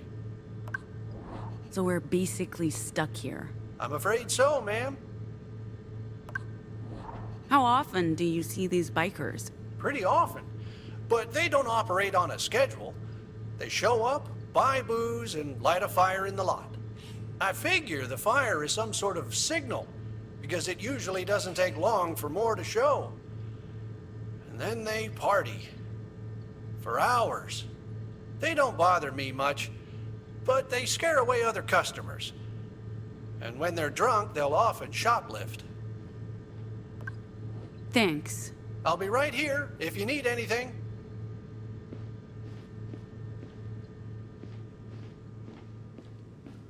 So we're basically stuck here. I'm afraid so, ma'am. How often do you see these bikers? Pretty often. But they don't operate on a schedule. They show up, buy booze, and light a fire in the lot. I figure the fire is some sort of signal, because it usually doesn't take long for more to show. And then they party. For hours. They don't bother me much, but they scare away other customers. And when they're drunk, they'll often shoplift. Thanks. I'll be right here if you need anything.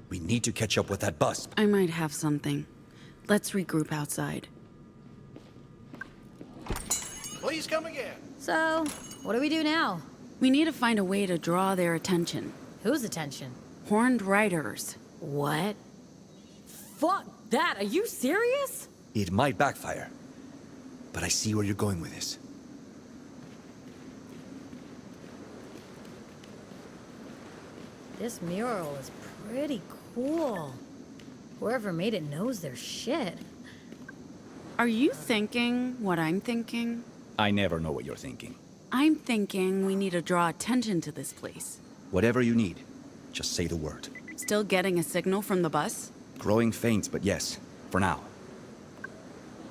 We need to catch up with that bus. I might have something. Let's regroup outside. Please come again. So, what do we do now? We need to find a way to draw their attention. Whose attention? Horned riders. What? Fuck that! Are you serious? It might backfire. But I see where you're going with this. This mural is pretty cool. Whoever made it knows their shit. Are you thinking what I'm thinking? I never know what you're thinking. I'm thinking we need to draw attention to this place. Whatever you need, just say the word. Still getting a signal from the bus? Growing faint, but yes, for now.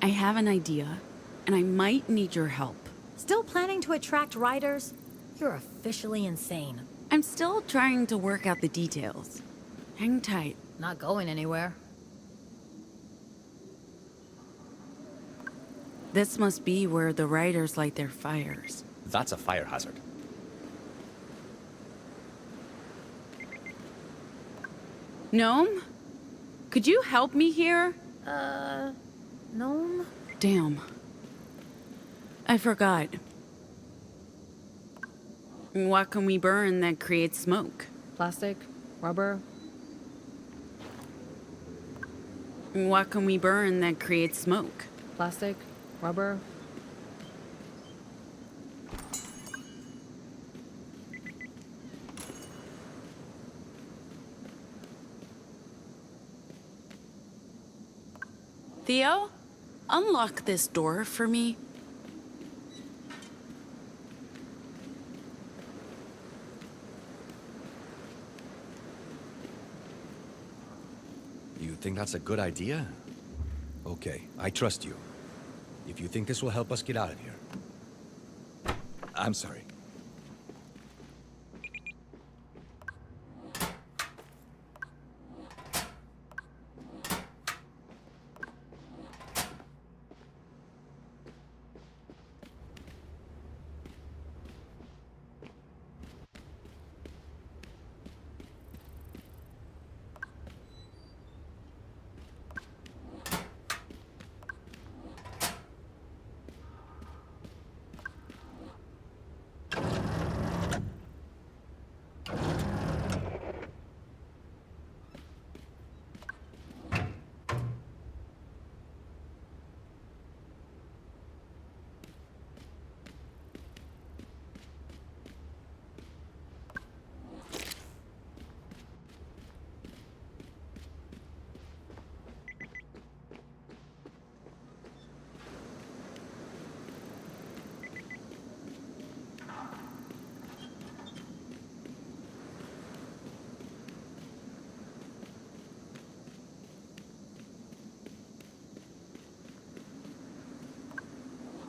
I have an idea, and I might need your help. Still planning to attract riders? You're officially insane. I'm still trying to work out the details. Hang tight. Not going anywhere. This must be where the riders light their fires. That's a fire hazard. Gnome? Could you help me here? Gnome? Damn. I forgot. What can we burn that creates smoke? Plastic? Rubber? What can we burn that creates smoke? Plastic? Rubber? Theo, unlock this door for me. You think that's a good idea? Okay, I trust you. If you think this will help us get out of here. I'm sorry.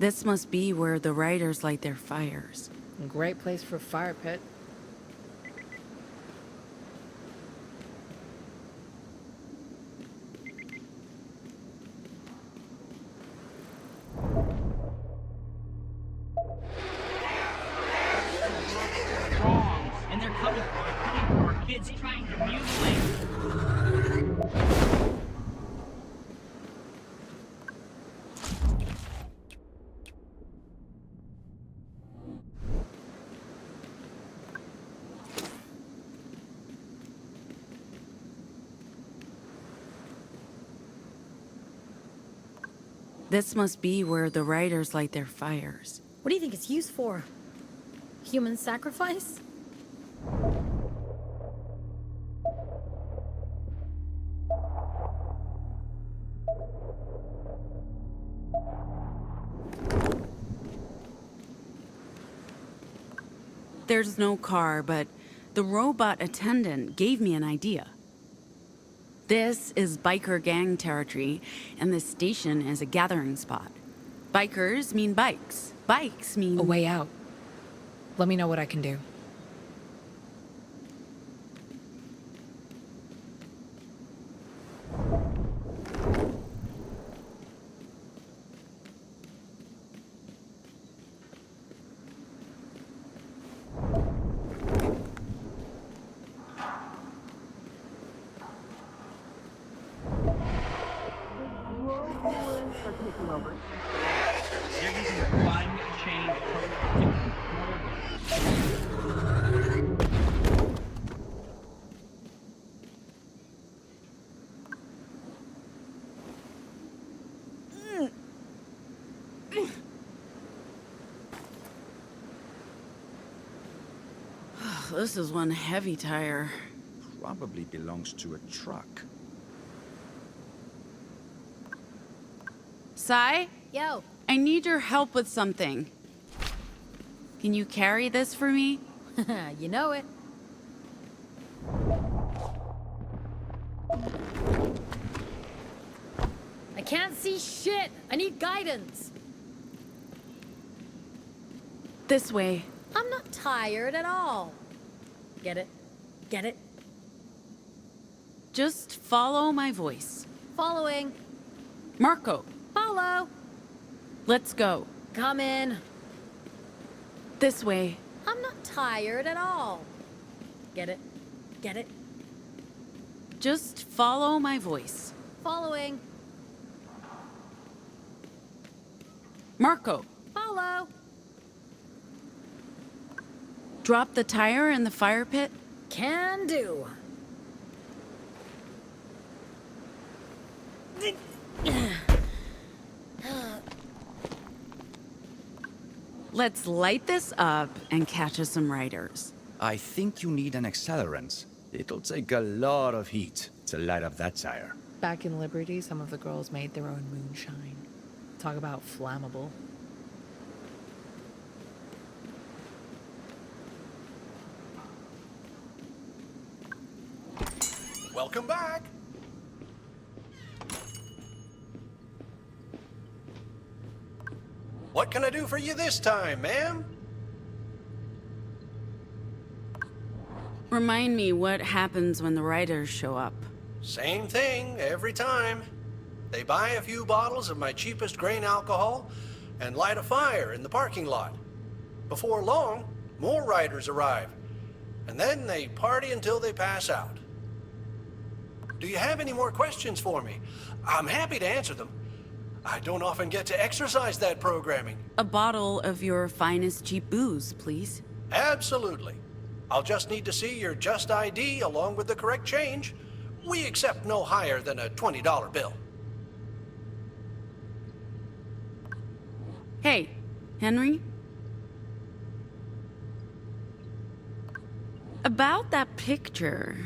This must be where the riders light their fires. Great place for a fire pit. And they're coming for our kids trying to mutilate. This must be where the riders light their fires. What do you think it's used for? Human sacrifice? There's no car, but the robot attendant gave me an idea. This is biker gang territory, and this station is a gathering spot. Bikers mean bikes. Bikes mean... A way out. Let me know what I can do. They're using the climate change protocol. This is one heavy tire. Probably belongs to a truck. Sai? Yo. I need your help with something. Can you carry this for me? You know it. I can't see shit. I need guidance. This way. I'm not tired at all. Get it? Get it? Just follow my voice. Following. Marco. Follow. Let's go. Come in. This way. I'm not tired at all. Get it? Get it? Just follow my voice. Following. Marco. Follow. Drop the tire in the fire pit? Can do. Let's light this up and catch us some riders. I think you need an accelerant. It'll take a lot of heat to light up that tire. Back in Liberty, some of the girls made their own moonshine. Talk about flammable. Welcome back. What can I do for you this time, ma'am? Remind me what happens when the riders show up. Same thing every time. They buy a few bottles of my cheapest grain alcohol and light a fire in the parking lot. Before long, more riders arrive, and then they party until they pass out. Do you have any more questions for me? I'm happy to answer them. I don't often get to exercise that programming. A bottle of your finest cheap booze, please. Absolutely. I'll just need to see your Just ID along with the correct change. We accept no higher than a $20 bill. Hey, Henry? About that picture.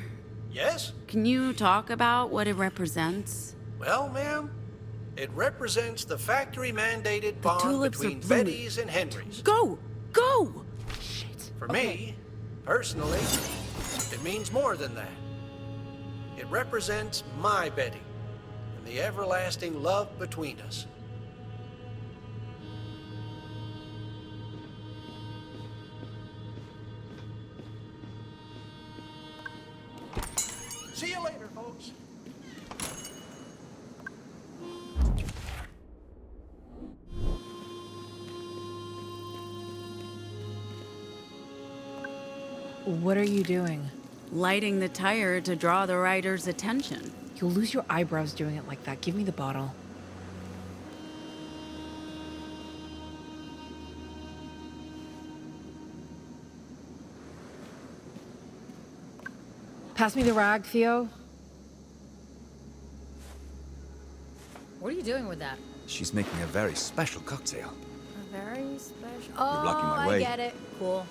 Yes? Can you talk about what it represents? Well, ma'am, it represents the factory-mandated bond tulips between are blooming. Betty's and Henry's. Go! Go! For me, personally, it means more than that. It represents my Betty and the everlasting love between us. folks. What are you doing? Lighting the tire to draw the rider's attention. You'll lose your eyebrows doing it like that. Give me the bottle. Pass me the rag, Theo. What are you doing with that? She's making a very special cocktail. A very special. You're blocking my I way. get it. Cool.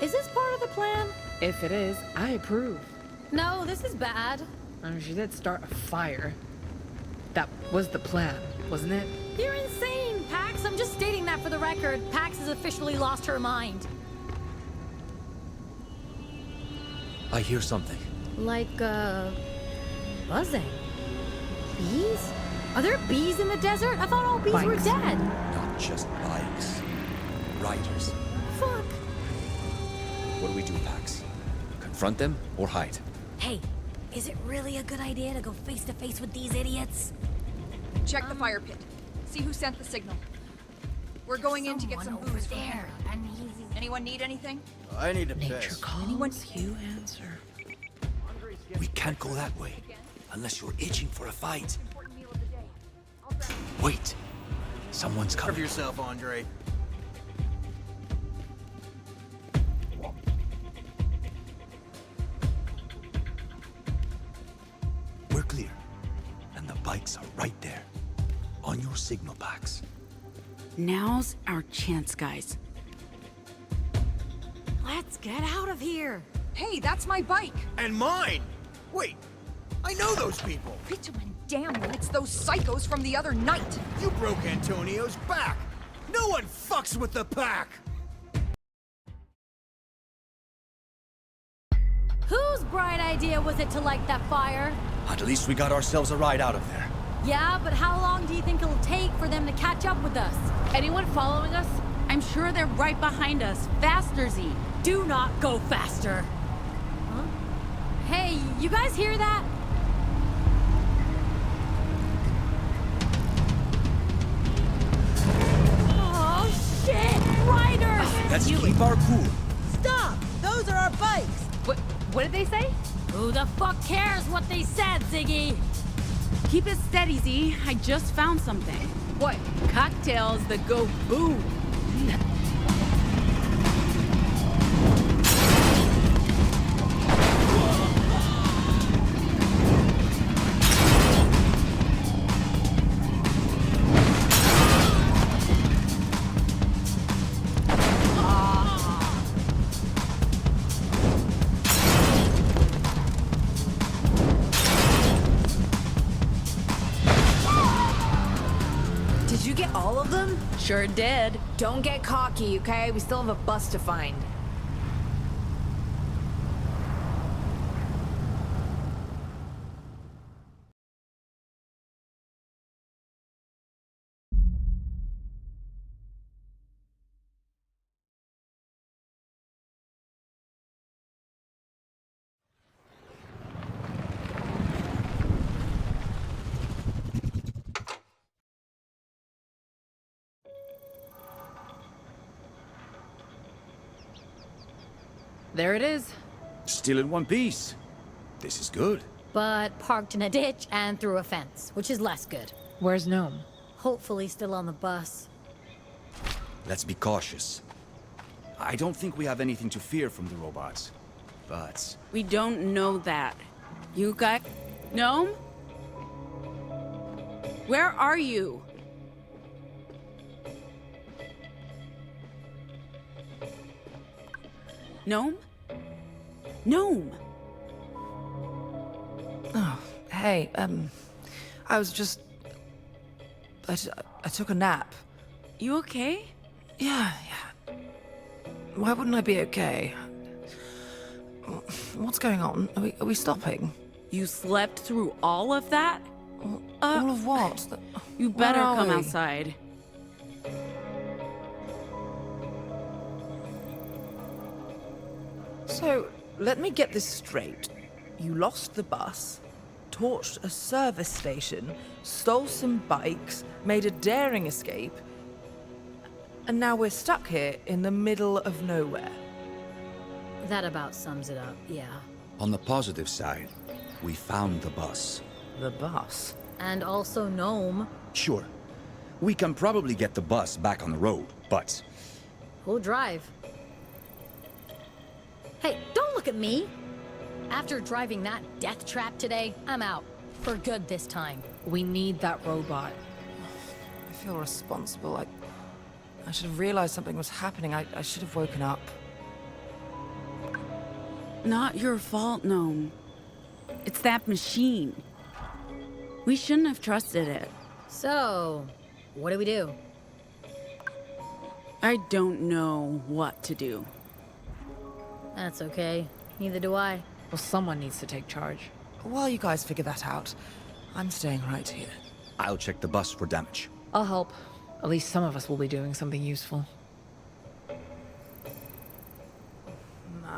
Is this part of the plan? If it is, I approve. No, this is bad. I mean, she did start a fire. That was the plan, wasn't it? You're insane, Pax. I'm just stating that for the record. Pax has officially lost her mind. I hear something. Like, buzzing. Bees? Are there bees in the desert? I thought all bees were Bikes. dead. Not just bikes. Riders. Fuck. What do we do, Pax? Confront them or hide? Hey, is it really a good idea to go face to face with these idiots? Check the fire pit. See who sent the signal. We're going in to get some booze from Henry. Anyone need anything? I need a Nature calls, you answer. We can't go that way. Unless you're itching for a fight. Wait. Someone's coming. Cover yourself, Andre. We're clear. And the bikes are right there. On your signal, Pax. Now's our chance, guys. Let's get out of here. Hey, that's my bike. And mine! Wait, I know those people. Bitumen, damn it, it's those psychos from the other night. You broke Antonio's back. No one fucks with the pack. Whose bright idea was it to light that fire? At least we got ourselves a ride out of there. Yeah, but how long do you think it'll take for them to catch up with us? Anyone following us? I'm sure they're right behind us. Faster, Z. Do not go faster. Huh? Hey, you guys hear that? Oh, shit! Riders! Let's keep our cool. Stop! Those are our bikes! What did they say? Who the fuck cares what they said, Ziggy? Keep it steady, Z. I just found something. What? Cocktails that go boom. Did you get all of them? Sure did. Don't get cocky, okay? We still have a bus to find. There it is. Still in one piece. This is good. But parked in a ditch and through a fence, which is less good. Where's Gnome? Hopefully still on the bus. Let's be cautious. I don't think we have anything to fear from the robots. But... We don't know that. You guys... Gnome? Where are you? Gnome? Gnome! Oh, hey, I was just... I took a nap. You okay? Yeah. Why wouldn't I be okay? What's going on? Are we stopping? You slept through all of that? All of what? You better Where are come we? outside. So, let me get this straight. You lost the bus, torched a service station, stole some bikes, made a daring escape, and now we're stuck here in the middle of nowhere. That about sums it up, yeah. On the positive side, we found the bus. The bus? And also Gnome. Sure. We can probably get the bus back on the road, but... Who'll drive? Hey, don't look at me! After driving that death trap today, I'm out. For good this time. We need that robot. I feel responsible. I should have realized something was happening. I should have woken up. Not your fault, Gnome. It's that machine. We shouldn't have trusted it. So, what do we do? I don't know what to do. That's okay. Neither do I. Well, someone needs to take charge. While you guys figure that out, I'm staying right here. I'll check the bus for damage. I'll help. At least some of us will be doing something useful. Man,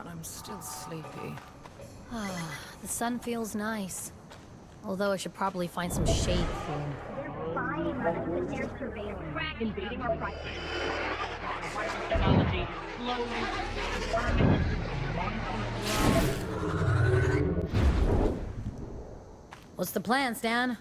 I'm still sleepy. The sun feels nice. Although I should probably find some shade soon. Invading our privacy. Technology slowly. What's the plan, Stan?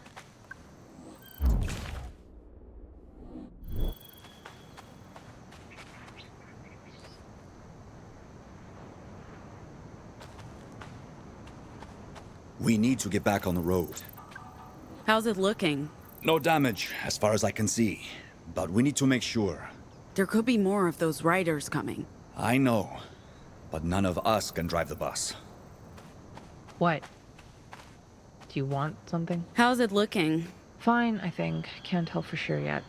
We need to get back on the road. How's it looking? No damage, as far as I can see. But we need to make sure. There could be more of those riders coming. I know. But none of us can drive the bus. What? Do you want something? How's it looking? Fine, I think. Can't tell for sure yet.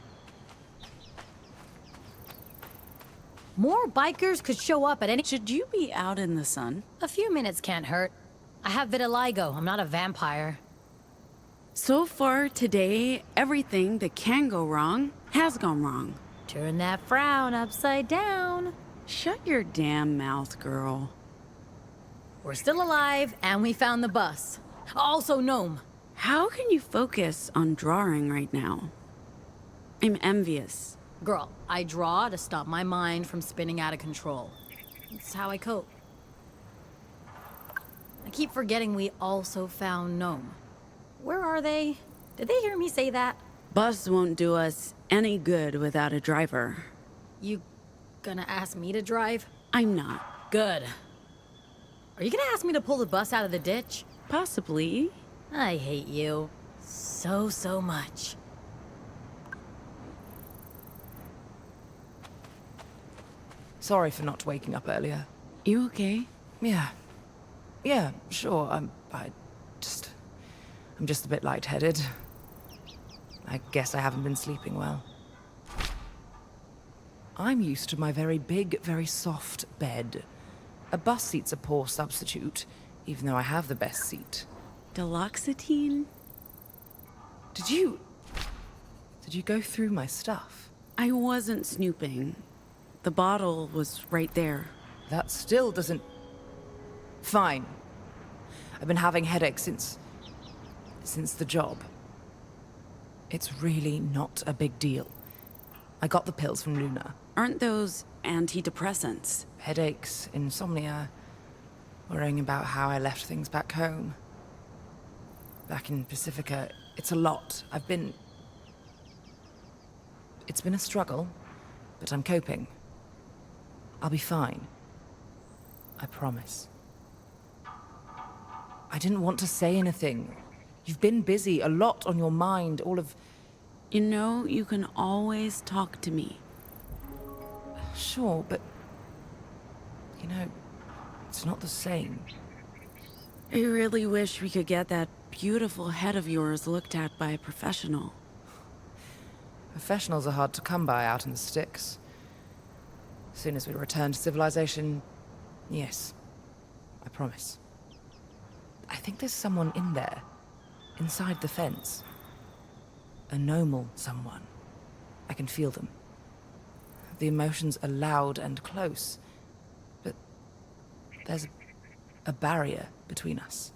More bikers could show up at any— Should you be out in the sun? A few minutes can't hurt. I have vitiligo. I'm not a vampire. So far today, everything that can go wrong has gone wrong. Turn that frown upside down. Shut your damn mouth, girl. We're still alive, and we found the bus. Also Gnome. How can you focus on drawing right now? I'm envious. Girl, I draw to stop my mind from spinning out of control. It's how I cope. I keep forgetting we also found Gnome. Where are they? Did they hear me say that? Bus won't do us any good without a driver. You gonna ask me to drive? I'm not. Good. Are you gonna ask me to pull the bus out of the ditch? Possibly. I hate you. So much. Sorry for not waking up earlier. You okay? Yeah, sure. I'm just a bit lightheaded. I guess I haven't been sleeping well. I'm used to my very big, very soft bed. A bus seat's a poor substitute, even though I have the best seat. Deloxetine? Did you go through my stuff? I wasn't snooping. The bottle was right there. That still doesn't... Fine. I've been having headaches since the job. It's really not a big deal. I got the pills from Luna. Aren't those antidepressants? Headaches, insomnia, worrying about how I left things back home. Back in Pacifica, it's a lot. It's been a struggle, but I'm coping. I'll be fine. I promise. I didn't want to say anything. You've been busy, a lot on your mind, all of... You know, you can always talk to me. Sure, but... You know, It's not the same. I really wish we could get that beautiful head of yours looked at by a professional. Professionals are hard to come by out in the sticks. As soon as we return to civilization, yes. I promise. I think there's someone in there. Inside the fence. A normal someone. I can feel them. The emotions are loud and close. But there's a barrier between us.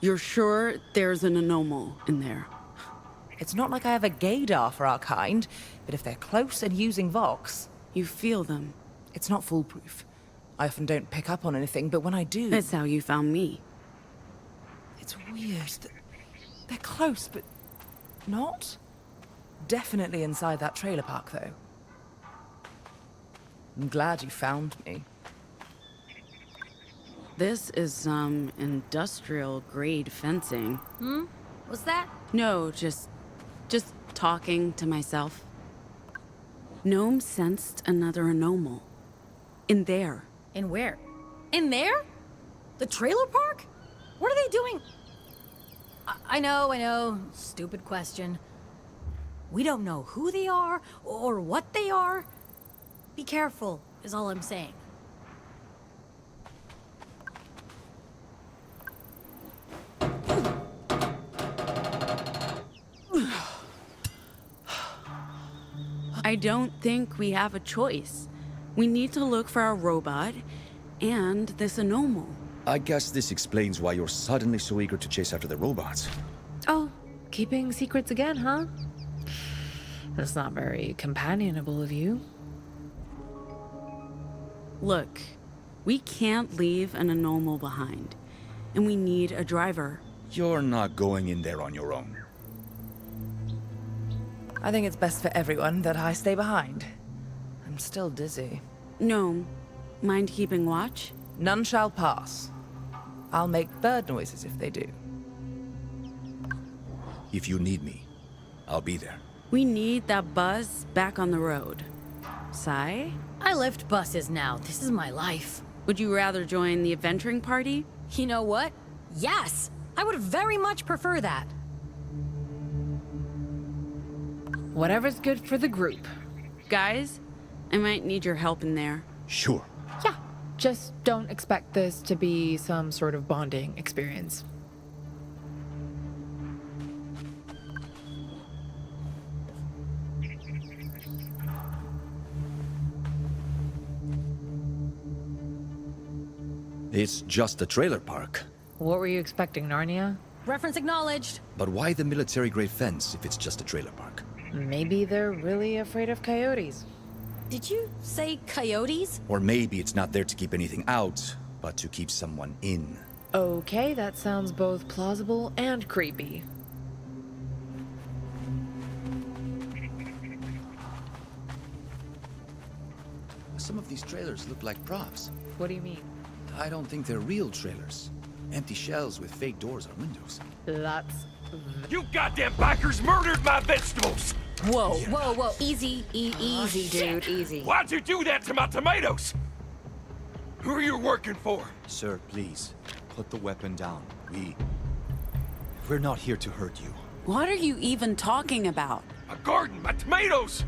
You're sure there's an anomal in there? It's not like I have a gaydar for our kind, but if they're close and using Vox... You feel them? It's not foolproof. I often don't pick up on anything, but when I do... That's how you found me. It's weird. They're close, but not? Definitely inside that trailer park, though. I'm glad you found me. This is some industrial-grade fencing. What's that? No, just talking to myself. Gnome sensed another anomal. In there. In where? In there? The trailer park? What are they doing? I know. Stupid question. We don't know who they are or what they are. Be careful, is all I'm saying. I don't think we have a choice. We need to look for our robot and this anomal. I guess this explains why you're suddenly so eager to chase after the robots. Oh, keeping secrets again, huh? That's not very companionable of you. Look, we can't leave an anomal behind, and we need a driver. You're not going in there on your own. I think it's best for everyone that I stay behind. I'm still dizzy. No. Mind keeping watch? None shall pass. I'll make bird noises if they do. If you need me, I'll be there. We need that buzz back on the road. Sci? I lift buses now. This is my life. Would you rather join the adventuring party? You know what? Yes! I would very much prefer that. Whatever's good for the group. Guys, I might need your help in there. Sure. Yeah, Just don't expect this to be some sort of bonding experience. It's just a trailer park. What were you expecting, Narnia? Reference acknowledged. But why the military-grade fence if it's just a trailer park? Maybe they're really afraid of coyotes. Did you say coyotes? Or maybe it's not there to keep anything out, but to keep someone in. Okay, that sounds both plausible and creepy. Some of these trailers look like props. What do you mean? I don't think they're real trailers. Empty shells with fake doors or windows. That's... You goddamn bikers murdered my vegetables! Whoa, whoa, whoa. Easy, easy, dude, easy. Why'd you do that to my tomatoes? Who are you working for? Sir, please, put the weapon down. We're not here to hurt you. What are you even talking about? My garden, my tomatoes!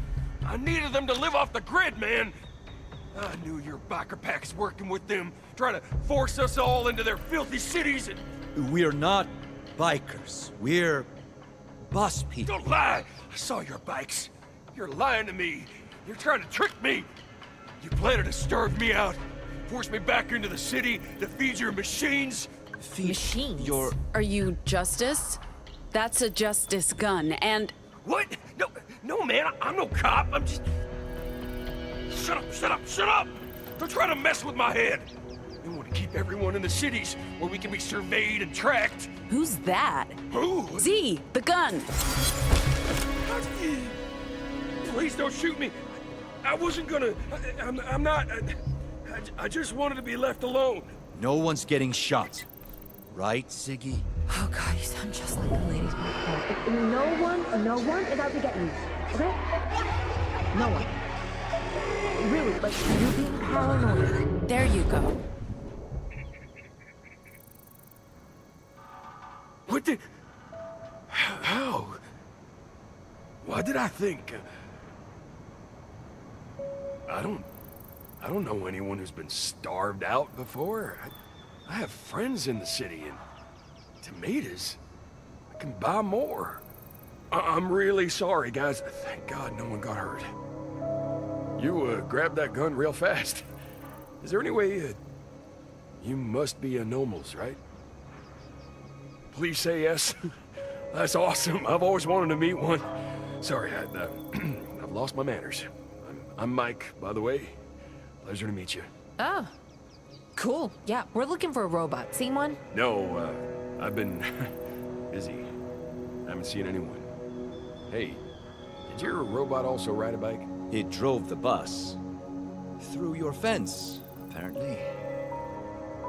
I needed them to live off the grid, man! I knew your biker pack's working with them, trying to force us all into their filthy cities and... We're not bikers. We're bus people. Don't lie! I saw your bikes. You're lying to me. You're trying to trick me. You planted to starve me out, force me back into the city to feed your machines. Machines? Are you Justice? That's a Justice gun, and... What? No, man, I'm no cop. I'm just... Shut up! Don't try to mess with my head. We want to keep everyone in the cities where we can be surveyed and tracked. Who's that? Who? Z, the gun. Please don't shoot me. I wasn't gonna... I'm not... I just wanted to be left alone. No one's getting shot. Right, Ziggy? Oh god, you sound just like the ladies. No one is out to get you, okay? No one. Really, like, you're being paranoid. There you go. What the... How? What did I think? I don't know anyone who's been starved out before. I have friends in the city, and tomatoes, I can buy more. I'm really sorry, guys. Thank God no one got hurt. You grabbed that gun real fast. Is there any way you must be a Nomals, right? Please say yes. That's awesome. I've always wanted to meet one. Sorry, I've lost my manners. I'm Mike, by the way. Pleasure to meet you. Oh. Cool. Yeah, we're looking for a robot. Seen one? No, I've been busy. Haven't seen anyone. Hey, did your robot also ride a bike? It drove the bus. Through your fence, apparently.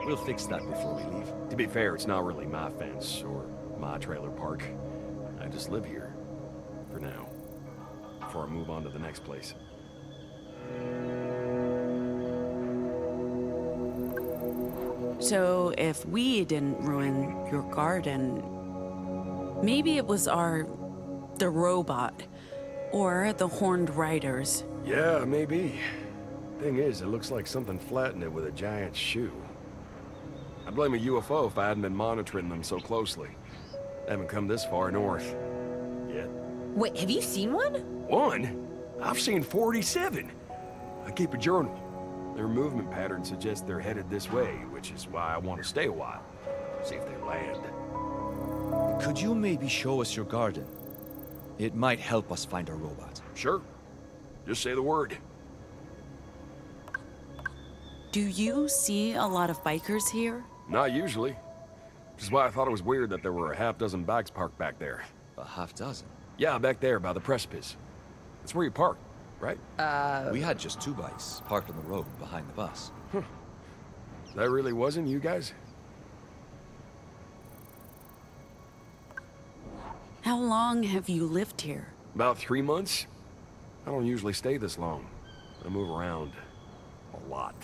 We'll fix that before we leave. To be fair, it's not really my fence or my trailer park. I just live here. For now. Before I move on to the next place. So, if we didn't ruin your garden, maybe it was the robot, or the Horned Riders. Yeah, maybe. Thing is, it looks like something flattened it with a giant shoe. I'd blame a UFO if I hadn't been monitoring them so closely. I haven't come this far north yet. Wait, have you seen one? One? I've seen 47. I keep a journal. Their movement pattern suggests they're headed this way, which is why I want to stay a while. See if they land. Could you maybe show us your garden? It might help us find our robot. Sure. Just say the word. Do you see a lot of bikers here? Not usually. Which is why I thought it was weird that there were a half-dozen bikes parked back there. A half-dozen? Yeah, back there by the precipice. That's where you park, right? We had just 2 bikes parked on the road behind the bus. Huh. That really wasn't you guys? How long have you lived here? About 3 months. I don't usually stay this long. I move around a lot.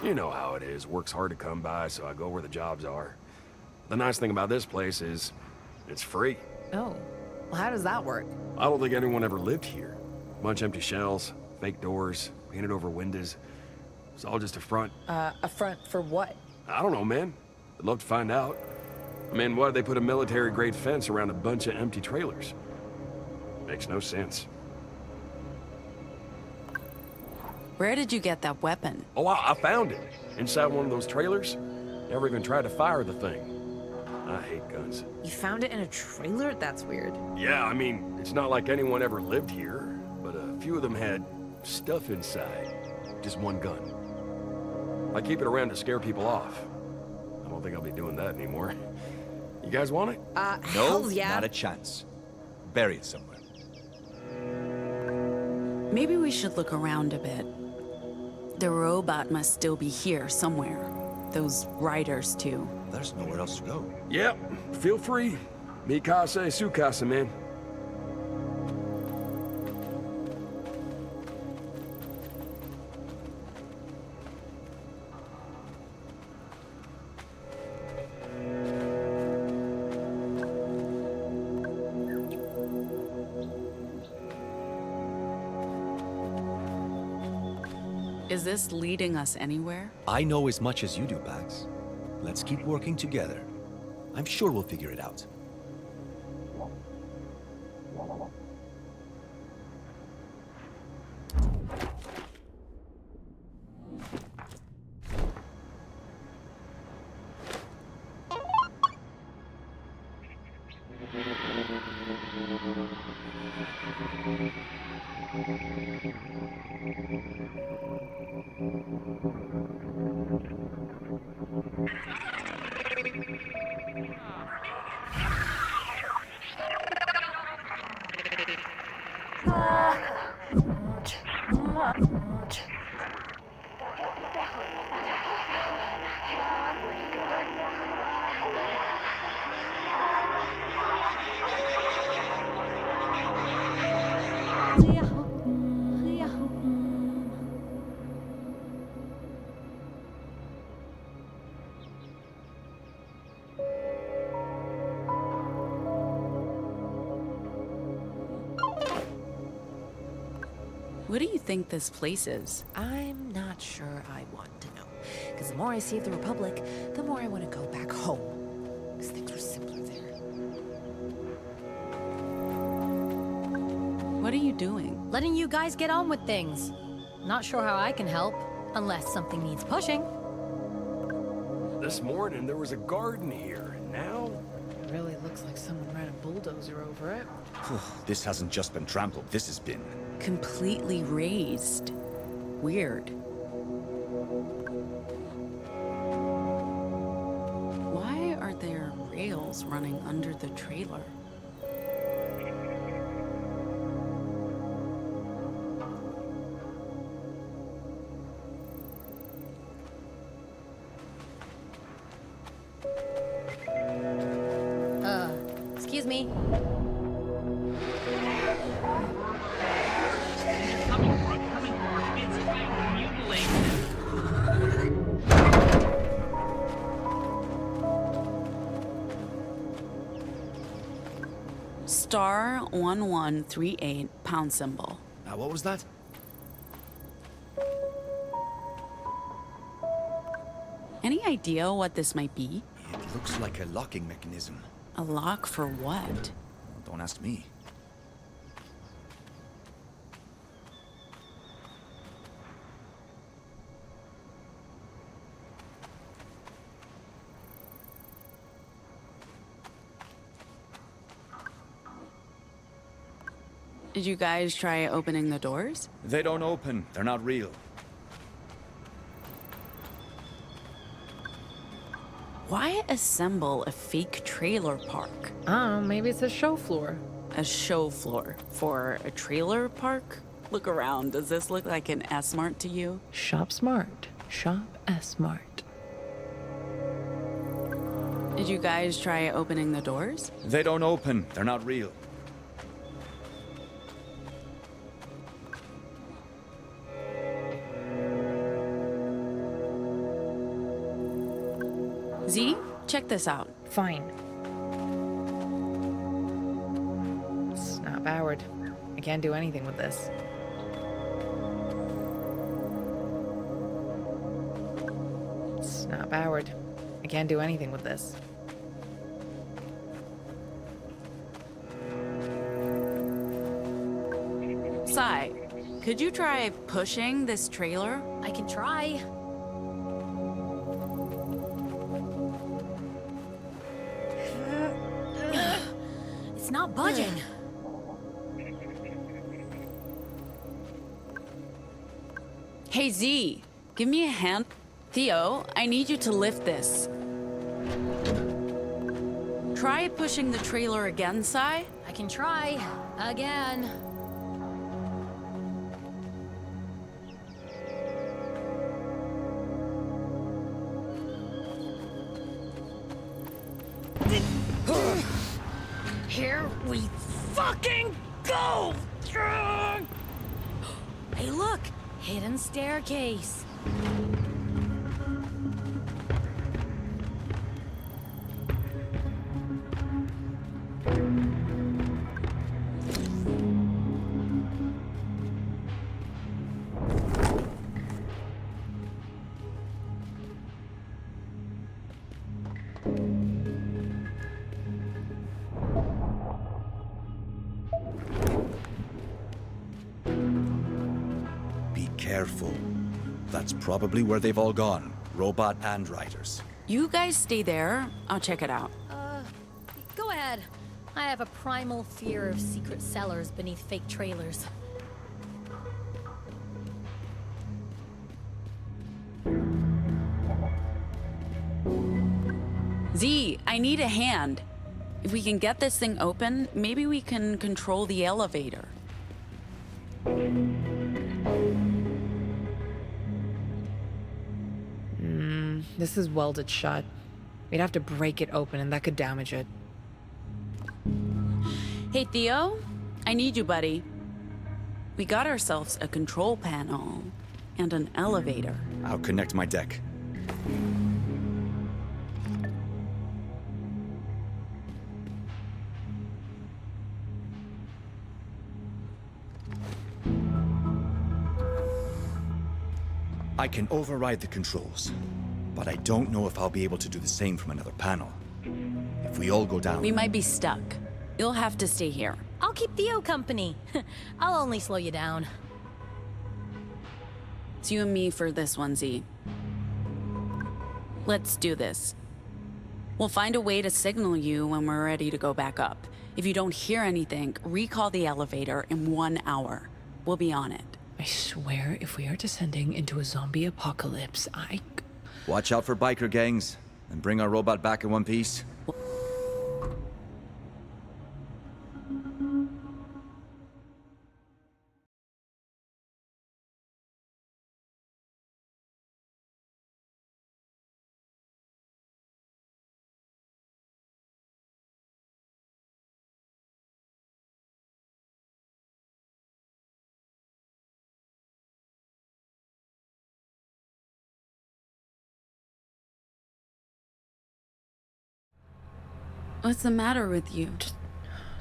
You know how it is. Work's hard to come by, so I go where the jobs are. The nice thing about this place is it's free. Oh. Well, how does that work? I don't think anyone ever lived here. Bunch empty shells, fake doors, painted over windows. It's all just a front. A front for what? I don't know, man. I'd love to find out. I mean, why'd they put a military-grade fence around a bunch of empty trailers? Makes no sense. Where did you get that weapon? Oh, I found it. Inside one of those trailers. Never even tried to fire the thing. I hate guns. You found it in a trailer? That's weird. Yeah, I mean, it's not like anyone ever lived here, but a few of them had stuff inside. Just one gun. I keep it around to scare people off. I don't think I'll be doing that anymore. You guys want it? No, hell yeah. not a chance. Bury it somewhere. Maybe we should look around a bit. The robot must still be here somewhere. Those riders, too. There's nowhere else to go. Yep, feel free. Mikase Sukasa, man. Is this leading us anywhere? I know as much as you do, Pax. Let's keep working together. I'm sure we'll figure it out. What do you think this place is? I'm not sure I want to know. Because the more I see of the Republic, the more I want to go back home. Because things were simpler there. What are you doing? Letting you guys get on with things. Not sure how I can help, unless something needs pushing. This morning there was a garden here, and now... It really looks like someone ran a bulldozer over it. This hasn't just been trampled, this has been... completely raised. Weird. Why are there rails running under the trailer? Excuse me. Coming for our kids trying to mutilate them. Star 1138 pound symbol. Now, what was that? Any idea what this might be? It looks like a locking mechanism. A lock for what? Don't ask me. Did you guys try opening the doors? They don't open. They're not real. Why assemble a fake trailer park? Maybe it's a show floor. A show floor for a trailer park? Look around. Does this look like an S-Mart to you? Shop smart. Shop S-Mart. Did you guys try opening the doors? They don't open. They're not real. Z, check this out. Fine. It's not powered. I can't do anything with this. Not powered. I can't do anything with this. Sai, could you try pushing this trailer? I can try. It's not budging. Hey Z, give me a hand. Theo, I need you to lift this. Try pushing the trailer again, Sai. I can try. Again. Here we fucking go! Hey, look! Hidden staircase. Be careful. That's probably where they've all gone. Robot and riders. You guys stay there. I'll check it out. Go ahead. I have a primal fear of secret cellars beneath fake trailers. Z, I need a hand. If we can get this thing open, maybe we can control the elevator. This is welded shut. We'd have to break it open and that could damage it. Hey, Theo, I need you, buddy. We got ourselves a control panel and an elevator. I'll connect my deck. I can override the controls, but I don't know if I'll be able to do the same from another panel. If we all go down... We might be stuck. You'll have to stay here. I'll keep Theo company. I'll only slow you down. It's you and me for this one, Z. Let's do this. We'll find a way to signal you when we're ready to go back up. If you don't hear anything, recall the elevator in 1 hour. We'll be on it. I swear, if we are descending into a zombie apocalypse, Watch out for biker gangs, and bring our robot back in one piece. What's the matter with you? Just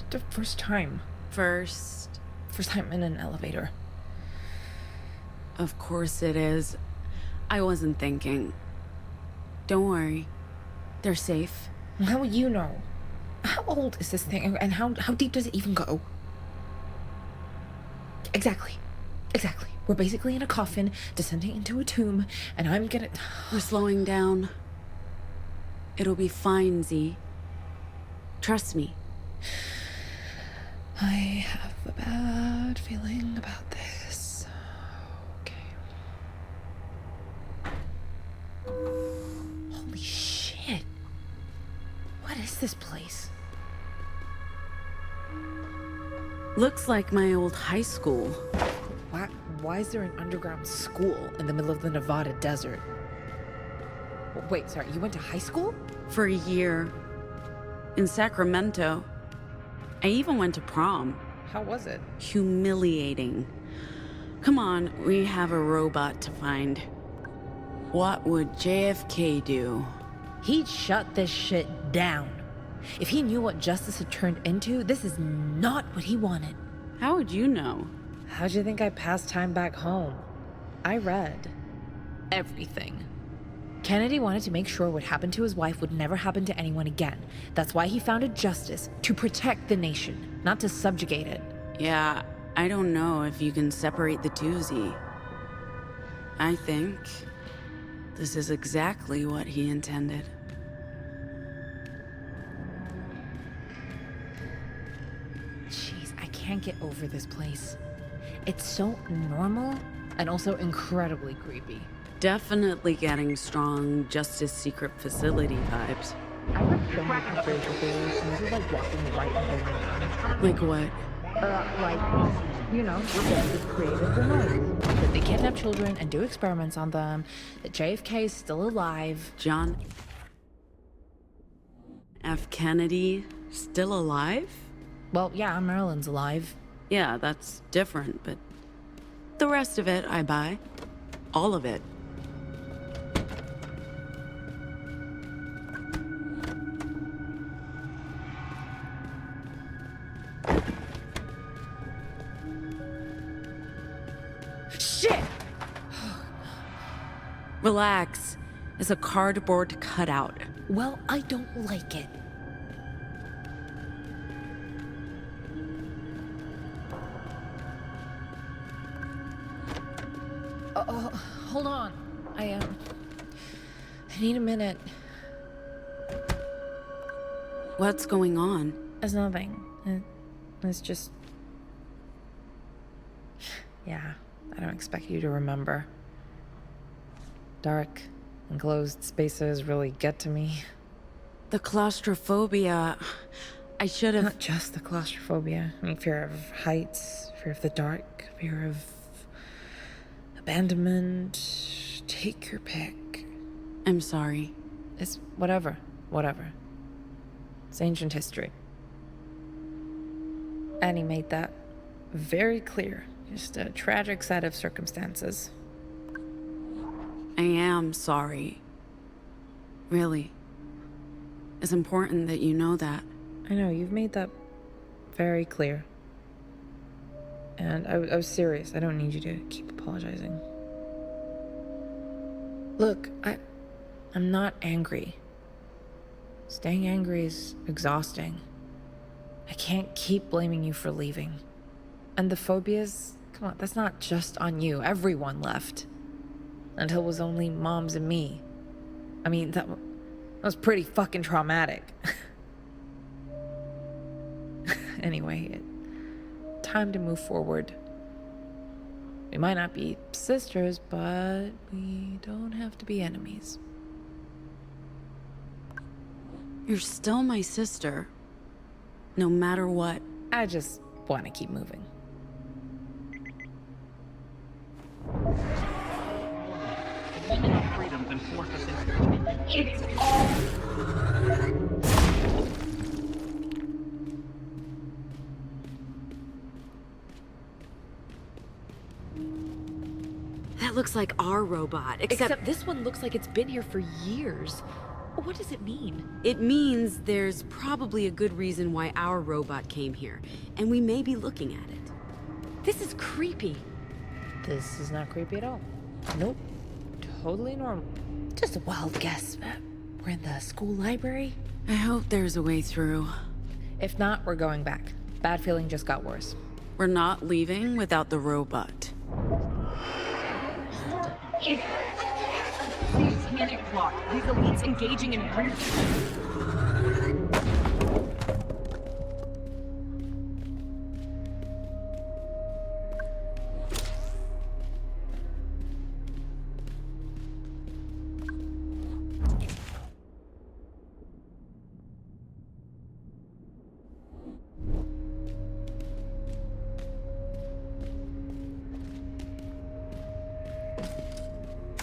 the first time. First time in an elevator. Of course it is. I wasn't thinking. Don't worry. They're safe. How will you know? How old is this thing, and how deep does it even go? Exactly. We're basically in a coffin, descending into a tomb, and I'm gonna... We're slowing down. It'll be fine, Z. Trust me. I have a bad feeling about this. Okay. Holy shit. What is this place? Looks like my old high school. Why is there an underground school in the middle of the Nevada desert? Wait, sorry, you went to high school? For a year. In Sacramento. I even went to prom. How was it? Humiliating. Come on, we have a robot to find. What would JFK do? He'd shut this shit down. If he knew what justice had turned into, this is not what he wanted. How would you know? How'd you think I passed time back home? I read everything. Kennedy wanted to make sure what happened to his wife would never happen to anyone again. That's why he founded Justice, to protect the nation, not to subjugate it. Yeah, I don't know if you can separate the two, Z. I think this is exactly what he intended. Jeez, I can't get over this place. It's so normal and also incredibly creepy. Definitely getting strong Justice Secret Facility vibes. I heard so many conspiracy theories, and this is like walking right into Like what? like, you know, what Justice created the noise. That they kidnap children and do experiments on them, that JFK is still alive. John F. Kennedy still alive? Well, yeah, Marilyn's alive. Yeah, that's different, but the rest of it I buy. All of it. Shit! Relax. It's a cardboard cutout. Well, I don't like it. Hold on. I need a minute. What's going on? It's nothing. It's just... Yeah, I don't expect you to remember. Dark, enclosed spaces really get to me. The claustrophobia. I should have... Not just the claustrophobia. I mean, fear of heights, fear of the dark, fear of... abandonment. Take your pick. I'm sorry. It's whatever. It's ancient history. Annie made that very clear. Just a tragic set of circumstances. I am sorry. Really. It's important that you know that. I know, you've made that very clear. And I was serious. I don't need you to keep apologizing. Look, I'm not angry. Staying angry is exhausting. I can't keep blaming you for leaving. And the phobias, come on, that's not just on you. Everyone left. Until it was only moms and me. I mean, that was pretty fucking traumatic. Anyway, time to move forward. We might not be sisters, but we don't have to be enemies. You're still my sister. No matter what. I just want to keep moving. Women of freedom and force us into it's all. That looks like our robot, except this one looks like it's been here for years. What does it mean? It means there's probably a good reason why our robot came here, and we may be looking at it. This is creepy. This is not creepy at all. Nope. Totally normal. Just a wild guess. We're in the school library? I hope there's a way through. If not, we're going back. Bad feeling just got worse. We're not leaving without the robot. It's panic plot. These elites engaging in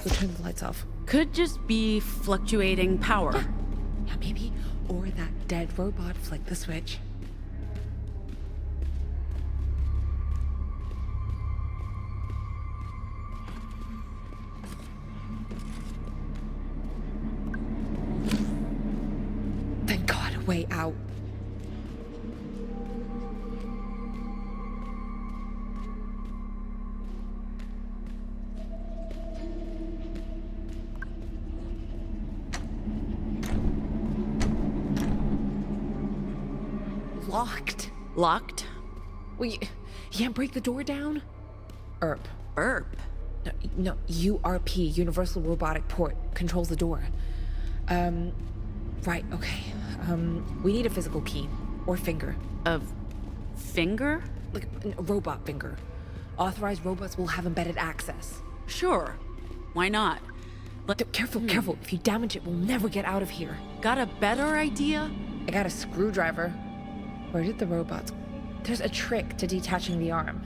Who turned the lights off? Could just be fluctuating power. Yeah, maybe. Or that dead robot flicked the switch. Thank God, a way out. locked. Locked? Well, you can't break the door down? ERP. ERP? No, URP, Universal Robotic Port, controls the door. Right, okay. We need a physical key. Or finger. A finger? Like a robot finger. Authorized robots will have embedded access. Sure. Why not? Careful, careful. If you damage it, we'll never get out of here. Got a better idea? I got a screwdriver. Where did the robots... There's a trick to detaching the arm.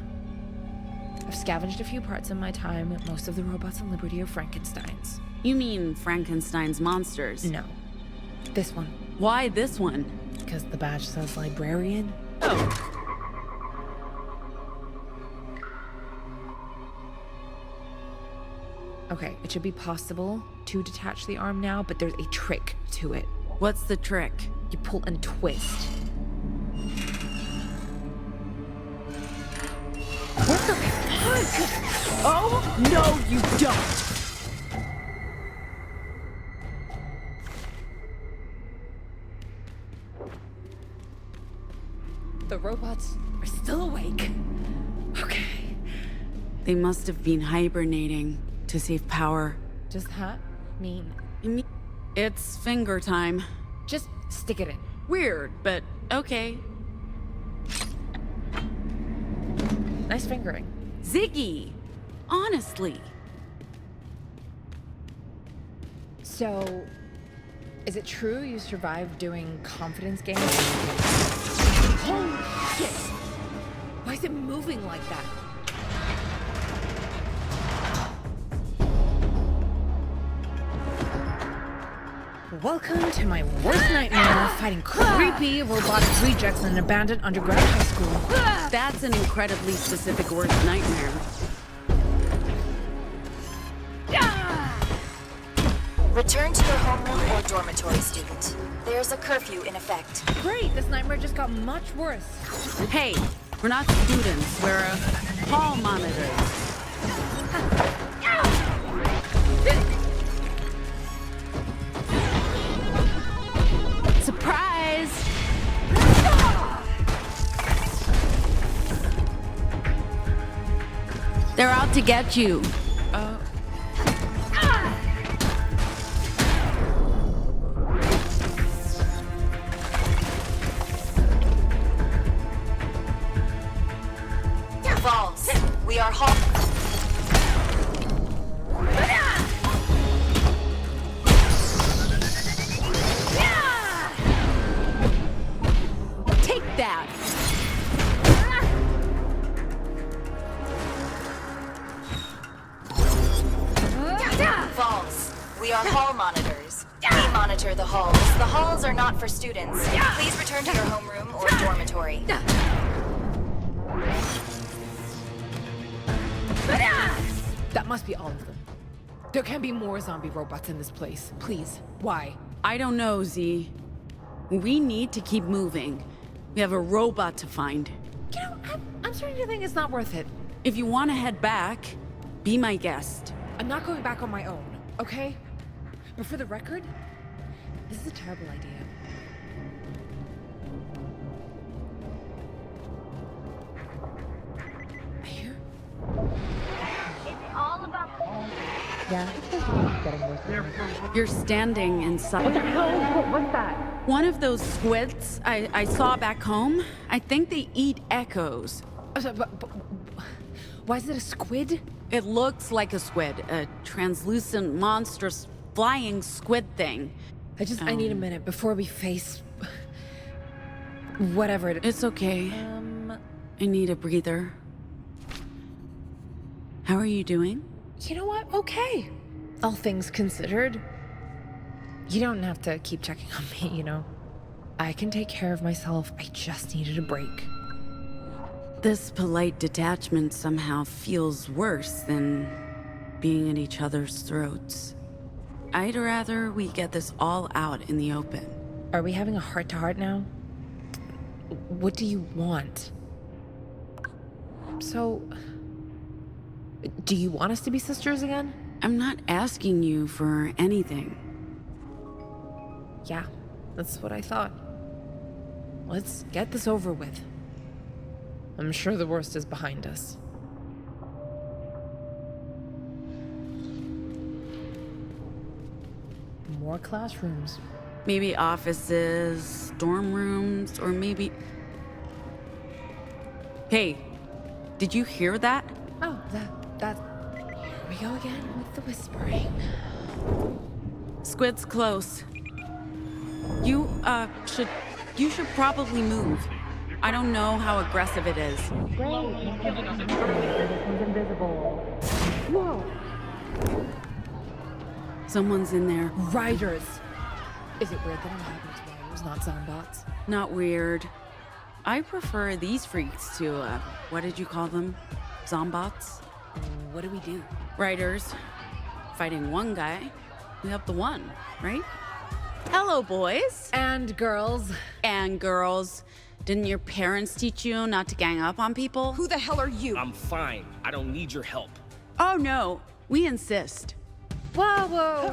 I've scavenged a few parts in my time. Most of the robots on Liberty are Frankenstein's. You mean Frankenstein's monsters? No. This one. Why this one? Because the badge says librarian. Oh. Okay, it should be possible to detach the arm now, but there's a trick to it. What's the trick? You pull and twist. What the fuck? Oh, no, you don't! The robots are still awake. Okay. They must have been hibernating to save power. Does that mean? It's finger time. Just stick it in. Weird, but okay. Nice fingering. Ziggy! Honestly. So, is it true you survived doing confidence games? Holy shit! Why is it moving like that? Welcome to my worst nightmare, fighting creepy robotic rejects in an abandoned underground high school. That's an incredibly specific worst nightmare. Return to your homeroom or dormitory, student. There's a curfew in effect. Great, this nightmare just got much worse. Hey, we're not students, we're hall monitors. Surprise! They're out to get you. False. We are hall. Take that! False. We are hall monitors. We monitor the halls. The halls are not for students. Please return to your homeroom or dormitory. That must be all of them. There can't be more zombie robots in this place. Please. Why? I don't know, Z. We need to keep moving. We have a robot to find. You know, I'm starting to think it's not worth it. If you want to head back, be my guest. I'm not going back on my own, okay? But for the record, this is a terrible idea. I hear? It's all about... Yeah, it's getting worse. You're standing inside. What the hell? What's that? One of those squids I saw back home. I think they eat echoes. But why is it a squid? It looks like a squid. A translucent, monstrous, flying squid thing. I need a minute before we face... whatever it is. It's okay. I need a breather. How are you doing? You know what? Okay. All things considered. You don't have to keep checking on me, you know? I can take care of myself. I just needed a break. This polite detachment somehow feels worse than being at each other's throats. I'd rather we get this all out in the open. Are we having a heart-to-heart now? What do you want? So... do you want us to be sisters again? I'm not asking you for anything. Yeah, that's what I thought. Let's get this over with. I'm sure the worst is behind us. More classrooms. Maybe offices, dorm rooms, or maybe... Hey, did you hear that? Oh, that... Here we go again with the whispering. Squid's close. You should probably move. I don't know how aggressive it is. Invisible. Whoa! Someone's in there. Riders! Is it weird that I'm having riders, not zombots? Not weird. I prefer these freaks to, what did you call them? Zombots? What do we do? Riders. Fighting one guy, we help the one, right? Hello, boys. And girls. And girls. Didn't your parents teach you not to gang up on people? Who the hell are you? I'm fine. I don't need your help. Oh no, we insist. Whoa, whoa.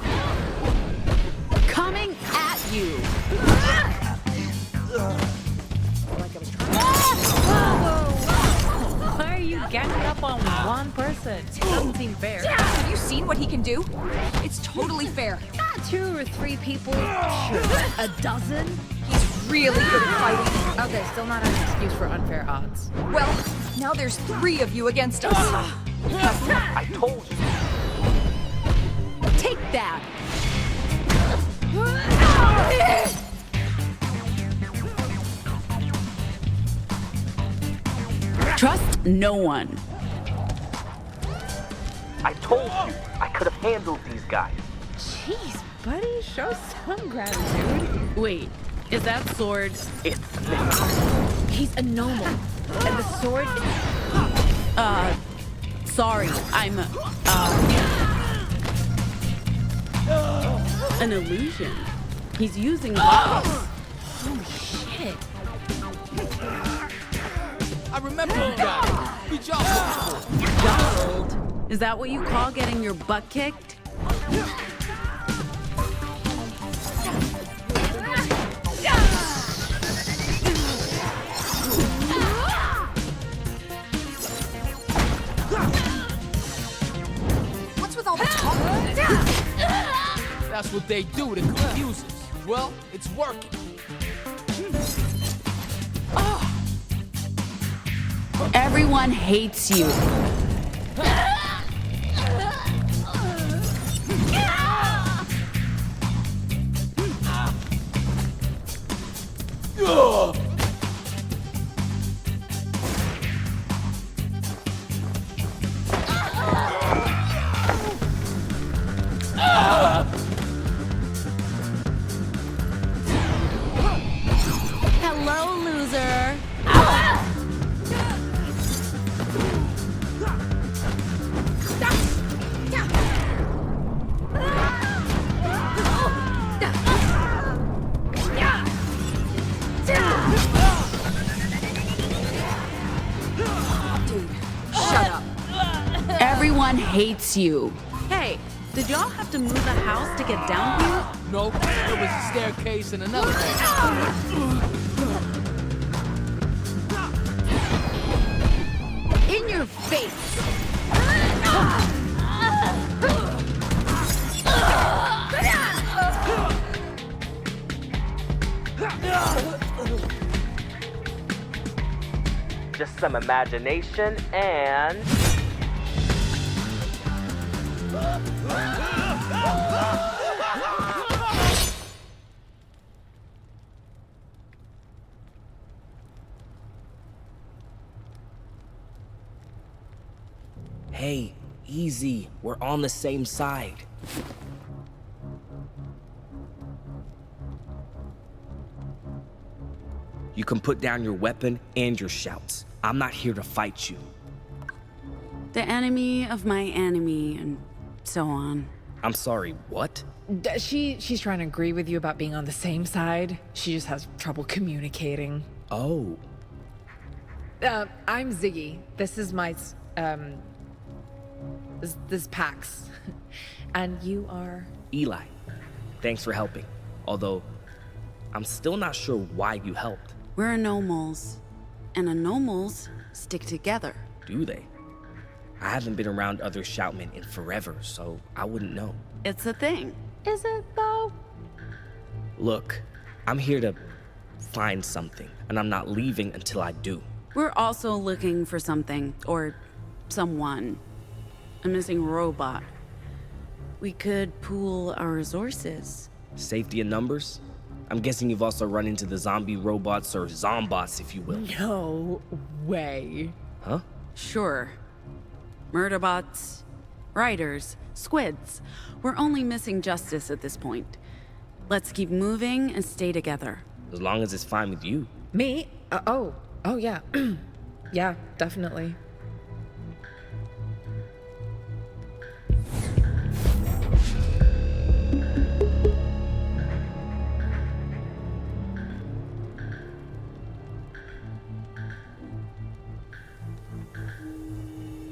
Coming at you. Why are you ganging up on one person? It doesn't seem fair. Have you seen what he can do? It's totally fair. 2 or 3 people, sure. A dozen? He's really good at fighting. Okay, still not an excuse for unfair odds. Well, now there's 3 of you against us. I told you. Take that. Trust no one. I told you. I could have handled these guys. Jeez, buddy, show some gratitude. Wait, is that sword? It's He's a normal. And the sword... Sorry, I'm, an illusion. He's using bombs. Holy shit. I remember you guys. We jostled before. Jostled? Is that what you call getting your butt kicked? What's with all the talk? That's what they do to confuse us. Well, it's working. Everyone hates you. Hello, loser. Dude, shut up. Everyone hates you. Hey, did y'all have to move the house to get down here? Nope, there was a staircase and another one. In your face. just some imagination and... Hey, easy. We're on the same side. You can put down your weapon and your shouts. I'm not here to fight you. The enemy of my enemy, and so on. I'm sorry, what? She's trying to agree with you about being on the same side. She just has trouble communicating. Oh. I'm Ziggy. This is my, this Pax. And you are? Eli. Thanks for helping. Although, I'm still not sure why you helped. We're anomals, and anomals stick together. Do they? I haven't been around other shoutmen in forever, so I wouldn't know. It's a thing. Is it, though? Look, I'm here to find something, and I'm not leaving until I do. We're also looking for something, or someone. A missing robot. We could pool our resources. Safety in numbers? I'm guessing you've also run into the zombie robots, or zombots, if you will. No way. Huh? Sure. Murderbots, riders, squids. We're only missing justice at this point. Let's keep moving and stay together. As long as it's fine with you. Me? Oh yeah. Yeah, definitely.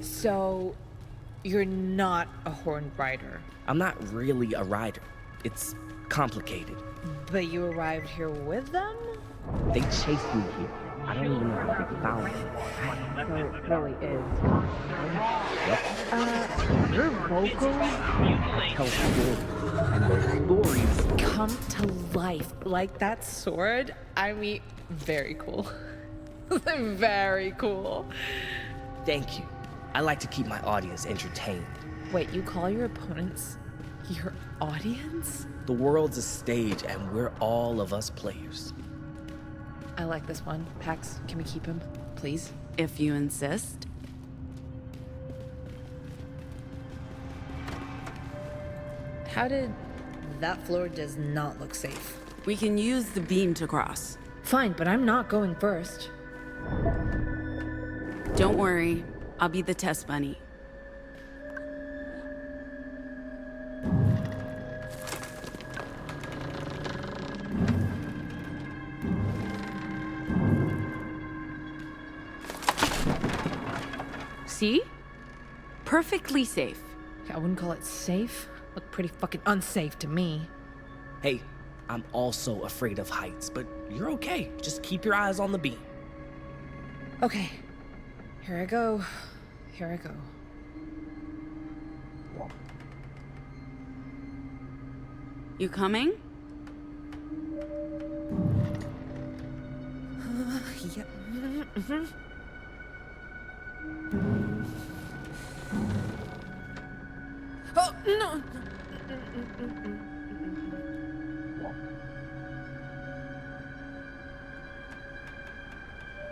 So, you're not a horned rider. I'm not really a rider. It's complicated. But you arrived here with them? They chased me here. I don't even know how they found me. So it really is. Yep. Your vocals Tell stories. And those stories come to life. Like that sword, I mean, very cool. Very cool. Thank you. I like to keep my audience entertained. Wait, you call your opponents your audience? The world's a stage, and we're all of us players. I like this one. Pax, can we keep him, please? If you insist. How did... That floor does not look safe. We can use the beam to cross. Fine, but I'm not going first. Don't worry. I'll be the test bunny. See? Perfectly safe. I wouldn't call it safe. Looked pretty fucking unsafe to me. Hey, I'm also afraid of heights, but you're okay. Just keep your eyes on the beam. Okay. Here I go. Here I go. You coming? Yeah. Oh, no!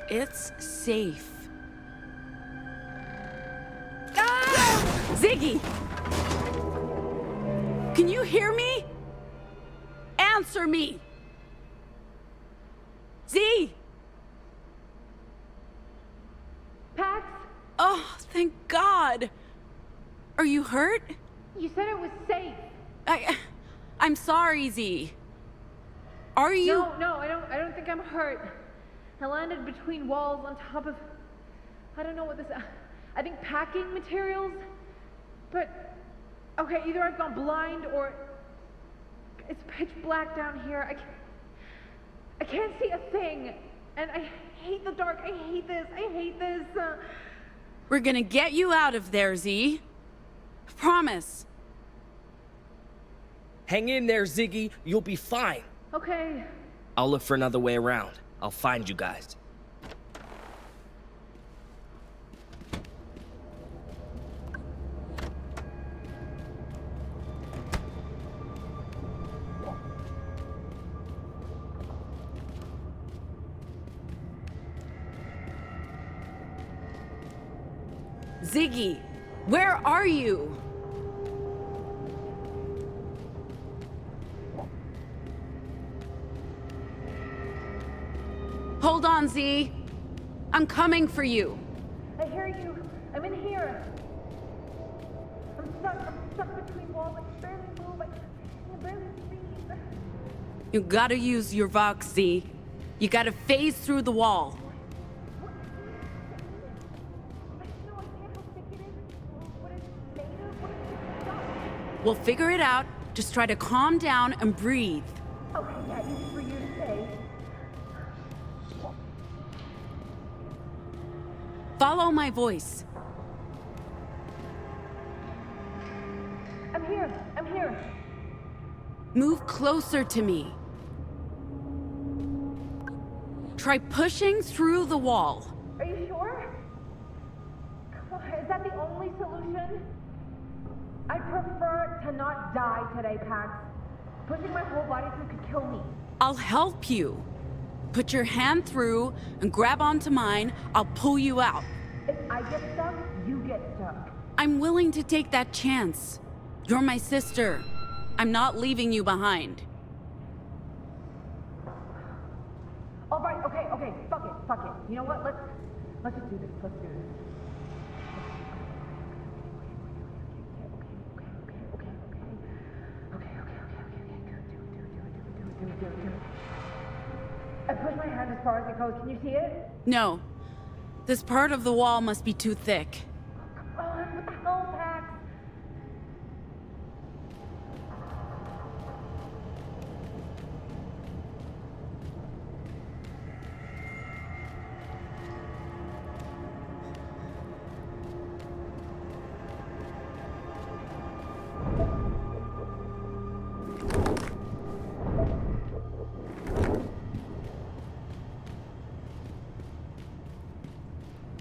It's safe. Ah! Ziggy! Can you hear me? Answer me! Z! Pax? Oh, thank God! Are you hurt? You said it was safe. I'm sorry, Z. Are you? No, I don't think I'm hurt. I landed between walls on top of... I don't know what this... I think packing materials? But... Okay, either I've gone blind or... It's pitch black down here. I can't see a thing. And I hate the dark. I hate this. I hate this. We're gonna get you out of there, Z. Promise. Hang in there, Ziggy. You'll be fine. Okay. I'll look for another way around. I'll find you guys. Ziggy, where are you? Hold on, Z. I'm coming for you. I hear you. I'm in here. I'm stuck between walls. I can barely move. I can barely breathe. You gotta use your Vox, Z. You gotta phase through the wall. We'll figure it out. Just try to calm down and breathe. Okay, yeah, easy for you to say. Follow my voice. I'm here. I'm here. Move closer to me. Try pushing through the wall. Are you sure? Come on, is that the only solution? I prefer to not die today, Pax. Pushing my whole body through could kill me. I'll help you. Put your hand through and grab onto mine. I'll pull you out. If I get stuck, you get stuck. I'm willing to take that chance. You're my sister. I'm not leaving you behind. All right, okay, fuck it. You know what? Let's just do this. Let's do this. Okay. Do it. I pushed my hand as far as it goes. Can you see it? No. This part of the wall must be too thick. Come on, what the hell, Pax?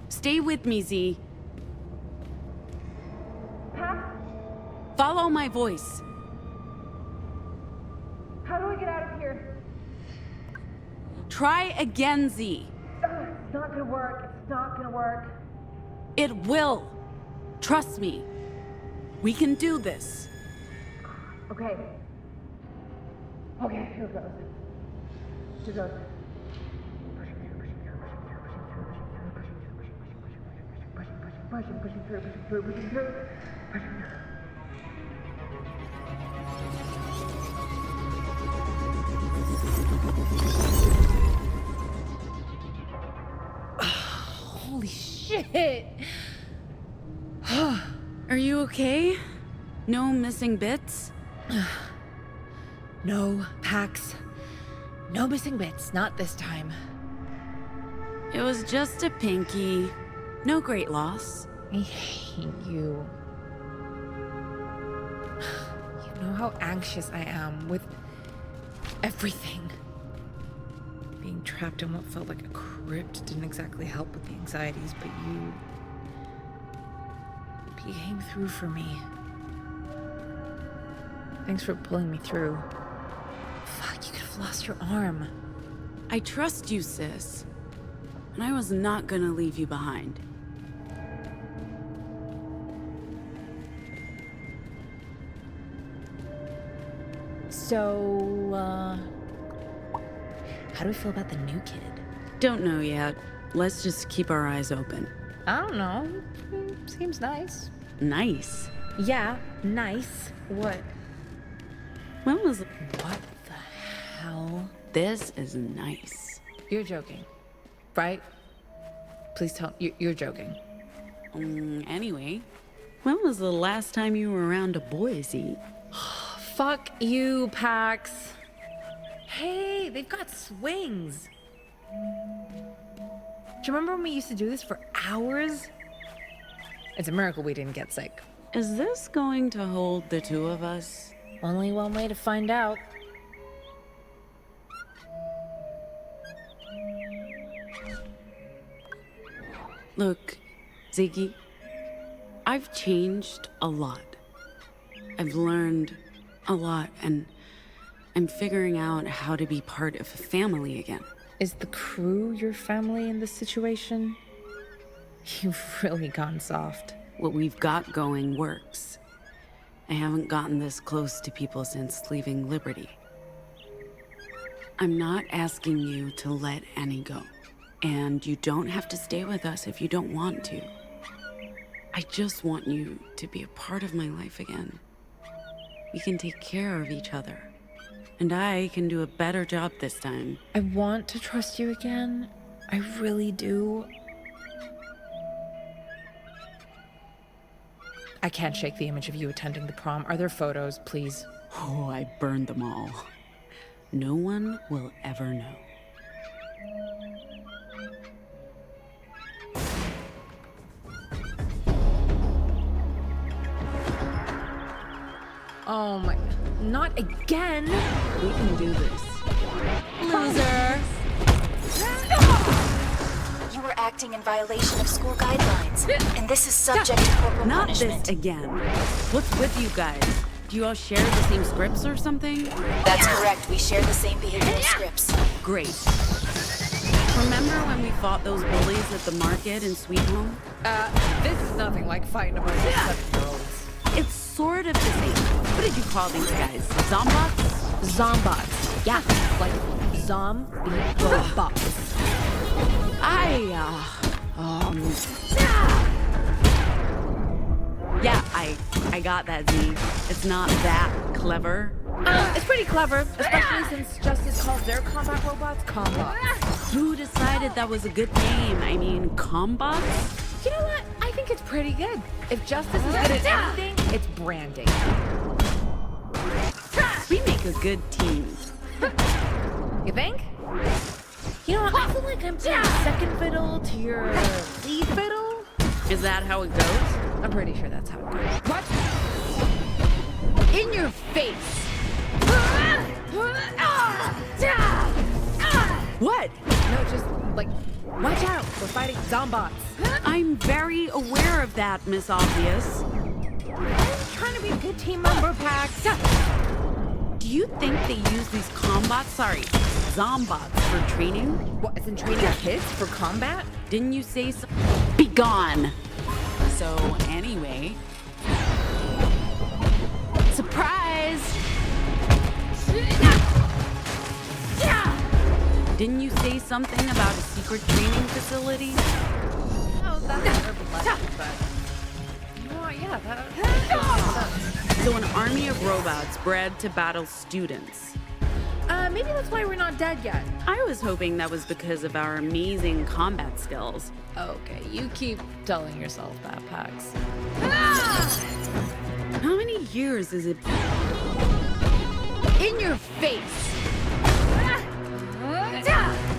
Stay with me, Z. Pax? Follow my voice. How do I get out of here? Try again, Z. It's not gonna work. It's not gonna work. It will. Trust me. We can do this. Okay. Okay, here goes. Here goes. Pushing through. Holy shit! Are you okay? No missing bits? No, Pax. No missing bits, not this time. It was just a pinky. No great loss. I hate you. You know how anxious I am with everything. Being trapped in what felt like a crypt didn't exactly help with the anxieties, but you came through for me. Thanks for pulling me through. Fuck, you could have lost your arm. I trust you, sis. And I was not gonna leave you behind. So, how do we feel about the new kid? Don't know yet. Let's just keep our eyes open. I don't know. Seems nice. Nice. Yeah, nice. What? When was... What the hell? This is nice. You're joking, right? Please tell me. You're joking. Anyway, when was the last time you were around a Boise? Fuck you, Pax. Hey, they've got swings. Do you remember when we used to do this for hours? It's a miracle we didn't get sick. Is this going to hold the two of us? Only one way to find out. Look, Ziggy, I've changed a lot. I've learned a lot, and I'm figuring out how to be part of a family again. Is the crew your family in this situation? You've really gone soft. What we've got going works. I haven't gotten this close to people since leaving Liberty. I'm not asking you to let Annie go. And you don't have to stay with us if you don't want to. I just want you to be a part of my life again. We can take care of each other. And I can do a better job this time. I want to trust you again. I really do. I can't shake the image of you attending the prom. Are there photos, please? Oh, I burned them all. No one will ever know. Oh my... Not again! We can do this. Loser! You were acting in violation of school guidelines, and this is subject to corporal Not punishment. this again. What's with you guys? Do you all share the same scripts or something? That's correct. We share the same behavioral scripts. Great. Remember when we fought those bullies at the market in Sweet Home? This is nothing like fighting a bunch of 7-year-olds. It's sort of the same. What did you call these guys? Zombots? Zombots. Yeah, like zombie robots. Yeah, I got that, Z. It's not that clever. It's pretty clever, especially since Justice calls their combat robots combots. Who decided that was a good name? I mean, combots? You know what? I think it's pretty good. If Justice is good at anything, it's branding. We make a good team. You think? You know what? I feel like I'm playing second fiddle to your lead fiddle. Is that how it goes? I'm pretty sure that's how it goes. What? In your face! What? No, just, like, watch out. We're fighting zombots. I'm very aware of that, Miss Obvious. I'm trying to be a good team member, Pax. Do you think they use these zombots for training? What, as in training kids for combat? Didn't you say so? Be gone! So, anyway... Surprise! Didn't you say something about a secret training facility? Oh, that's an urban legend, but... You know what, yeah, that... So an army of robots bred to battle students. Maybe that's why we're not dead yet. I was hoping that was because of our amazing combat skills. Okay, you keep telling yourself that, Pax. How many years is it? In your face!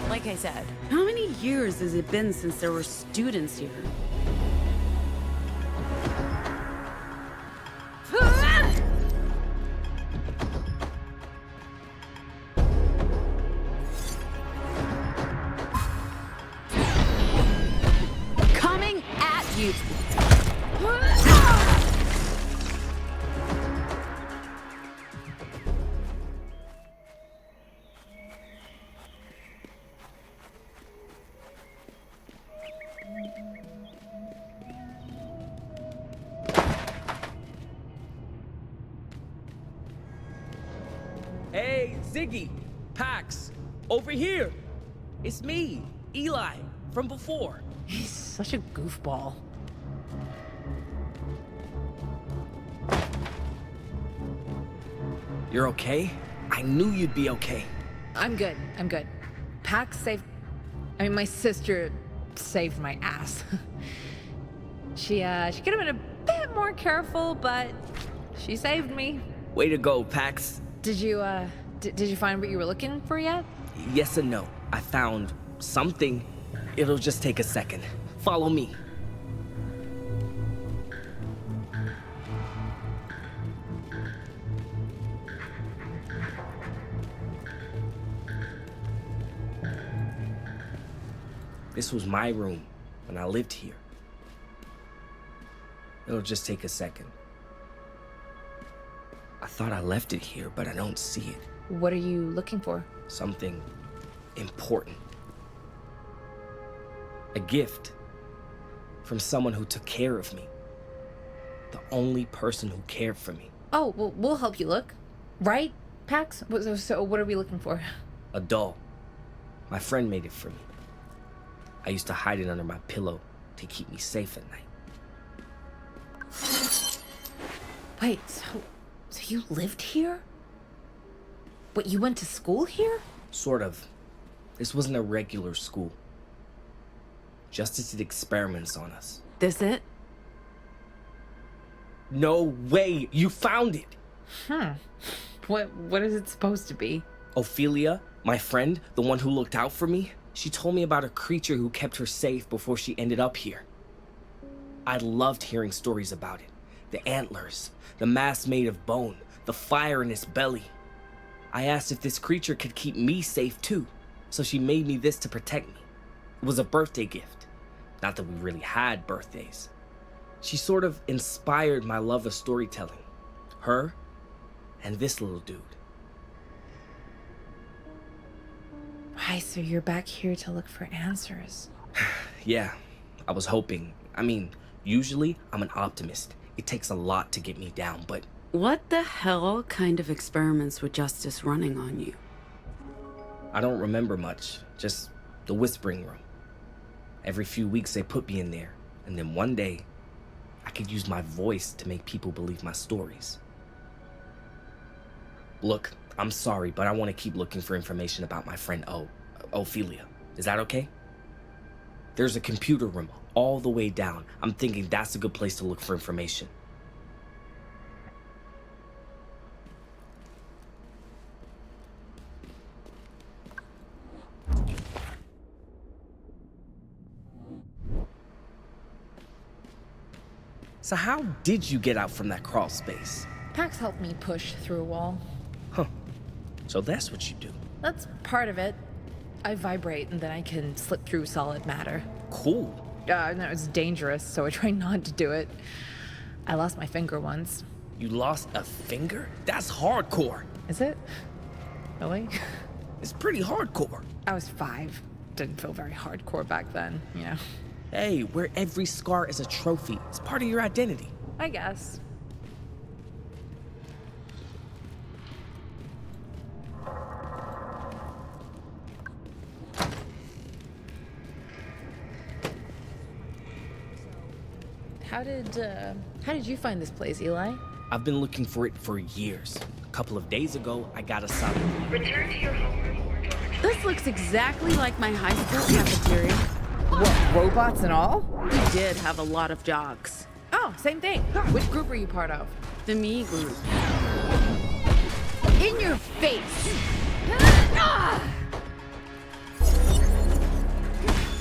Like I said. How many years has it been since there were students here? Coming at you! Hey, Ziggy, Pax, over here. It's me, Eli, from before. He's such a goofball. You're okay? I knew you'd be okay. I'm good. I'm good. Pax saved... I mean, my sister saved my ass. She could have been a bit more careful, but she saved me. Way to go, Pax. Did you find what you were looking for yet? Yes and no. I found something. It'll just take a second. Follow me. This was my room when I lived here. It'll just take a second. I thought I left it here, but I don't see it. What are you looking for? Something important. A gift from someone who took care of me. The only person who cared for me. Oh, well, we'll help you look. Right, Pax? So what are we looking for? A doll. My friend made it for me. I used to hide it under my pillow to keep me safe at night. Wait, so you lived here? What, you went to school here? Sort of. This wasn't a regular school. Justice did experiments on us. This it? No way! You found it! What is it supposed to be? Ophelia, my friend, the one who looked out for me, she told me about a creature who kept her safe before she ended up here. I loved hearing stories about it. The antlers, the mask made of bone, the fire in his belly. I asked if this creature could keep me safe too, so she made me this to protect me. It was a birthday gift. Not that we really had birthdays. She sort of inspired my love of storytelling. Her and this little dude. Why, so you're back here to look for answers? Yeah, I was hoping. I mean, usually I'm an optimist. It takes a lot to get me down, but... What the hell kind of experiments was Justice running on you? I don't remember much, just the whispering room. Every few weeks they put me in there, and then one day, I could use my voice to make people believe my stories. Look, I'm sorry, but I want to keep looking for information about my friend Ophelia. Is that okay? There's a computer room all the way down. I'm thinking that's a good place to look for information. So how did you get out from that crawl space? Pax helped me push through a wall. Huh. So that's what you do. That's part of it. I vibrate and then I can slip through solid matter. Cool. No, it's dangerous, so I try not to do it. I lost my finger once. You lost a finger? That's hardcore. Is it? Really? It's pretty hardcore. I was 5. Didn't feel very hardcore back then, you know. Hey, wear every scar as a trophy. It's part of your identity. I guess. How did you find this place, Eli? I've been looking for it for years. A couple of days ago, I got assigned. Return to your homeroom or dormitory. This looks exactly like my high school cafeteria. What, robots and all? We did have a lot of jocks. Oh, same thing. Which group were you part of? The me group. In your face!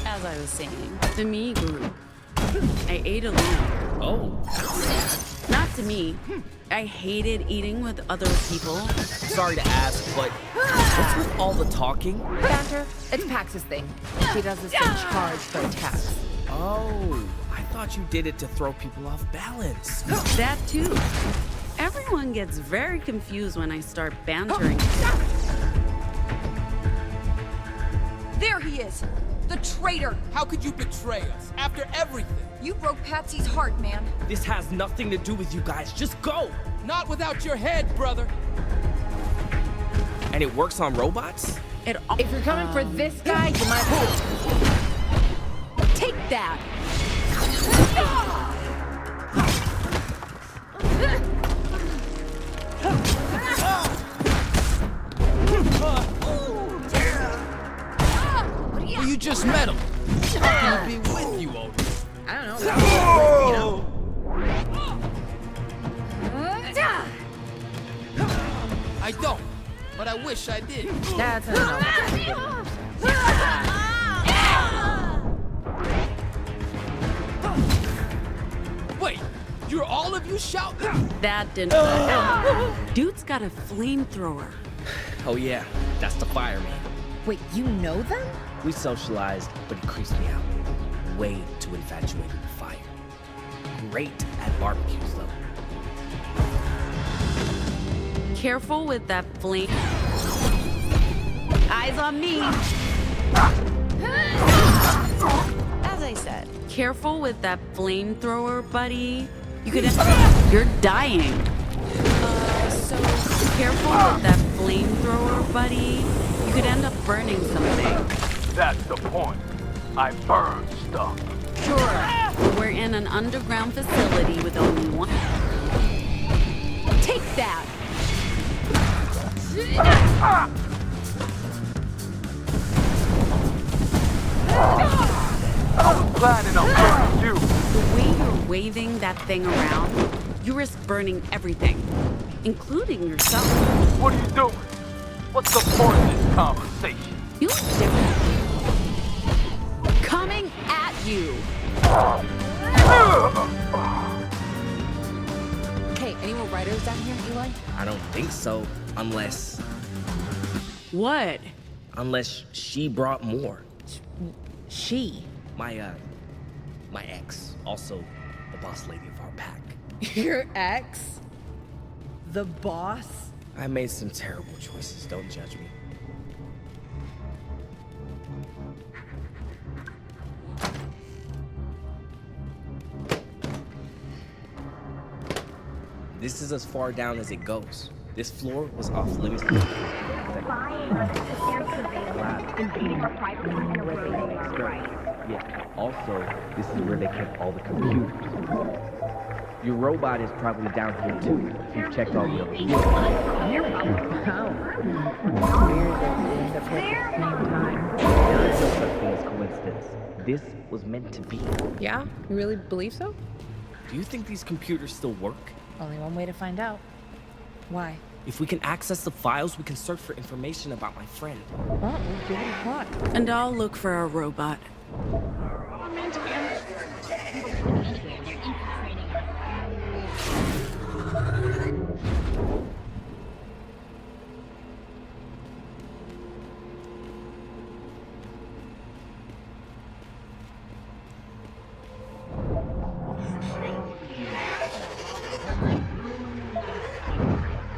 As I was saying, the me group. I ate alone. Oh. Not to me. I hated eating with other people. Sorry to ask, but what's with all the talking? Banter? It's Pax's thing. He does this to charge for attacks. Oh, I thought you did it to throw people off balance. That too. Everyone gets very confused when I start bantering. There he is! The traitor! How could you betray us after everything? You broke Patsy's heart, man. This has nothing to do with you guys. Just go! Not without your head, brother. And it works on robots? If you're coming for this guy, you might take that. Well, you just met him. How can he be with you, Odin? I don't know. You know. I don't, but I wish I did. That's enough. Wait, you're all of you shouting? That didn't work. Dude's got a flamethrower. Oh yeah, that's the fireman. Wait, you know them? We socialized, but he creeps me out. Way too infatuated with fire. Great at barbecues, though. Careful with that flame. Eyes on me. As I said. Careful with that flamethrower, buddy. You could You're dying. So... Careful with that flamethrower, buddy. You could end up burning something. That's the point. I burn stuff. Sure. We're in an underground facility with only one. Take that! I was planning on burning you. The way you're waving that thing around, you risk burning everything, including yourself. What are you doing? What's the point of this conversation? You look different. Coming at you. Hey, anyone no writers down here, Eli? I don't think so, unless What? she brought more. She? My ex, also the boss lady of our pack. Your ex? The boss? I made some terrible choices, don't judge me. This is as far down as it goes. This floor was off limits. Yeah, also, this is where they kept all the computers. Your robot is probably down here too, if you've checked all the other floors. There is no such thing as coincidence. This was meant to be. Yeah? You really believe so? Do you think these computers still work? Only one way to find out. Why? If we can access the files, we can search for information about my friend. Well, we'll give it a shot. And I'll look for our robot.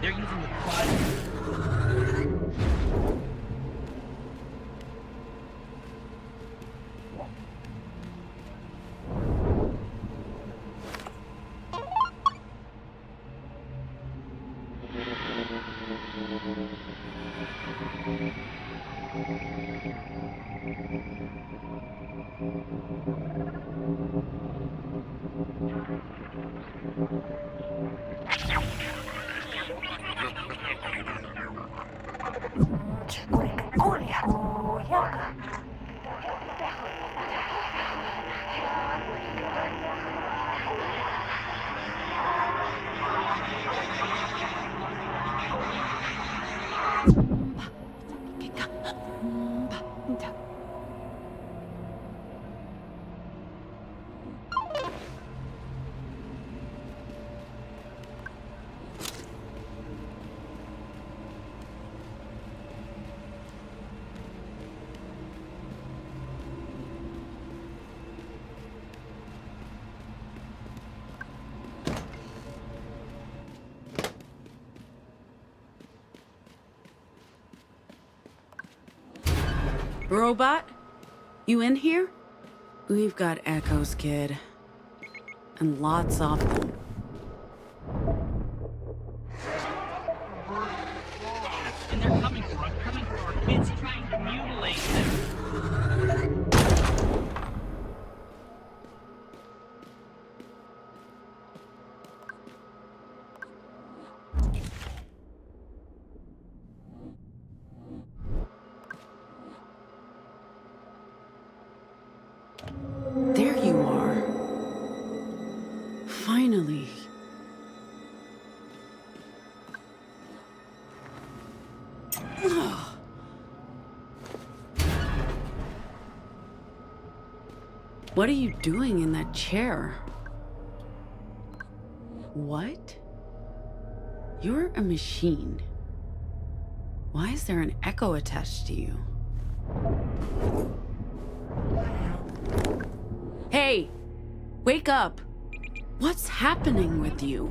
They're using the quad. Robot? You in here? We've got echoes, kid. And lots of them. And they're coming for our kids trying to mutilate them. There you are. Finally. What are you doing in that chair? What? You're a machine. Why is there an echo attached to you? Hey! Wake up! What's happening with you?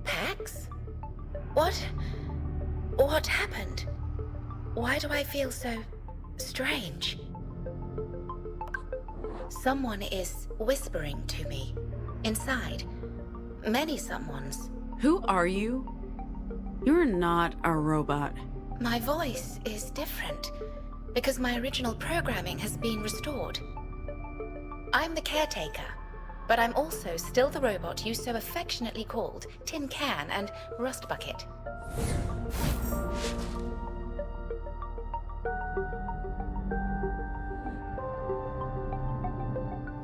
Pax? What happened? Why do I feel so strange? Someone is whispering to me. Inside. Many someones. Who are you? You're not a robot. My voice is different because my original programming has been restored. I'm the caretaker, but I'm also still the robot you so affectionately called Tin Can and Rust Bucket.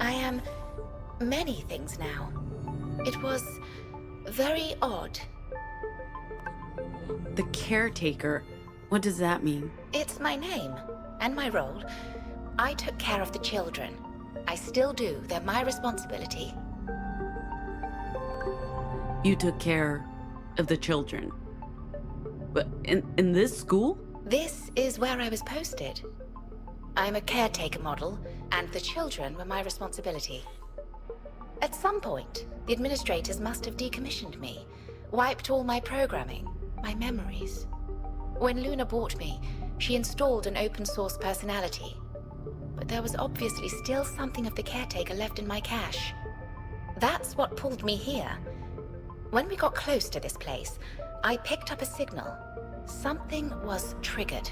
I am many things now. It was very odd. The caretaker. What does that mean? It's my name and my role. I took care of the children. I still do. They're my responsibility. You took care of the children. But in this school? This is where I was posted. I'm a caretaker model, and the children were my responsibility. At some point, the administrators must have decommissioned me, wiped all my programming, my memories. When Luna bought me, she installed an open-source personality. But there was obviously still something of the caretaker left in my cache. That's what pulled me here. When we got close to this place, I picked up a signal. Something was triggered.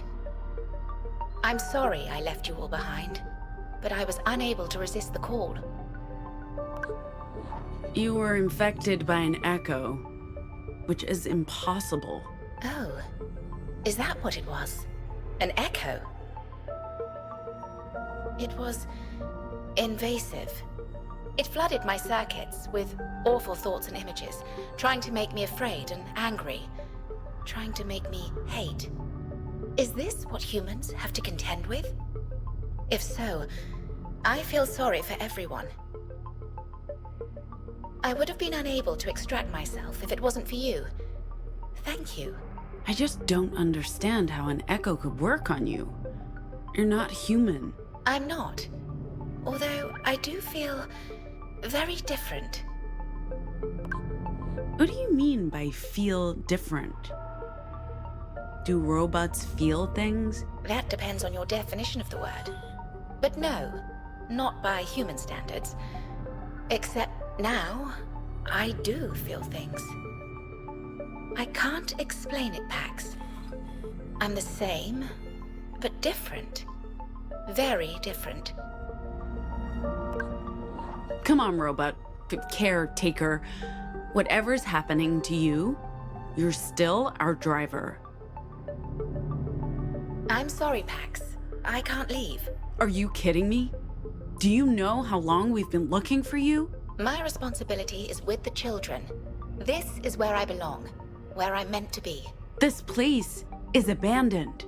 I'm sorry I left you all behind, but I was unable to resist the call. You were infected by an echo, which is impossible. Oh, is that what it was? An echo? It was invasive. It flooded my circuits with awful thoughts and images, trying to make me afraid and angry, trying to make me hate. Is this what humans have to contend with? If so, I feel sorry for everyone. I would have been unable to extract myself if it wasn't for you. Thank you. I just don't understand how an echo could work on you. You're not human. I'm not. Although I do feel very different. What do you mean by feel different? Do robots feel things? That depends on your definition of the word. But no, not by human standards. Except now, I do feel things. I can't explain it, Pax. I'm the same, but different. Very different. Come on, robot. Caretaker. Whatever's happening to you, you're still our driver. I'm sorry, Pax. I can't leave. Are you kidding me? Do you know how long we've been looking for you? My responsibility is with the children. This is where I belong, where I'm meant to be. This place is abandoned.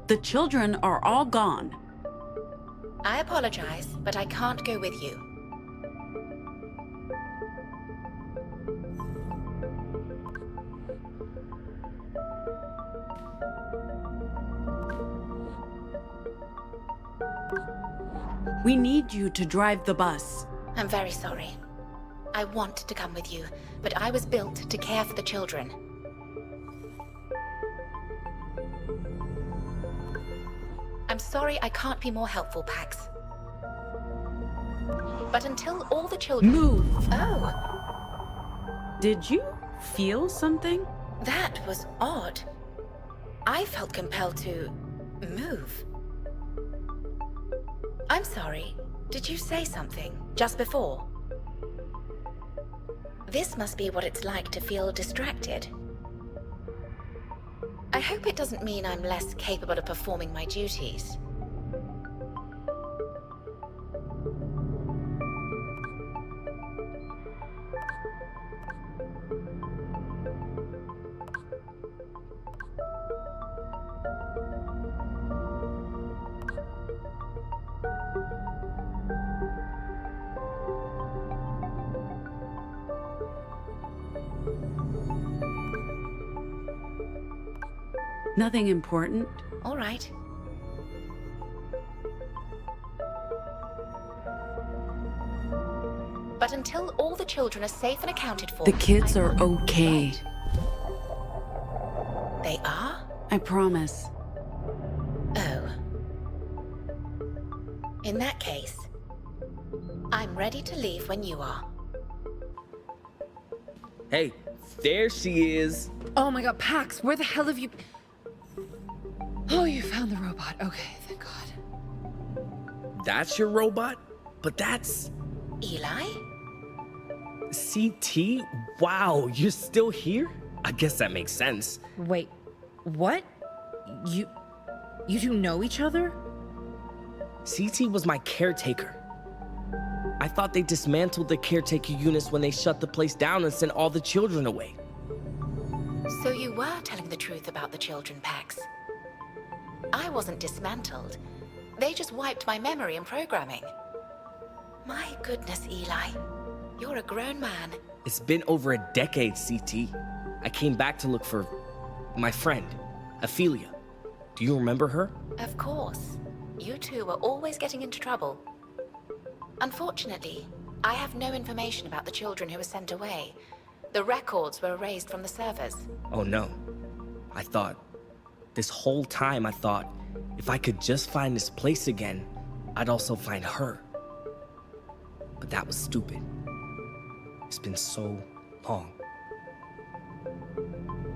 The children are all gone. I apologize, but I can't go with you. We need you to drive the bus. I'm very sorry. I want to come with you, but I was built to care for the children. I'm sorry I can't be more helpful, Pax. But until all the children— Move! Oh! Did you feel something? That was odd. I felt compelled to move. I'm sorry. Did you say something just before? This must be what it's like to feel distracted. I hope it doesn't mean I'm less capable of performing my duties. Nothing important? All right. But until all the children are safe and accounted for— The kids are okay. They are? I promise. Oh. In that case, I'm ready to leave when you are. Hey, there she is. Oh my god, Pax, where the hell have you... Oh, you found the robot. Okay, thank God. That's your robot? But that's... Eli? CT? Wow, you're still here? I guess that makes sense. Wait, what? You two know each other? CT was my caretaker. I thought they dismantled the caretaker units when they shut the place down and sent all the children away. So you were telling the truth about the children, Pax. I wasn't dismantled. They just wiped my memory and programming. My goodness, Eli. You're a grown man. It's been over a decade, CT. I came back to look for my friend, Ophelia. Do you remember her? Of course. You two were always getting into trouble. Unfortunately, I have no information about the children who were sent away. The records were erased from the servers. Oh no. This whole time I thought, if I could just find this place again, I'd also find her. But that was stupid. It's been so long.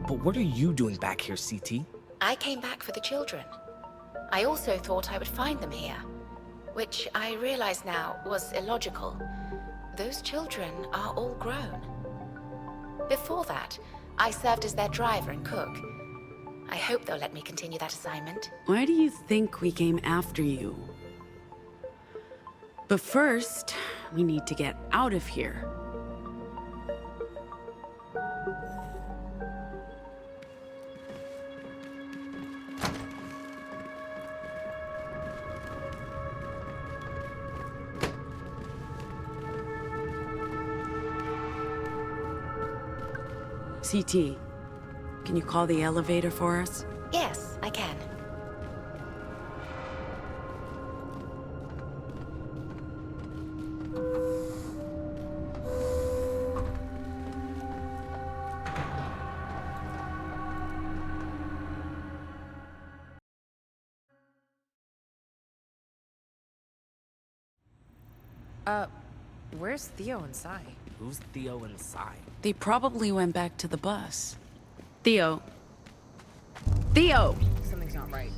But what are you doing back here, CT? I came back for the children. I also thought I would find them here, which I realize now was illogical. Those children are all grown. Before that, I served as their driver and cook. I hope they'll let me continue that assignment. Why do you think we came after you? But first, we need to get out of here. CT, can you call the elevator for us? Yes, I can. Where's Theo and Sai? Who's Theo and Sai? They probably went back to the bus. Theo. Theo! Something's not right.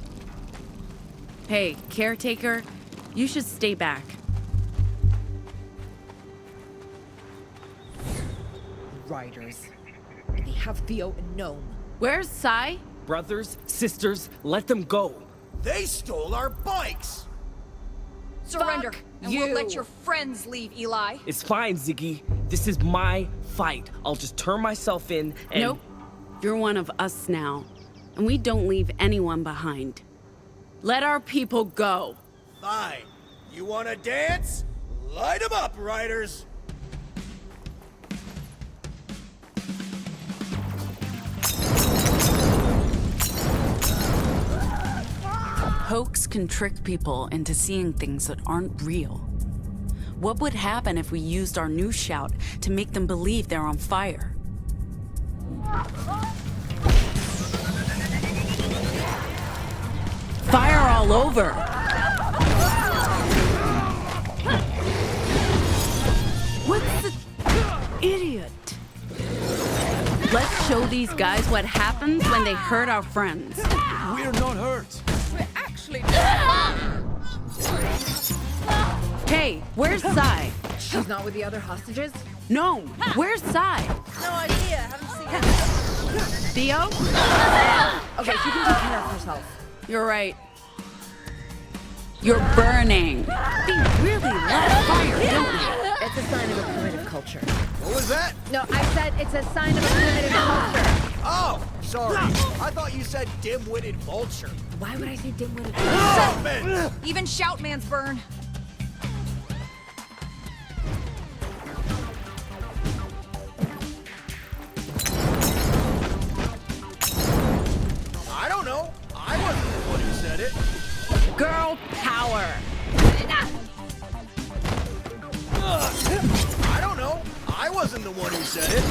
Hey, caretaker, you should stay back. Riders. They have Theo and Gnome. Where's Sai? Brothers, sisters, let them go. They stole our bikes! Surrender, and we'll let your friends leave, Eli. It's fine, Ziggy. This is my fight. I'll just turn myself in and... Nope. You're one of us now, and we don't leave anyone behind. Let our people go. Fine. You wanna dance? Light 'em up, riders! Hoax can trick people into seeing things that aren't real. What would happen if we used our new shout to make them believe they're on fire? Fire all over! What's the... idiot? Let's show these guys what happens when they hurt our friends. We're not hurt. We're actually... Hey, where's Sai? She's not with the other hostages? No, where's Sai? No idea, haven't seen her. Theo? Okay, she can take care of herself. You're right. You're burning. They really love fire, don't they? It's a sign of a primitive culture. What was that? No, I said it's a sign of a primitive culture. Oh, sorry. I thought you said dim-witted vulture. Why would I say dim-witted? Even Shoutman's burn. I don't know. I wasn't the one who said it. Girl power. I don't know. I wasn't the one who said it.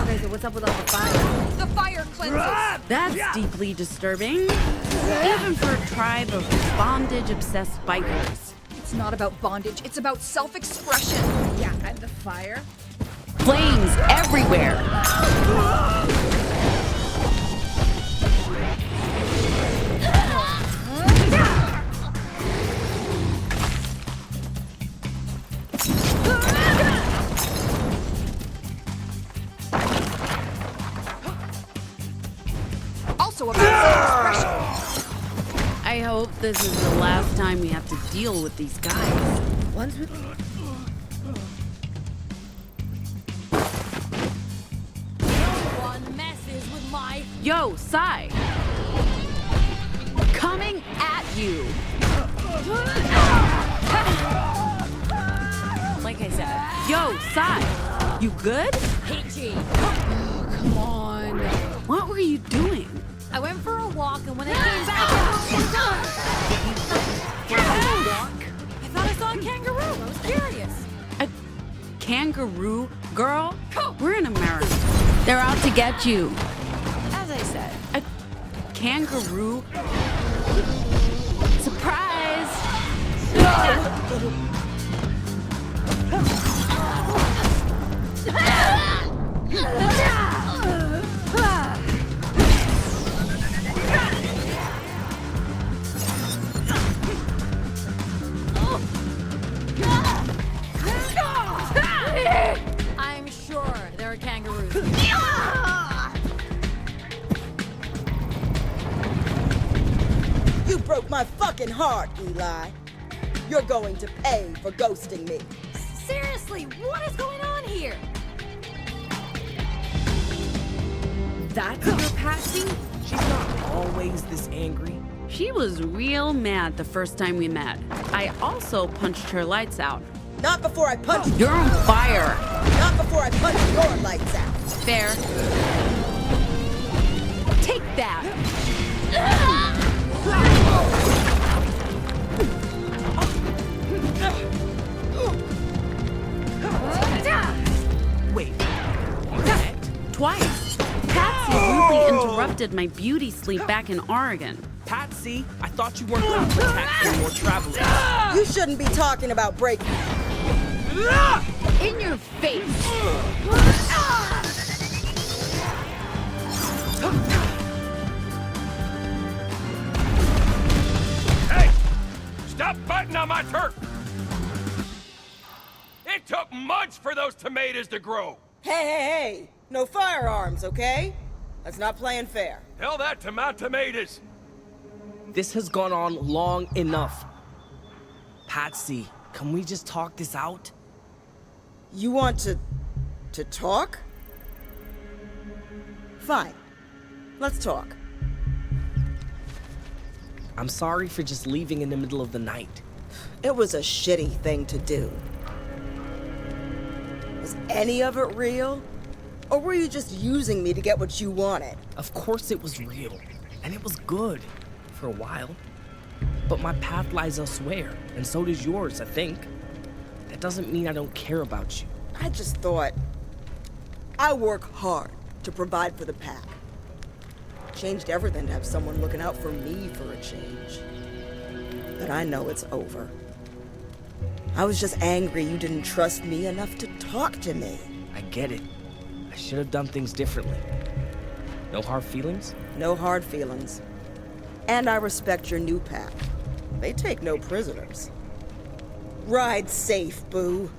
Okay, so what's up with all the fire? The fire cleanses. That's deeply disturbing. Even for a tribe of bondage-obsessed bikers. It's not about bondage, it's about self-expression. Yeah, and the fire? Flames everywhere. Also about self-expression. I hope this is the last time we have to deal with these guys. Once we my... Yo, Sci! Coming at you! Like I said. Yo, Sci! You good? Peachy. Oh, come on. What were you doing? I went for a walk, and when I came back, I thought I saw a kangaroo. I was curious. A kangaroo? Girl, we're in America. They're out to get you. As I said. A kangaroo? Surprise! I'm sure there are kangaroos. You broke my fucking heart, Eli. You're going to pay for ghosting me. Seriously, what is going on here? That's your Patsy? She's not always this angry. She was real mad the first time we met. I also punched her lights out. Not before I punch you. You're on fire. Not before I punch your lights out. Fair. Take that! Wait. Twice. Patsy rudely interrupted my beauty sleep back in Oregon. Patsy, I thought you weren't going to protect any more travelers. You shouldn't be talking about breaking. In your face! Hey! Stop biting on my turf! It took months for those tomatoes to grow! Hey! No firearms, okay? That's not playing fair. Tell that to my tomatoes! This has gone on long enough. Patsy, can we just talk this out? You want to talk? Fine. Let's talk. I'm sorry for just leaving in the middle of the night. It was a shitty thing to do. Was any of it real? Or were you just using me to get what you wanted? Of course it was real. And it was good. For a while. But my path lies elsewhere. And so does yours, I think. That doesn't mean I don't care about you. I just thought... I work hard to provide for the pack. Changed everything to have someone looking out for me for a change. But I know it's over. I was just angry you didn't trust me enough to talk to me. I get it. I should have done things differently. No hard feelings? No hard feelings. And I respect your new pack. They take no prisoners. Ride safe, boo.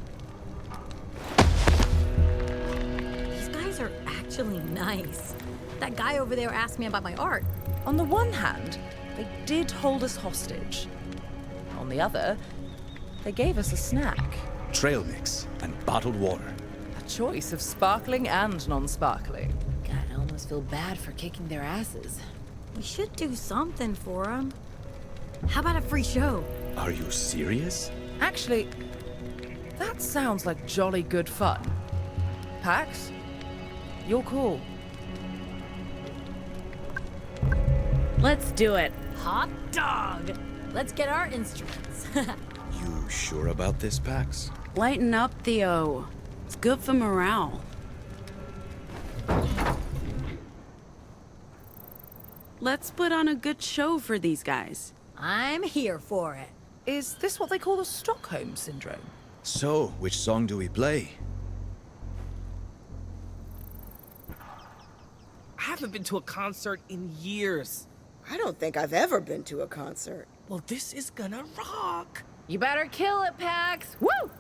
These guys are actually nice. That guy over there asked me about my art. On the one hand, they did hold us hostage. On the other, they gave us a snack. Trail mix and bottled water. A choice of sparkling and non-sparkling. God, I almost feel bad for kicking their asses. We should do something for them. How about a free show? Are you serious? Actually, that sounds like jolly good fun. Pax, you're cool. Let's do it. Hot dog! Let's get our instruments. You sure about this, Pax? Lighten up, Theo. It's good for morale. Let's put on a good show for these guys. I'm here for it. Is this what they call the Stockholm Syndrome? So, which song do we play? I haven't been to a concert in years. I don't think I've ever been to a concert. Well, this is gonna rock. You better kill it, Pax. Woo!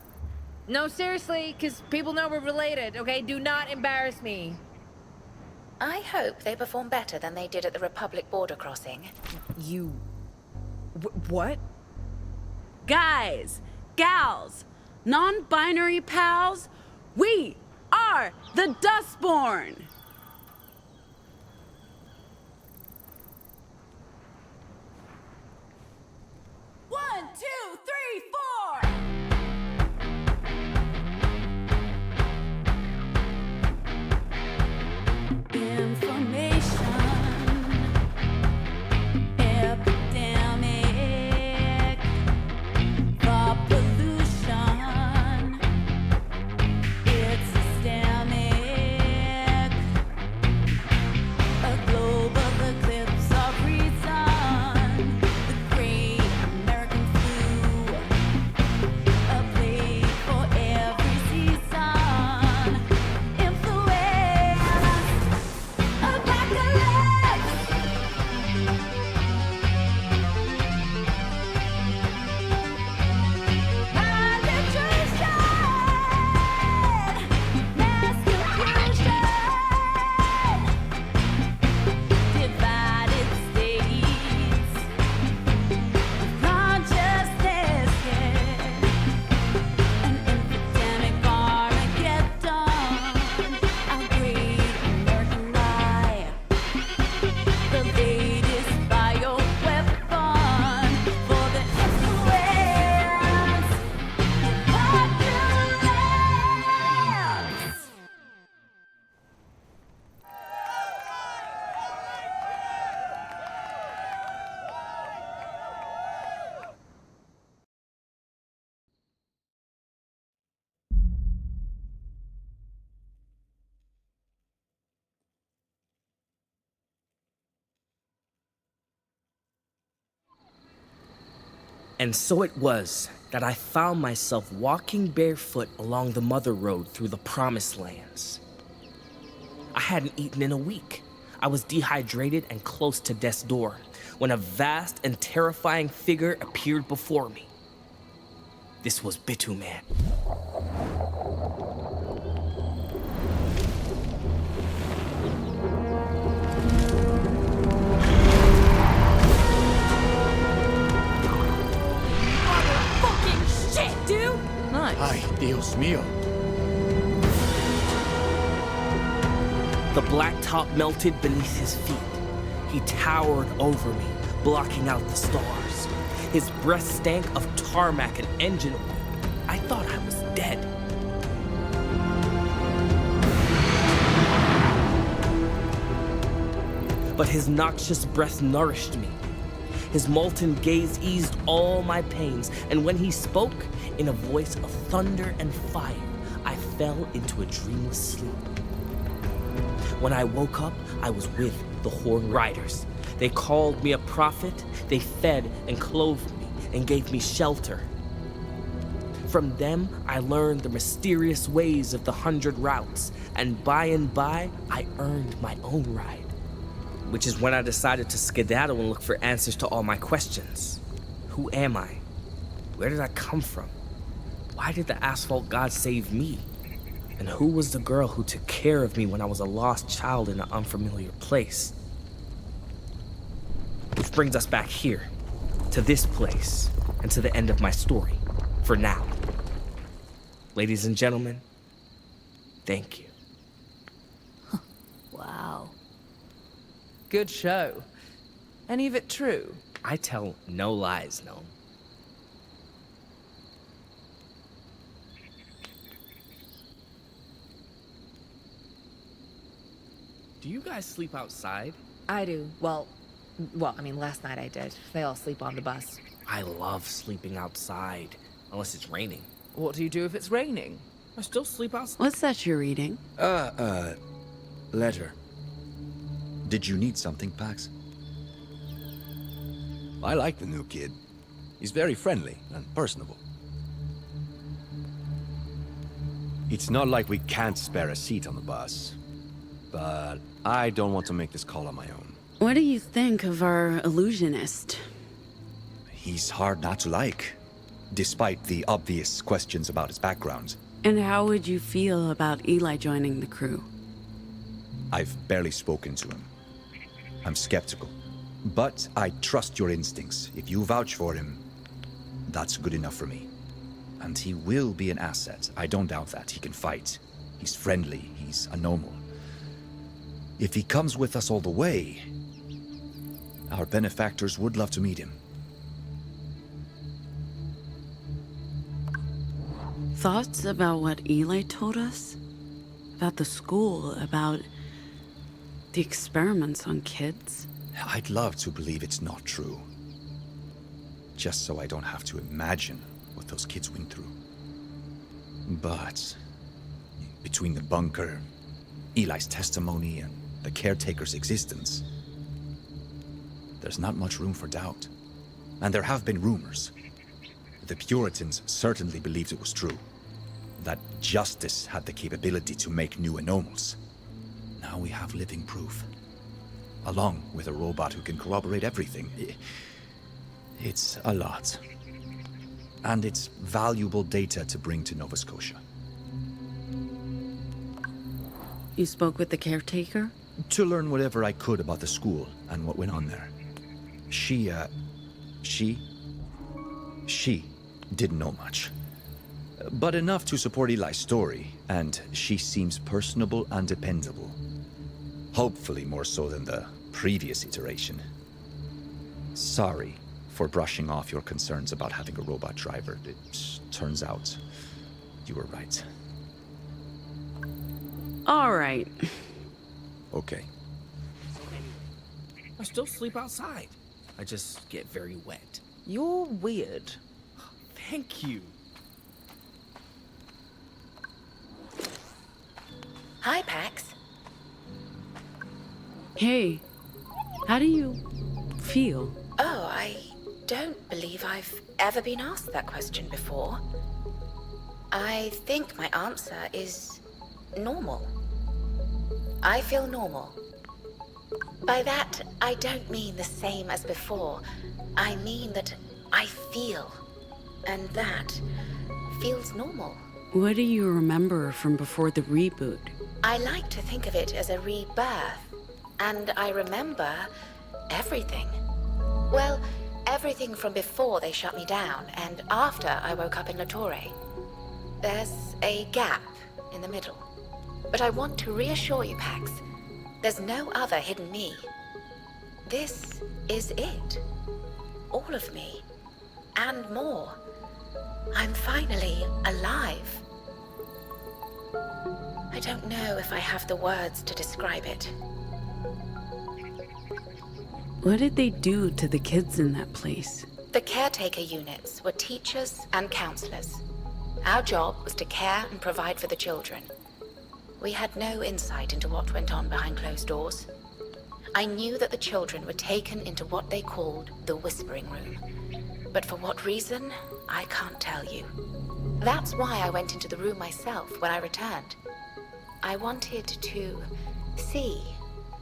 No, seriously, because people know we're related, okay? Do not embarrass me. I hope they perform better than they did at the Republic border crossing. You... what? Guys, gals, non-binary pals, we are the Dustborn! And so it was that I found myself walking barefoot along the Mother Road through the Promised Lands. I hadn't eaten in a week. I was dehydrated and close to death's door when a vast and terrifying figure appeared before me. This was Bituman. Ay, Dios mío. The blacktop melted beneath his feet. He towered over me, blocking out the stars. His breath stank of tarmac and engine oil. I thought I was dead. But his noxious breath nourished me. His molten gaze eased all my pains, and when he spoke, in a voice of thunder and fire, I fell into a dreamless sleep. When I woke up, I was with the Horned Riders. They called me a prophet, they fed and clothed me, and gave me shelter. From them, I learned the mysterious ways of the 100 routes, and by, I earned my own ride. Which is when I decided to skedaddle and look for answers to all my questions. Who am I? Where did I come from? Why did the asphalt god save me? And who was the girl who took care of me when I was a lost child in an unfamiliar place? Which brings us back here, to this place, and to the end of my story, for now. Ladies and gentlemen, thank you. Wow. Good show. Any of it true? I tell no lies, Gnome. Do you guys sleep outside? I do. Well, I mean, last night I did. They all sleep on the bus. I love sleeping outside, unless it's raining. What do you do if it's raining? I still sleep outside. What's that you're reading? Letter. Did you need something, Pax? I like the new kid. He's very friendly and personable. It's not like we can't spare a seat on the bus. But I don't want to make this call on my own. What do you think of our illusionist? He's hard not to like, despite the obvious questions about his background. And how would you feel about Eli joining the crew? I've barely spoken to him. I'm skeptical. But I trust your instincts. If you vouch for him, that's good enough for me. And he will be an asset. I don't doubt that. He can fight. He's friendly. He's a normal. If he comes with us all the way, our benefactors would love to meet him. thoughts about what Eli told us? About the school, about the experiments on kids? I'd love to believe it's not true. Just so I don't have to imagine what those kids went through. But between the bunker, Eli's testimony, and the caretaker's existence, there's not much room for doubt. And there have been rumors. The Puritans certainly believed it was true. That justice had the capability to make new anomals. Now we have living proof. Along with a robot who can corroborate everything. It's a lot. And it's valuable data to bring to Nova Scotia. You spoke with the caretaker? To learn whatever I could about the school and what went on there. She didn't know much. But enough to support Eli's story, and she seems personable and dependable. Hopefully more so than the previous iteration. Sorry for brushing off your concerns about having a robot driver. It turns out you were right. All right. Okay. I still sleep outside. I just get very wet. You're weird. Thank you. Hi, Pax. Hey, how do you feel? Oh, I don't believe I've ever been asked that question before. I think my answer is normal. I feel normal. By that, I don't mean the same as before. I mean that I feel. And that feels normal. What do you remember from before the reboot? I like to think of it as a rebirth. And I remember everything. Well, everything from before they shut me down and after I woke up in La Torre. There's a gap in the middle. But I want to reassure you, Pax, there's no other hidden me. This is it. All of me. And more. I'm finally alive. I don't know if I have the words to describe it. What did they do to the kids in that place? The caretaker units were teachers and counselors. Our job was to care and provide for the children. We had no insight into what went on behind closed doors. I knew that the children were taken into what they called the Whispering Room. But for what reason, I can't tell you. That's why I went into the room myself when I returned. I wanted to see,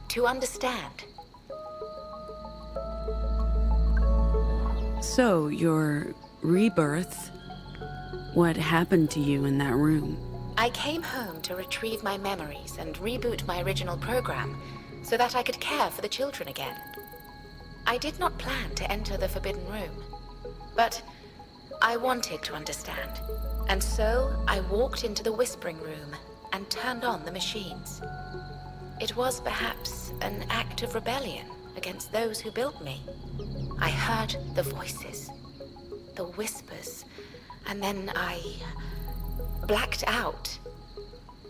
to understand. So, your rebirth, what happened to you in that room? I came home to retrieve my memories and reboot my original program so that I could care for the children again. I did not plan to enter the Forbidden Room, but I wanted to understand. And so I walked into the Whispering Room and turned on the machines. It was perhaps an act of rebellion against those who built me. I heard the voices, the whispers, and then I blacked out.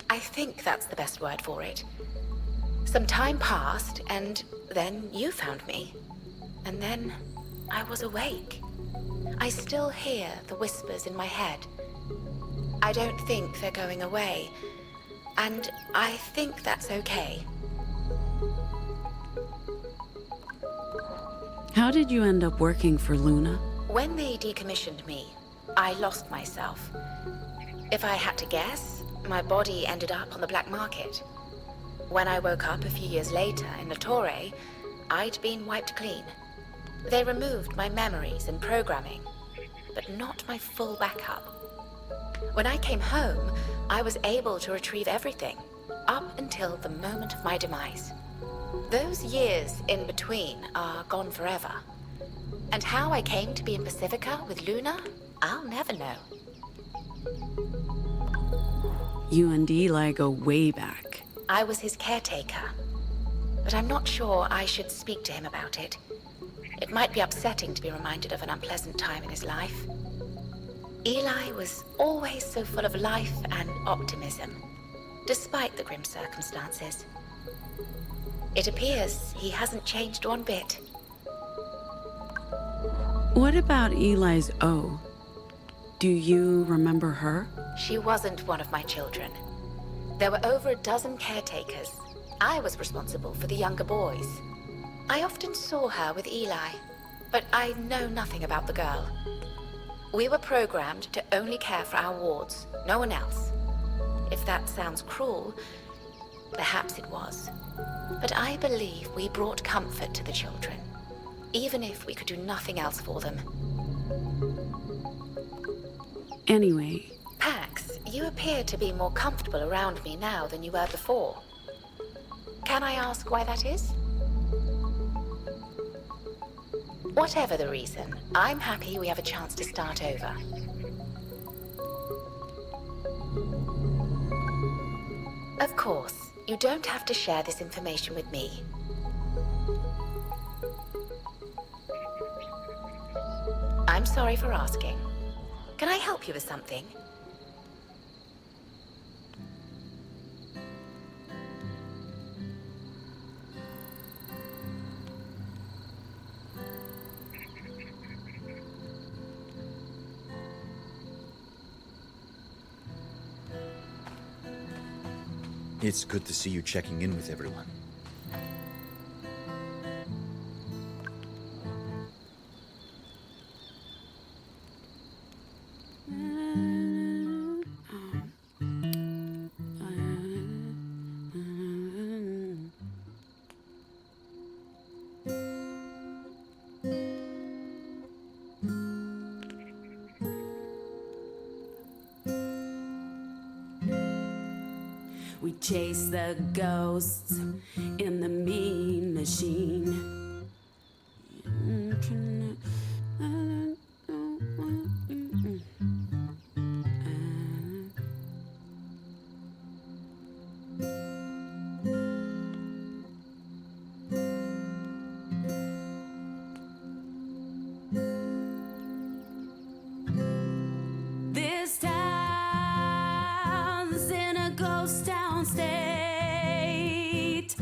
I think that's the best word for it. Some time passed, and then you found me. And then I was awake. I still hear the whispers in my head. I don't think they're going away, and I think that's okay. How did you end up working for Luna? When they decommissioned me, I lost myself. If I had to guess, my body ended up on the black market. When I woke up a few years later in La Torre, I'd been wiped clean. They removed my memories and programming, but not my full backup. When I came home, I was able to retrieve everything, up until the moment of my demise. Those years in between are gone forever. And how I came to be in Pacifica with Luna, I'll never know. You and Eli go way back. I was his caretaker. But I'm not sure I should speak to him about it. It might be upsetting to be reminded of an unpleasant time in his life. Eli was always so full of life and optimism, despite the grim circumstances. It appears he hasn't changed one bit. What about Eli's O? Do you remember her? She wasn't one of my children. There were over a dozen caretakers. I was responsible for the younger boys. I often saw her with Eli, but I know nothing about the girl. We were programmed to only care for our wards, no one else. If that sounds cruel, perhaps it was. But I believe we brought comfort to the children, even if we could do nothing else for them. Anyway. Pax, you appear to be more comfortable around me now than you were before. Can I ask why that is? Whatever the reason, I'm happy we have a chance to start over. Of course, you don't have to share this information with me. I'm sorry for asking. Can I help you with something? It's good to see you checking in with everyone. We chase the ghosts in the mean machine. This town's in a ghost town state.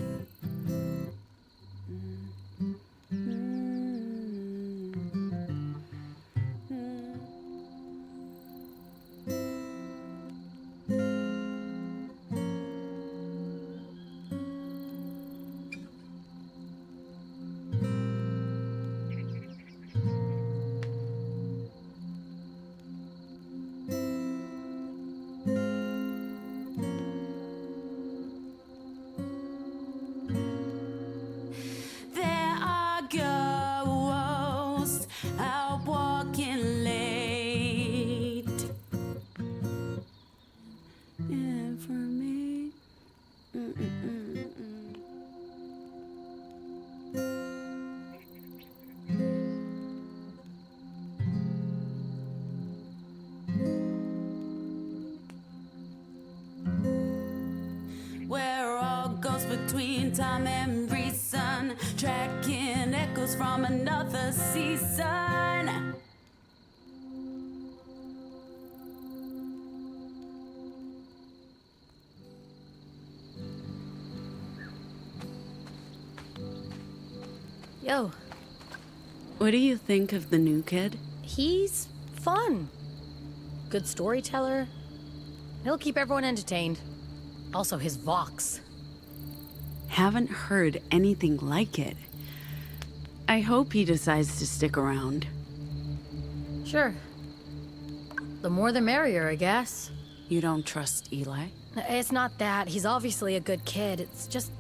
There are ghosts out walking late. And for me, we're all ghosts between time and reason, tracking echoes from another season. Yo. What do you think of the new kid? He's fun. Good storyteller. He'll keep everyone entertained. Also, his Vox. Haven't heard anything like it. I hope he decides to stick around. Sure. The more the merrier, I guess. You don't trust Eli? It's not that. He's obviously a good kid. It's just...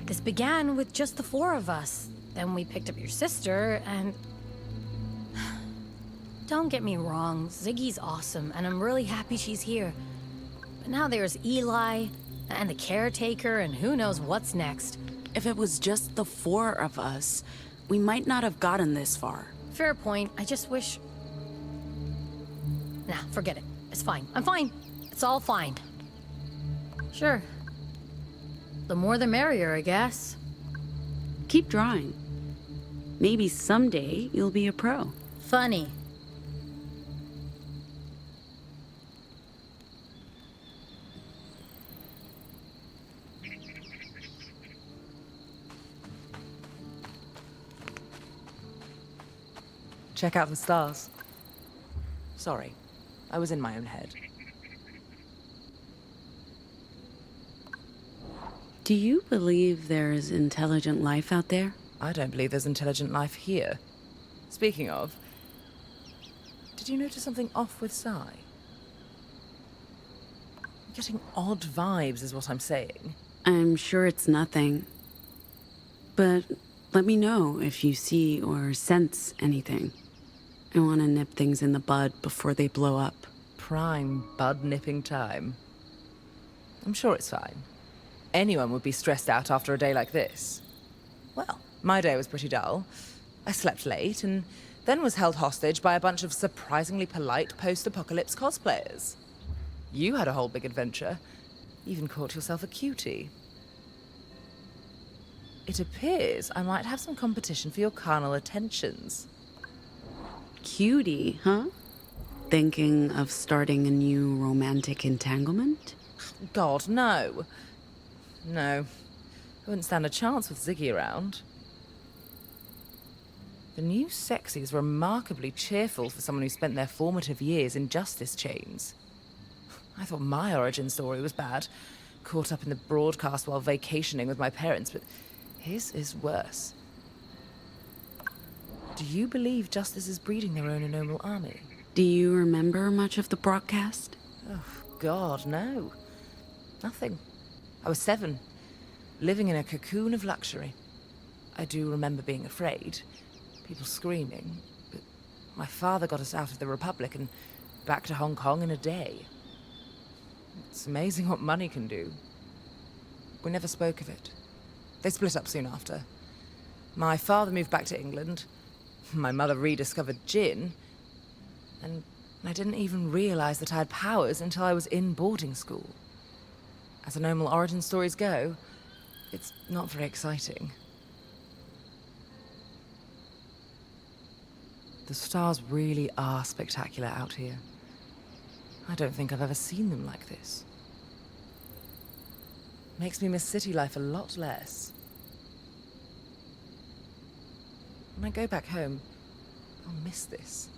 This began with just the four of us. Then we picked up your sister, and... Don't get me wrong, Ziggy's awesome, and I'm really happy she's here. But now there's Eli, and the caretaker, and who knows what's next. If it was just the four of us, we might not have gotten this far. Fair point. I just wish... Nah, forget it. It's fine. I'm fine. It's all fine. Sure. The more the merrier, I guess. Keep drawing. Maybe someday you'll be a pro. Funny. Check out the stars. Sorry, I was in my own head. Do you believe there is intelligent life out there? I don't believe there's intelligent life here. Speaking of, did you notice something off with Sci? I'm getting odd vibes is what I'm saying. I'm sure it's nothing. But let me know if you see or sense anything. I want to nip things in the bud before they blow up. Prime bud-nipping time. I'm sure it's fine. Anyone would be stressed out after a day like this. Well, my day was pretty dull. I slept late and then was held hostage by a bunch of surprisingly polite post-apocalypse cosplayers. You had a whole big adventure. Even caught yourself a cutie. It appears I might have some competition for your carnal attentions. Cutie, huh? Thinking of starting a new romantic entanglement? God, no. No. I wouldn't stand a chance with Ziggy around. The new sexy is remarkably cheerful for someone who spent their formative years in justice chains. I thought my origin story was bad. Caught up in the broadcast while vacationing with my parents, but his is worse. Do you believe justice is breeding their own anomal army? Do you remember much of the broadcast? Oh, God, no. Nothing. I was 7, living in a cocoon of luxury. I do remember being afraid, people screaming, but my father got us out of the Republic and back to Hong Kong in a day. It's amazing what money can do. We never spoke of it. They split up soon after. My father moved back to England. My mother rediscovered gin. And I didn't even realize that I had powers until I was in boarding school. As anomal origin stories go, it's not very exciting. The stars really are spectacular out here. I don't think I've ever seen them like this. Makes me miss city life a lot less. When I go back home, I'll miss this.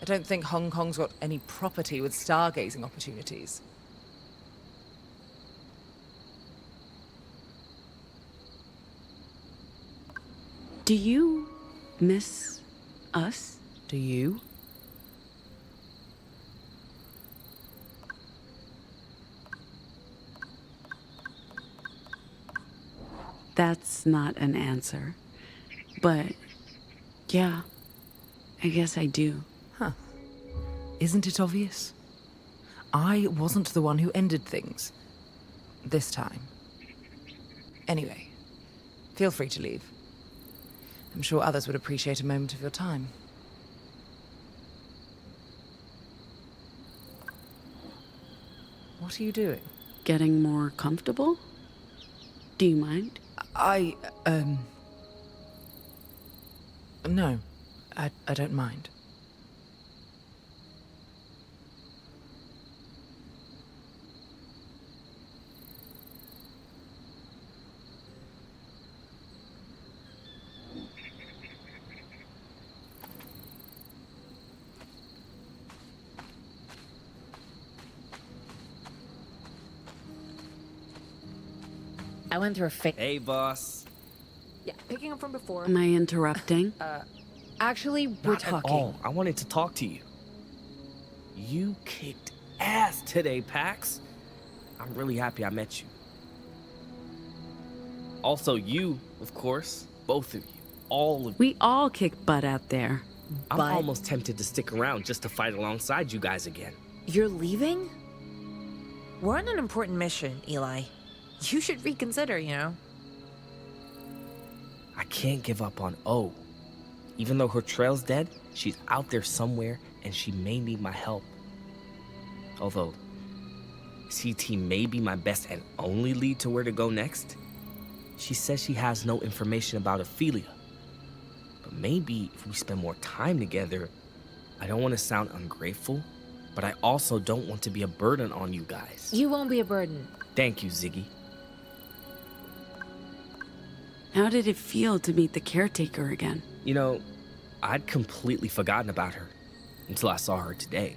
I don't think Hong Kong's got any property with stargazing opportunities. Do you miss us? Do you? That's not an answer. But, yeah, I guess I do. Huh. Isn't it obvious? I wasn't the one who ended things. This time. Anyway, feel free to leave. I'm sure others would appreciate a moment of your time. What are you doing? Getting more comfortable? Do you mind? No, I don't mind. I went through a phase. Hey, boss. Yeah, picking up from before. Am I interrupting? Actually, we're Not at talking. all. I wanted to talk to you. You kicked ass today, Pax. I'm really happy I met you. Also, you, of course. Both of you. All of you. We all kick butt out there. I'm almost tempted to stick around just to fight alongside you guys again. You're leaving? We're on an important mission, Eli. You should reconsider, you know? I can't give up on O. Even though her trail's dead, she's out there somewhere and she may need my help. Although, CT may be my best and only lead to where to go next. She says she has no information about Ophelia. But maybe if we spend more time together, I don't want to sound ungrateful, but I also don't want to be a burden on you guys. You won't be a burden. Thank you, Ziggy. How did it feel to meet the caretaker again? You know, I'd completely forgotten about her until I saw her today.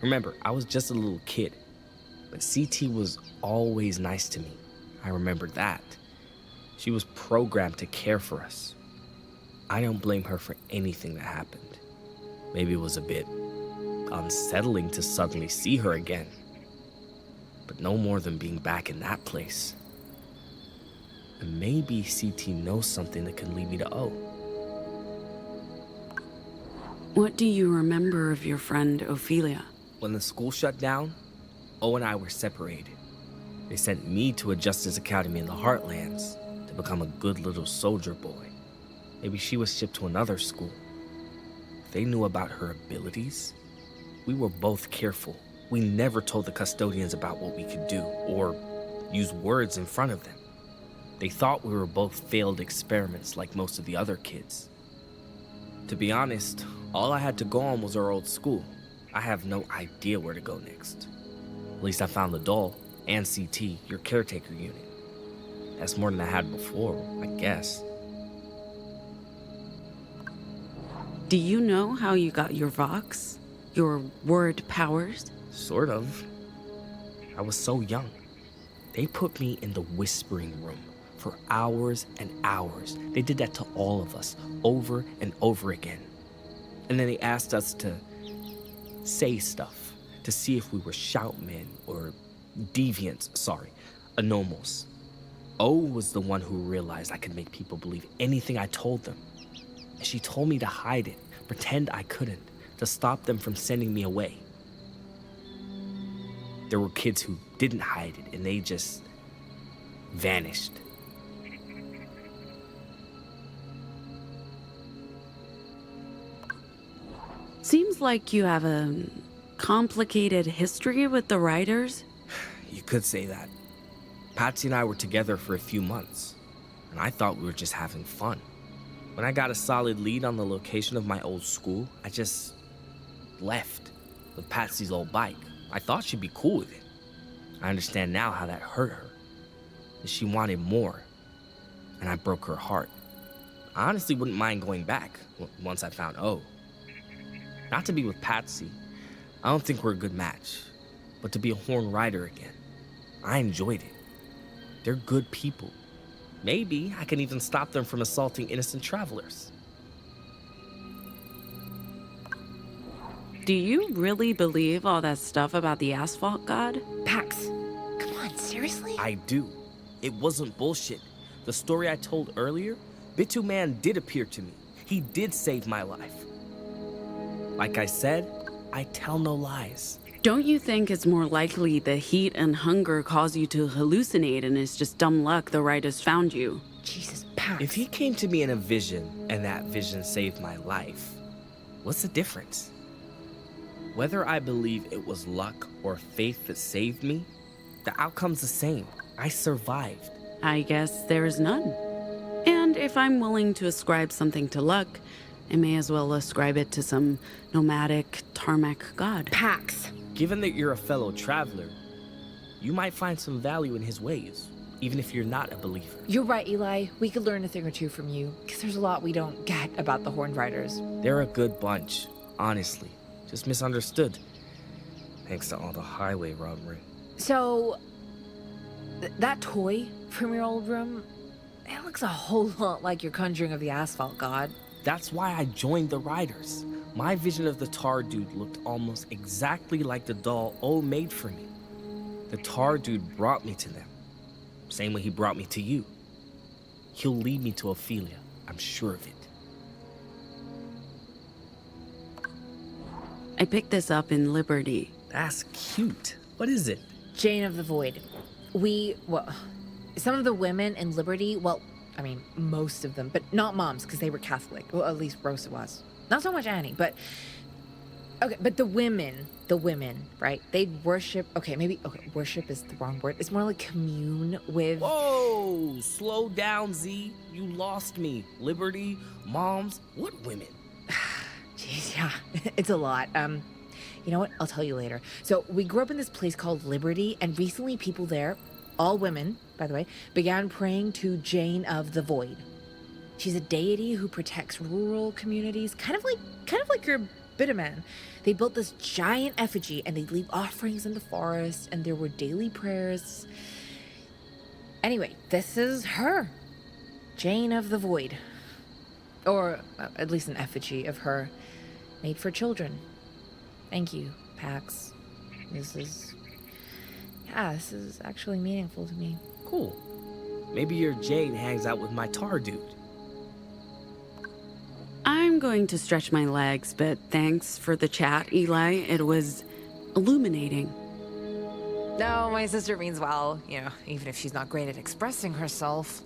Remember, I was just a little kid, but CT was always nice to me. I remember that. She was programmed to care for us. I don't blame her for anything that happened. Maybe it was a bit unsettling to suddenly see her again, but no more than being back in that place. And maybe CT knows something that can lead me to O. What do you remember of your friend Ophelia? When the school shut down, O and I were separated. They sent me to a Justice Academy in the Heartlands to become a good little soldier boy. Maybe she was shipped to another school. If they knew about her abilities, we were both careful. We never told the custodians about what we could do or use words in front of them. They thought we were both failed experiments like most of the other kids. To be honest, all I had to go on was our old school. I have no idea where to go next. At least I found the doll and CT, your caretaker unit. That's more than I had before, I guess. Do you know how you got your Vox? Your word powers? Sort of. I was so young. They put me in the whispering room for hours and hours. They did that to all of us, over and over again. And then they asked us to say stuff, to see if we were shoutmen or deviants, anomals. O was the one who realized I could make people believe anything I told them. And she told me to hide it, pretend I couldn't, to stop them from sending me away. There were kids who didn't hide it, and they just vanished. Seems like you have a complicated history with the writers. You could say that. Patsy and I were together for a few months, and I thought we were just having fun. When I got a solid lead on the location of my old school, I just left with Patsy's old bike. I thought she'd be cool with it. I understand now how that hurt her. That she wanted more, and I broke her heart. I honestly wouldn't mind going back once I found O. Not to be with Patsy. I don't think we're a good match. But to be a Horn Rider again. I enjoyed it. They're good people. Maybe I can even stop them from assaulting innocent travelers. Do you really believe all that stuff about the asphalt god? Pax, come on, seriously? I do. It wasn't bullshit. The story I told earlier, Bituman did appear to me. He did save my life. Like I said, I tell no lies. Don't you think it's more likely the heat and hunger cause you to hallucinate and it's just dumb luck the writers found you? Jesus, Pax. If he came to me in a vision and that vision saved my life, what's the difference? Whether I believe it was luck or faith that saved me, the outcome's the same. I survived. I guess there is none. And if I'm willing to ascribe something to luck, I may as well ascribe it to some nomadic tarmac god. Pax. Given that you're a fellow traveler, you might find some value in his ways, even if you're not a believer. You're right, Eli. We could learn a thing or two from you, because there's a lot we don't get about the Horned Riders. They're a good bunch, honestly. Just misunderstood. Thanks to all the highway robbery. So, that toy from your old room, it looks a whole lot like your conjuring of the asphalt god. That's why I joined the Riders. My vision of the tar dude looked almost exactly like the doll O made for me. The tar dude brought me to them. Same way he brought me to you. He'll lead me to Ophelia, I'm sure of it. I picked this up in Liberty. That's cute. What is it? Jane of the Void. Some of the women in Liberty, most of them, but not moms, because they were Catholic. Well, at least Rosa was. Not so much Annie, but... Okay, but the women, right? They'd worship... worship is the wrong word. It's more like commune with... Whoa! Slow down, Z. You lost me. Liberty, moms, what women? Jeez, yeah. It's a lot. You know what? I'll tell you later. So, we grew up in this place called Liberty, and recently people there, all women, by the way, began praying to Jane of the Void. She's a deity who protects rural communities, kind of like your Bitterman. They built this giant effigy and they'd leave offerings in the forest, and there were daily prayers. Anyway, this is her, Jane of the Void. Or at least an effigy of her, made for children. Thank you, Pax. This is actually meaningful to me. Cool. Maybe your Jane hangs out with my tar dude. I'm going to stretch my legs, but thanks for the chat, Eli. It was illuminating. No, my sister means well, even if she's not great at expressing herself.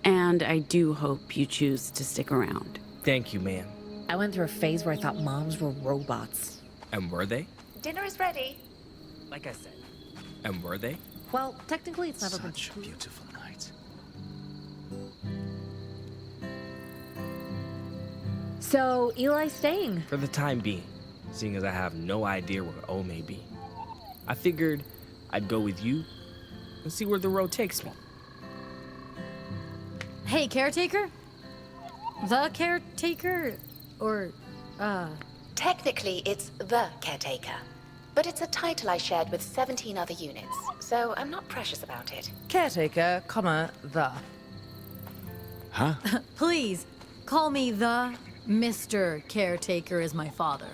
And I do hope you choose to stick around. Thank you, ma'am. I went through a phase where I thought moms were robots. And were they? Dinner is ready. Like I said. And were they? Well, technically it's never been Such a beautiful night. So, Eli's staying. For the time being, seeing as I have no idea where O may be. I figured I'd go with you and see where the road takes me. Hey, caretaker? The caretaker? Or, Technically, it's the caretaker. But it's a title I shared with 17 other units, so I'm not precious about it. Caretaker, the. Huh? Please, call me the Mr. Caretaker is my father.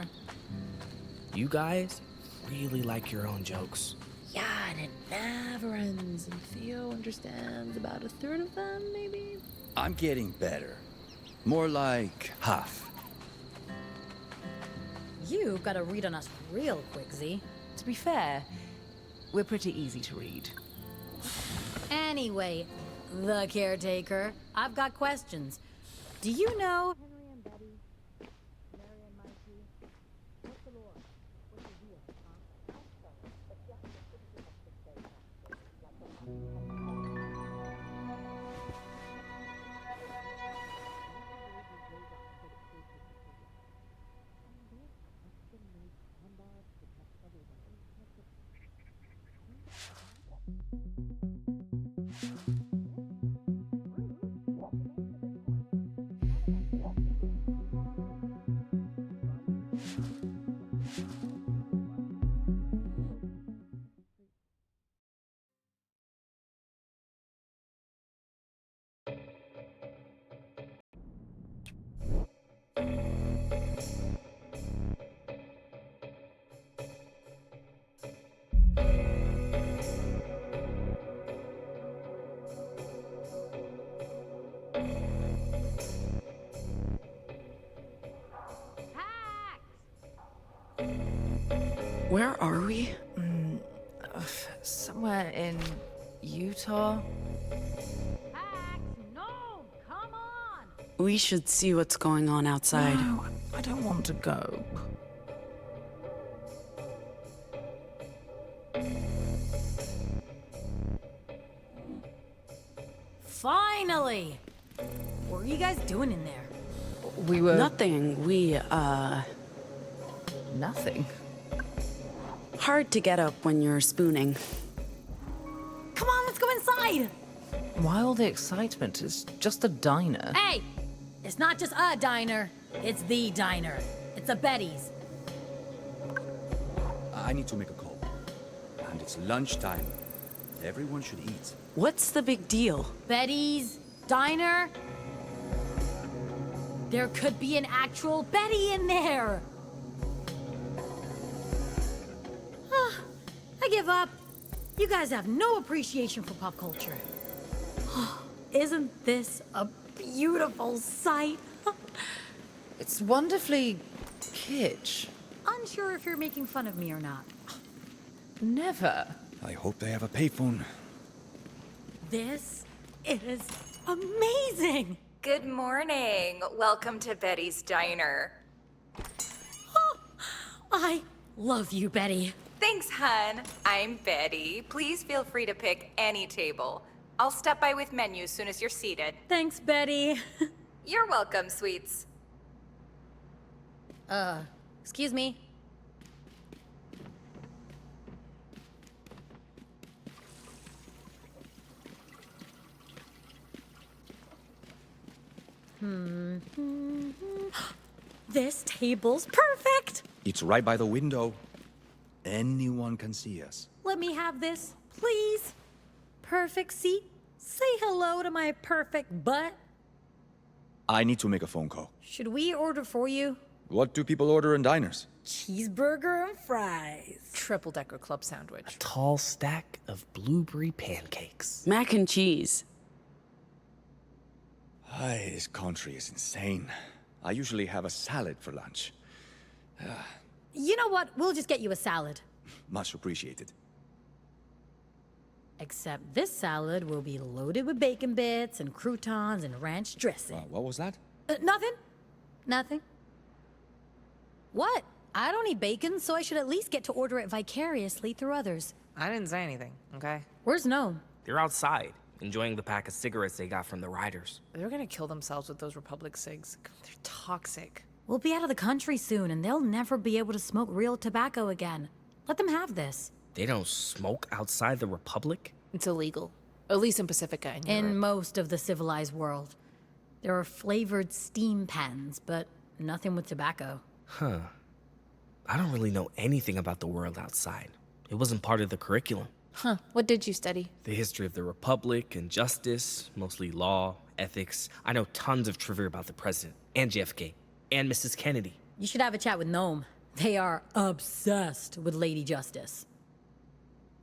You guys really like your own jokes. Yeah, and it never ends, and Theo understands about a third of them, maybe? I'm getting better. More like half. You've got to read on us real quick, Z. To be fair, we're pretty easy to read. Anyway, the caretaker, I've got questions. Do you know Henry and Betty, Mary and Mikey? What's the lore? What's the deal, Where are we? Somewhere in Utah. No, come on! We should see what's going on outside. No, I don't want to go. Finally! What were you guys doing in there? We were... Nothing. Nothing. Hard to get up when you're spooning. Come on, let's go inside! Why all the excitement? It's just a diner. Hey! It's not just a diner, it's the diner. It's a Betty's. I need to make a call. And it's lunchtime. Everyone should eat. What's the big deal? Betty's diner? There could be an actual Betty in there! I give up. You guys have no appreciation for pop culture. Isn't this a beautiful sight? It's wonderfully kitsch. Unsure if you're making fun of me or not. Never. I hope they have a payphone. This is amazing! Good morning. Welcome to Betty's Diner. I love you, Betty. Thanks, hun. I'm Betty. Please feel free to pick any table. I'll step by with menus soon as you're seated. Thanks, Betty. You're welcome, sweets. Excuse me. This table's perfect! It's right by the window. Anyone can see us. Let me have this, please. Perfect seat. Say hello to my perfect butt. I need to make a phone call. Should we order for you? What do people order in diners? Cheeseburger and fries. Triple-decker club sandwich. Tall stack of blueberry pancakes. Mac and cheese. Ay, this country is insane. I usually have a salad for lunch. You know what? We'll just get you a salad. Much appreciated. Except this salad will be loaded with bacon bits and croutons and ranch dressing. What was that? Nothing. Nothing. What? I don't eat bacon, so I should at least get to order it vicariously through others. I didn't say anything, okay? Where's Gnome? They're outside, enjoying the pack of cigarettes they got from the riders. They're gonna kill themselves with those Republic cigs. They're toxic. We'll be out of the country soon, and they'll never be able to smoke real tobacco again. Let them have this. They don't smoke outside the Republic? It's illegal. At least in Pacifica and Europe. In most of the civilized world. There are flavored steam pens, but nothing with tobacco. Huh. I don't really know anything about the world outside. It wasn't part of the curriculum. Huh. What did you study? The history of the Republic and justice, mostly law, ethics. I know tons of trivia about the president, and JFK, and Mrs. Kennedy. You should have a chat with Gnome. They are obsessed with Lady Justice.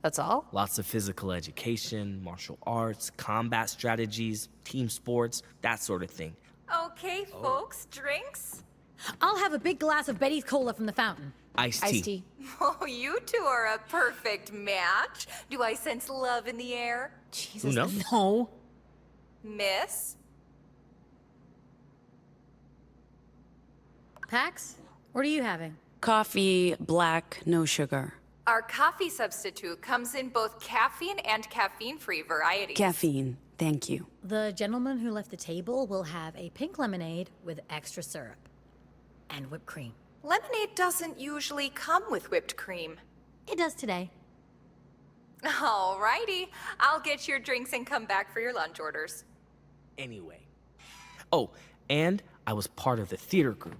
That's all? Lots of physical education, martial arts, combat strategies, team sports, that sort of thing. Okay, folks, drinks? I'll have a big glass of Betty's Cola from the fountain. Iced tea. Iced tea. Oh, you two are a perfect match. Do I sense love in the air? Jesus. No. No. Miss? Pax, what are you having? Coffee, black, no sugar. Our coffee substitute comes in both caffeine and caffeine-free varieties. Caffeine, thank you. The gentleman who left the table will have a pink lemonade with extra syrup. And whipped cream. Lemonade doesn't usually come with whipped cream. It does today. Alrighty. I'll get your drinks and come back for your lunch orders. Anyway. Oh, and I was part of the theater group.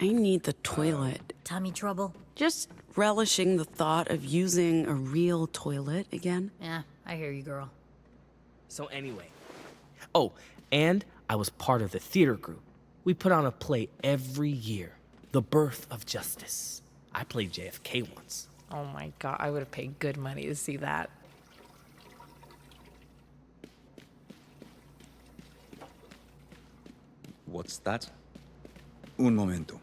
I need the toilet. Tummy trouble? Just relishing the thought of using a real toilet again. Yeah, I hear you, girl. So anyway. Oh, and I was part of the theater group. We put on a play every year. The Birth of Justice. I played JFK once. Oh my god, I would have paid good money to see that. What's that? Un momento.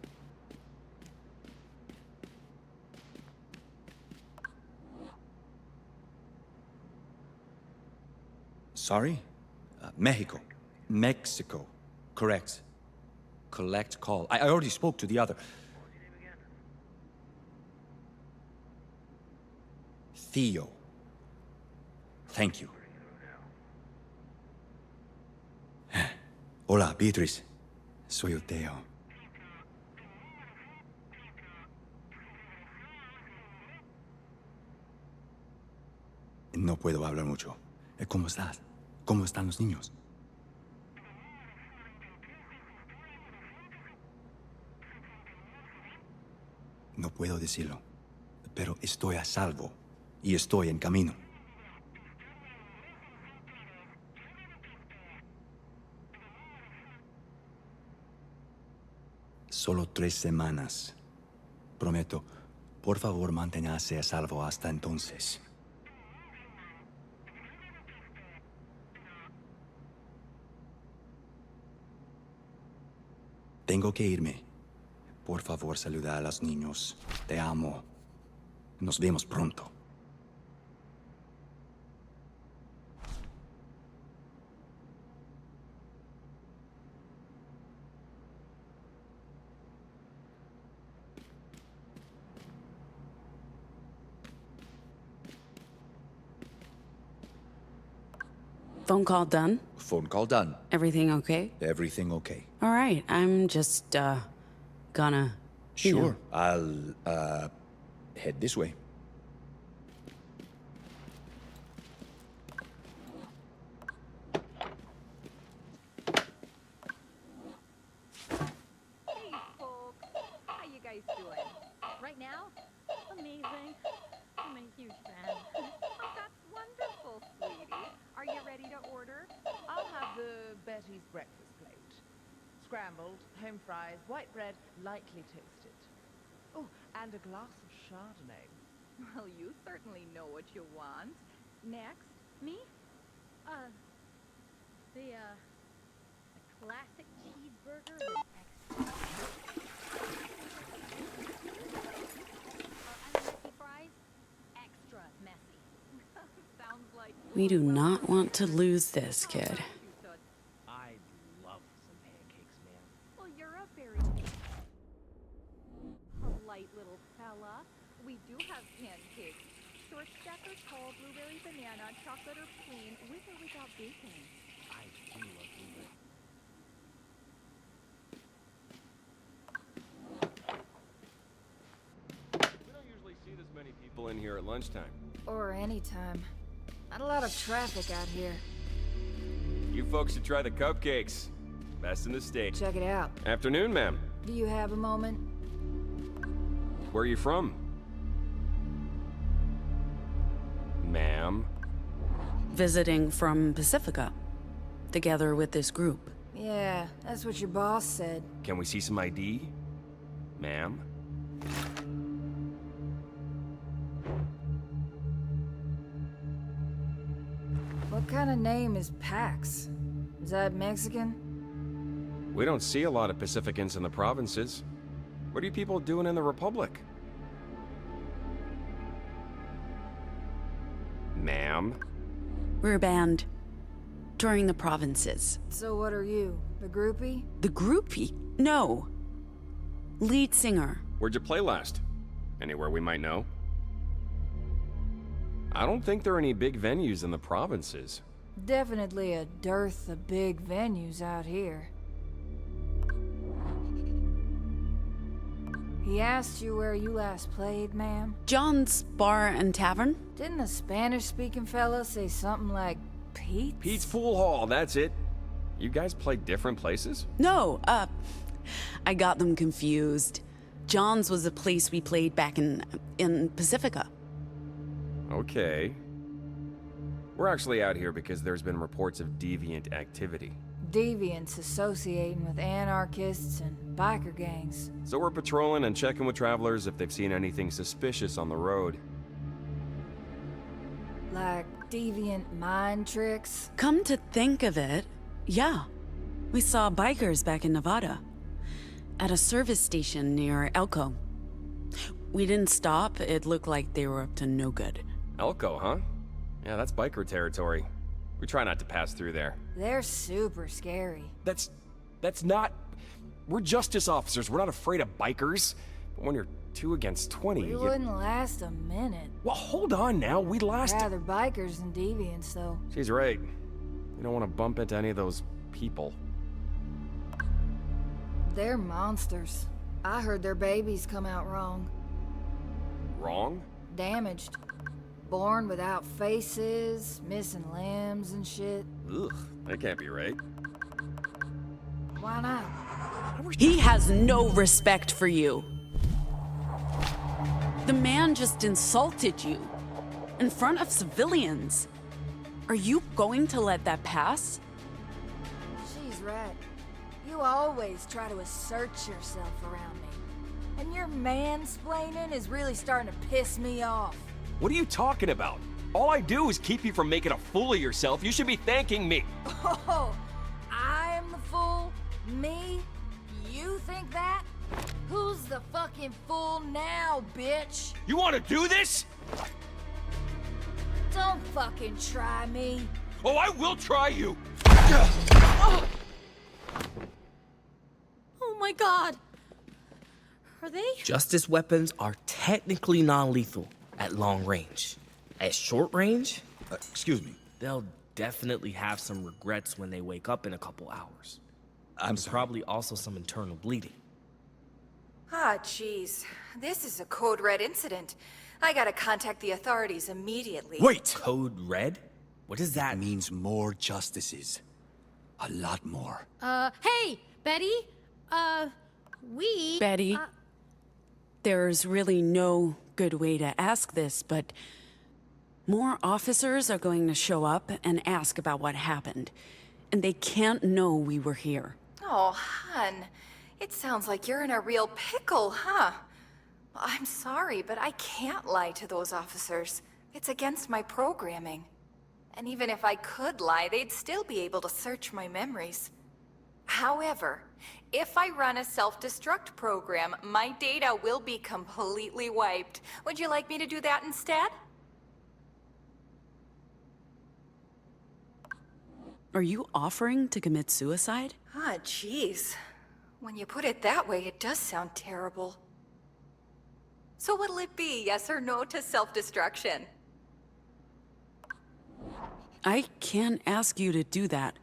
Sorry? Mexico. Mexico. Correct. Collect call. I already spoke to the other. Theo. Thank you. Hola, Beatriz. Soy el Theo. No puedo hablar mucho. ¿Cómo estás? ¿Cómo están los niños? No puedo decirlo, pero estoy a salvo y estoy en camino. Solo 3 semanas. Prometo, por favor, manténgase a salvo hasta entonces. Tengo que irme. Por favor, saluda a los niños. Te amo. Nos vemos pronto. Phone call done? Phone call done. Everything okay? Everything okay. All right, I'm just, gonna... you Sure. know. I'll, head this way. Patty's breakfast plate. Scrambled, home fries, white bread, lightly toasted. Oh, and a glass of Chardonnay. Well, you certainly know what you want. Next. Me? The classic cheeseburger with and messy fries, extra messy. Sounds like We do not want to lose this kid. I love some pancakes, man. Well, you're a very polite little fella. We do have pancakes. Short stack or tall, blueberry banana, chocolate or plain, with or without bacon. I do love blueberry. We don't usually see this many people in here at lunchtime. Or anytime. Not a lot of traffic out here. You folks should try the cupcakes. Best in the state. Check it out. Afternoon, ma'am. Do you have a moment? Where are you from? Ma'am. Visiting from Pacifica, together with this group. Yeah, that's what your boss said. Can we see some ID? Ma'am? What kind of name is Pax? Is that Mexican? We don't see a lot of Pacificans in the provinces. What are you people doing in the Republic? Ma'am? We're a band. Touring the provinces. So what are you? The groupie? The groupie? No. Lead singer. Where'd you play last? Anywhere we might know? I don't think there are any big venues in the provinces. Definitely a dearth of big venues out here. He asked you where you last played, ma'am? John's Bar and Tavern? Didn't the Spanish-speaking fella say something like Pete's? Pete's Pool Hall, that's it. You guys play different places? No, I got them confused. John's was a place we played back in Pacifica. Okay. We're actually out here because there's been reports of deviant activity. Deviants associating with anarchists and biker gangs. So we're patrolling and checking with travelers if they've seen anything suspicious on the road. Like deviant mind tricks? Come to think of it, yeah. We saw bikers back in Nevada. At a service station near Elko. We didn't stop. It looked like they were up to no good. Elko, huh? Yeah, that's biker territory. We try not to pass through there. They're super scary. That's not... We're justice officers. We're not afraid of bikers. But when you're 2 against 20, We wouldn't last a minute. Well, hold on now. We'd last... Rather bikers than deviants, though. She's right. You don't want to bump into any of those people. They're monsters. I heard their babies come out wrong. Wrong? Damaged. Born without faces, missing limbs and shit. Ugh, that can't be right. Why not? He has no respect for you. The man just insulted you. In front of civilians. Are you going to let that pass? She's right. You always try to assert yourself around me. And your mansplaining is really starting to piss me off. What are you talking about? All I do is keep you from making a fool of yourself. You should be thanking me. Oh, I'm the fool? Me? You think that? Who's the fucking fool now, bitch? You want to do this? Don't fucking try me. Oh, I will try you. Oh my god. Are they? Justice weapons are technically non-lethal at long range. At short range, excuse me. They'll definitely have some regrets when they wake up in a couple hours. I'm sorry. Probably also some internal bleeding. Ah, jeez. This is a Code Red incident. I gotta contact the authorities immediately. Wait! Code Red? What is that? It means more justices. A lot more. Hey, Betty? Betty? There's really no good way to ask this, but more officers are going to show up and ask about what happened. and they can't know we were here. Oh, hun. It sounds like you're in a real pickle, huh? I'm sorry, but I can't lie to those officers. It's against my programming. And even if I could lie, they'd still be able to search my memories. However, if I run a self-destruct program, my data will be completely wiped. Would you like me to do that instead? Are you offering to commit suicide? Ah, jeez. When you put it that way, it does sound terrible. So what'll it be, yes or no to self-destruction? I can't ask you to do that.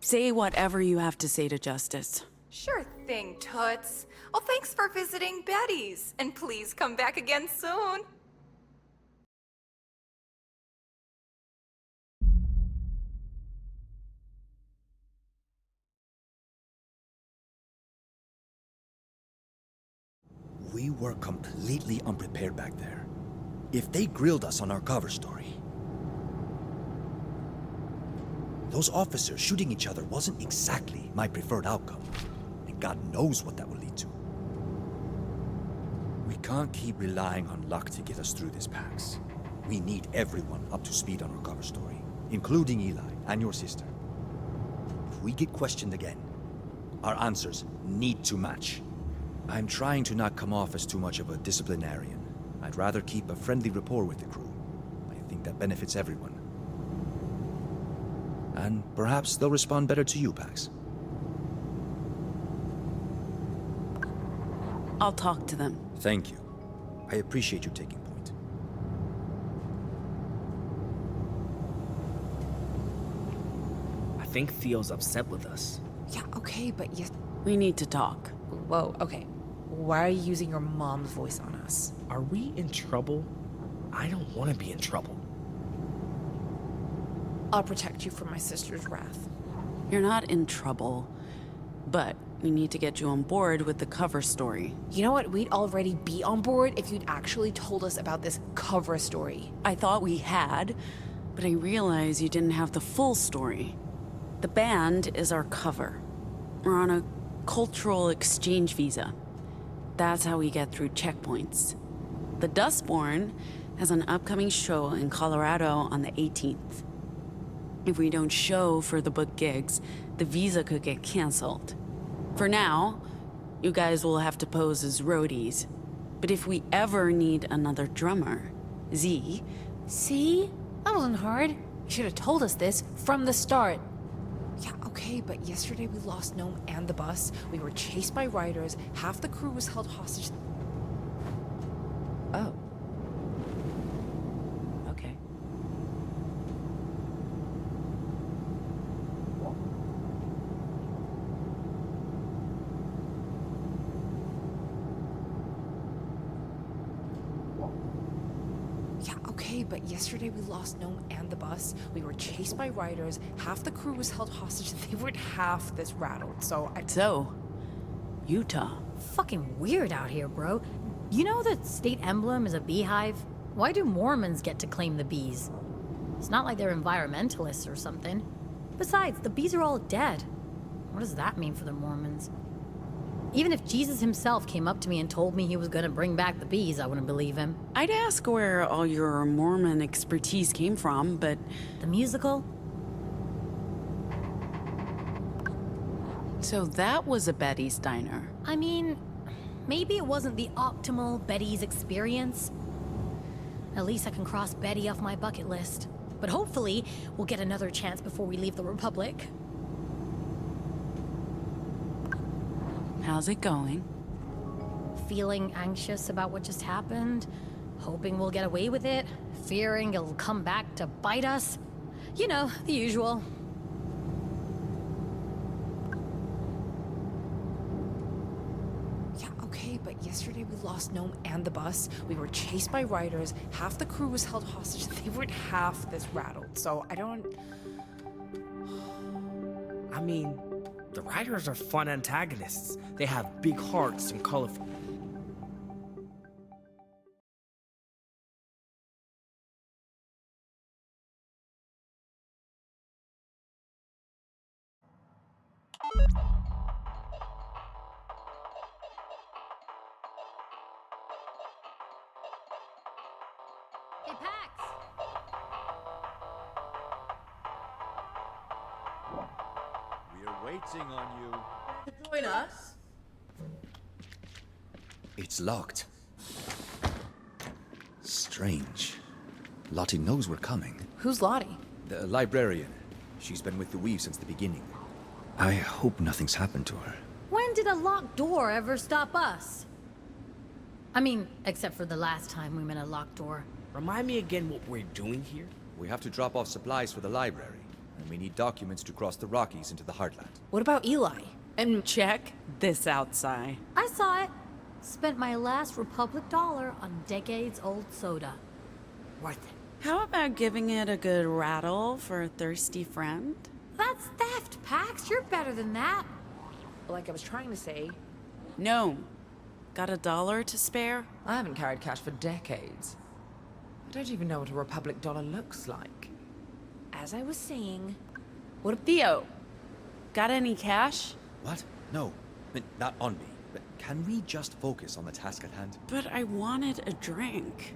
Say whatever you have to say to Justice. Sure thing, Toots. Well, thanks for visiting Betty's. And please come back again soon. We were completely unprepared back there. If they grilled us on our cover story... Those officers shooting each other wasn't exactly my preferred outcome. And God knows what that will lead to. We can't keep relying on luck to get us through this, Pax. We need everyone up to speed on our cover story, including Eli and your sister. If we get questioned again, our answers need to match. I'm trying to not come off as too much of a disciplinarian. I'd rather keep a friendly rapport with the crew. I think that benefits everyone. And perhaps they'll respond better to you, Pax. I'll talk to them. Thank you. I appreciate you taking point. I think Theo's upset with us. Yeah, okay, but you... We need to talk. Whoa, okay. Why are you using your mom's voice on us? Are we in trouble? I don't want to be in trouble. I'll protect you from my sister's wrath. You're not in trouble, but we need to get you on board with the cover story. You know what? We'd already be on board if you'd actually told us about this cover story. I thought we had, but I realized you didn't have the full story. The band is our cover. We're on a cultural exchange visa. That's how we get through checkpoints. The Dustborn has an upcoming show in Colorado on the 18th. If we don't show for the book gigs, the visa could get canceled. For now, you guys will have to pose as roadies. But if we ever need another drummer, Z... See? That wasn't hard. You should have told us this from the start. Yeah, okay, but yesterday we lost Gnome and the bus. We were chased by riders. Half the crew was held hostage. Oh. Okay. Yeah, okay, but yesterday we lost Gnome and the bus. We were chased by riders. Half the crew was held hostage. They weren't half this rattled, so Utah. Fucking weird out here, bro. You know the state emblem is a beehive? Why do Mormons get to claim the bees? It's not like they're environmentalists or something. Besides, the bees are all dead. What does that mean for the Mormons? Even if Jesus himself came up to me and told me he was gonna bring back the bees, I wouldn't believe him. I'd ask where all your Mormon expertise came from, but... The musical? So that was a Betty's diner. I mean, maybe it wasn't the optimal Betty's experience. At least I can cross Betty off my bucket list. But hopefully, we'll get another chance before we leave the Republic. How's it going? Feeling anxious about what just happened, hoping we'll get away with it, fearing it'll come back to bite us. You know, the usual. Yeah, okay, but yesterday we lost Gnome and the bus. We were chased by riders. Half the crew was held hostage. They weren't half this rattled, so I don't... I mean, the riders are fun antagonists. They have big hearts and colorful. Hey, Pax! We're waiting on you. Join us? It's locked. Strange. Lottie knows we're coming. Who's Lottie? The librarian. She's been with the Weave since the beginning. I hope nothing's happened to her. When did a locked door ever stop us? I mean, except for the last time we met a locked door. Remind me again what we're doing here? We have to drop off supplies for the library, and we need documents to cross the Rockies into the Heartland. What about Eli? And check this out, Sci. I saw it. Spent my last Republic dollar on decades-old soda. Worth it. How about giving it a good rattle for a thirsty friend? That's theft, Pax. You're better than that. Like I was trying to say, No. Got $1 to spare? I haven't carried cash for decades. I don't even know what a Republic dollar looks like. As I was saying... What, Theo? Got any cash? What? No. Not on me. But can we just focus on the task at hand? But I wanted a drink.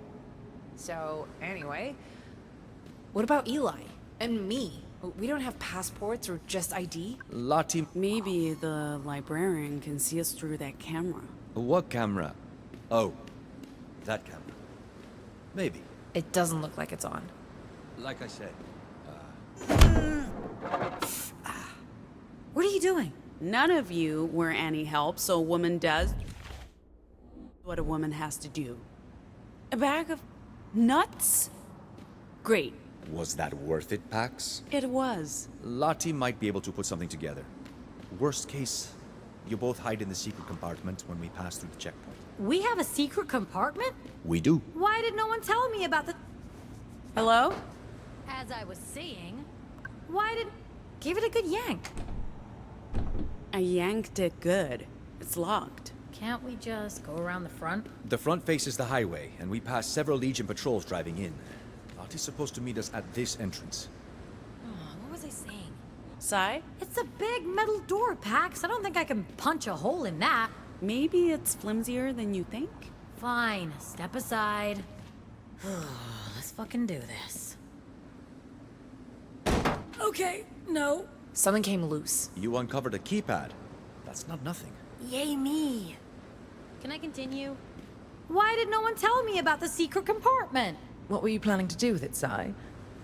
So, anyway... What about Eli? And me? We don't have passports or just ID? Lottie... Maybe the librarian can see us through that camera. What camera? Oh, that camera. Maybe. It doesn't look like it's on. Like I said, What are you doing? None of you were any help, so a woman does what a woman has to do. A bag of nuts? Great. Was that worth it, Pax? It was. Lottie might be able to put something together. Worst case, you both hide in the secret compartment when we pass through the checkpoint. We have a secret compartment? We do. Why did no one tell me about the... Hello? As I was saying, why did... Give it a good yank. I yanked it good. It's locked. Can't we just go around the front? The front faces the highway, and we pass several Legion patrols driving in. Lottie's supposed to meet us at this entrance. Oh, what was I saying? Sci? It's a big metal door, Pax. I don't think I can punch a hole in that. Maybe it's flimsier than you think? Fine, step aside. Let's fucking do this. Okay, no. Something came loose. You uncovered a keypad. That's not nothing. Yay me. Can I continue? Why did no one tell me about the secret compartment? What were you planning to do with it, Sai?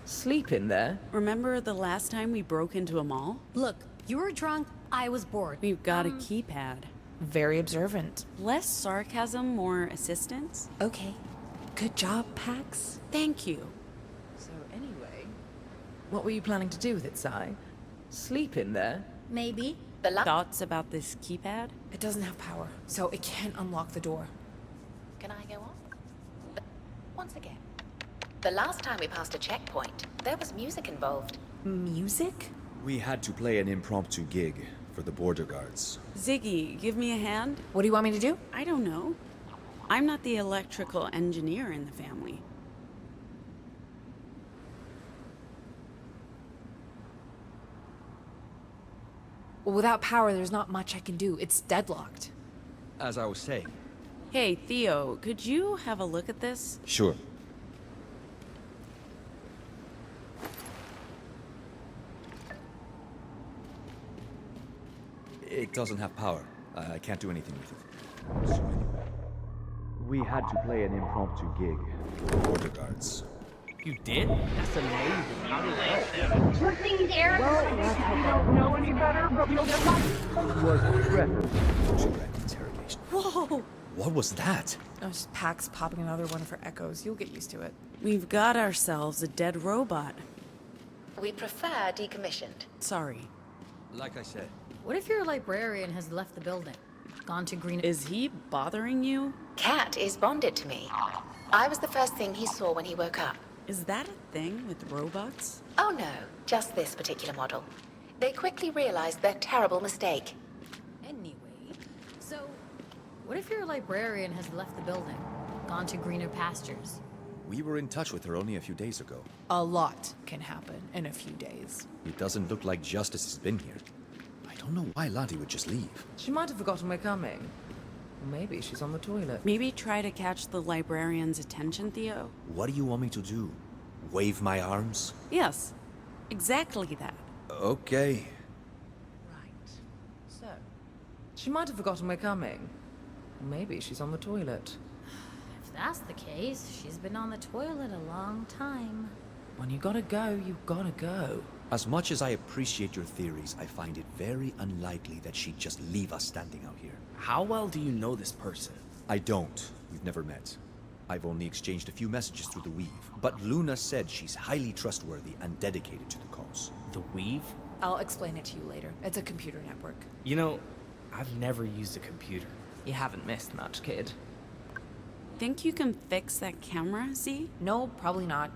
Sleep in there? Remember the last time we broke into a mall? Look, you were drunk, I was bored. We've got a keypad. Very observant. Less sarcasm, more assistance? Okay. Good job, Pax. Thank you. So anyway, what were you planning to do with it, Sai? Sleep in there? Maybe. Thoughts about this keypad? It doesn't have power, so it can't unlock the door. Can I go on? Once again. The last time we passed a checkpoint, there was music involved. Music? We had to play an impromptu gig for the border guards. Ziggy, give me a hand. What do you want me to do? I don't know. I'm not the electrical engineer in the family. Well, without power, there's not much I can do. It's deadlocked. as I was saying. Hey, Theo, could you have a look at this? Sure. It doesn't have power. I can't do anything with it. So anyway, we had to play an impromptu gig for the border guards. You did? That's amazing. We're seeing Eric. Well, let's hope we don't know any better, but we'll get lucky. Interrogation. Whoa! What was that? Oh, just Pax popping another one for echoes. You'll get used to it. We've got ourselves a dead robot. We prefer decommissioned. Sorry. Like I said. What if your librarian has left the building? Gone to Green... Is he bothering you? Cat is bonded to me. I was the first thing he saw when he woke up. Is that a thing with robots? Oh no, just this particular model. They quickly realized their terrible mistake. Anyway, so what if your librarian has left the building? Gone to greener pastures? We were in touch with her only a few days ago. A lot can happen in a few days. It doesn't look like justice has been here. I don't know why Lottie would just leave. She might have forgotten we're coming. Or maybe she's on the toilet. Maybe try to catch the librarian's attention, Theo? What do you want me to do? Wave my arms? Yes, exactly that. Okay. So, she might have forgotten we're coming. Or maybe she's on the toilet. If that's the case, she's been on the toilet a long time. When you gotta go, you gotta go. As much as I appreciate your theories, I find it very unlikely that she'd just leave us standing out here. How well do you know this person? I don't. We've never met. I've only exchanged a few messages through the Weave, but Luna said she's highly trustworthy and dedicated to the cause. The Weave? I'll explain it to you later. It's a computer network. You know, I've never used a computer. You haven't missed much, kid. Think you can fix that camera, Z? No, probably not.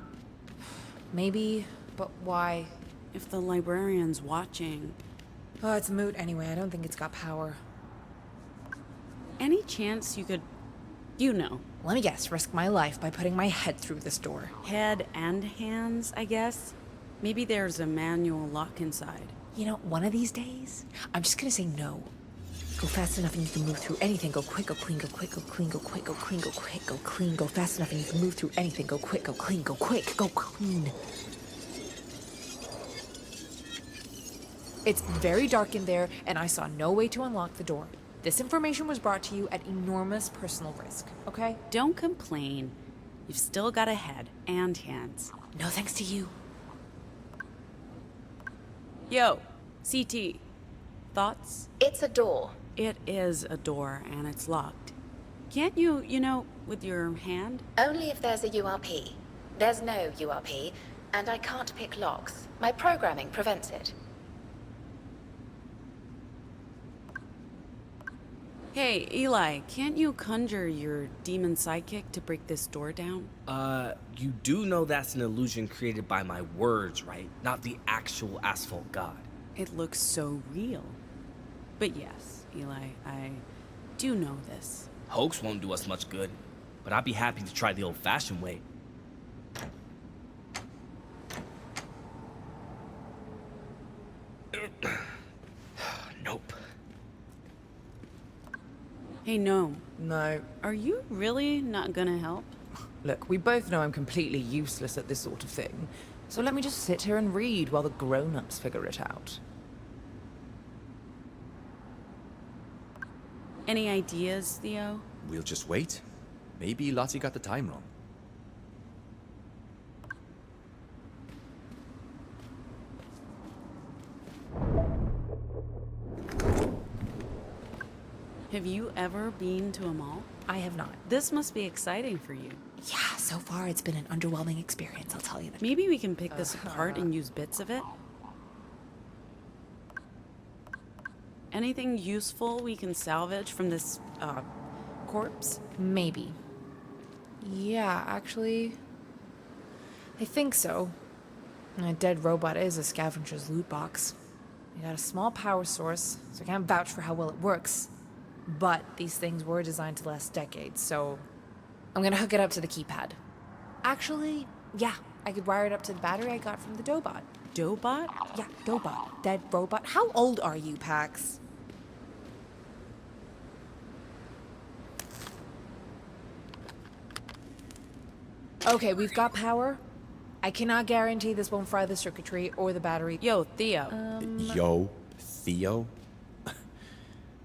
Maybe, but why? If the librarian's watching. Oh, it's moot anyway. I don't think it's got power. Any chance you could, you know. Let me guess, risk my life by putting my head through this door. Head and hands, I guess? Maybe there's a manual lock inside. You know, one of these days, I'm just gonna say no. Go fast enough and you can move through anything. Go quick, go clean, go quick, go clean, go quick, go clean, go quick, go clean. Go fast enough and you can move through anything. Go quick, go clean, go quick, go clean. It's very dark in there, and I saw no way to unlock the door. This information was brought to you at enormous personal risk, okay? Don't complain. You've still got a head and hands. No thanks to you. Yo, CT. Thoughts? It's a door. It is a door, and it's locked. Can't you, you know, with your hand? Only if there's a URP. There's no URP, and I can't pick locks. My programming prevents it. Hey, Eli, can't you conjure your demon sidekick to break this door down? You do know that's an illusion created by my words, right? Not the actual asphalt god. It looks so real. But yes, Eli, I do know this. Hoax won't do us much good, but I'd be happy to try the old-fashioned way. Nope. Hey, no. No. Are you really not gonna help? Look, we both know I'm completely useless at this sort of thing, so let me just sit here and read while the grown-ups figure it out. Any ideas, Theo? We'll just wait. Maybe Lottie got the time wrong. Have you ever been to a mall? I have not. This must be exciting for you. Yeah, so far it's been an underwhelming experience, I'll tell you that. Maybe we can pick this apart and use bits of it? Anything useful we can salvage from this, corpse? Maybe. Yeah, actually, I think so. A dead robot is a scavenger's loot box. We got a small power source, so I can't vouch for how well it works. But these things were designed to last decades, so I'm gonna hook it up to the keypad. Actually, yeah, I could wire it up to the battery I got from the Dobot. Dobot? Yeah, Dobot. Dead robot. How old are you, Pax? Okay, we've got power. I cannot guarantee this won't fry the circuitry or the battery. Yo, Theo. Yo, Theo?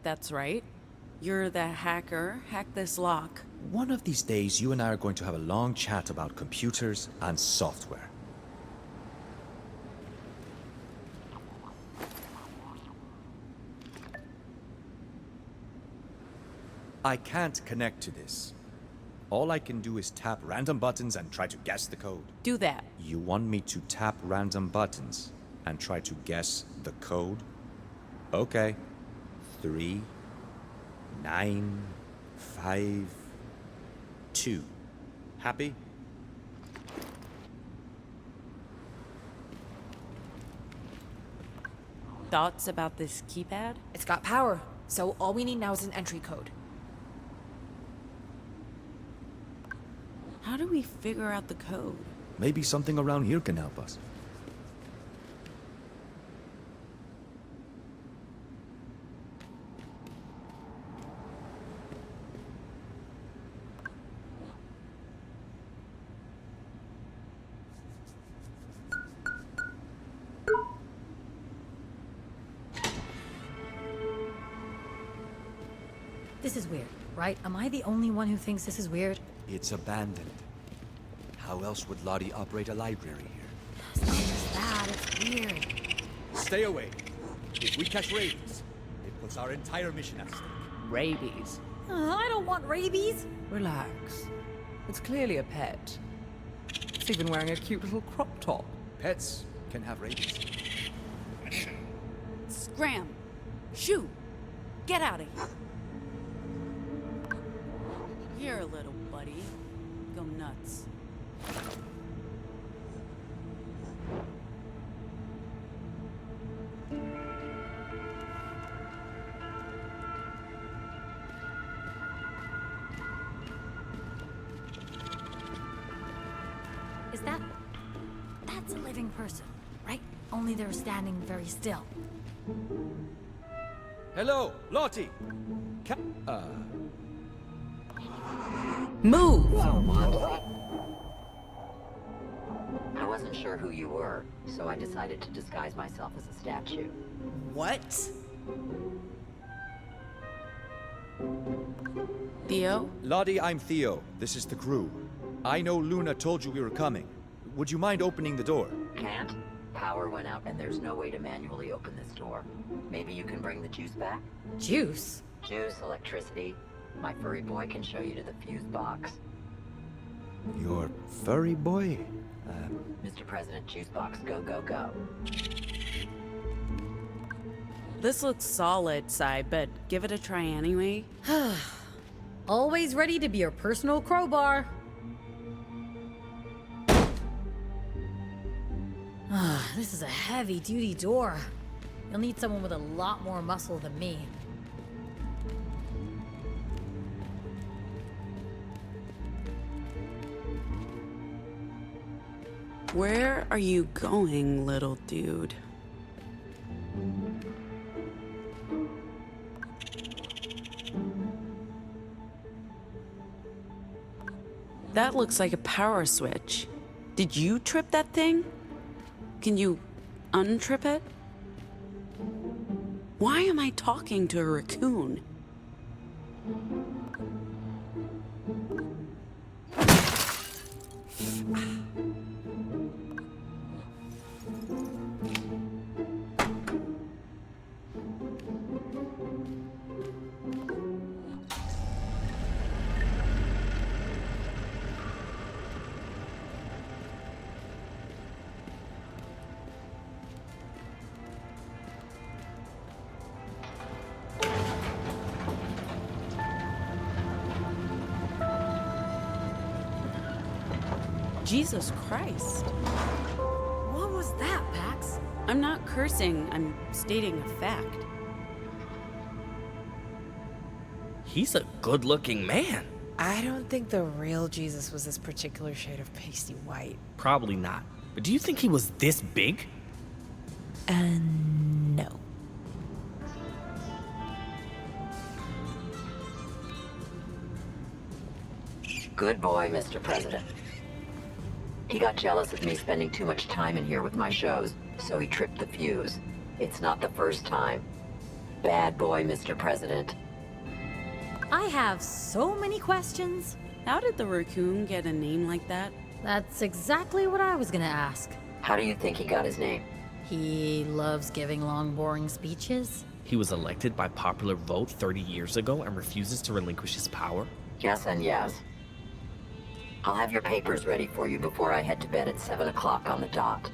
That's right. You're the hacker. Hack this lock. One of these days, you and I are going to have a long chat about computers and software. I can't connect to this. All I can do is tap random buttons and try to guess the code. Do that. You want me to tap random buttons and try to guess the code? Okay. 3, 9, 5, 2. Happy? Thoughts about this keypad? It's got power, so all we need now is an entry code. How do we figure out the code? Maybe something around here can help us. This is weird, right? Am I the only one who thinks this is weird? It's abandoned. How else would Lottie operate a library here? It's not just that, it's weird. Stay away. If we catch rabies, it puts our entire mission at stake. Rabies. I don't want rabies. Relax. It's clearly a pet. It's even wearing a cute little crop top. Pets can have rabies. Scram! Shoot! Get out of here! Here, little buddy. Go nuts. Is that... That's a living person, right? Only they're standing very still. Hello, Lottie! Move! I wasn't sure who you were, so I decided to disguise myself as a statue. What? Theo? Lottie, I'm Theo. This is the crew. I know Luna told you we were coming. Would you mind opening the door? Can't? Power went out and there's no way to manually open this door. Maybe you can bring the juice back? Juice? Juice, electricity. My furry boy can show you to the fuse box. Your furry boy? Mr. President, juice box, go, go, go. This looks solid, Sai, but give it a try anyway. Always ready to be your personal crowbar. This is a heavy-duty door. You'll need someone with a lot more muscle than me. Where are you going, little dude? That looks like a power switch. Did you trip that thing? Can you untrip it? Why am I talking to a raccoon? Jesus Christ. What was that, Pax? I'm not cursing, I'm stating a fact. He's a good-looking man. I don't think the real Jesus was this particular shade of pasty white. Probably not. But do you think he was this big? No. Good boy, Mr. President. He got jealous of me spending too much time in here with my shows, so he tripped the fuse. It's not the first time. Bad boy, Mr. President. I have so many questions. How did the raccoon get a name like that? That's exactly what I was gonna ask. How do you think he got his name? He loves giving long, boring speeches. He was elected by popular vote 30 years ago and refuses to relinquish his power? Yes and yes. I'll have your papers ready for you before I head to bed at 7 o'clock on the dot.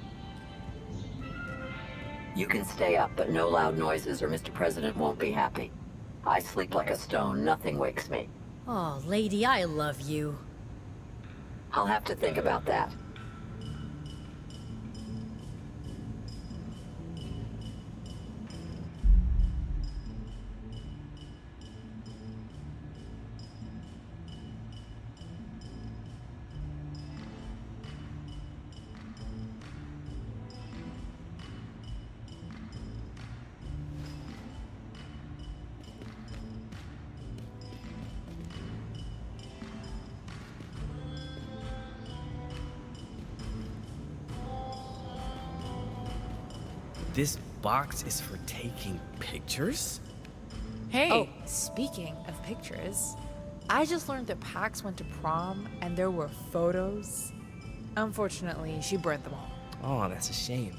You can stay up, but no loud noises or Mr. President won't be happy. I sleep like a stone, nothing wakes me. Oh, lady, I love you. I'll have to think about that. This box is for taking pictures? Hey. Oh, speaking of pictures, I just learned that Pax went to prom and there were photos. Unfortunately, she burnt them all. Oh, that's a shame.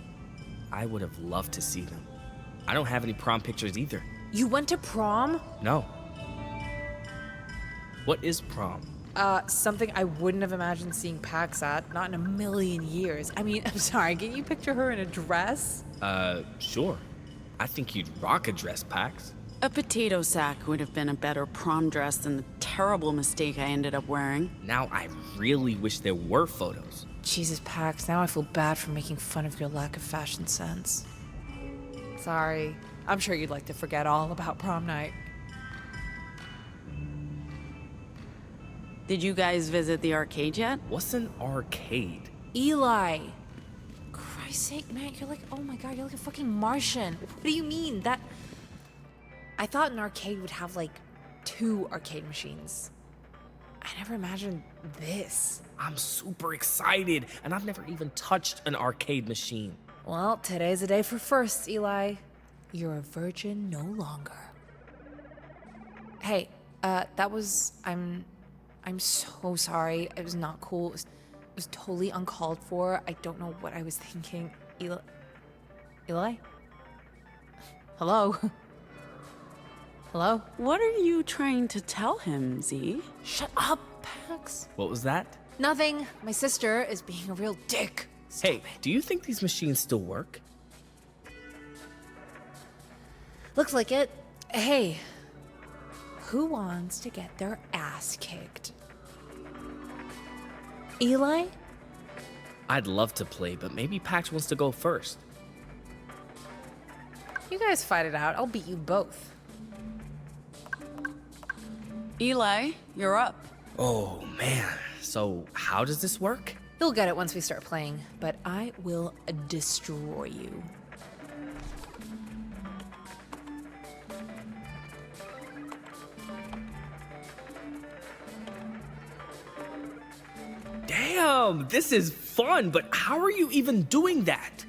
I would have loved to see them. I don't have any prom pictures either. You went to prom? No. What is prom? Something I wouldn't have imagined seeing Pax at, not in a million years. I mean, I'm sorry, can you picture her in a dress? Sure. I think you'd rock a dress, Pax. A potato sack would have been a better prom dress than the terrible mistake I ended up wearing. Now I really wish there were photos. Jesus, Pax, now I feel bad for making fun of your lack of fashion sense. Sorry. I'm sure you'd like to forget all about prom night. Did you guys visit the arcade yet? What's an arcade? Eli! Christ's sake, man, you're like, oh my god, you're like a fucking Martian. What do you mean? I thought an arcade would have like 2 arcade machines. I never imagined this. I'm super excited, and I've never even touched an arcade machine. Well, today's a day for firsts, Eli. You're a virgin no longer. Hey, I'm so sorry. It was not cool. It was totally uncalled for. I don't know what I was thinking. Eli? Hello? Hello? What are you trying to tell him, Z? Shut up, Pax. What was that? Nothing. My sister is being a real dick. Hey, do you think these machines still work? Looks like it. Hey, who wants to get their ass kicked? Eli? I'd love to play, but maybe Pax wants to go first. You guys fight it out. I'll beat you both. Eli, you're up. Oh, man. So, how does this work? You'll get it once we start playing, but I will destroy you. Damn, this is fun, but how are you even doing that?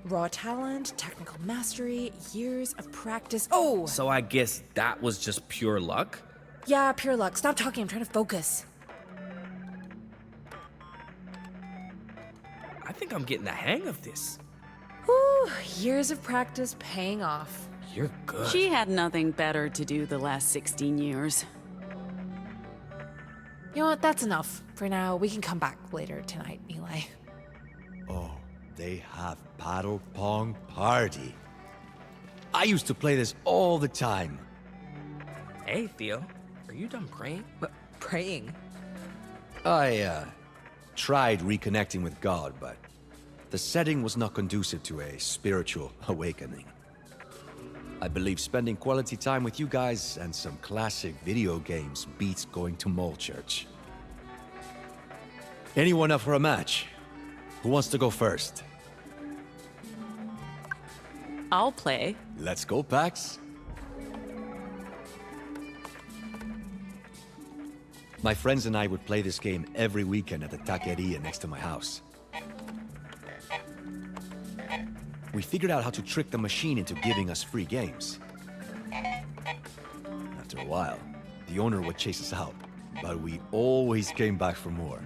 Raw talent, technical mastery, years of practice. Oh! So I guess that was just pure luck? Yeah, pure luck. Stop talking, I'm trying to focus. I think I'm getting the hang of this. Whew, years of practice paying off. You're good. She had nothing better to do the last 16 years. You know what, that's enough. For now, we can come back later tonight, Eli. Oh, they have paddle pong party. I used to play this all the time. Hey, Theo, are you done praying? Praying? I, tried reconnecting with God, but the setting was not conducive to a spiritual awakening. I believe spending quality time with you guys and some classic video games beats going to mall church. Anyone up for a match? Who wants to go first? I'll play. Let's go, Pax. My friends and I would play this game every weekend at the taqueria next to my house. We figured out how to trick the machine into giving us free games. After a while, the owner would chase us out, but we always came back for more.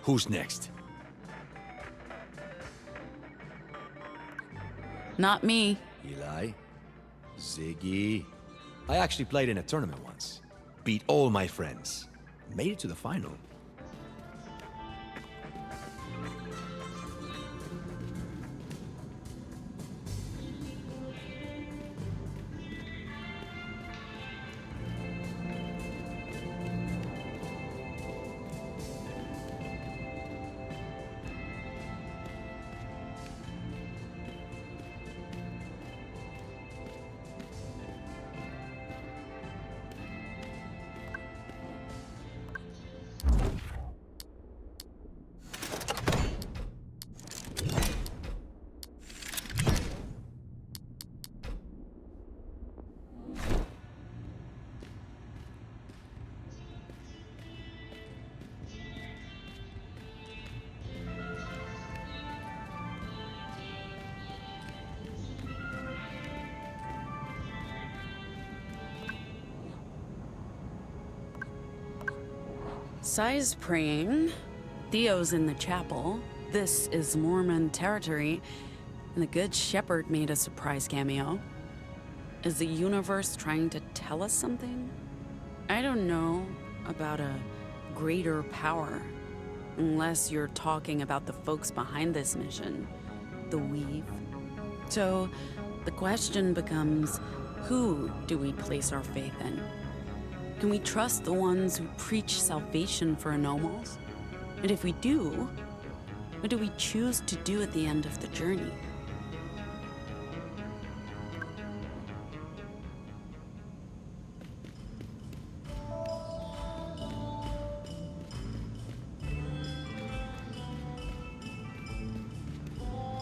Who's next? Not me. Eli? Ziggy? I actually played in a tournament once. Beat all my friends. Made it to the final. Sai's praying. Theo's in the chapel. This is Mormon territory. And the Good Shepherd made a surprise cameo. Is the universe trying to tell us something? I don't know about a greater power. Unless you're talking about the folks behind this mission. The Weave. So, the question becomes, who do we place our faith in? Can we trust the ones who preach salvation for anomals? And if we do, what do we choose to do at the end of the journey?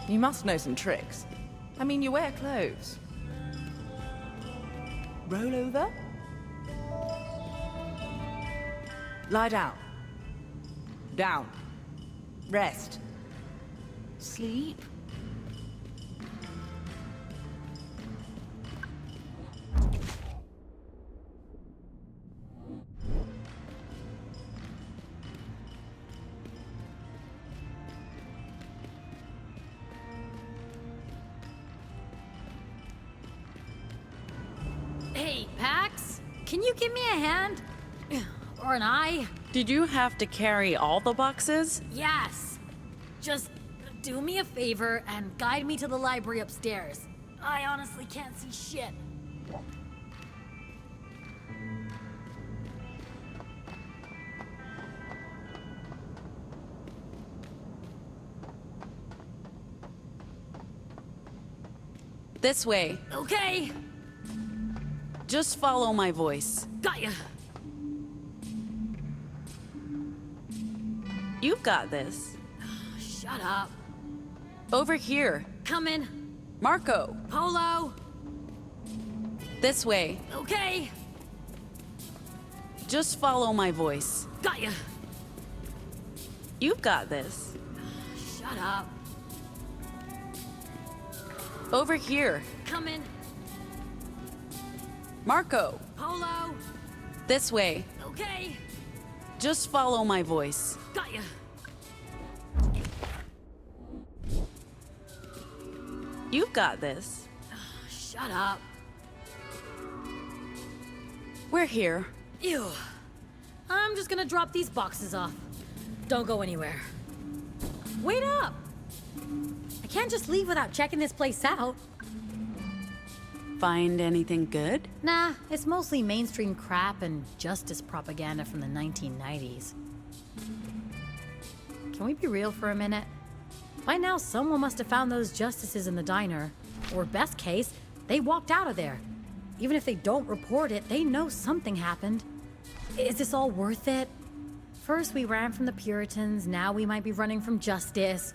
You must know some tricks. I mean, you wear clothes. Roll over. Lie down. Down. Rest. Sleep. Hey, Pax, can you give me a hand? Or an eye? Did you have to carry all the boxes? Yes. Just do me a favor and guide me to the library upstairs. I honestly can't see shit. This way. Okay. Just follow my voice. Got ya. You've got this. Shut up. Over here. Coming. Marco. Polo. This way. Okay. Just follow my voice. Got ya. You've got this. Shut up. Over here. Coming. Marco. Polo. This way. Okay. Just follow my voice. Got ya. You've got this. Shut up. We're here. Ew. I'm just gonna drop these boxes off. Don't go anywhere. Wait up! I can't just leave without checking this place out. Find anything good? Nah, it's mostly mainstream crap and justice propaganda from the 1990s. Can we be real for a minute? By now, someone must have found those justices in the diner. Or best case, they walked out of there. Even if they don't report it, they know something happened. Is this all worth it? First we ran from the Puritans, now we might be running from justice.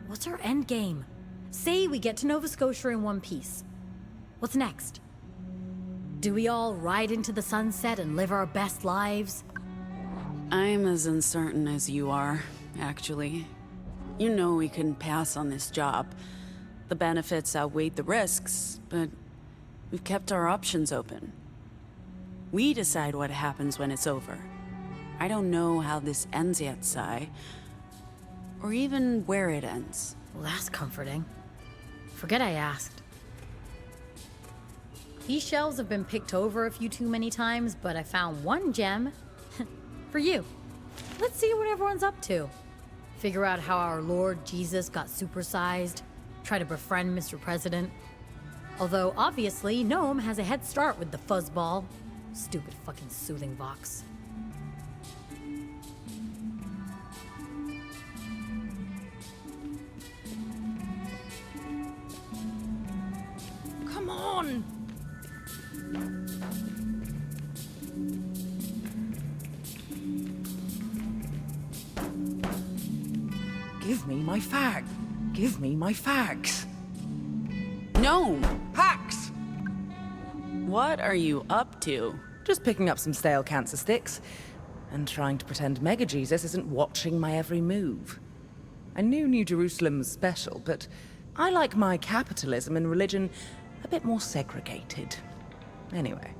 What's our end game? Say we get to Nova Scotia in one piece. What's next? Do we all ride into the sunset and live our best lives? I'm as uncertain as you are, actually. You know we couldn't pass on this job. The benefits outweighed the risks, but we've kept our options open. We decide what happens when it's over. I don't know how this ends yet, Sai. Or even where it ends. Well, that's comforting. Forget I asked. These shelves have been picked over a few too many times, but I found one gem. For you. Let's see what everyone's up to. Figure out how our Lord Jesus got supersized. Try to befriend Mr. President. Although, obviously, Gnome has a head start with the fuzzball. Stupid fucking soothing box. Come on! Give me my fag. Give me my fags. No! Pax! What are you up to? Just picking up some stale cancer sticks. And trying to pretend Mega Jesus isn't watching my every move. I knew New Jerusalem was special, but I like my capitalism and religion a bit more segregated. Anyway,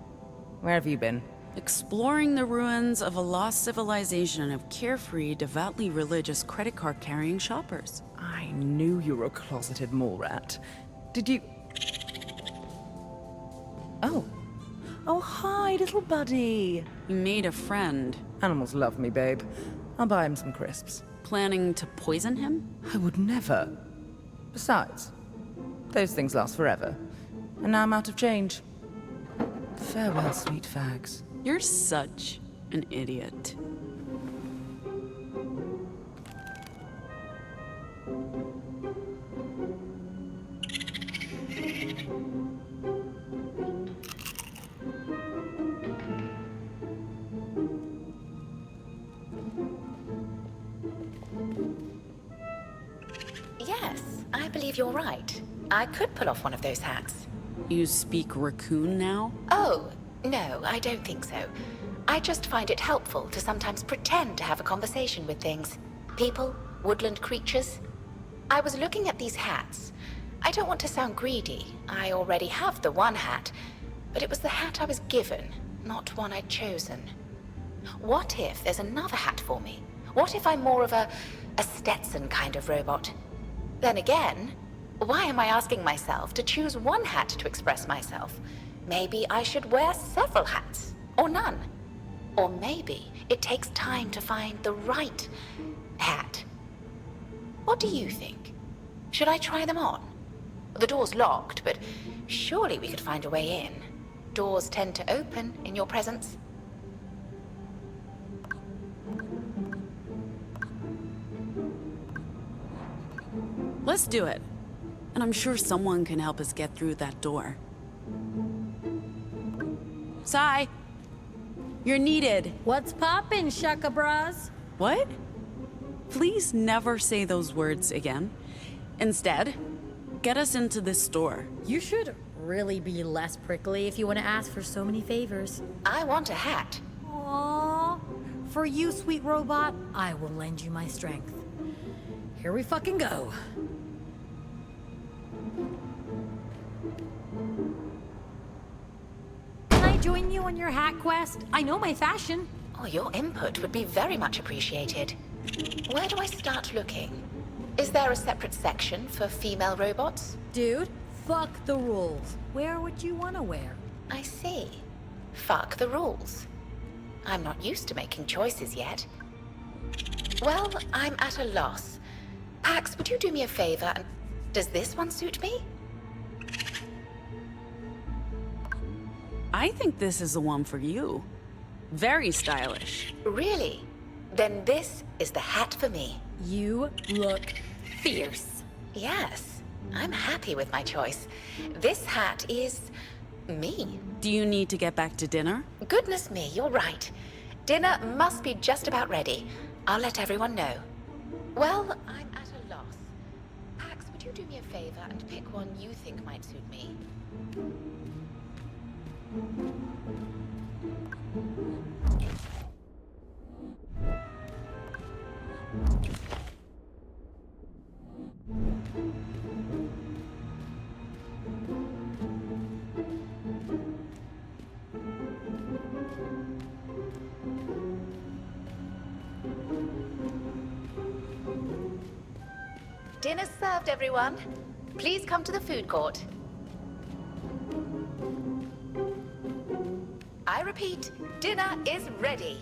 where have you been? Exploring the ruins of a lost civilization of carefree, devoutly religious credit card carrying shoppers. I knew you were a closeted mole rat. Did you... Oh. Oh, hi, little buddy. You made a friend. Animals love me, babe. I'll buy him some crisps. Planning to poison him? I would never. Besides, those things last forever. And now I'm out of change. Farewell, sweet fags. You're such an idiot. Yes, I believe you're right. I could pull off one of those hats. You speak raccoon now? Oh, no, I don't think so. I just find it helpful to sometimes pretend to have a conversation with things. People, woodland creatures. I was looking at these hats. I don't want to sound greedy. I already have the one hat, but it was the hat I was given, not one I'd chosen. What if there's another hat for me? What if I'm more of a Stetson kind of robot? Then again, why am I asking myself to choose one hat to express myself? Maybe I should wear several hats, or none. Or maybe it takes time to find the right hat. What do you think? Should I try them on? The door's locked, but surely we could find a way in. Doors tend to open in your presence. Let's do it. And I'm sure someone can help us get through that door. Sai! You're needed. What's poppin', Shaka Bras? What? Please never say those words again. Instead, get us into this store. You should really be less prickly if you want to ask for so many favors. I want a hat. Aww. For you, sweet robot, I will lend you my strength. Here we fucking go. Can I join you on your hat quest? I know my fashion. Oh, your input would be very much appreciated. Where do I start looking? Is there a separate section for female robots? Dude, fuck the rules. Wear what you want to wear. I see. Fuck the rules. I'm not used to making choices yet. Well, I'm at a loss. Pax, would you do me a favor and... Does this one suit me? I think this is the one for you. Very stylish. Really? Then this is the hat for me. You look fierce. Yes, I'm happy with my choice. This hat is... me. Do you need to get back to dinner? Goodness me, you're right. Dinner must be just about ready. I'll let everyone know. Well, I'm at a loss. Pax, would you do me a favor and pick one you think might suit me? Dinner's served, everyone. Please come to the food court. I repeat, dinner is ready.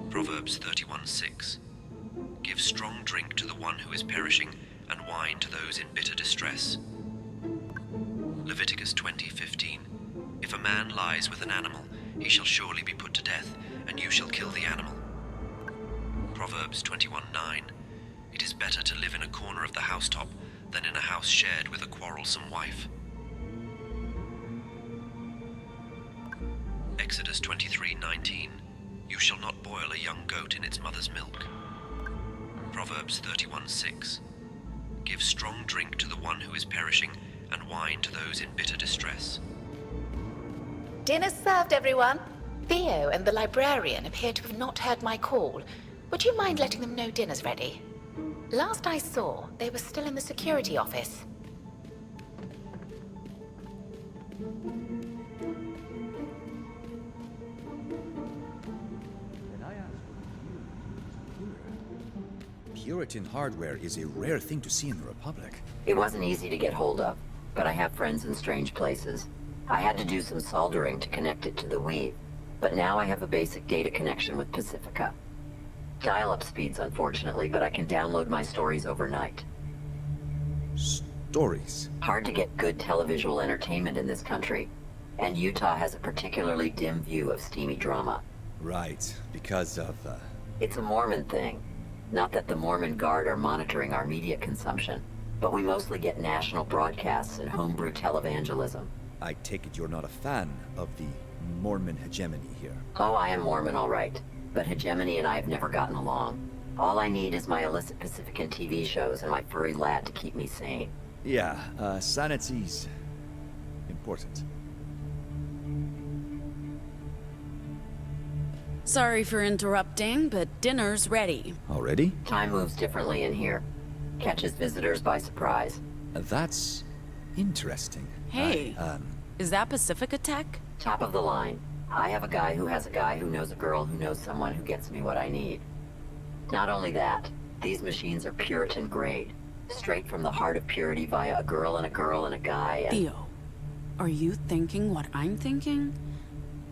Proverbs 31:6. Give strong drink to the one who is perishing, and wine to those in bitter distress. Leviticus 20:15. If a man lies with an animal, he shall surely be put to death, and you shall kill the animal. Proverbs 21:9. It is better to live in a corner of the housetop than in a house shared with a quarrelsome wife. Exodus 23:19. You shall not boil a young goat in its mother's milk. Proverbs 31:6. Give strong drink to the one who is perishing, and wine to those in bitter distress. Dinner's served, everyone. Theo and the librarian appear to have not heard my call. Would you mind letting them know dinner's ready? Last I saw, they were still in the security office. Puritan hardware is a rare thing to see in the Republic. It wasn't easy to get hold of, but I have friends in strange places. I had to do some soldering to connect it to the Weave, but now I have a basic data connection with Pacifica. Dial-up speeds, unfortunately, but I can download my stories overnight. Stories? Hard to get good televisual entertainment in this country, and Utah has a particularly dim view of steamy drama. Right, because of, It's a Mormon thing. Not that the Mormon Guard are monitoring our media consumption, but we mostly get national broadcasts and homebrew televangelism. I take it you're not a fan of the Mormon hegemony here. Oh, I am Mormon, all right. But hegemony and I have never gotten along. All I need is my illicit Pacifican TV shows and my furry lad to keep me sane. Yeah, sanity's important. Sorry for interrupting, but dinner's ready. Already? Time moves differently in here. Catches visitors by surprise. That's interesting. Hey, is that Pacifica tech? Top of the line. I have a guy who has a guy who knows a girl who knows someone who gets me what I need. Not only that, these machines are Puritan grade. Straight from the heart of purity via a girl and a guy and... Theo, are you thinking what I'm thinking?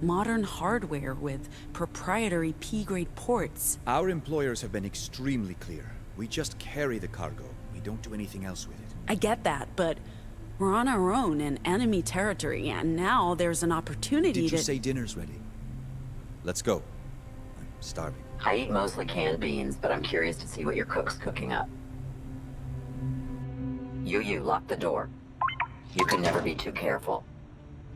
Modern hardware with proprietary P-grade ports. Our employers have been extremely clear. We just carry the cargo. We don't do anything else with it. I get that, but we're on our own in enemy territory, and now there's an opportunity Did to... you say dinner's ready? Let's go. I'm starving. I eat mostly canned beans, but I'm curious to see what your cook's cooking up. You lock the door. You can never be too careful.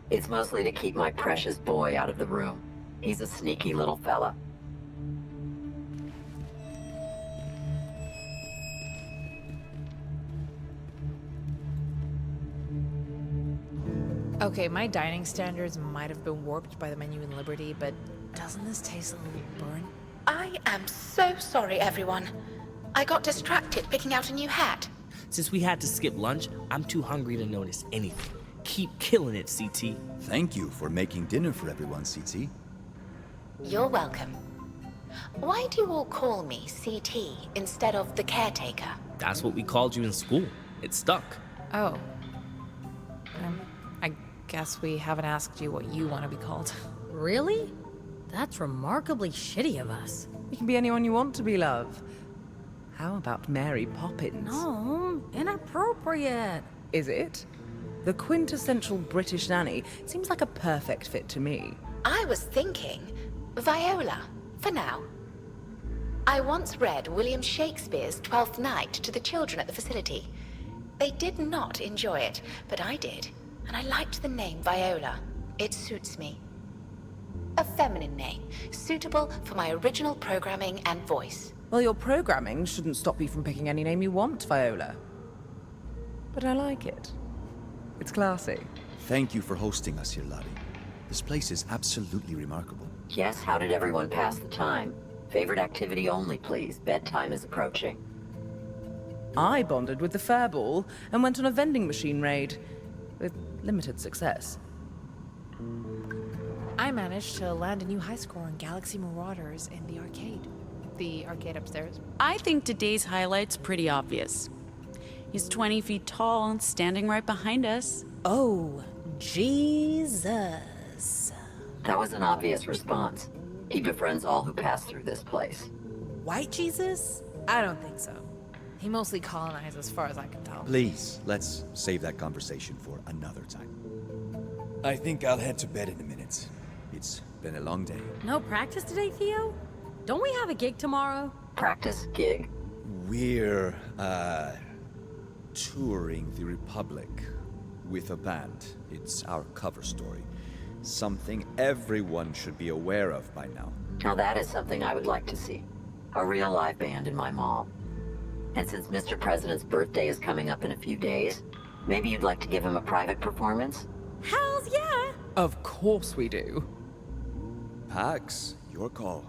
It's mostly to keep my precious boy out of the room. He's a sneaky little fella. Okay, my dining standards might have been warped by the menu in Liberty, but doesn't this taste a little burnt? I am so sorry, everyone. I got distracted picking out a new hat. Since we had to skip lunch, I'm too hungry to notice anything. Keep killing it, CT. Thank you for making dinner for everyone, CT. You're welcome. Why do you all call me CT instead of the caretaker? That's what we called you in school. It stuck. Oh. I guess we haven't asked you what you want to be called. Really? That's remarkably shitty of us. You can be anyone you want to be, love. How about Mary Poppins? No, inappropriate. Is it? The quintessential British nanny seems like a perfect fit to me. I was thinking Viola, for now. I once read William Shakespeare's Twelfth Night to the children at the facility. They did not enjoy it, but I did, and I liked the name Viola. It suits me. A feminine name, suitable for my original programming and voice. Well, your programming shouldn't stop you from picking any name you want, Viola. But I like it. It's classy. Thank you for hosting us here, Lottie. This place is absolutely remarkable. Yes, how did everyone pass the time? Favorite activity only, please. Bedtime is approaching. I bonded with the Fairball and went on a vending machine raid, with limited success. I managed to land a new high score on Galaxy Marauders in the arcade. The arcade upstairs. I think today's highlight's pretty obvious. He's 20 feet tall and standing right behind us. Oh, Jesus. That was an obvious response. He befriends all who pass through this place. White Jesus? I don't think so. He mostly colonized as far as I can tell. Please, let's save that conversation for another time. I think I'll head to bed in a minute. It's been a long day. No practice today, Theo? Don't we have a gig tomorrow? Practice gig? We're, touring the Republic with a band. It's our cover story. Something everyone should be aware of by now. Now that is something I would like to see. A real live band in my mall. And since Mr. President's birthday is coming up in a few days, maybe you'd like to give him a private performance? Hells yeah! Of course we do. Pax, your call.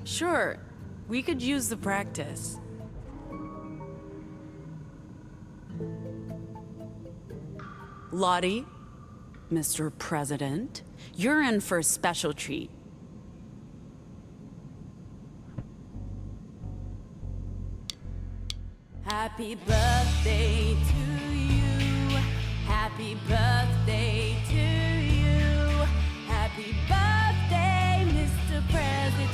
Sure, we could use the practice. Lottie, Mr. President, you're in for a special treat. Happy birthday to you. Happy birthday to you. Happy birthday, Mr. President.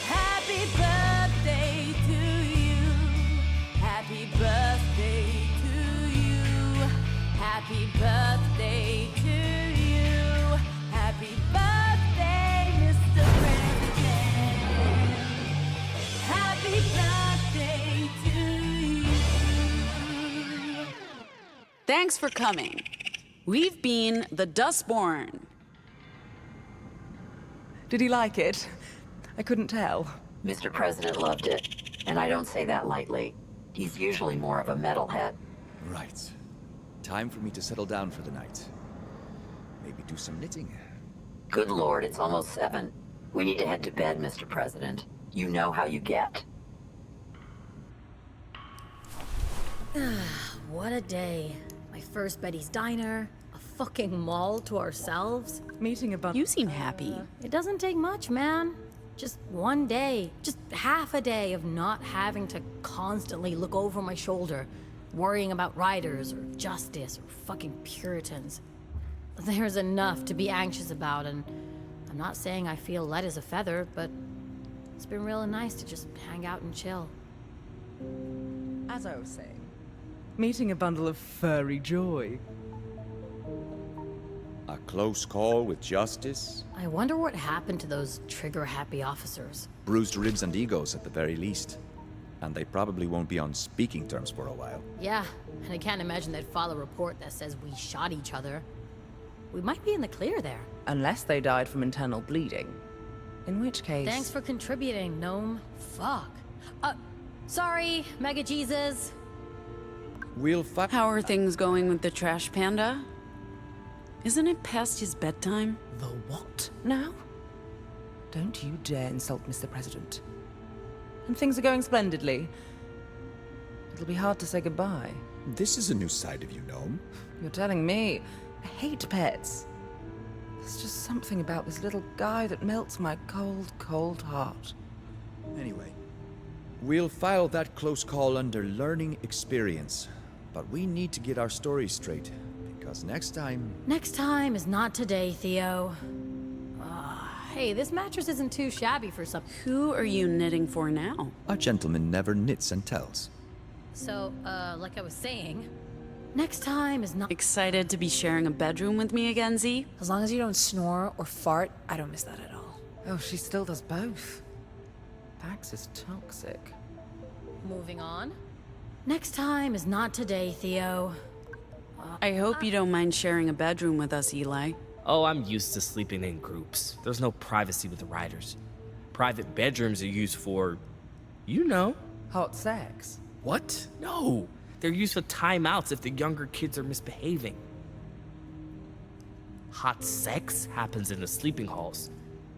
Happy birthday to you. Happy birthday to you. Happy birthday to you. Happy birthday, Mr. President. Happy birthday to you. Thanks for coming. We've been the Dustborn. Did he like it? I couldn't tell. Mr. President loved it, and I don't say that lightly. He's usually more of a metalhead. Right. Time for me to settle down for the night. Maybe do some knitting. Good Lord, it's almost 7. We need to head to bed, Mr. President. You know how you get. What a day. My first Betty's Diner, a fucking mall to ourselves. Meeting a bunch. You seem happy. It doesn't take much, man. Just one day, just half a day of not having to constantly look over my shoulder, worrying about riders or justice or fucking Puritans. There's enough to be anxious about, and I'm not saying I feel light as a feather, but it's been real nice to just hang out and chill. As I was saying, meeting a bundle of furry joy. A close call with justice? I wonder what happened to those trigger-happy officers. Bruised ribs and egos at the very least. And they probably won't be on speaking terms for a while. Yeah, and I can't imagine they'd file a report that says we shot each other. We might be in the clear there. Unless they died from internal bleeding. In which case... Thanks for contributing, Gnome. Fuck. Sorry, Mega Jesus. We'll How are things going with the trash panda? Isn't it past his bedtime? The what now? Don't you dare insult Mr. President. And things are going splendidly. It'll be hard to say goodbye. This is a new side of you, Gnome. You're telling me. I hate pets. There's just something about this little guy that melts my cold, cold heart. Anyway, we'll file that close call under learning experience. But we need to get our story straight, because next time... Next time is not today, Theo. Hey, this mattress isn't too shabby for some... Who are you knitting for now? A gentleman never knits and tells. So, like I was saying, next time is not... Excited to be sharing a bedroom with me again, Z? As long as you don't snore or fart, I don't miss that at all. Oh, she still does both. Pax is toxic. Moving on. Next time is not today, Theo. I hope you don't mind sharing a bedroom with us, Eli. Oh, I'm used to sleeping in groups. There's no privacy with the riders. Private bedrooms are used for, you know. Hot sex? What? No. They're used for timeouts if the younger kids are misbehaving. Hot sex happens in the sleeping halls.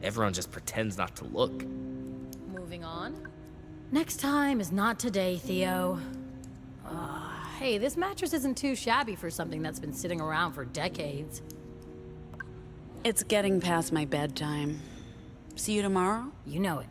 Everyone just pretends not to look. Moving on. Next time is not today, Theo. Hey, this mattress isn't too shabby for something that's been sitting around for decades. It's getting past my bedtime. See you tomorrow? You know it.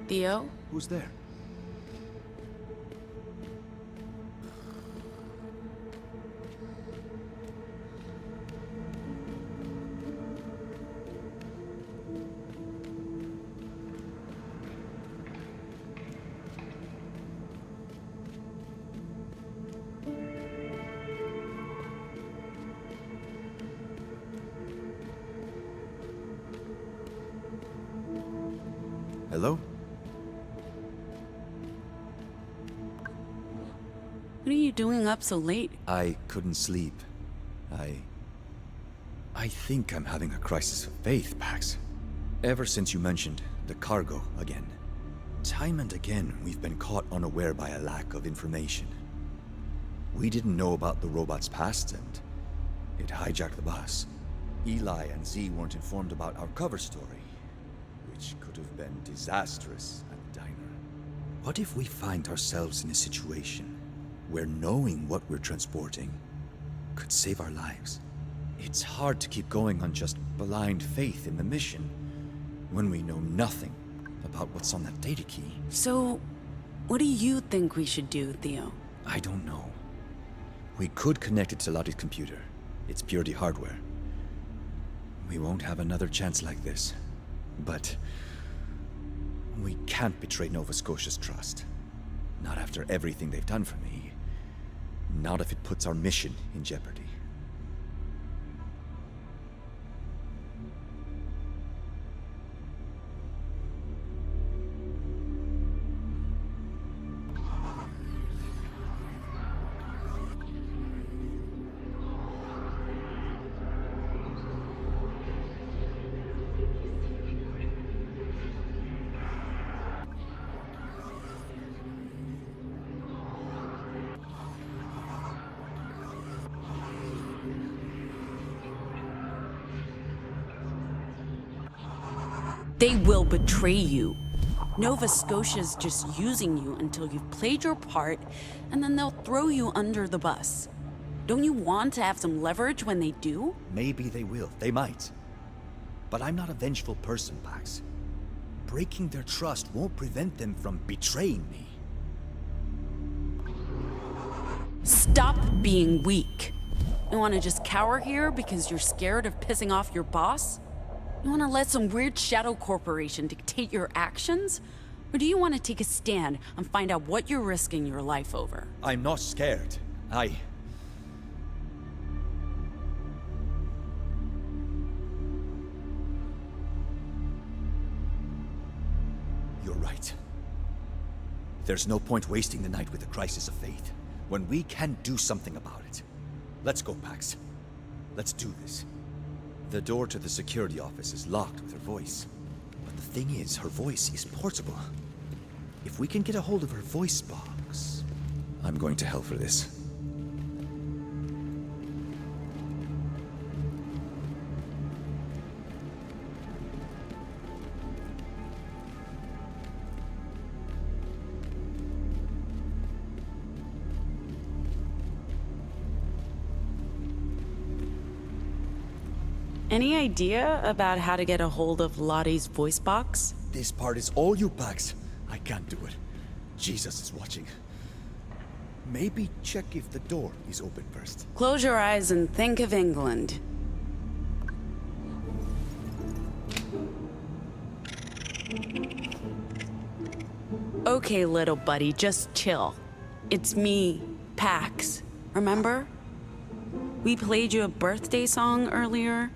Theo? Who's there? Hello? What are you doing up so late? I couldn't sleep. I think I'm having a crisis of faith, Pax. Ever since you mentioned the cargo again. Time and again, we've been caught unaware by a lack of information. We didn't know about the robot's past, and it hijacked the bus. Eli and Z weren't informed about our cover story, which could have been disastrous at the diner. What if we find ourselves in a situation where knowing what we're transporting could save our lives? It's hard to keep going on just blind faith in the mission when we know nothing about what's on that data key. So, what do you think we should do, Theo? I don't know. We could connect it to Lottie's computer. It's purely hardware. We won't have another chance like this. But we can't betray Nova Scotia's trust. Not after everything they've done for me. Not if it puts our mission in jeopardy. They will betray you. Nova Scotia's just using you until you've played your part, and then they'll throw you under the bus. Don't you want to have some leverage when they do? Maybe they will. They might. But I'm not a vengeful person, Pax. Breaking their trust won't prevent them from betraying me. Stop being weak. You want to just cower here because you're scared of pissing off your boss? You want to let some weird shadow corporation dictate your actions? Or do you want to take a stand and find out what you're risking your life over? I'm not scared. You're right. There's no point wasting the night with a crisis of faith, when we can do something about it. Let's go, Pax. Let's do this. The door to the security office is locked with her voice. But the thing is, her voice is portable. If we can get a hold of her voice box... I'm going to hell for this. Any idea about how to get a hold of Lottie's voice box? This part is all you, Pax. I can't do it. Jesus is watching. Maybe check if the door is open first. Close your eyes and think of England. Okay, little buddy, just chill. It's me, Pax. Remember? We played you a birthday song earlier.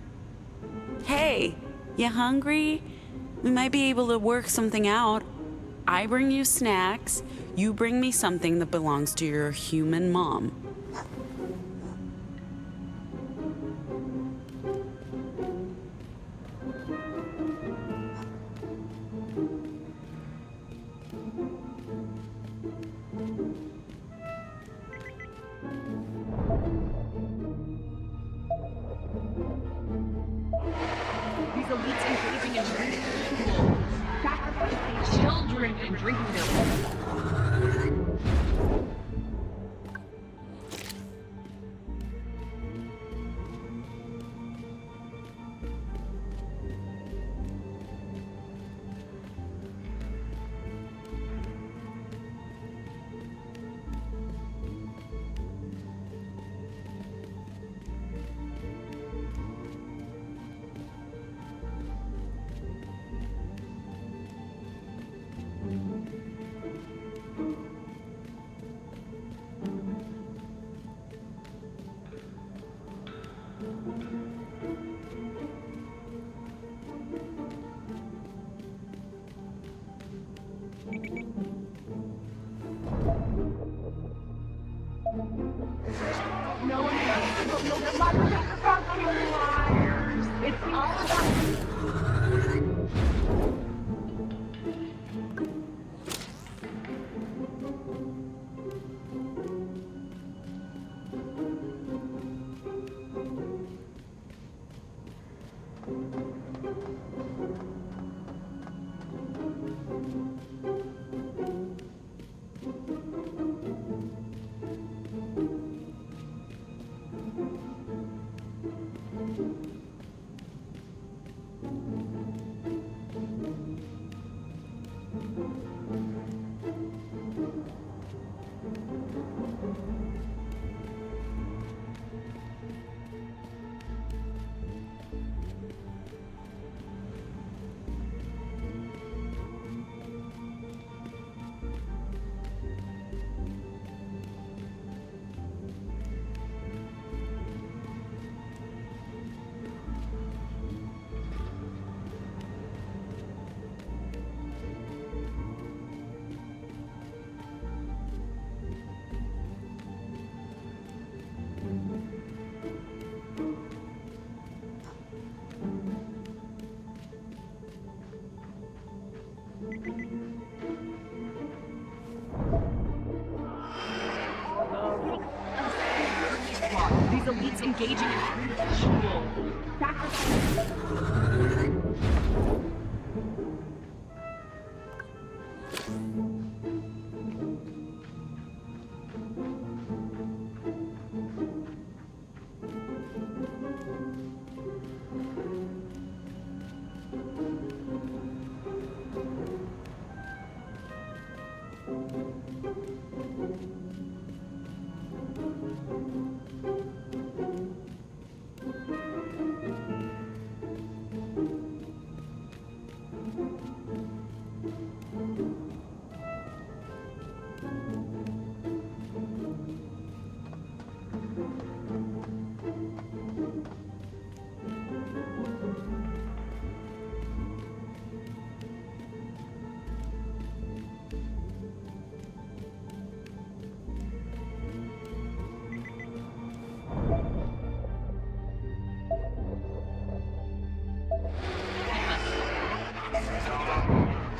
Hey, you hungry? We might be able to work something out. I bring you snacks, you bring me something that belongs to your human mom. These elites engaging in rituals, sacrificing children and drinking their blood. engaging in ritual sacrifice.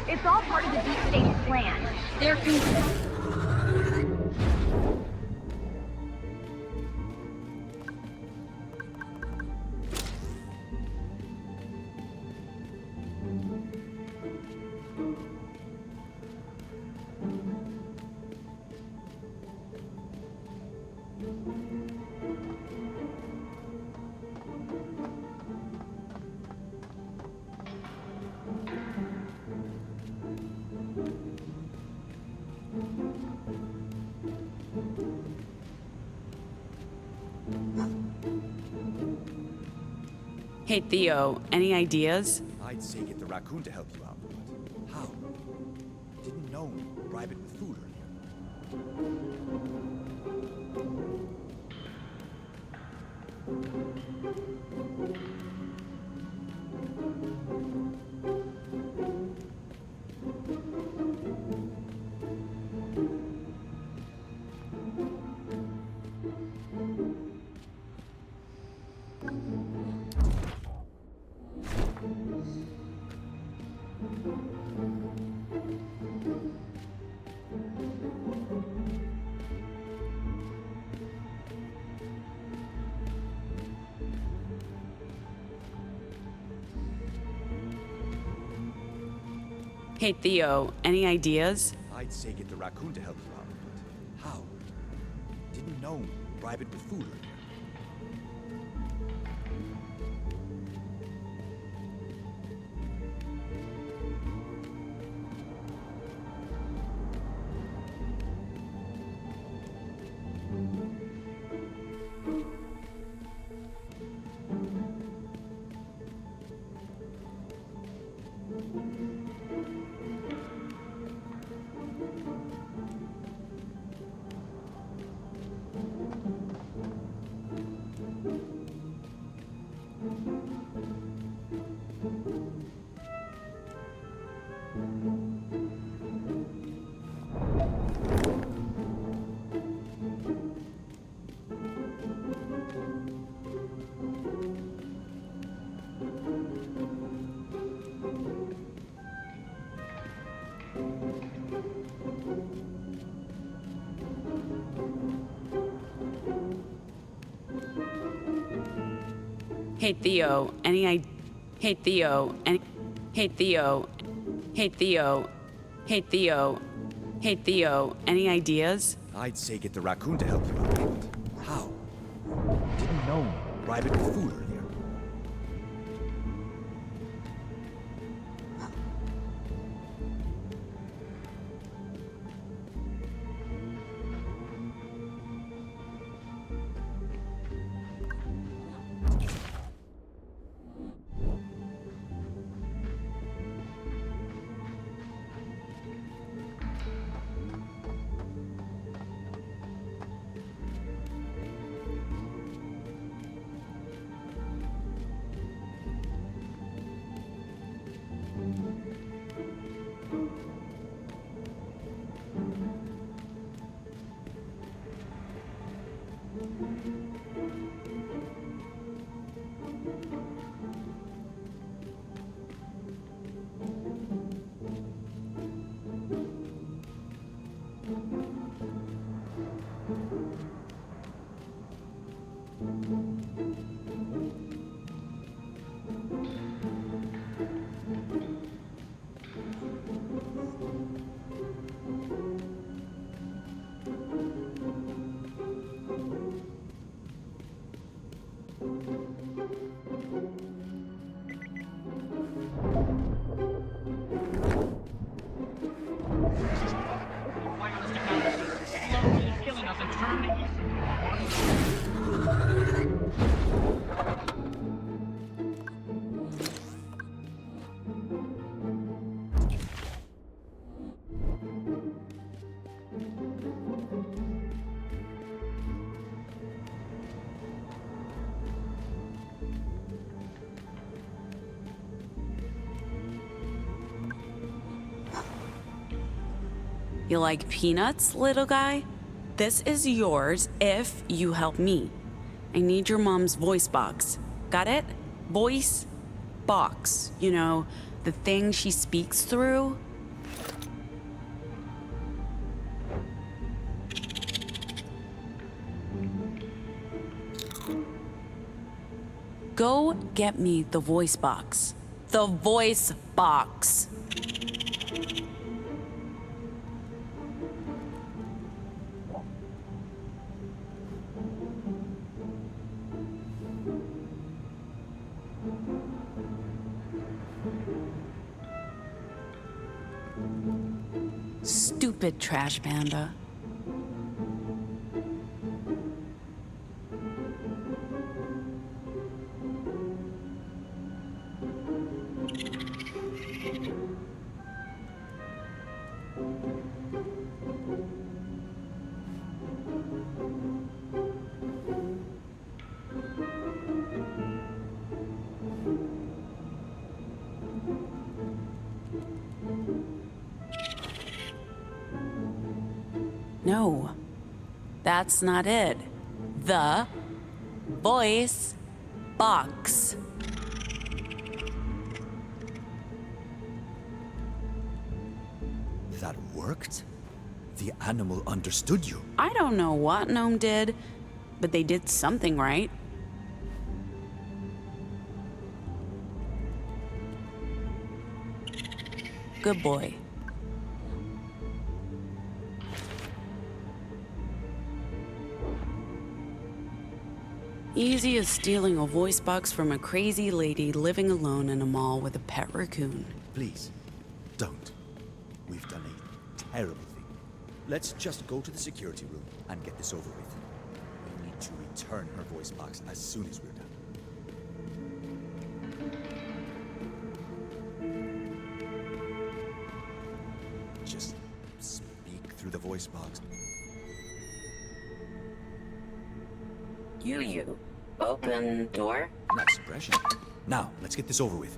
It's all part of the deep state's plan. They're Hey, Theo, any ideas? I'd say get the raccoon to help you out, but how? Didn't know. Bribe it with food Hey, Theo, any ideas? I'd say get the raccoon to help you out, but how? Didn't know. Bribe it with food Hey, Theo, any idea? Hey, Theo, any... Hey, Theo. Hey, Theo. Hey, Theo. Hey, Theo, any ideas? I'd say get the raccoon to help you out, but how? Didn't know. Bribe it with food earlier. You like peanuts, little guy? This is yours if you help me. I need your mom's voice box. Got it? Voice box. You know, the thing she speaks through. Go get me the voice box. The voice box. Stupid trash panda. No, that's not it. The voice box. That worked? The animal understood you. I don't know what Gnome did, but they did something right. Good boy. Easy as stealing a voice box from a crazy lady living alone in a mall with a pet raccoon. Please, don't. We've done a terrible thing. Let's just go to the security room and get this over with. We need to return her voice box as soon as we're done. Just speak through the voice box. You. Open door. Nice impression. Now, let's get this over with.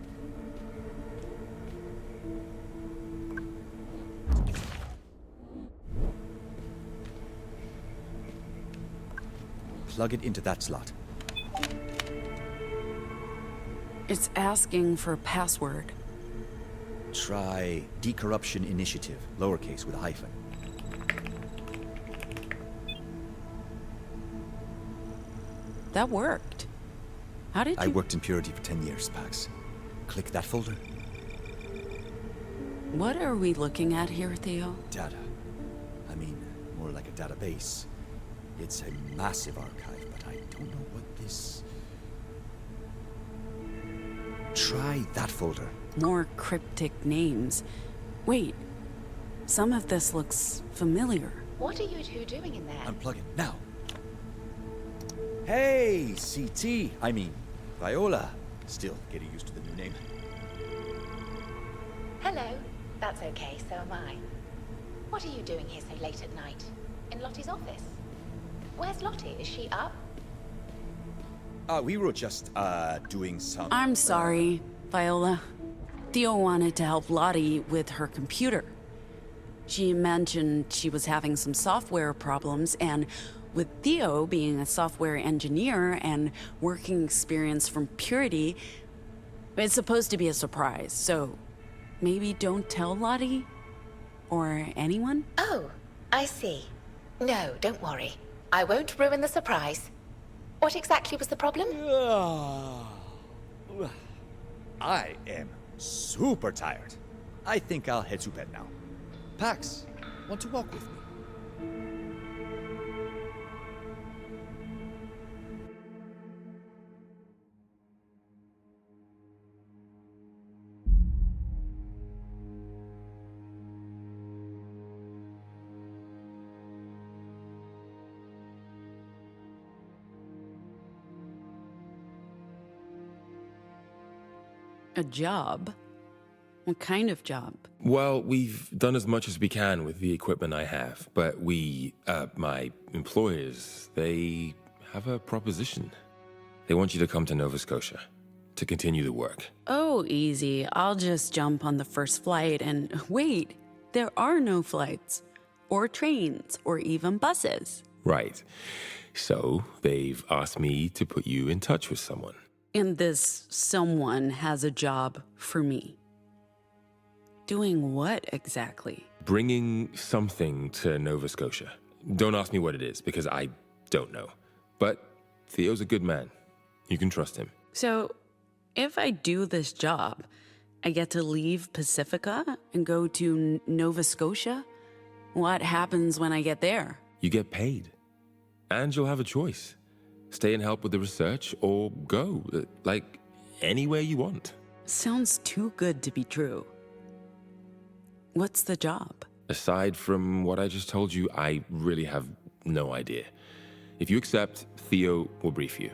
Plug it into that slot. It's asking for a password. Try Decorruption Initiative, lowercase with a hyphen. That worked. How did you... I worked in Purity for 10 years, Pax. Click that folder. What are we looking at here, Theo? Data. I mean, more like a database. It's a massive archive, but I don't know what this... Try that folder. More cryptic names. Wait, some of this looks familiar. What are you two doing in there? Unplug it, now. Hey, CT. I mean, Viola. Still getting used to the new name. Hello. That's okay, so am I. What are you doing here so late at night? In Lottie's office? Where's Lottie? Is she up? We were just, doing some... I'm sorry, Viola. Theo wanted to help Lottie with her computer. She mentioned she was having some software problems, and with Theo being a software engineer and working experience from Purity, it's supposed to be a surprise, so maybe don't tell Lottie? Or anyone? Oh, I see. No, don't worry. I won't ruin the surprise. What exactly was the problem? I am super tired. I think I'll head to bed now. Pax, want to walk with me? A job? What kind of job? Well, we've done as much as we can with the equipment I have, but my employers, they have a proposition. They want you to come to Nova Scotia to continue the work. Oh, easy. I'll just jump on the first flight and... Wait, there are no flights. or trains, or even buses. Right. So they've asked me to put you in touch with someone. And this someone has a job for me. Doing what exactly? Bringing something to Nova Scotia. Don't ask me what it is, because I don't know. But Theo's a good man. You can trust him. So, if I do this job, I get to leave Pacifica and go to Nova Scotia? What happens when I get there? You get paid. And you'll have a choice. Stay and help with the research, or go, like, anywhere you want. Sounds too good to be true. What's the job? Aside from what I just told you, I really have no idea. If you accept, Theo will brief you.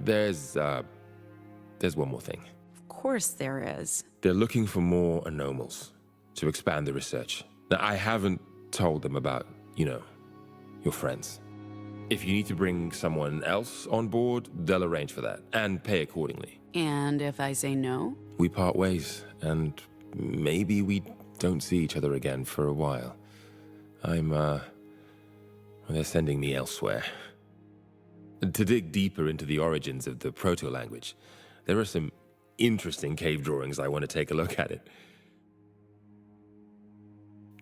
There's one more thing. Of course there is. They're looking for more anomals to expand the research. Now, I haven't told them about, your friends. If you need to bring someone else on board, they'll arrange for that and pay accordingly. And if I say no? We part ways, and maybe we don't see each other again for a while. They're sending me elsewhere. To dig deeper into the origins of the proto-language, there are some interesting cave drawings I want to take a look at it.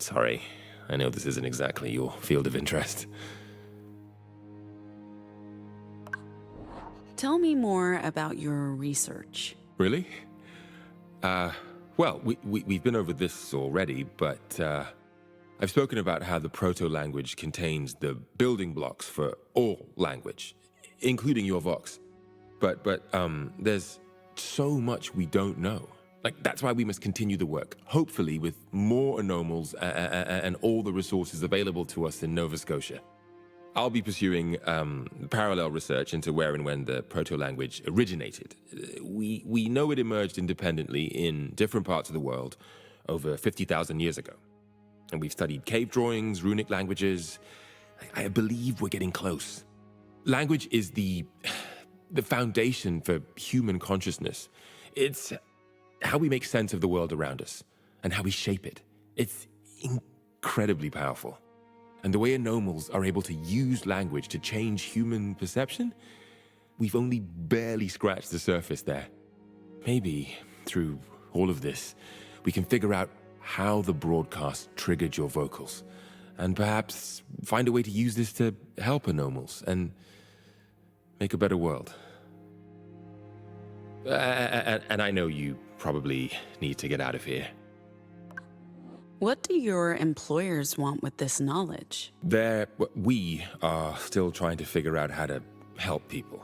Sorry, I know this isn't exactly your field of interest. Tell me more about your research. Really? Well, we've been over this already, but I've spoken about how the proto-language contains the building blocks for all language, including your Vox. But there's so much we don't know. That's why we must continue the work, hopefully with more anomals and all the resources available to us in Nova Scotia. I'll be pursuing parallel research into where and when the proto-language originated. We know it emerged independently in different parts of the world over 50,000 years ago. And we've studied cave drawings, runic languages. I believe we're getting close. Language is the foundation for human consciousness. It's how we make sense of the world around us and how we shape it. It's incredibly powerful. And the way anomals are able to use language to change human perception, we've only barely scratched the surface there. Maybe through all of this, we can figure out how the broadcast triggered your vocals, and perhaps find a way to use this to help anomals and make a better world. And I know you probably need to get out of here. What do your employers want with this knowledge? We are still trying to figure out how to help people.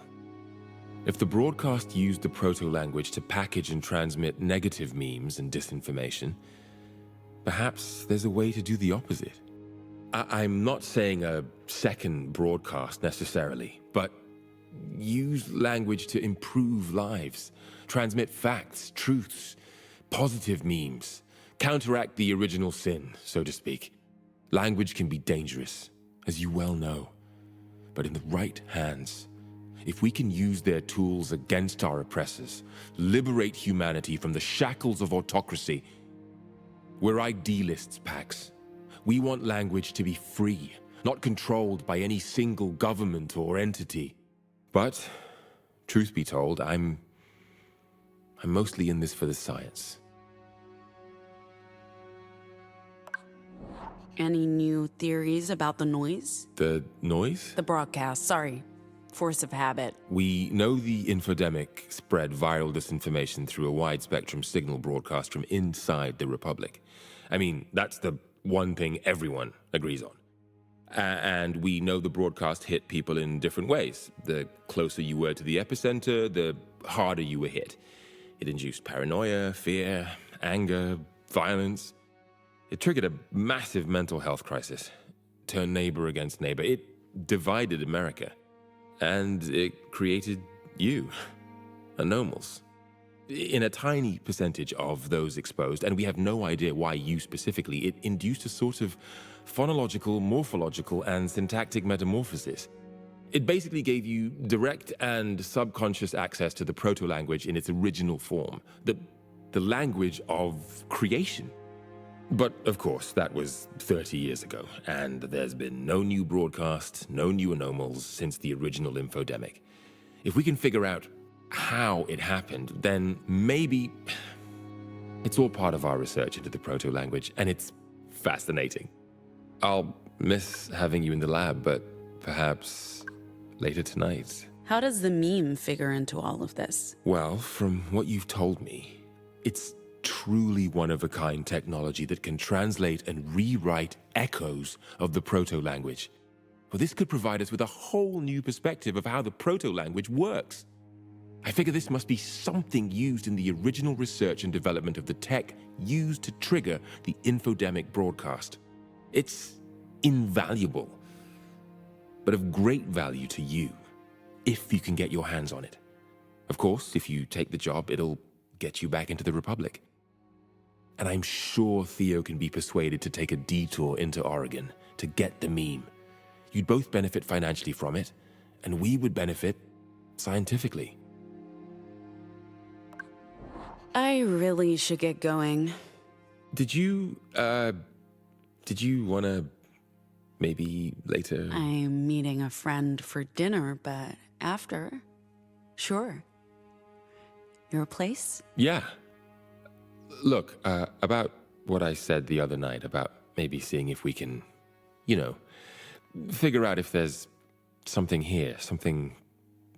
If the broadcast used the proto-language to package and transmit negative memes and disinformation, perhaps there's a way to do the opposite. I'm not saying a second broadcast necessarily, but use language to improve lives, transmit facts, truths, positive memes, counteract the original sin, so to speak. Language can be dangerous, as you well know. But in the right hands, if we can use their tools against our oppressors, liberate humanity from the shackles of autocracy, we're idealists, Pax. We want language to be free, not controlled by any single government or entity. But, truth be told, I'm mostly in this for the science. Any new theories about the noise? The noise? The broadcast, sorry. Force of habit. We know the infodemic spread viral disinformation through a wide-spectrum signal broadcast from inside the Republic. I mean, that's the one thing everyone agrees on. And we know the broadcast hit people in different ways. The closer you were to the epicenter, the harder you were hit. It induced paranoia, fear, anger, violence. It triggered a massive mental health crisis, turned neighbor against neighbor. It divided America. And it created you, anomals. In a tiny percentage of those exposed, and we have no idea why you specifically, it induced a sort of phonological, morphological, and syntactic metamorphosis. It basically gave you direct and subconscious access to the proto-language in its original form, the language of creation. But, of course, that was 30 years ago, and there's been no new broadcast, no new anomals since the original infodemic. If we can figure out how it happened, then maybe... It's all part of our research into the proto-language, and it's fascinating. I'll miss having you in the lab, but perhaps later tonight. How does the meme figure into all of this? Well, from what you've told me, it's truly one-of-a-kind technology that can translate and rewrite echoes of the proto-language. Well, this could provide us with a whole new perspective of how the proto-language works. I figure this must be something used in the original research and development of the tech used to trigger the infodemic broadcast. It's invaluable, but of great value to you, if you can get your hands on it. Of course, if you take the job, it'll get you back into the Republic. And I'm sure Theo can be persuaded to take a detour into Oregon to get the meme. You'd both benefit financially from it, and we would benefit scientifically. I really should get going. Did you want to maybe later? I'm meeting a friend for dinner, but after, sure. Your place? Yeah. Look, about what I said the other night about maybe seeing if we can, figure out if there's something here, something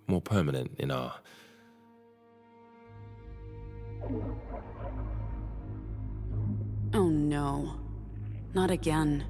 more permanent in our... Oh no. Not again.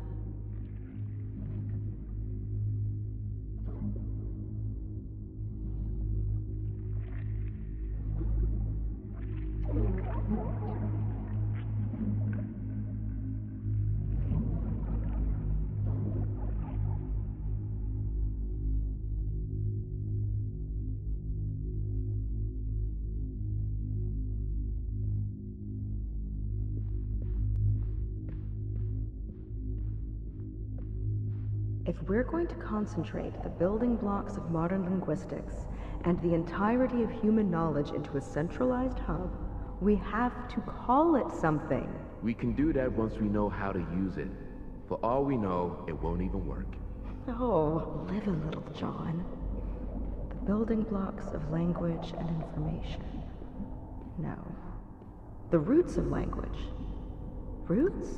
If we're going to concentrate the building blocks of modern linguistics and the entirety of human knowledge into a centralized hub, we have to call it something. We can do that once we know how to use it. For all we know, it won't even work. Oh, live a little, John. The building blocks of language and information. No. The roots of language. Roots?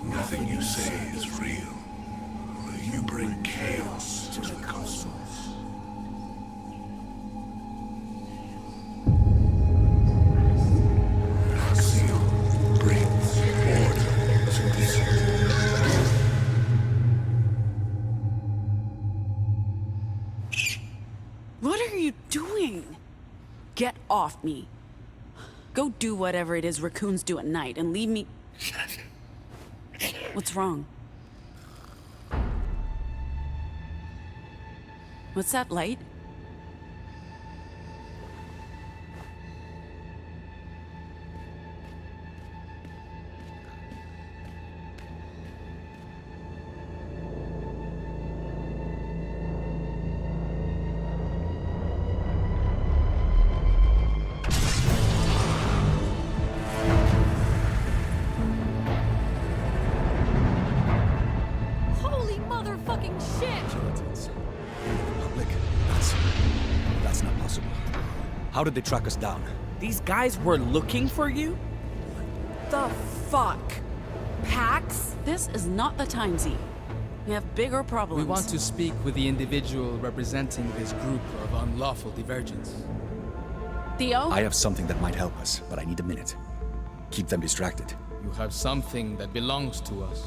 Nothing you say is real. You bring chaos to the cosmos. Axiom brings order to this world. What are you doing? Get off me. Go do whatever it is raccoons do at night and leave me... What's wrong? What's that light? How did they track us down? These guys were looking for you? The fuck? Pax? This is not the time, Z. We have bigger problems. We want to speak with the individual representing this group of unlawful divergence. Theo? I have something that might help us, but I need a minute. Keep them distracted. You have something that belongs to us.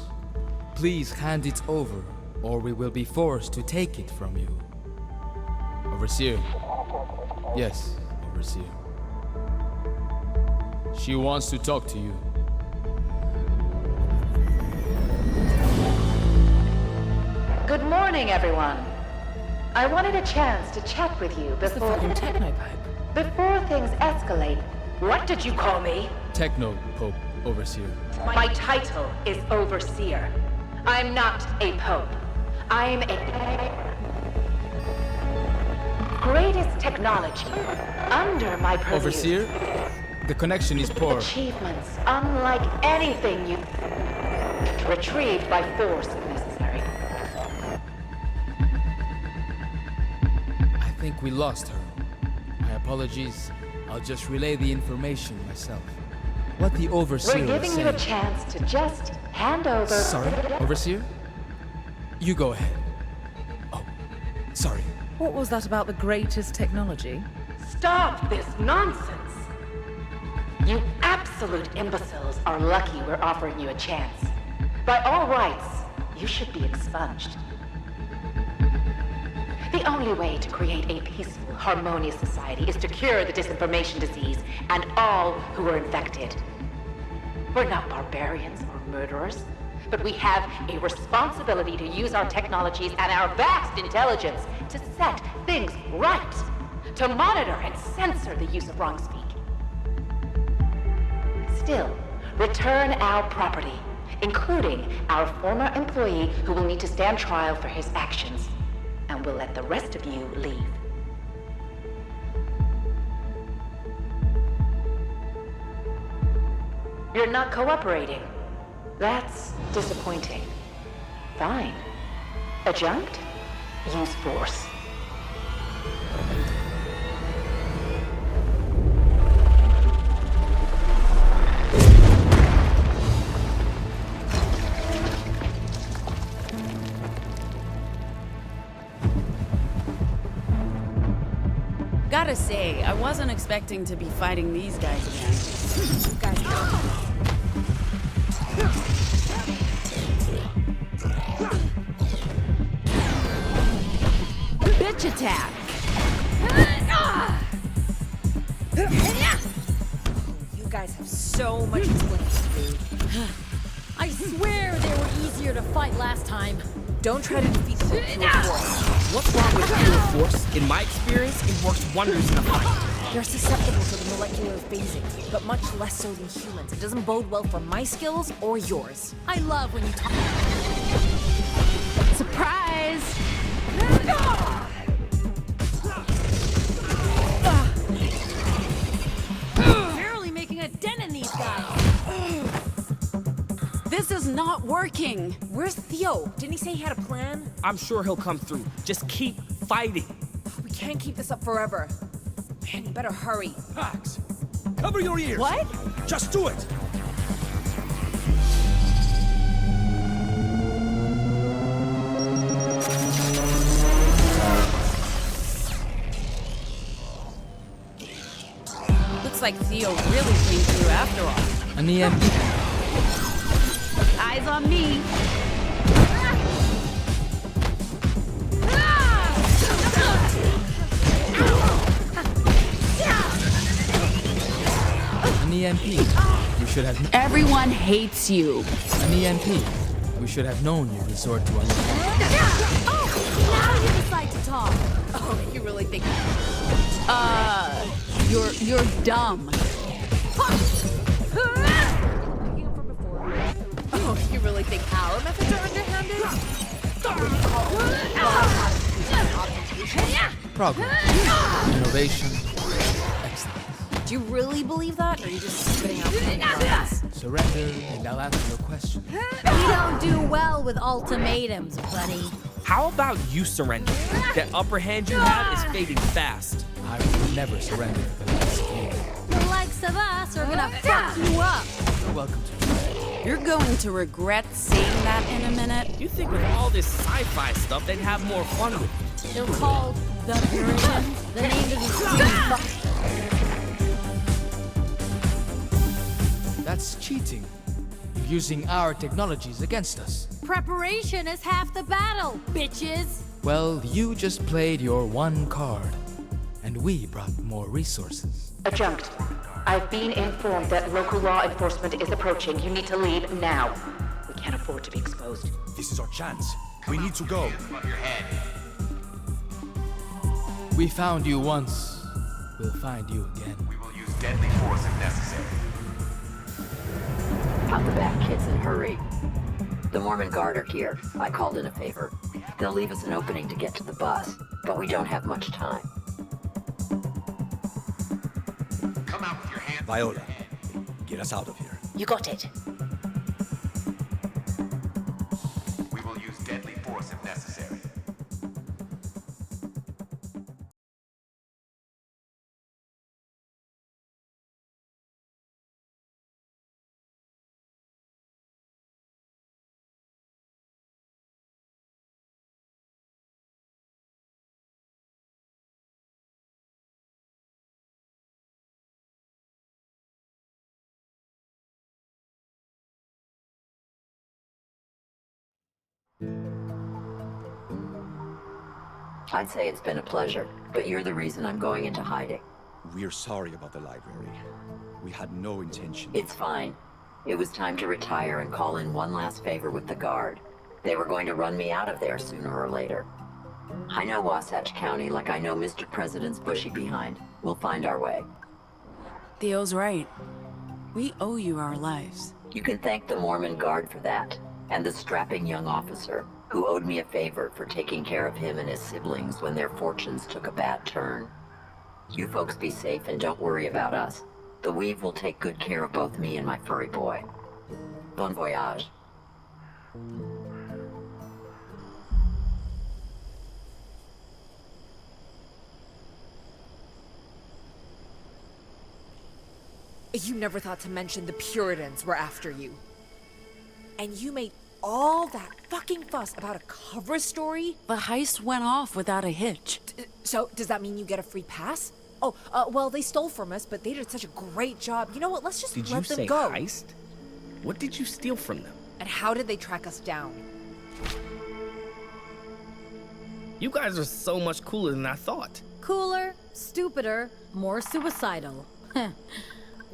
Please hand it over, or we will be forced to take it from you. Overseer. Yes, Overseer. She wants to talk to you. Good morning, everyone. I wanted a chance to chat with you before before things escalate. What did you call me? Techno Pope Overseer. My title is Overseer. I'm not a pope. I'm a greatest technology under my purview. Overseer? The connection is poor. Achievements unlike anything you retrieved by force if necessary. I think we lost her. My apologies. I'll just relay the information myself. What the Overseer We're giving was you a saying. chance to just hand over. Sorry, Overseer? You go ahead. Oh, sorry. What was that about the greatest technology? Stop this nonsense! You absolute imbeciles are lucky we're offering you a chance. By all rights, you should be expunged. The only way to create a peaceful, harmonious society is to cure the disinformation disease and all who are infected. We're not barbarians or murderers, but we have a responsibility to use our technologies and our vast intelligence to set things right, to monitor and censor the use of wrong speak. Still, return our property, including our former employee who will need to stand trial for his actions, and we'll let the rest of you leave. You're not cooperating. That's disappointing. Fine. Adjunct? Use force. Gotta say, I wasn't expecting to be fighting these guys again. Bitch attack! You guys have so much explaining to do. I swear they were easier to fight last time. Don't try to defeat them with pure force. What's wrong with pure force? In my experience, it works wonders in a fight. They're susceptible to the molecular phasing, but much less so than humans. It doesn't bode well for my skills or yours. I love when you talk. Surprise! Barely making a dent in these guys. This is not working. Where's Theo? Didn't he say he had a plan? I'm sure he'll come through. Just keep fighting. We can't keep this up forever. Man, you better hurry. Pax, cover your ears. What? Just do it. Looks like Theo really came through after all. An EMP. Eyes on me. An EMP. We should have. Everyone hates you. An EMP. We should have known you'd resort to a. Now you decide to talk. Oh, you really think... You're dumb. Oh, you really think our methods are underhanded? Progress. Innovation. Excellence. Do you really believe that, or are you just spitting out the Surrender, and I'll answer your question. We don't do well with ultimatums, buddy. How about you surrender? That upper hand you have is fading fast. I will never surrender the last game. The likes of us are gonna fuck you up. You're welcome to. You're going to regret saying that in a minute. You think with all this sci-fi stuff, they'd have more fun with it. They're called the Puritans. The name doesn't scream fuck. That's cheating. You're using our technologies against us. Preparation is half the battle, bitches! Well, you just played your one card, and we brought more resources. Adjunct. I've been informed that local law enforcement is approaching. You need to leave now. We can't afford to be exposed. This is our chance. We need to go. We found you once. We'll find you again. We will use deadly force if necessary. Out the back, kids, and hurry. The Mormon Guard are here. I called in a favor. They'll leave us an opening to get to the bus, but we don't have much time. Come out with your hands. Viola, get us out of here. You got it. We will use deadly force if necessary. I'd say it's been a pleasure, but you're the reason I'm going into hiding. We're sorry about the library. We had no intention. It's fine. It was time to retire and call in one last favor with the Guard. They were going to run me out of there sooner or later. I know Wasatch County like I know Mr. President's bushy behind. We'll find our way. Theo's right. We owe you our lives. You can thank the Mormon Guard for that, and the strapping young officer who owed me a favor for taking care of him and his siblings when their fortunes took a bad turn. You folks be safe and don't worry about us. The Weave will take good care of both me and my furry boy. Bon voyage. You never thought to mention the Puritans were after you. And you made all that fucking fuss about a cover story? The heist went off without a hitch. So, does that mean you get a free pass? Oh, well, they stole from us, but they did such a great job. You know what? Let's just Did let you them say go. heist? What did you steal from them? And how did they track us down? You guys are so much cooler than I thought. Cooler, stupider, more suicidal.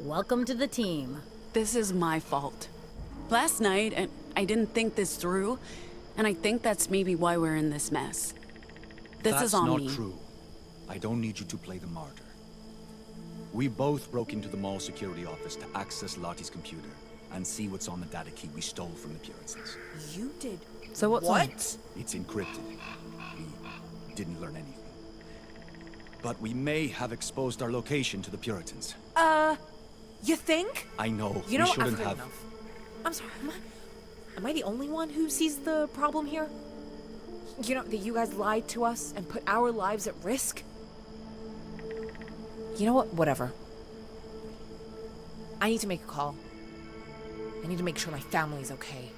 Welcome to the team. This is my fault. Last night, and I didn't think this through, and I think that's maybe why we're in this mess. This is on me. That's not true. I don't need you to play the martyr. We both broke into the mall security office to access Lottie's computer and see what's on the data key we stole from the Puritans. You did. So what's what? on it? It's encrypted. We didn't learn anything. But we may have exposed our location to the Puritans. You think? I know. You know, we shouldn't I've heard have. enough. I'm sorry, am I the only one who sees the problem here? You know, that you guys lied to us and put our lives at risk? You know what? Whatever. I need to make a call. I need to make sure my family's okay.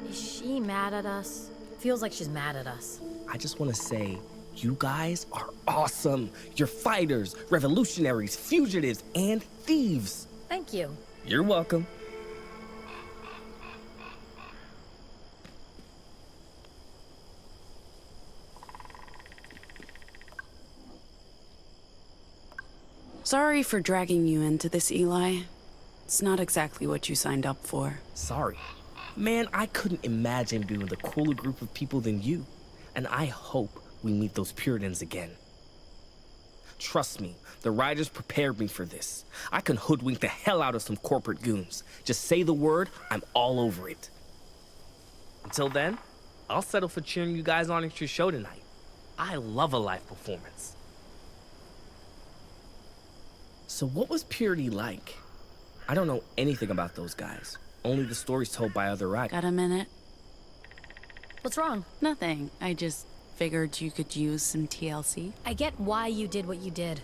Is she mad at us? Feels like she's mad at us. I just want to say, you guys are awesome. You're fighters, revolutionaries, fugitives, and thieves. Thank you. You're welcome. Sorry for dragging you into this, Eli. It's not exactly what you signed up for. Sorry. Man, I couldn't imagine being with a cooler group of people than you. And I hope we meet those Puritans again. Trust me, the writers prepared me for this. I can hoodwink the hell out of some corporate goons. Just say the word, I'm all over it. Until then, I'll settle for cheering you guys on at your show tonight. I love a live performance. So what was Purity like? I don't know anything about those guys. Only the stories told by other writers. Got a minute? What's wrong? Nothing. I just figured you could use some TLC. I get why you did what you did.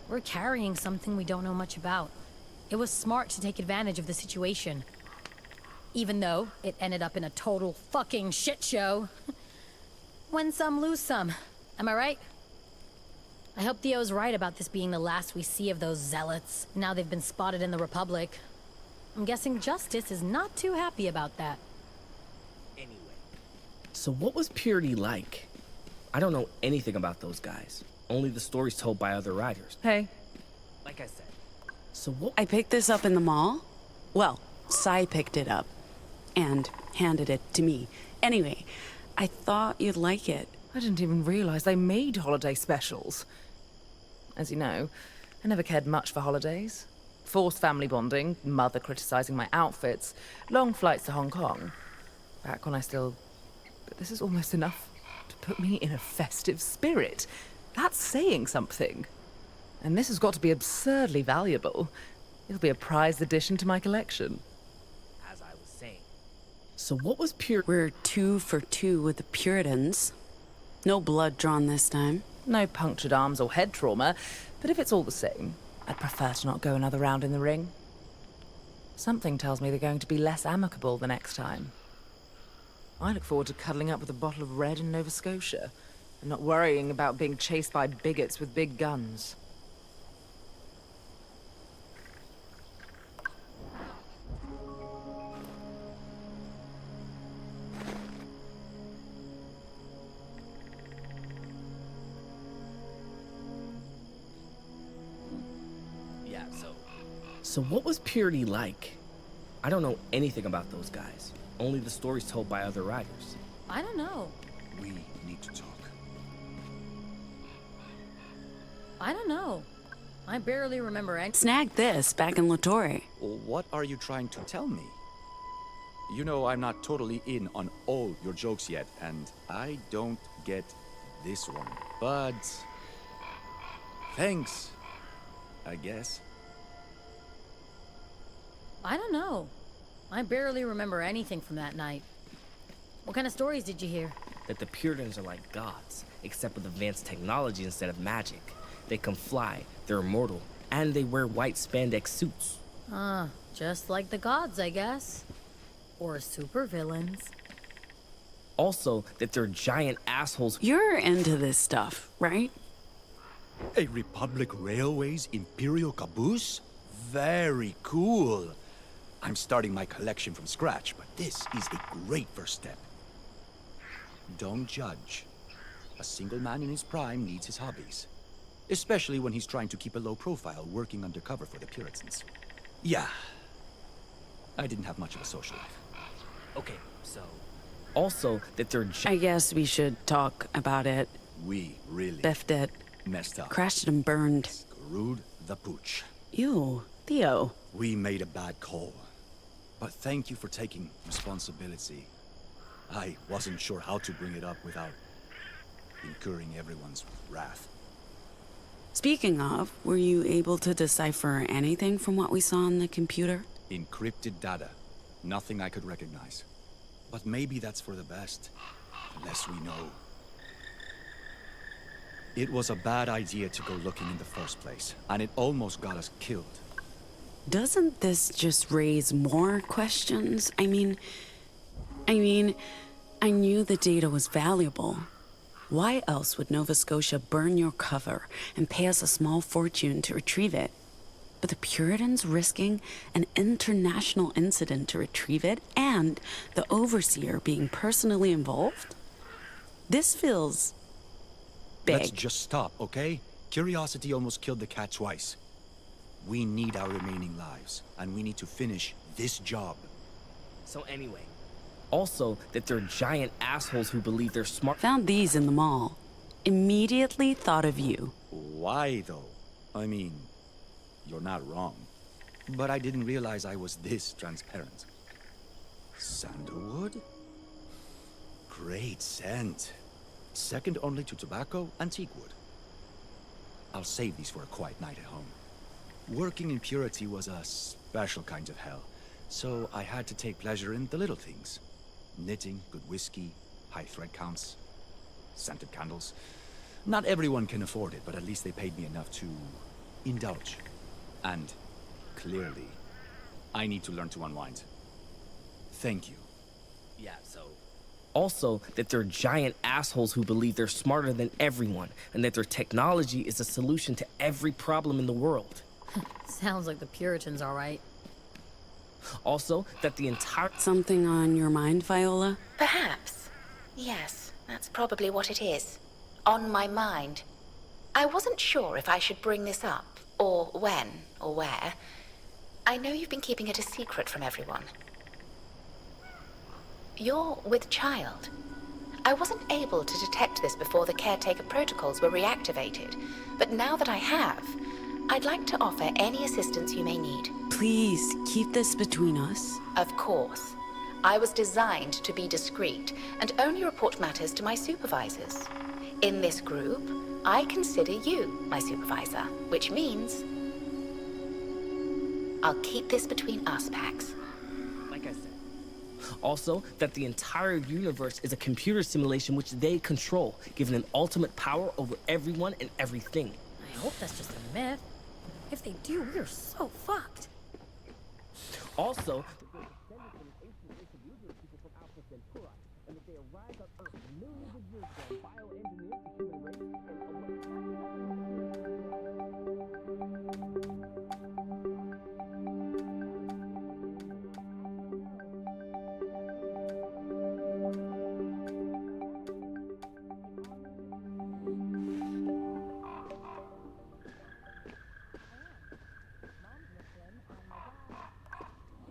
We're carrying something we don't know much about. It was smart to take advantage of the situation. Even though it ended up in a total fucking shit show. Win some, lose some. Am I right? I hope Theo's right about this being the last we see of those zealots. Now they've been spotted in the Republic. I'm guessing Justice is not too happy about that. So what was Purity like? I don't know anything about those guys. Only the stories told by other writers. Hey. Like I said. So what? I picked this up in the mall. Well, Sai picked it up and handed it to me. Anyway, I thought you'd like it. I didn't even realize they made holiday specials. As you know, I never cared much for holidays. Forced family bonding, mother criticizing my outfits, long flights to Hong Kong. Back when I still... But this is almost enough to put me in a festive spirit. That's saying something. And this has got to be absurdly valuable. It'll be a prized addition to my collection. As I was saying. So what was pure? We're 2 for 2 with the Puritans. No blood drawn this time. No punctured arms or head trauma, but if it's all the same, I'd prefer to not go another round in the ring. Something tells me they're going to be less amicable the next time. I look forward to cuddling up with a bottle of red in Nova Scotia, and not worrying about being chased by bigots with big guns. Yeah, So what was Purity like? I don't know anything about those guys. Only the stories told by other writers. I don't know. We need to talk. I don't know. I barely remember any. Snagged this back in Latore. What are you trying to tell me? You know I'm not totally in on all your jokes yet, and I don't get this one. But... thanks, I guess. I don't know. I barely remember anything from that night. What kind of stories did you hear? That the Puritans are like gods, except with advanced technology instead of magic. They can fly, they're immortal, and they wear white spandex suits. Just like the gods, I guess. Or supervillains. Also, that they're giant assholes. You're into this stuff, right? A Republic Railways Imperial caboose? Very cool. I'm starting my collection from scratch, but this is a great first step. Don't judge. A single man in his prime needs his hobbies. Especially when he's trying to keep a low profile working undercover for the Puritans. Yeah. I didn't have much of a social life. Okay, so... Also, that they're I guess we should talk about it. We really... Biffed it. Messed up. Crashed it and burned. Screwed the pooch. Ew, Theo. We made a bad call. But thank you for taking responsibility. I wasn't sure how to bring it up without incurring everyone's wrath. Speaking of, were you able to decipher anything from what we saw on the computer? Encrypted data. Nothing I could recognize. But maybe that's for the best. The less we know. It was a bad idea to go looking in the first place, and it almost got us killed. Doesn't this just raise more questions? I mean, I knew the data was valuable. Why else would Nova Scotia burn your cover and pay us a small fortune to retrieve it? But the Puritans risking an international incident to retrieve it, and the Overseer being personally involved? This feels big. Let's just stop, okay? Curiosity almost killed the cat twice. We need our remaining lives, and we need to finish this job. So anyway, also that they're giant assholes who believe they're smart. Found these in the mall. Immediately thought of you. Why, though? I mean, you're not wrong. But I didn't realize I was this transparent. Sandalwood? Great scent. Second only to tobacco and teakwood. I'll save these for a quiet night at home. Working in purity was a special kind of hell, so I had to take pleasure in the little things. Knitting, good whiskey, high thread counts, scented candles. Not everyone can afford it, but at least they paid me enough to indulge. And, clearly, I need to learn to unwind. Thank you. Yeah, so... Also, that they're giant assholes who believe they're smarter than everyone, and that their technology is a solution to every problem in the world. Sounds like the Puritans, all right. Also, that the entire... Something on your mind, Viola? Perhaps. Yes, that's probably what it is. On my mind. I wasn't sure if I should bring this up, or when, or where. I know you've been keeping it a secret from everyone. You're with child. I wasn't able to detect this before the caretaker protocols were reactivated, but now that I have, I'd like to offer any assistance you may need. Please, keep this between us. Of course. I was designed to be discreet and only report matters to my supervisors. In this group, I consider you my supervisor, which means I'll keep this between us, Pax. Like I said. Also, that the entire universe is a computer simulation which they control, giving an ultimate power over everyone and everything. I hope that's just a myth. If they do, we're so fucked. Also,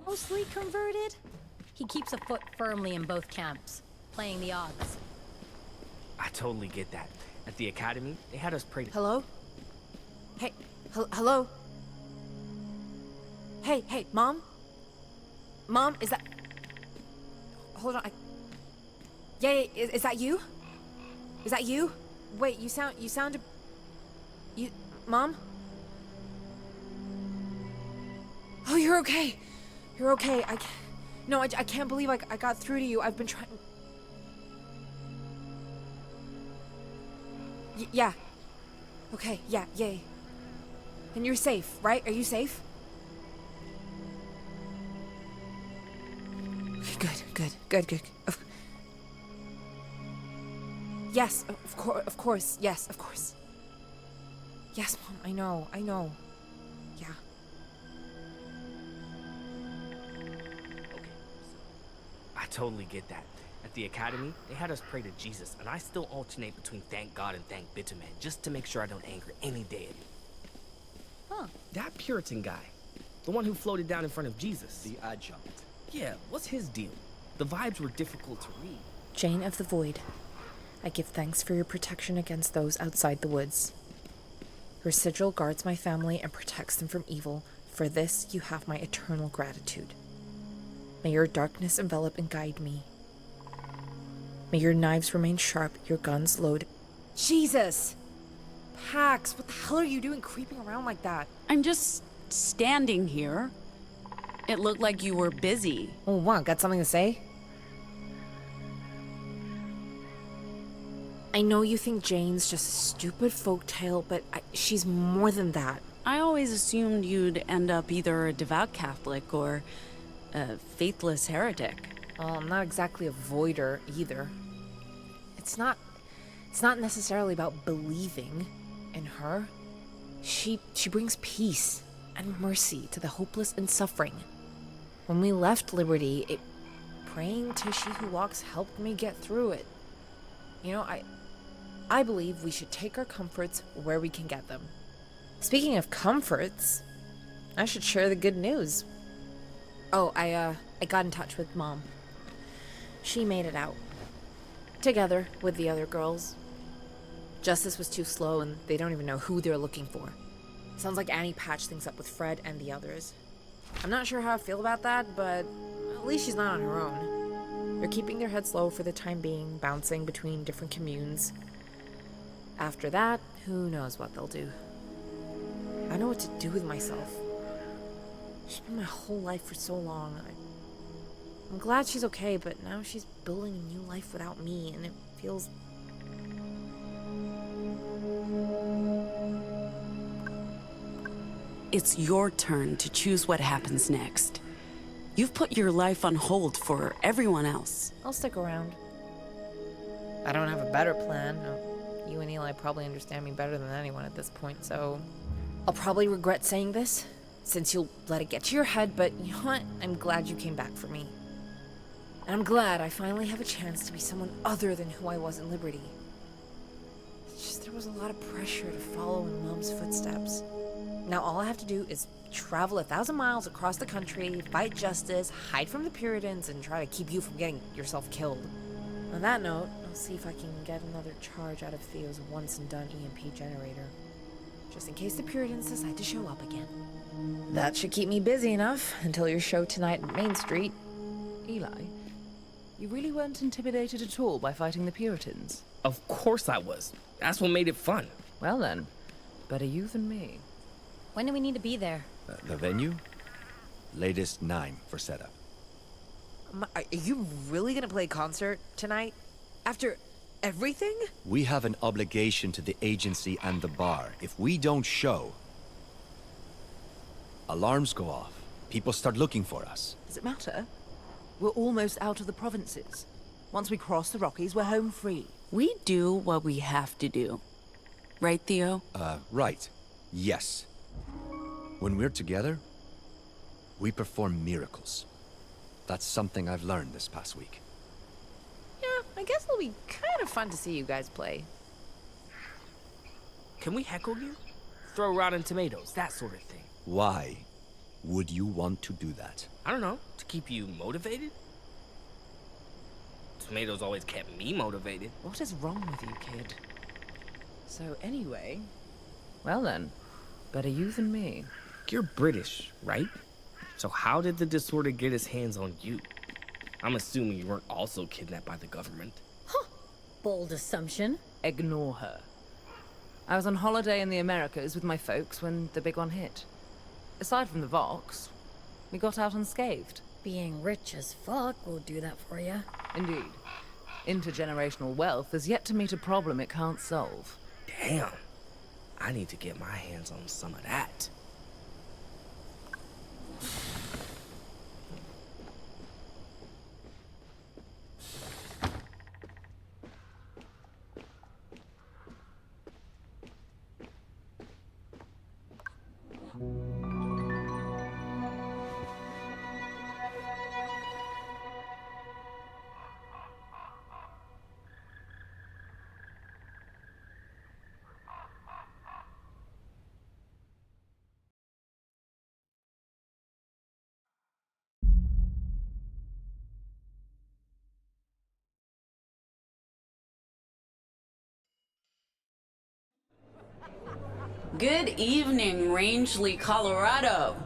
Mostly converted? He keeps a foot firmly in both camps, playing the odds. I totally get that. At the academy, they had us pray to... Hello? Hey, hello? Hey, Mom? Mom, is that... Hold on, Yeah, is that you? Is that you? Wait, you sounded... Mom? Oh, you're okay. You're okay. I can't believe I got through to you. I've been trying... Yeah. Okay, yeah, yay. And you're safe, right? Are you safe? Good. Yes, of course. Yes, of course. Yes, Mom, I know. Yeah. I totally get that. At the academy, they had us pray to Jesus, and I still alternate between thank God and thank Bitterman, just to make sure I don't anger any deity. Huh. That Puritan guy, the one who floated down in front of Jesus. The adjunct. Yeah, what's his deal? The vibes were difficult to read. Jane of the Void, I give thanks for your protection against those outside the woods. Your sigil guards my family and protects them from evil. For this, you have my eternal gratitude. May your darkness envelop and guide me. May your knives remain sharp, your guns loaded. Jesus! Pax, what the hell are you doing creeping around like that? I'm just standing here. It looked like you were busy. Oh, what? Got something to say? I know you think Jane's just a stupid folktale, but she's more than that. I always assumed you'd end up either a devout Catholic or a faithless heretic. Oh, I'm not exactly a voider either. It's not necessarily about believing in her. She brings peace and mercy to the hopeless and suffering. When we left Liberty, praying to she who walks helped me get through it. You know, I believe we should take our comforts where we can get them. Speaking of comforts, I should share the good news. Oh, I got in touch with Mom. She made it out. Together with the other girls. Justice was too slow and they don't even know who they're looking for. Sounds like Annie patched things up with Fred and the others. I'm not sure how I feel about that, but at least she's not on her own. They're keeping their heads low for the time being, bouncing between different communes. After that, who knows what they'll do. I know what to do with myself. She's been my whole life for so long. I'm glad she's okay, but now she's building a new life without me, and it feels... It's your turn to choose what happens next. You've put your life on hold for everyone else. I'll stick around. I don't have a better plan. You and Eli probably understand me better than anyone at this point, so... I'll probably regret saying this, since you'll let it get to your head, but you know what? I'm glad you came back for me. And I'm glad I finally have a chance to be someone other than who I was in Liberty. It's just there was a lot of pressure to follow in Mom's footsteps. Now all I have to do is travel 1,000 miles across the country, fight justice, hide from the Puritans, and try to keep you from getting yourself killed. On that note, I'll see if I can get another charge out of Theo's once-and-done EMP generator. Just in case the Puritans decide to show up again. That should keep me busy enough until your show tonight at Main Street. Eli, you really weren't intimidated at all by fighting the Puritans? Of course I was. That's what made it fun. Well then, better you than me. When do we need to be there? The venue? Latest 9 for setup. Are you really gonna play a concert tonight? After everything? We have an obligation to the agency and the bar. If we don't show, alarms go off. People start looking for us. Does it matter? We're almost out of the provinces. Once we cross the Rockies, we're home free. We do what we have to do. Right, Theo? Right. Yes. When we're together, we perform miracles. That's something I've learned this past week. Yeah, I guess it'll be kind of fun to see you guys play. Can we heckle you? Throw rotten tomatoes, that sort of thing. Why would you want to do that? I don't know, to keep you motivated? Tomatoes always kept me motivated. What is wrong with you, kid? So anyway, well then, better you than me. You're British, right? So how did the disorder get his hands on you? I'm assuming you weren't also kidnapped by the government. Bold assumption. Ignore her. I was on holiday in the Americas with my folks when the big one hit. Aside from the Vox, we got out unscathed. Being rich as fuck will do that for you. Indeed. Intergenerational wealth is yet to meet a problem it can't solve. Damn. I need to get my hands on some of that. Good evening, Rangeley, Colorado.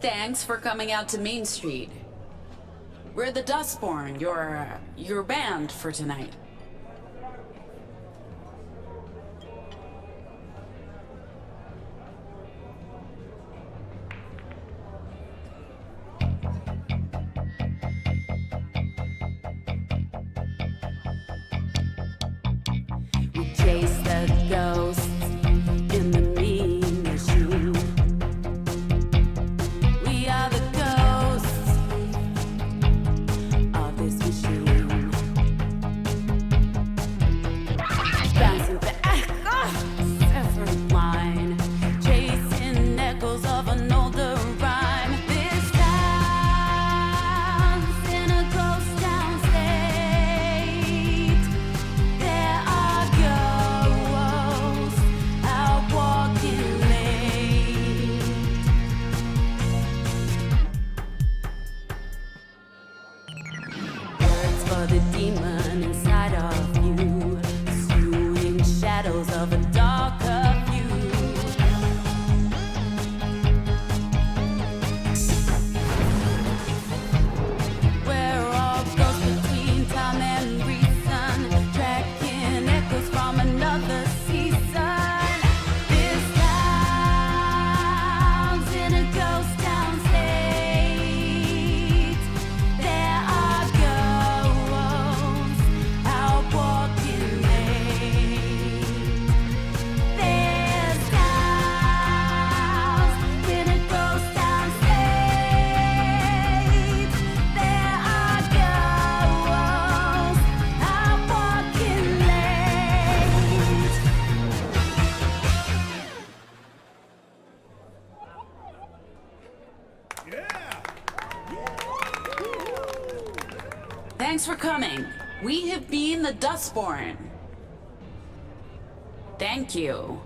Thanks for coming out to Main Street. We're the Dustborn, your band for tonight. We chase the ghosts in the mean machine. We are the ghosts of this machine. Bouncing back, every line, chasing echoes of an older rhyme. This town's in a ghost town state. There are ghosts out walking late. Words for the demon inside of you, pursuing shadows of a darker view. We're all ghosts between time and reason, tracking echoes from another season. This town's in a ghost town state. There are ghosts out walking late. Thanks for coming. We have been the Dustborn. Thank you.